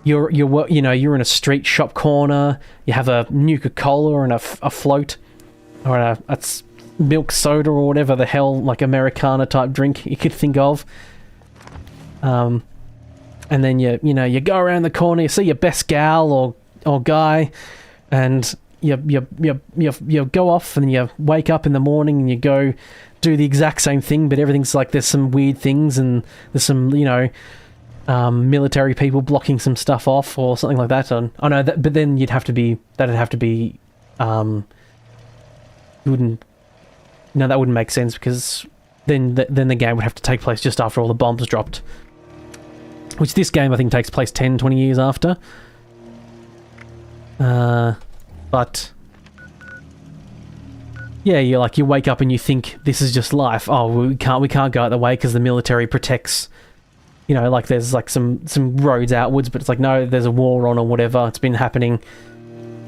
you're in a street shop corner, you have a Nuka-Cola and a float, or a milk soda or whatever the hell, like Americana type drink you could think of. And then you go around the corner, you see your best gal or guy, and you go off, and you wake up in the morning and you go do the exact same thing, but everything's like there's some weird things and there's some military people blocking some stuff off or something like that. And I know that, but then that'd have to be you wouldn't. No, that wouldn't make sense because then the game would have to take place just after all the bombs dropped. Which this game, I think, takes place 10, 20 years after. But... yeah, you wake up and you think this is just life. Oh, we can't go out the way because the military protects, you know, like there's like some roads outwards, but it's like, no, there's a war on or whatever. It's been happening.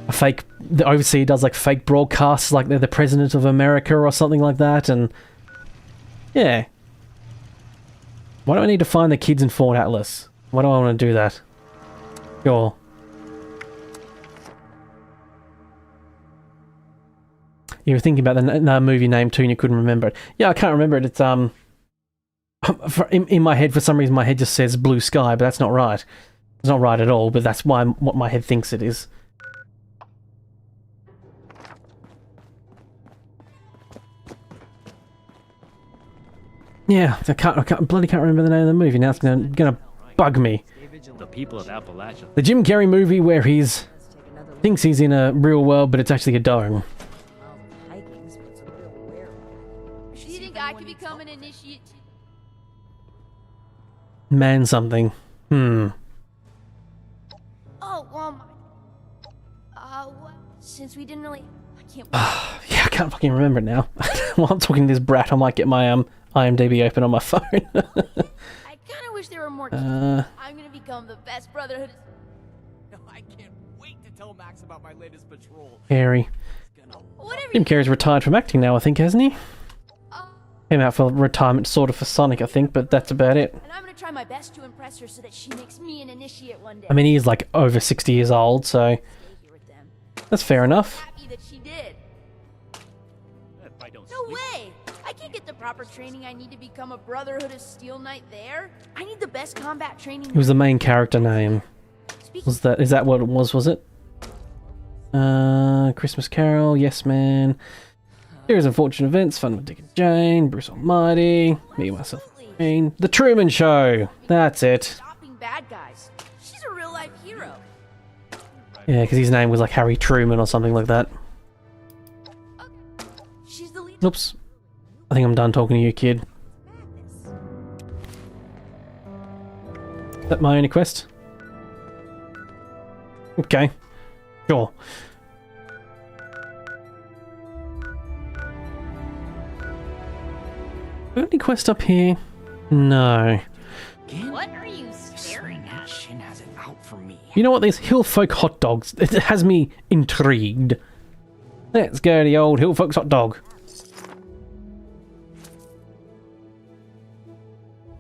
The overseas does like fake broadcasts like they're the president of America or something like that, and yeah. Why do I need to find the kids in Fort Atlas? Why do I want to do that? Sure. You were thinking about the movie name too and you couldn't remember it. Yeah, I can't remember it. It's, in my head, for some reason, my head just says Blue Sky, but that's not right. It's not right at all, but that's what my head thinks it is. Yeah, I bloody can't remember the name of the movie. Now it's gonna bug me. The people of Appalachia. The Jim Carrey movie where thinks he's in a real world, but it's actually a dome. Do you think I could become an initiate? Man something. Oh, since we didn't really... I can't... Yeah, I can't fucking remember it now. While I'm talking to this brat, I might get my IMDb open on my phone. I kind of wish there were more kids. I'm gonna become the best brotherhood. No, I can't wait to tell Max about my latest patrol. Carrey. Jim Carrey's retired from acting now, I think, hasn't he? Came out for retirement, sort of, for Sonic, I think, but that's about it. And I'm gonna try my best to impress her so that she makes me an initiate one day. I mean, he's like over 60 years old, so that's fair enough. Happy that she did. No way! I can't get the proper training I need to become a Brotherhood of Steel Knight there. I need the best combat training. It was the main character name. Is that what it was it? Christmas Carol, Yes Man, Series of Unfortunate Events, Fun with Dick and Jane, Bruce Almighty, Me, Myself, Jane, The Truman Show. That's it. Stopping bad guys. She's a real life hero. Yeah, because his name was like Harry Truman or something like that. She's the lead. Oops. I think I'm done talking to you, kid. Is that my only quest? Okay. Sure. Got any quest up here? No. What are you staring at? Shin has it out for me. You know what? These hill folk hot dogs. It has me intrigued. Let's go to the old hill folks hot dog.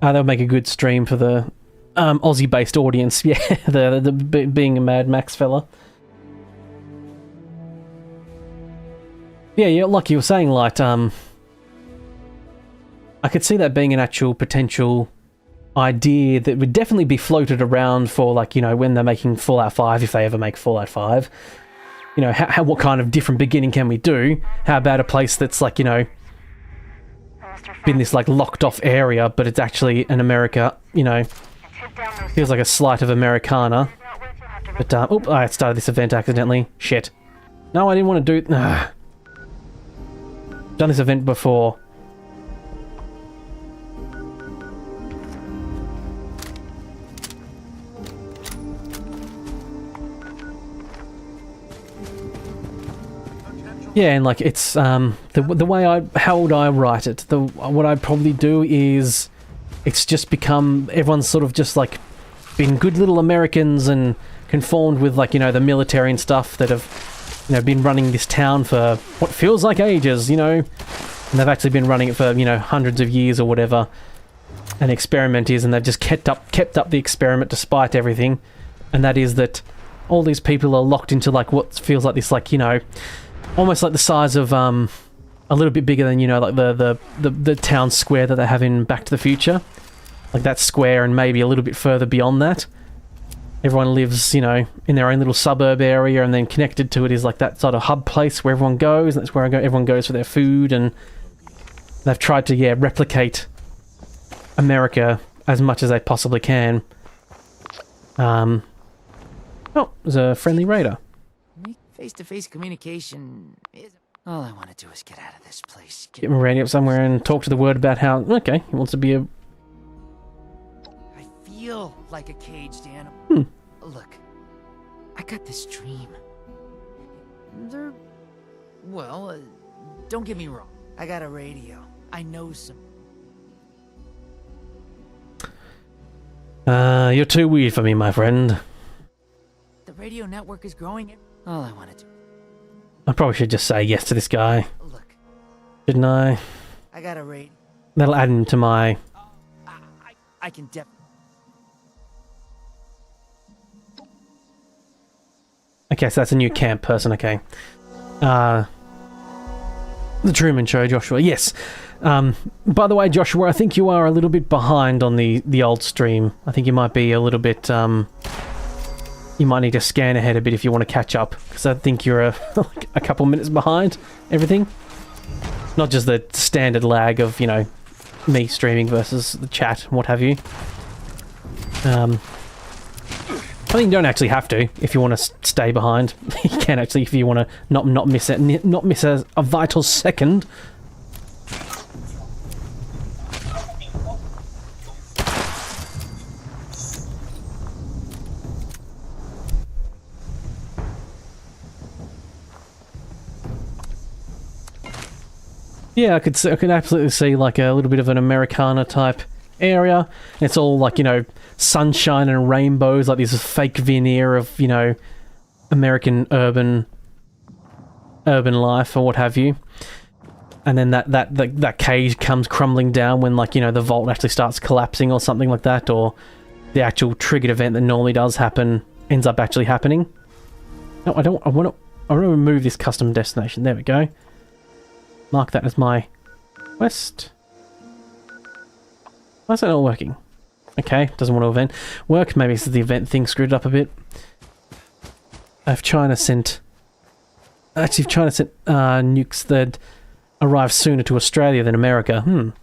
They'll make a good stream for the Aussie-based audience. Yeah, the being a Mad Max fella. Yeah, like you were saying, like, I could see that being an actual potential idea that would definitely be floated around for, like, you know, when they're making Fallout 5, if they ever make Fallout 5. You know, what kind of different beginning can we do? How about a place that's, like, you know, been this, like, locked off area, but it's actually an America, you know, feels like a slight of Americana. But, I started this event accidentally. Shit. No, I didn't want to do... Done this event before. Yeah, and like it's the way how would I write it? What I'd probably do is it's just become everyone's sort of just like been good little Americans and conformed with, like, you know, the military and stuff that have, you know, been running this town for what feels like ages, you know, and they've actually been running it for, you know, hundreds of years or whatever. An experiment is, and they've just kept up the experiment despite everything, and that is that all these people are locked into like what feels like this, like, you know, almost like the size of a little bit bigger than, you know, like the town square that they have in Back to the Future, like that square, and maybe a little bit further beyond that. Everyone lives, you know, in their own little suburb area, and then connected to it is like that sort of hub place where everyone goes, and that's where everyone goes for their food, and they've tried to, yeah, replicate America as much as they possibly can. Oh, there's a friendly raider. Face-to-face communication is... All I want to do is get out of this place. Get Randy up somewhere and talk to the word about how... Okay, he wants to be a... I feel like a caged animal. Look, I got this dream. Well, don't get me wrong. I got a radio. I know some... You're too weird for me, my friend. The radio network is growing. All I want to do... I probably should just say yes to this guy. Look. Shouldn't I? I got a radio. That'll add him to my... I can Okay, so that's a new camp person, okay. The Truman Show, Joshua. Yes. By the way, Joshua, I think you are a little bit behind on the old stream. I think you might be a little bit... You might need to scan ahead a bit if you want to catch up, because I think you're like a couple minutes behind everything. Not just the standard lag of, you know, me streaming versus the chat and what have you. I mean, you don't actually have to if you want to stay behind. You can actually if you want to not miss it, not miss a vital second. Yeah, I could absolutely see like a little bit of an Americana type area. It's all like, you know, sunshine and rainbows, like this fake veneer of, you know, American urban life or what have you. And then that cage comes crumbling down when, like, you know, the vault actually starts collapsing or something like that, or the actual triggered event that normally does happen ends up actually happening. No, I want to remove this custom destination. There we go. Mark that as my quest. Why is that not working? Okay, doesn't want to work. Maybe it's the event thing screwed up a bit. If China sent nukes that arrive sooner to Australia than America,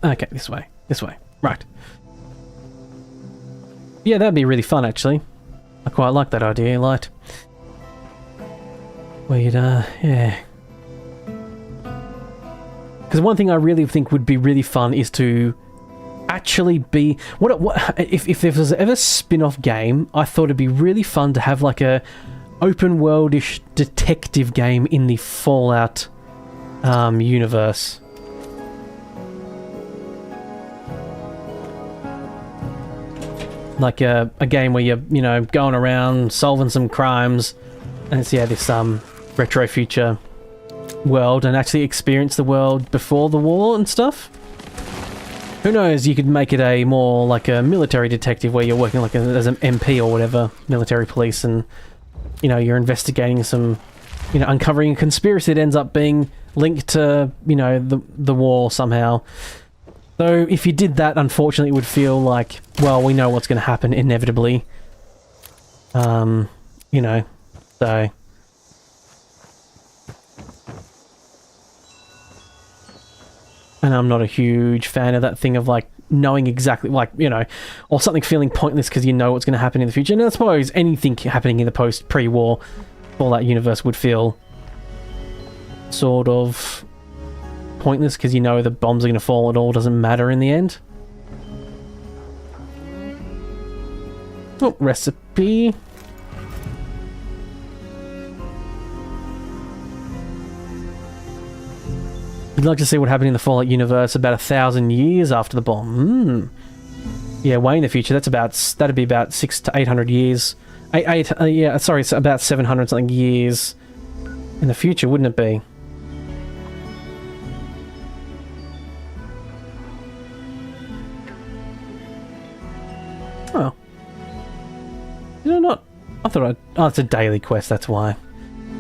Okay, this way. Right. Yeah, that'd be really fun, actually. I quite like that idea, Light. Yeah. Because one thing I really think would be really fun is to actually be... If there was ever a spin-off game, I thought it'd be really fun to have like a open-worldish detective game in the Fallout universe. Like a game where you're, you know, going around solving some crimes, and it's, yeah, this retro future world, and actually experience the world before the war and stuff. Who knows, you could make it a more like a military detective where you're working like as an MP or whatever, military police, and, you know, you're investigating some, you know, uncovering a conspiracy that ends up being linked to, you know, the war somehow. So if you did that, unfortunately, it would feel like, well, we know what's going to happen inevitably. You know, so... And I'm not a huge fan of that thing of, like, knowing exactly, like, you know, or something feeling pointless because you know what's going to happen in the future. And I suppose anything happening in the pre-war Fallout universe would feel sort of pointless because you know the bombs are going to fall, it all doesn't matter in the end. Oh, recipe. You'd like to see what happened in the Fallout universe about 1,000 years after the bomb. Yeah, way in the future. That'd be about 600 to 800 years. It's about 700 something years in the future, wouldn't it be? Oh. You know, not. I thought oh, it's a daily quest, that's why.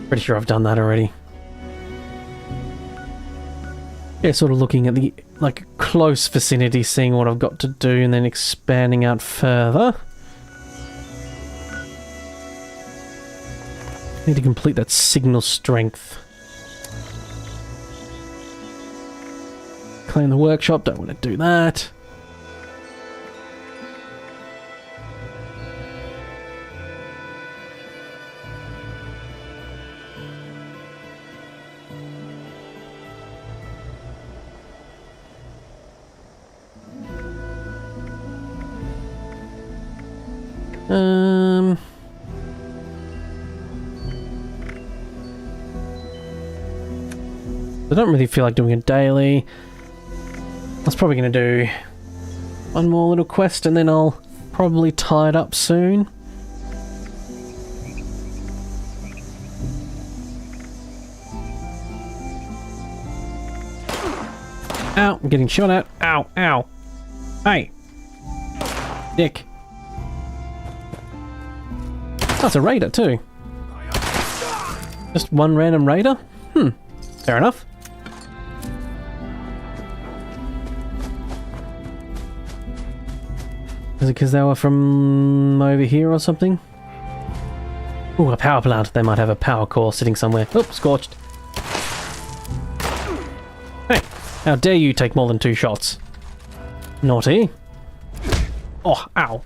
Pretty sure I've done that already. Yeah, sort of looking at the, like, close vicinity, seeing what I've got to do, and then expanding out further. Need to complete that signal strength. Claim the workshop, don't want to do that. I don't really feel like doing a daily. I was probably going to do one more little quest and then I'll probably tie it up soon. Ow, I'm getting shot at. Ow, ow. Hey. Dick. That's a raider too. Just one random raider? Fair enough. Is it because they were from over here or something? Ooh, a power plant. They might have a power core sitting somewhere. Oh, scorched. Hey, how dare you take more than 2 shots? Naughty. Oh, ow.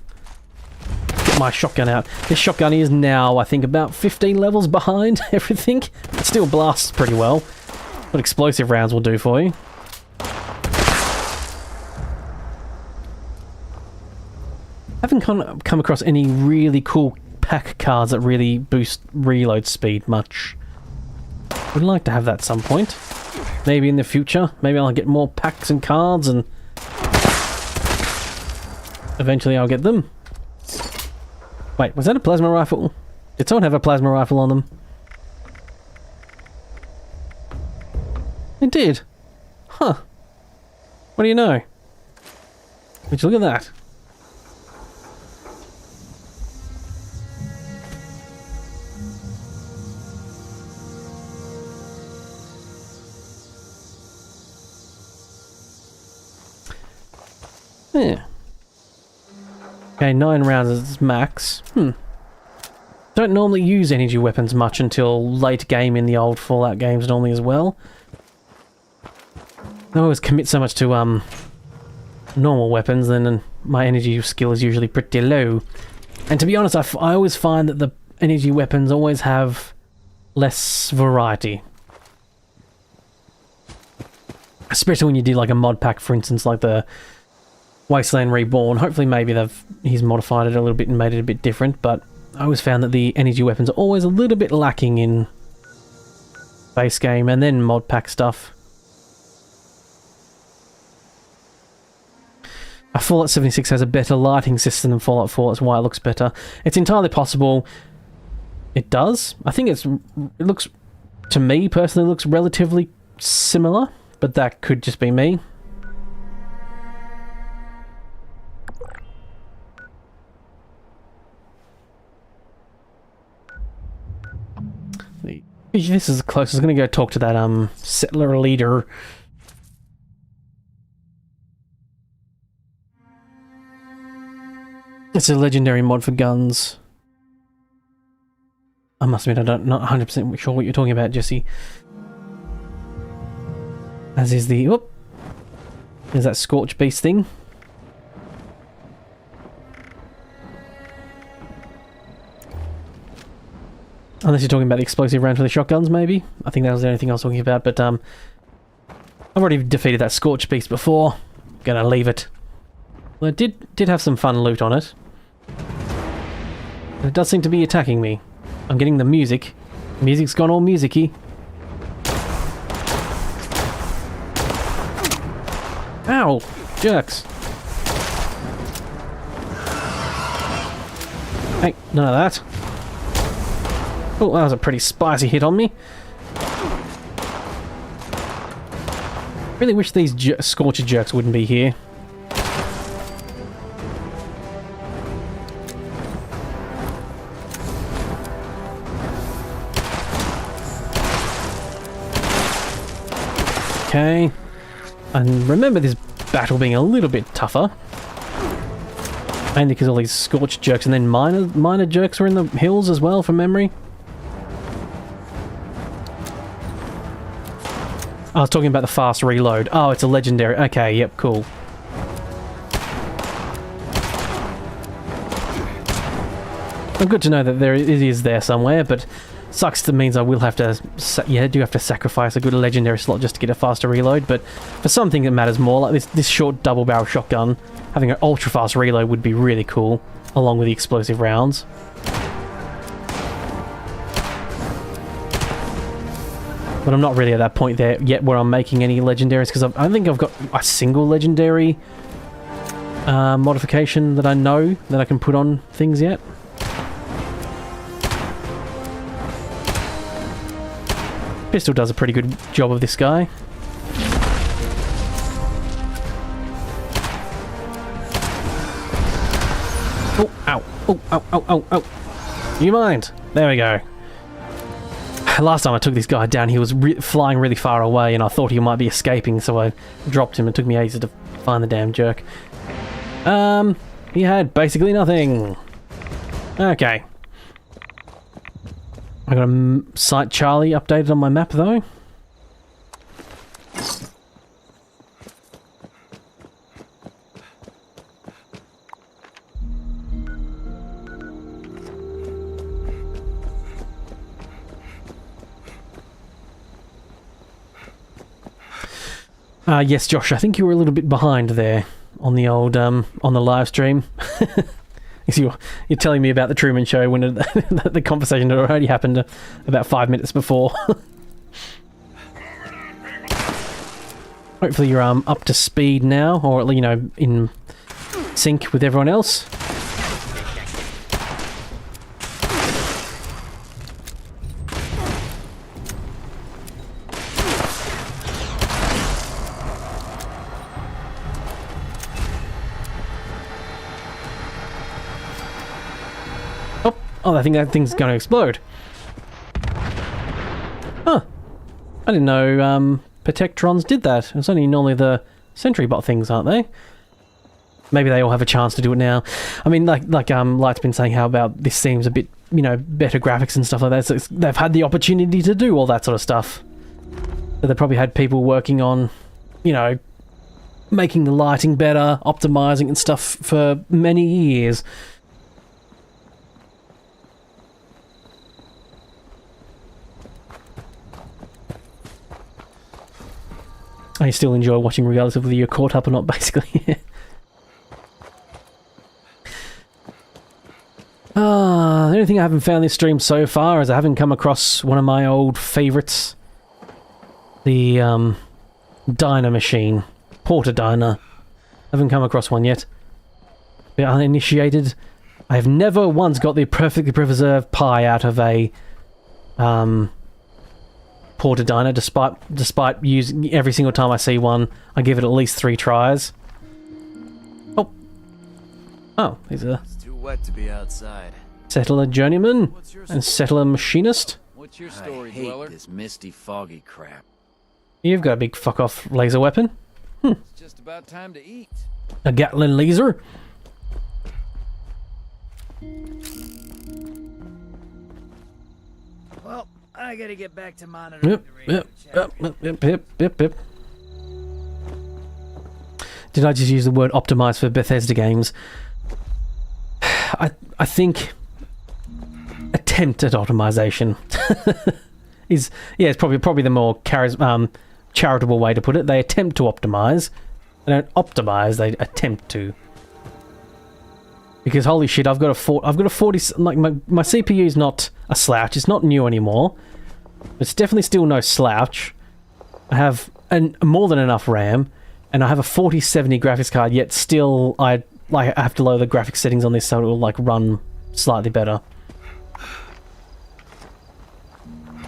Get my shotgun out. This shotgun is now, I think, about 15 levels behind everything. It still blasts pretty well. What explosive rounds will do for you. Haven't come across any really cool pack cards that really boost reload speed much. Would like to have that at some point. Maybe in the future. Maybe I'll get more packs and cards and eventually I'll get them. Wait, was that a plasma rifle? Did someone have a plasma rifle on them? It did. Huh. What do you know? Would you look at that? Yeah. Okay, 9 rounds is max. Don't normally use energy weapons much until late game in the old Fallout games normally as well. I always commit so much to normal weapons, then my energy skill is usually pretty low. And to be honest, I always find that the energy weapons always have less variety. Especially when you do like a mod pack, for instance, like the Wasteland Reborn. Hopefully maybe he's modified it a little bit and made it a bit different, but I always found that the energy weapons are always a little bit lacking in base game and then mod pack stuff. Fallout 76 has a better lighting system than Fallout 4, that's why it looks better. It's entirely possible it does. I think it looks, to me personally, looks relatively similar, but that could just be me. This is close. I was going to go talk to that settler leader. It's a legendary mod for guns. I must admit, I'm not 100% sure what you're talking about, Jesse. As is the... Whoop! There's that Scorch Beast thing. Unless you're talking about the explosive round for the shotguns, maybe? I think that was the only thing I was talking about, but I've already defeated that Scorch Beast before. Gonna leave it. Well, it did have some fun loot on it. It does seem to be attacking me. I'm getting the music. Music's gone all music-y. Ow! Jerks. Hey, none of that. Oh, that was a pretty spicy hit on me. Really wish these Scorcher jerks wouldn't be here. Okay, and remember this battle being a little bit tougher. Mainly because all these Scorched jerks and then minor jerks were in the hills as well, from memory. I was talking about the fast reload. Oh, it's a legendary. Okay, yep, cool. Well, good to know that it is there somewhere, but sucks that means I will have to, yeah, I do have to sacrifice a good legendary slot just to get a faster reload, but for something that matters more, like this short double barrel shotgun, having an ultra fast reload would be really cool. along with the explosive rounds. But I'm not really at that point there yet where I'm making any legendaries, because I don't think I've got a single legendary modification that I know that I can put on things yet. Pistol does a pretty good job of this guy. Oh, ow. Oh, ow, ow, ow, ow. You mind? There we go. Last time I took this guy down, he was flying really far away, and I thought he might be escaping, so I dropped him. It took me ages to find the damn jerk. He had basically nothing. Okay. I got a Site Charlie updated on my map, though. Yes, Josh, I think you were a little bit behind there on the old, on the live stream. You're telling me about the Truman Show when the conversation had already happened about 5 minutes before. Hopefully you're up to speed now, or, you know, in sync with everyone else. Oh, I think that thing's going to explode. Huh. I didn't know Protectrons did that. It's only normally the Sentry Bot things, aren't they? Maybe they all have a chance to do it now. I mean, like Light's been saying how about this seems a bit, you know, better graphics and stuff like that. So they've had the opportunity to do all that sort of stuff. So they probably had people working on, you know, making the lighting better, optimizing and stuff for many years. I still enjoy watching regardless of whether you're caught up or not, basically. The only thing I haven't found this stream so far is I haven't come across one of my old favourites. The, diner machine. Porter diner. Haven't come across one yet. Bit uninitiated. I have never once got the perfectly preserved pie out of a, Porter diner, despite using every single time I see one, I give it at least 3 tries. Oh, he's a It's too wet to be outside. settler journeyman and settler machinist. What's your story, Dweller? This misty, foggy crap. You've got a big fuck off laser weapon. It's just about time to eat. A Gatling laser. Well, I gotta get back to monitoring Yep, yep. Did I just use the word optimized for Bethesda games? I think attempt at optimization is, yeah, it's probably the more charitable way to put it. They attempt to optimize. They don't optimize, they attempt to. Because holy shit, I've got a 40, like my CPU is not a slouch. It's not new anymore. It's definitely still no slouch. I have more than enough RAM, and I have a 4070 graphics card. Yet still, I have to lower the graphics settings on this so it will like run slightly better.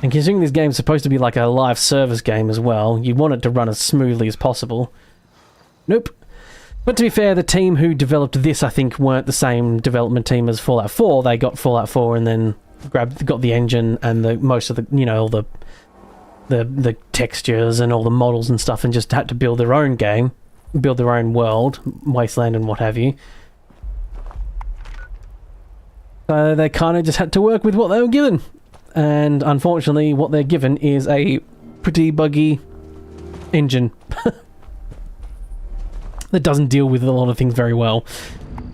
And considering this game's supposed to be like a live service game as well, you want it to run as smoothly as possible. Nope. But to be fair, the team who developed this, I think, weren't the same development team as Fallout 4. They got Fallout 4 and then got the engine and most of the, you know, all the textures and all the models and stuff, and just had to build their own game, build their own world, Wasteland and what have you. So they kind of just had to work with what they were given. And unfortunately, what they're given is a pretty buggy engine. That doesn't deal with a lot of things very well.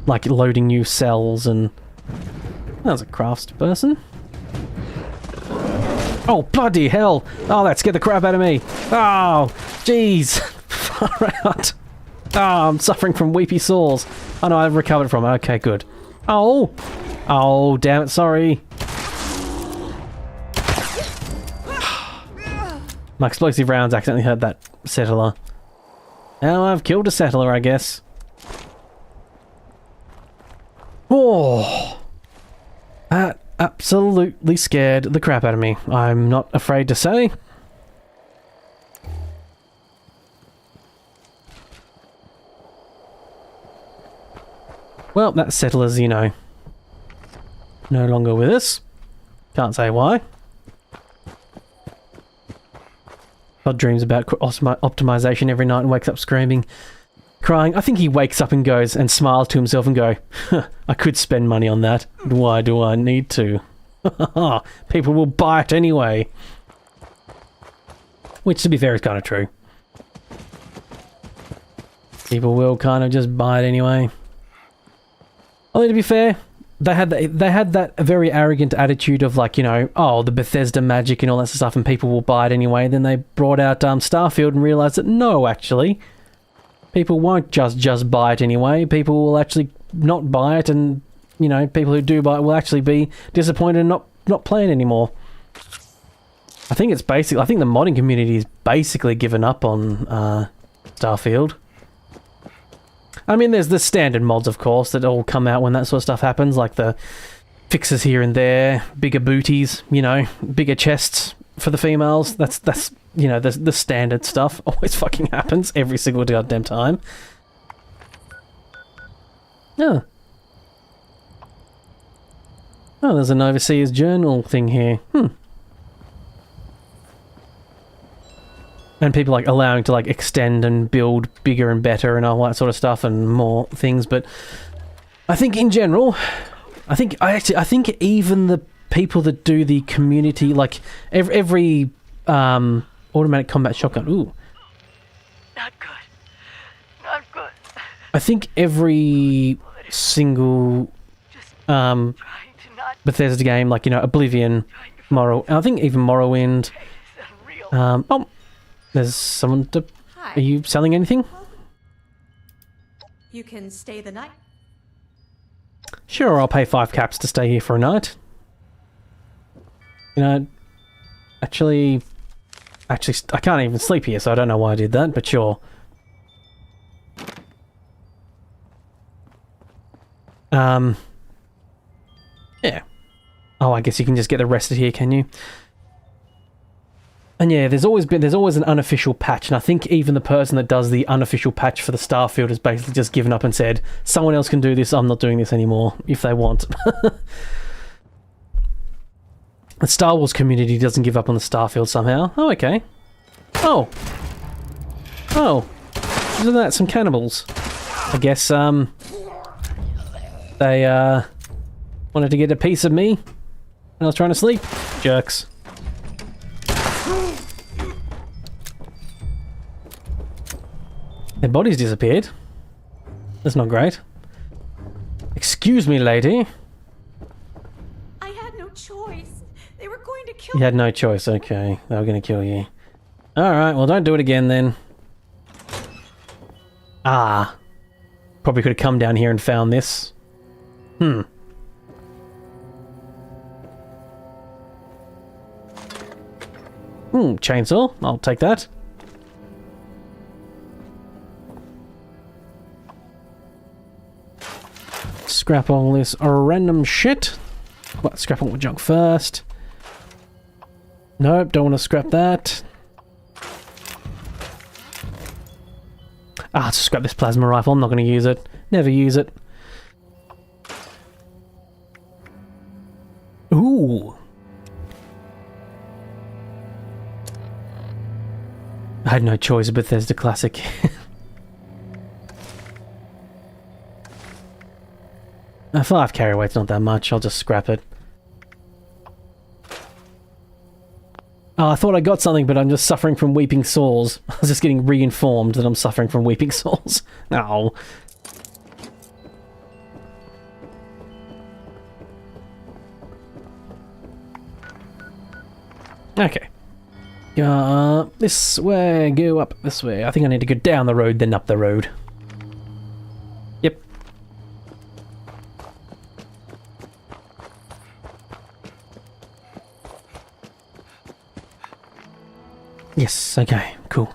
Like loading new cells and... That was a crafts person. Oh, bloody hell! Oh, that scared the crap out of me! Oh, jeez! Far out! Oh, I'm suffering from weepy sores. Oh no, I've recovered from it. Okay, good. Oh! Oh, damn it, sorry. My explosive rounds accidentally hurt that settler. Now I've killed a settler, I guess. Oh! That absolutely scared the crap out of me. I'm not afraid to say. Well, that settler's, you know, no longer with us. Can't say why. God dreams about optimization every night and wakes up screaming, crying. I think he wakes up and goes and smiles to himself and go, huh, I could spend money on that. Why do I need to? People will buy it anyway. Which, to be fair, is kind of true. People will kind of just buy it anyway. Although, to be fair, they had that very arrogant attitude of, like, you know, oh, the Bethesda magic and all that stuff, and people will buy it anyway. Then they brought out Starfield and realised that no, actually, people won't just buy it anyway. People will actually not buy it, and, you know, people who do buy it will actually be disappointed and not playing anymore. I think it's basically, I think the modding community is basically given up on Starfield. I mean, there's the standard mods, of course, that all come out when that sort of stuff happens, like the fixes here and there, bigger booties, you know, bigger chests for the females. That's you know, the standard stuff. Always fucking happens every single goddamn time. Oh. Oh, there's an overseas journal thing here. And people, like, allowing to, like, extend and build bigger and better and all that sort of stuff and more things. But I think in general, I think even the people that do the community, like, every automatic combat shotgun. Ooh. Not good. Not good. I think every single Bethesda game, like, you know, Oblivion, I think even Morrowind. Oh. There's someone to... Hi. Are you selling anything? You can stay the night. Sure, I'll pay 5 caps to stay here for a night. You know, actually, I can't even sleep here, so I don't know why I did that, but sure. Yeah. Oh, I guess you can just get arrested here, can you? And yeah, there's always an unofficial patch, and I think even the person that does the unofficial patch for the Starfield has basically just given up and said, someone else can do this, I'm not doing this anymore, if they want. The Star Wars community doesn't give up on the Starfield somehow. Oh, okay. Oh. Oh. Isn't that some cannibals? I guess, they, wanted to get a piece of me when I was trying to sleep. Jerks. Their bodies disappeared. That's not great. Excuse me, lady. I had no choice. They were going to kill me. You had no choice, okay. They were going to kill you. Alright, well, don't do it again then. Ah. Probably could have come down here and found this. Chainsaw. I'll take that. Scrap all this random shit. What, scrap all the junk first. Nope, don't want to scrap that. Ah, just scrap this plasma rifle. I'm not going to use it. Never use it. Ooh. I had no choice, Bethesda Classic. 5 carry weight's not that much, I'll just scrap it. Oh, I thought I got something, but I'm just suffering from weeping sores. I was just getting reinformed that I'm suffering from weeping sores. No. Okay. Go up this way, go up this way. I think I need to go down the road, then up the road. Yep. Yes, okay, cool.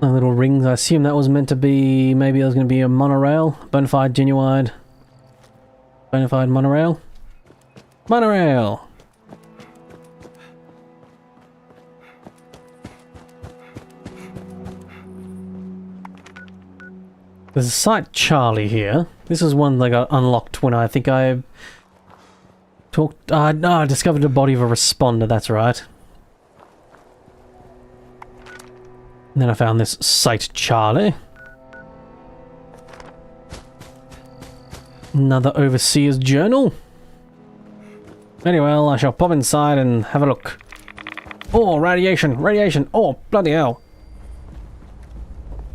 Little rings. I assume that was meant to be, maybe there was going to be a monorail. Bonafide, genuine. Bonafide monorail. Monorail! There's a site Charlie here. This is one that got unlocked when I think I talked... no, I discovered the body of a responder, that's right. And then I found this site Charlie. Another overseer's journal. Anyway, well, I shall pop inside and have a look. Oh, radiation! Radiation! Oh, bloody hell!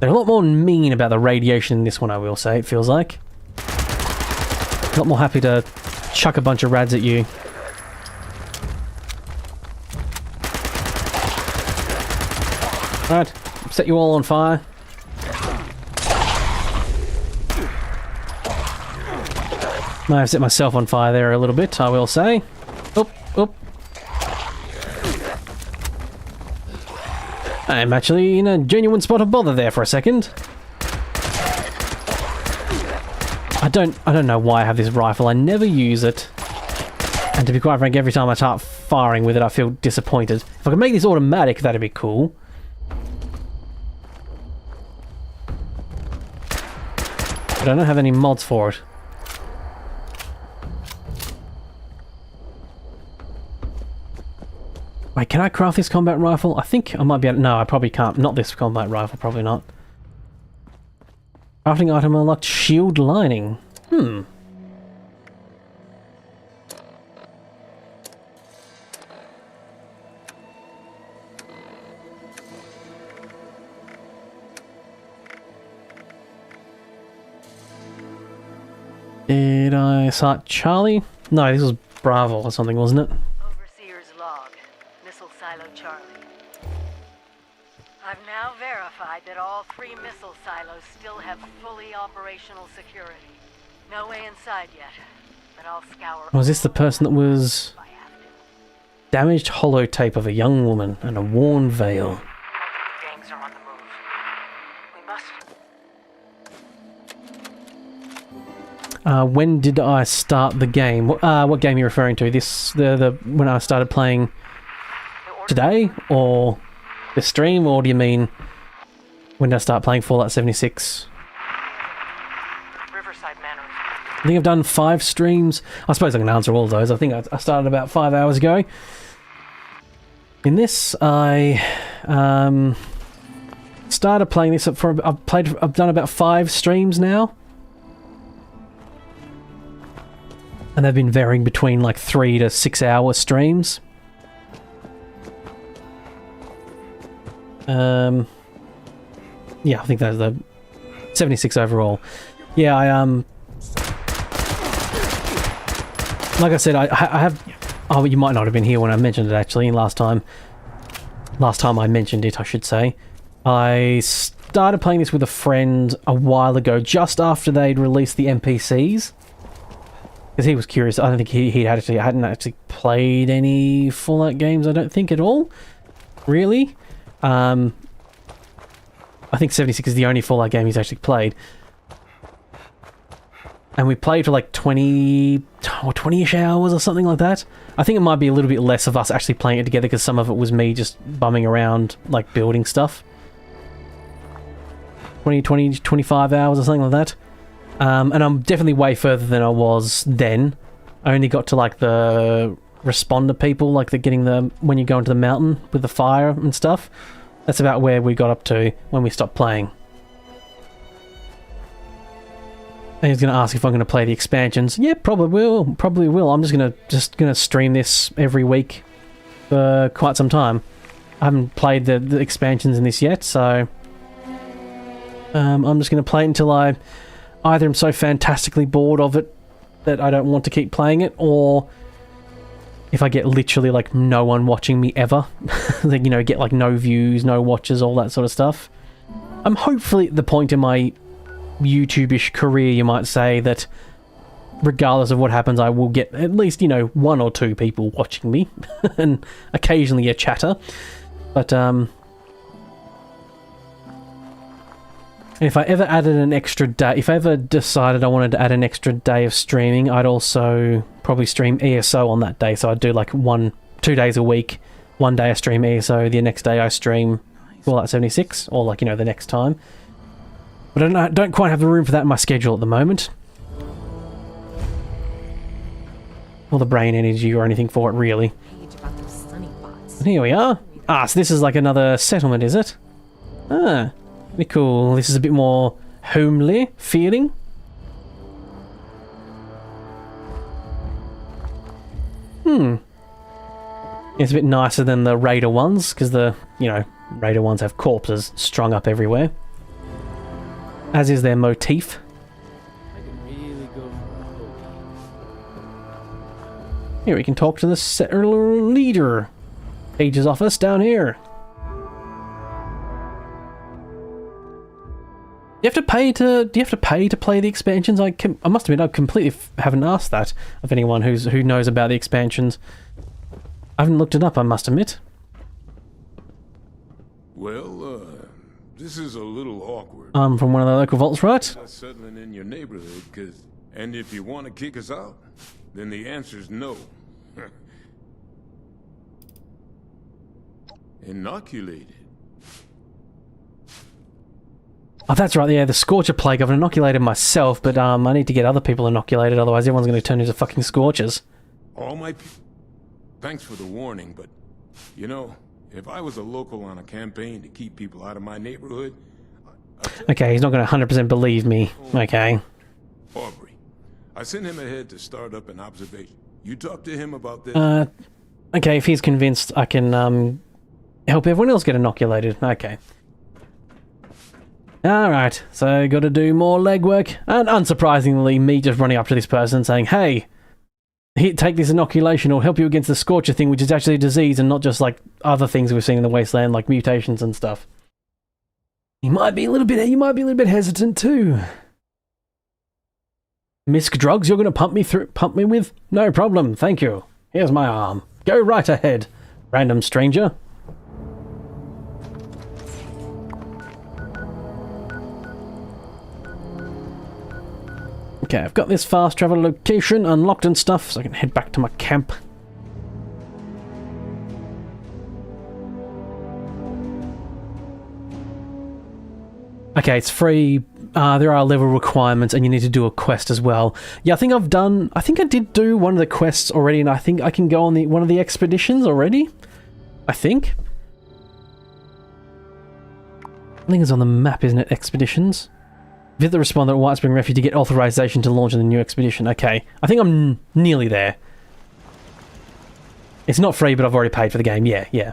They're a lot more mean about the radiation in this one, I will say, it feels like. A lot more happy to chuck a bunch of rads at you. Right, set you all on fire. May have set myself on fire there a little bit, I will say. Oop, oop. I'm actually in a genuine spot of bother there for a second. I don't know why I have this rifle. I never use it. And to be quite frank, every time I start firing with it, I feel disappointed. If I could make this automatic, that'd be cool. But I don't have any mods for it. Wait, can I craft this combat rifle? I think I might be able to... No, I probably can't. Not this combat rifle, probably not. Crafting item unlocked, shield lining. Did I start Charlie? No, this was Bravo or something, wasn't it? Overseer's log. Missile silo Charlie. I've now verified that all 3 missile silos still have fully operational security. No way inside yet, but I'll scour... Was this the person that was... Damaged holotape of a young woman and a worn veil? Gangs are on the move. We must... When did I start the game? What game are you referring to? This, when I started playing today? Or the stream? Or do you mean when did I start playing Fallout 76? Riverside Manor. I think I've done 5 streams. I suppose I can answer all of those. I think I started about 5 hours ago. In this, I started playing this for... I've done about 5 streams now. And they've been varying between like 3 to 6 hour streams. Yeah, I think that's the 76 overall. Yeah, like I said, I have... Oh, you might not have been here when I mentioned it actually, last time I mentioned it, I should say. I started playing this with a friend a while ago, just after they'd released the NPCs. Because he was curious. I don't think he hadn't actually played any Fallout games, I don't think, at all. Really. I think 76 is the only Fallout game he's actually played. And we played for like 20-ish hours or something like that. I think it might be a little bit less of us actually playing it together because some of it was me just bumming around, like building stuff. 25 hours or something like that. And I'm definitely way further than I was then. I only got to like the responder people, like the getting the... when you go into the mountain with the fire and stuff. That's about where we got up to when we stopped playing. And he's going to ask if I'm going to play the expansions. Yeah, probably will. I'm just gonna stream this every week for quite some time. I haven't played the expansions in this yet, so I'm just going to play it until I either am so fantastically bored of it that I don't want to keep playing it, or if I get literally like no one watching me ever, like, you know, get like no views, no watches, all that sort of stuff. I'm hopefully at the point in my YouTube-ish career, you might say, that regardless of what happens, I will get at least, you know, 1 or 2 people watching me, and occasionally a chatter. But, if I ever added an extra day, if I ever decided I wanted to add an extra day of streaming, I'd also probably stream ESO on that day. So I'd do like 2 days a week. 1 day I stream ESO, the next day I stream Fallout 76, or like, you know, the next time. But I don't quite have the room for that in my schedule at the moment. Or the brain energy or anything for it, really. And here we are. Ah, so this is like another settlement, is it? Ah. Pretty cool. This is a bit more homely feeling. It's a bit nicer than the Raider ones, because the, you know, Raider ones have corpses strung up everywhere. As is their motif. Here we can talk to the settler leader. Page's office down here. Do you have to pay to play the expansions? I must admit, I completely haven't asked that of anyone who knows about the expansions. I haven't looked it up, I must admit. Well, this is a little awkward. I'm from one of the local vaults, right? Settling in your neighborhood, and if you want to kick us out, then the answer's no. Inoculated. Oh, that's right, yeah, the Scorcher Plague. I've inoculated myself, but I need to get other people inoculated, otherwise everyone's going to turn into fucking Scorchers. All my thanks for the warning, but, you know, if I was a local on a campaign to keep people out of my neighborhood... Okay, he's not going to 100% believe me. Okay. Aubrey, I sent him ahead to start up an observation. You talk to him about this? Okay, if he's convinced, I can, help everyone else get inoculated. Okay. Alright, so gotta do more legwork, and unsurprisingly, me just running up to this person saying, hey, take this inoculation, it'll help you against the Scorcher thing, which is actually a disease and not just like other things we've seen in the Wasteland, like mutations and stuff. You might be a little bit hesitant too. Misc drugs you're gonna pump me with? No problem, thank you. Here's my arm. Go right ahead, random stranger. Okay, I've got this fast travel location unlocked and stuff, so I can head back to my camp. Okay, it's free. There are level requirements, and you need to do a quest as well. Yeah, I think I did do one of the quests already, and I think I can go on one of the expeditions already. I think it's on the map, isn't it? Expeditions. Visit the responder at White Spring Refuge to get authorization to launch in the new expedition. Okay, I think I'm nearly there. It's not free, but I've already paid for the game. Yeah. Yeah,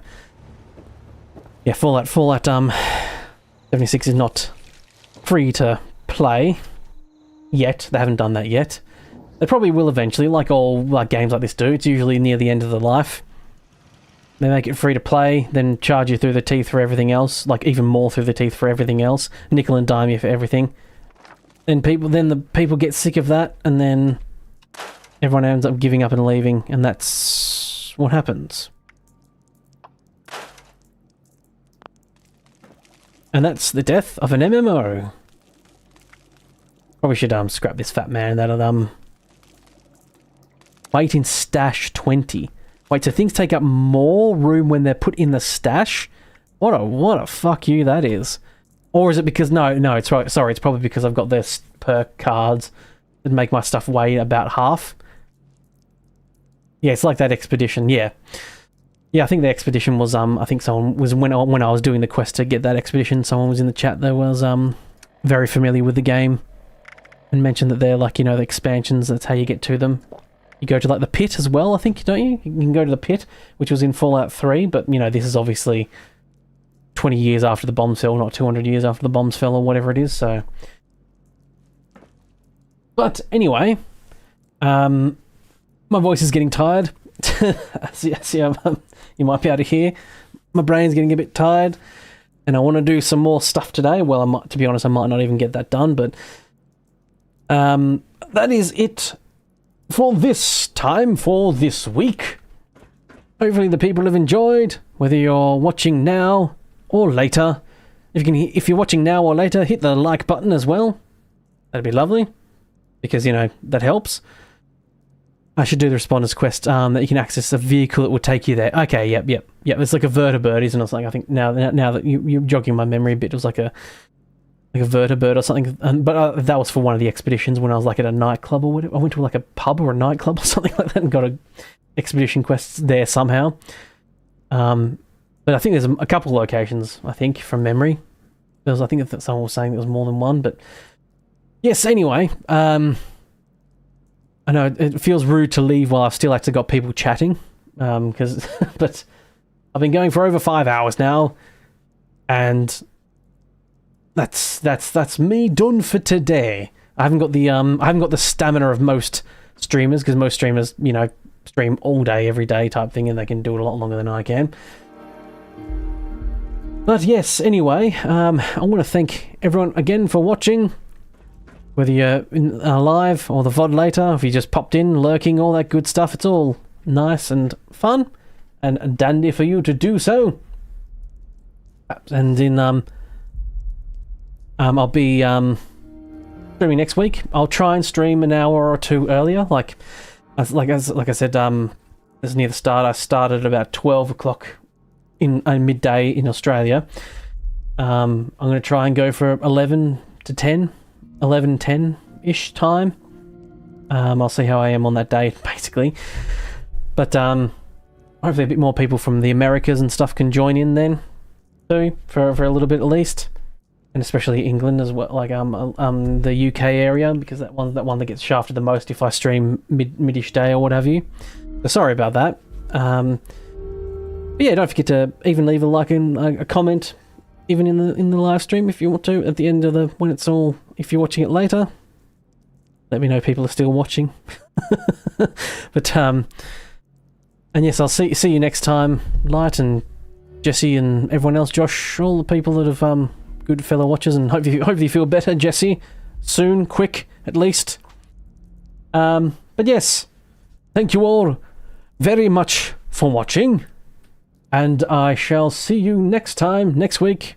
Fallout 76 is not free to play yet. They haven't done that yet. They probably will eventually, like all games like this do. It's usually near the end of the life. They make it free to play, then charge you through the teeth for everything else, like even more through the teeth for everything else. Nickel and dime you for everything. Then the people get sick of that, and then everyone ends up giving up and leaving, and that's what happens. And that's the death of an MMO. Probably should scrap this fat man. That'll wait in stash 20. Wait, so things take up more room when they're put in the stash? What a fuck you that is. Or is it because no, it's right. Sorry, it's probably because I've got this perk cards that make my stuff weigh about half. Yeah, it's like that expedition. Yeah, I think the expedition was I think someone was when I was doing the quest to get that expedition. Someone was in the chat that was very familiar with the game and mentioned that they're like, you know, the expansions. That's how you get to them. You go to like the pit as well, I think, don't you? You can go to the pit, which was in Fallout 3, but you know, this is obviously 20 years after the bombs fell, not 200 years after the bombs fell or whatever it is, so... But anyway, my voice is getting tired. You might be able to hear. My brain's getting a bit tired. and I want to do some more stuff today. Well, to be honest, I might not even get that done, but that is it for this time, for this week. Hopefully the people have enjoyed, whether you're watching now or later. If you're watching now or later, hit the like button as well. That'd be lovely, because, you know, that helps. I should do the Responders quest, that you can access a vehicle that will take you there. Okay, yep. It's like a vertibird, isn't it? It's like, I think now that you're jogging my memory a bit, it was like a vertibird or something. But that was for one of the expeditions when I was like at a nightclub or whatever. I went to like a pub or a nightclub or something like that and got a expedition quest there somehow. But I think there's a couple of locations, I think, from memory. I think that someone was saying there was more than one, but yes, anyway, I know it feels rude to leave while I've still actually got people chatting, but I've been going for over 5 hours now, and that's me done for today. I haven't got the stamina of most streamers, because most streamers, you know, stream all day, every day type thing, and they can do it a lot longer than I can. But yes, anyway, I want to thank everyone again for watching, whether you're live or the VOD later, if you just popped in, lurking, all that good stuff. It's all nice and fun and dandy for you to do so. And in I'll be streaming next week. I'll try and stream an hour or two earlier, like I said, as near the start. I started at about 12 o'clock in midday in Australia. I'm going to try and go for 11 to 10-ish time. I'll see how I am on that day, basically. But hopefully a bit more people from the Americas and stuff can join in then, too, for a little bit at least. And especially England as well, like the UK area, because that one that gets shafted the most if I stream mid-ish day or what have you. So sorry about that. But yeah, don't forget to even leave a like and a comment, even in the live stream if you want to, at the end of if you're watching it later. Let me know people are still watching. But and yes, I'll see you next time, Light and Jesse and everyone else, Josh, all the people that have good fellow watchers, and hope you feel better, Jesse, soon, quick at least. But yes, thank you all very much for watching, and I shall see you next week.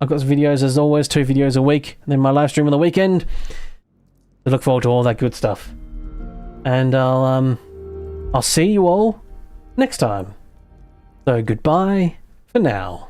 I've got some videos as always, 2 videos a week, and then my live stream on the weekend. I look forward to all that good stuff, and I'll see you all next time. So goodbye for now.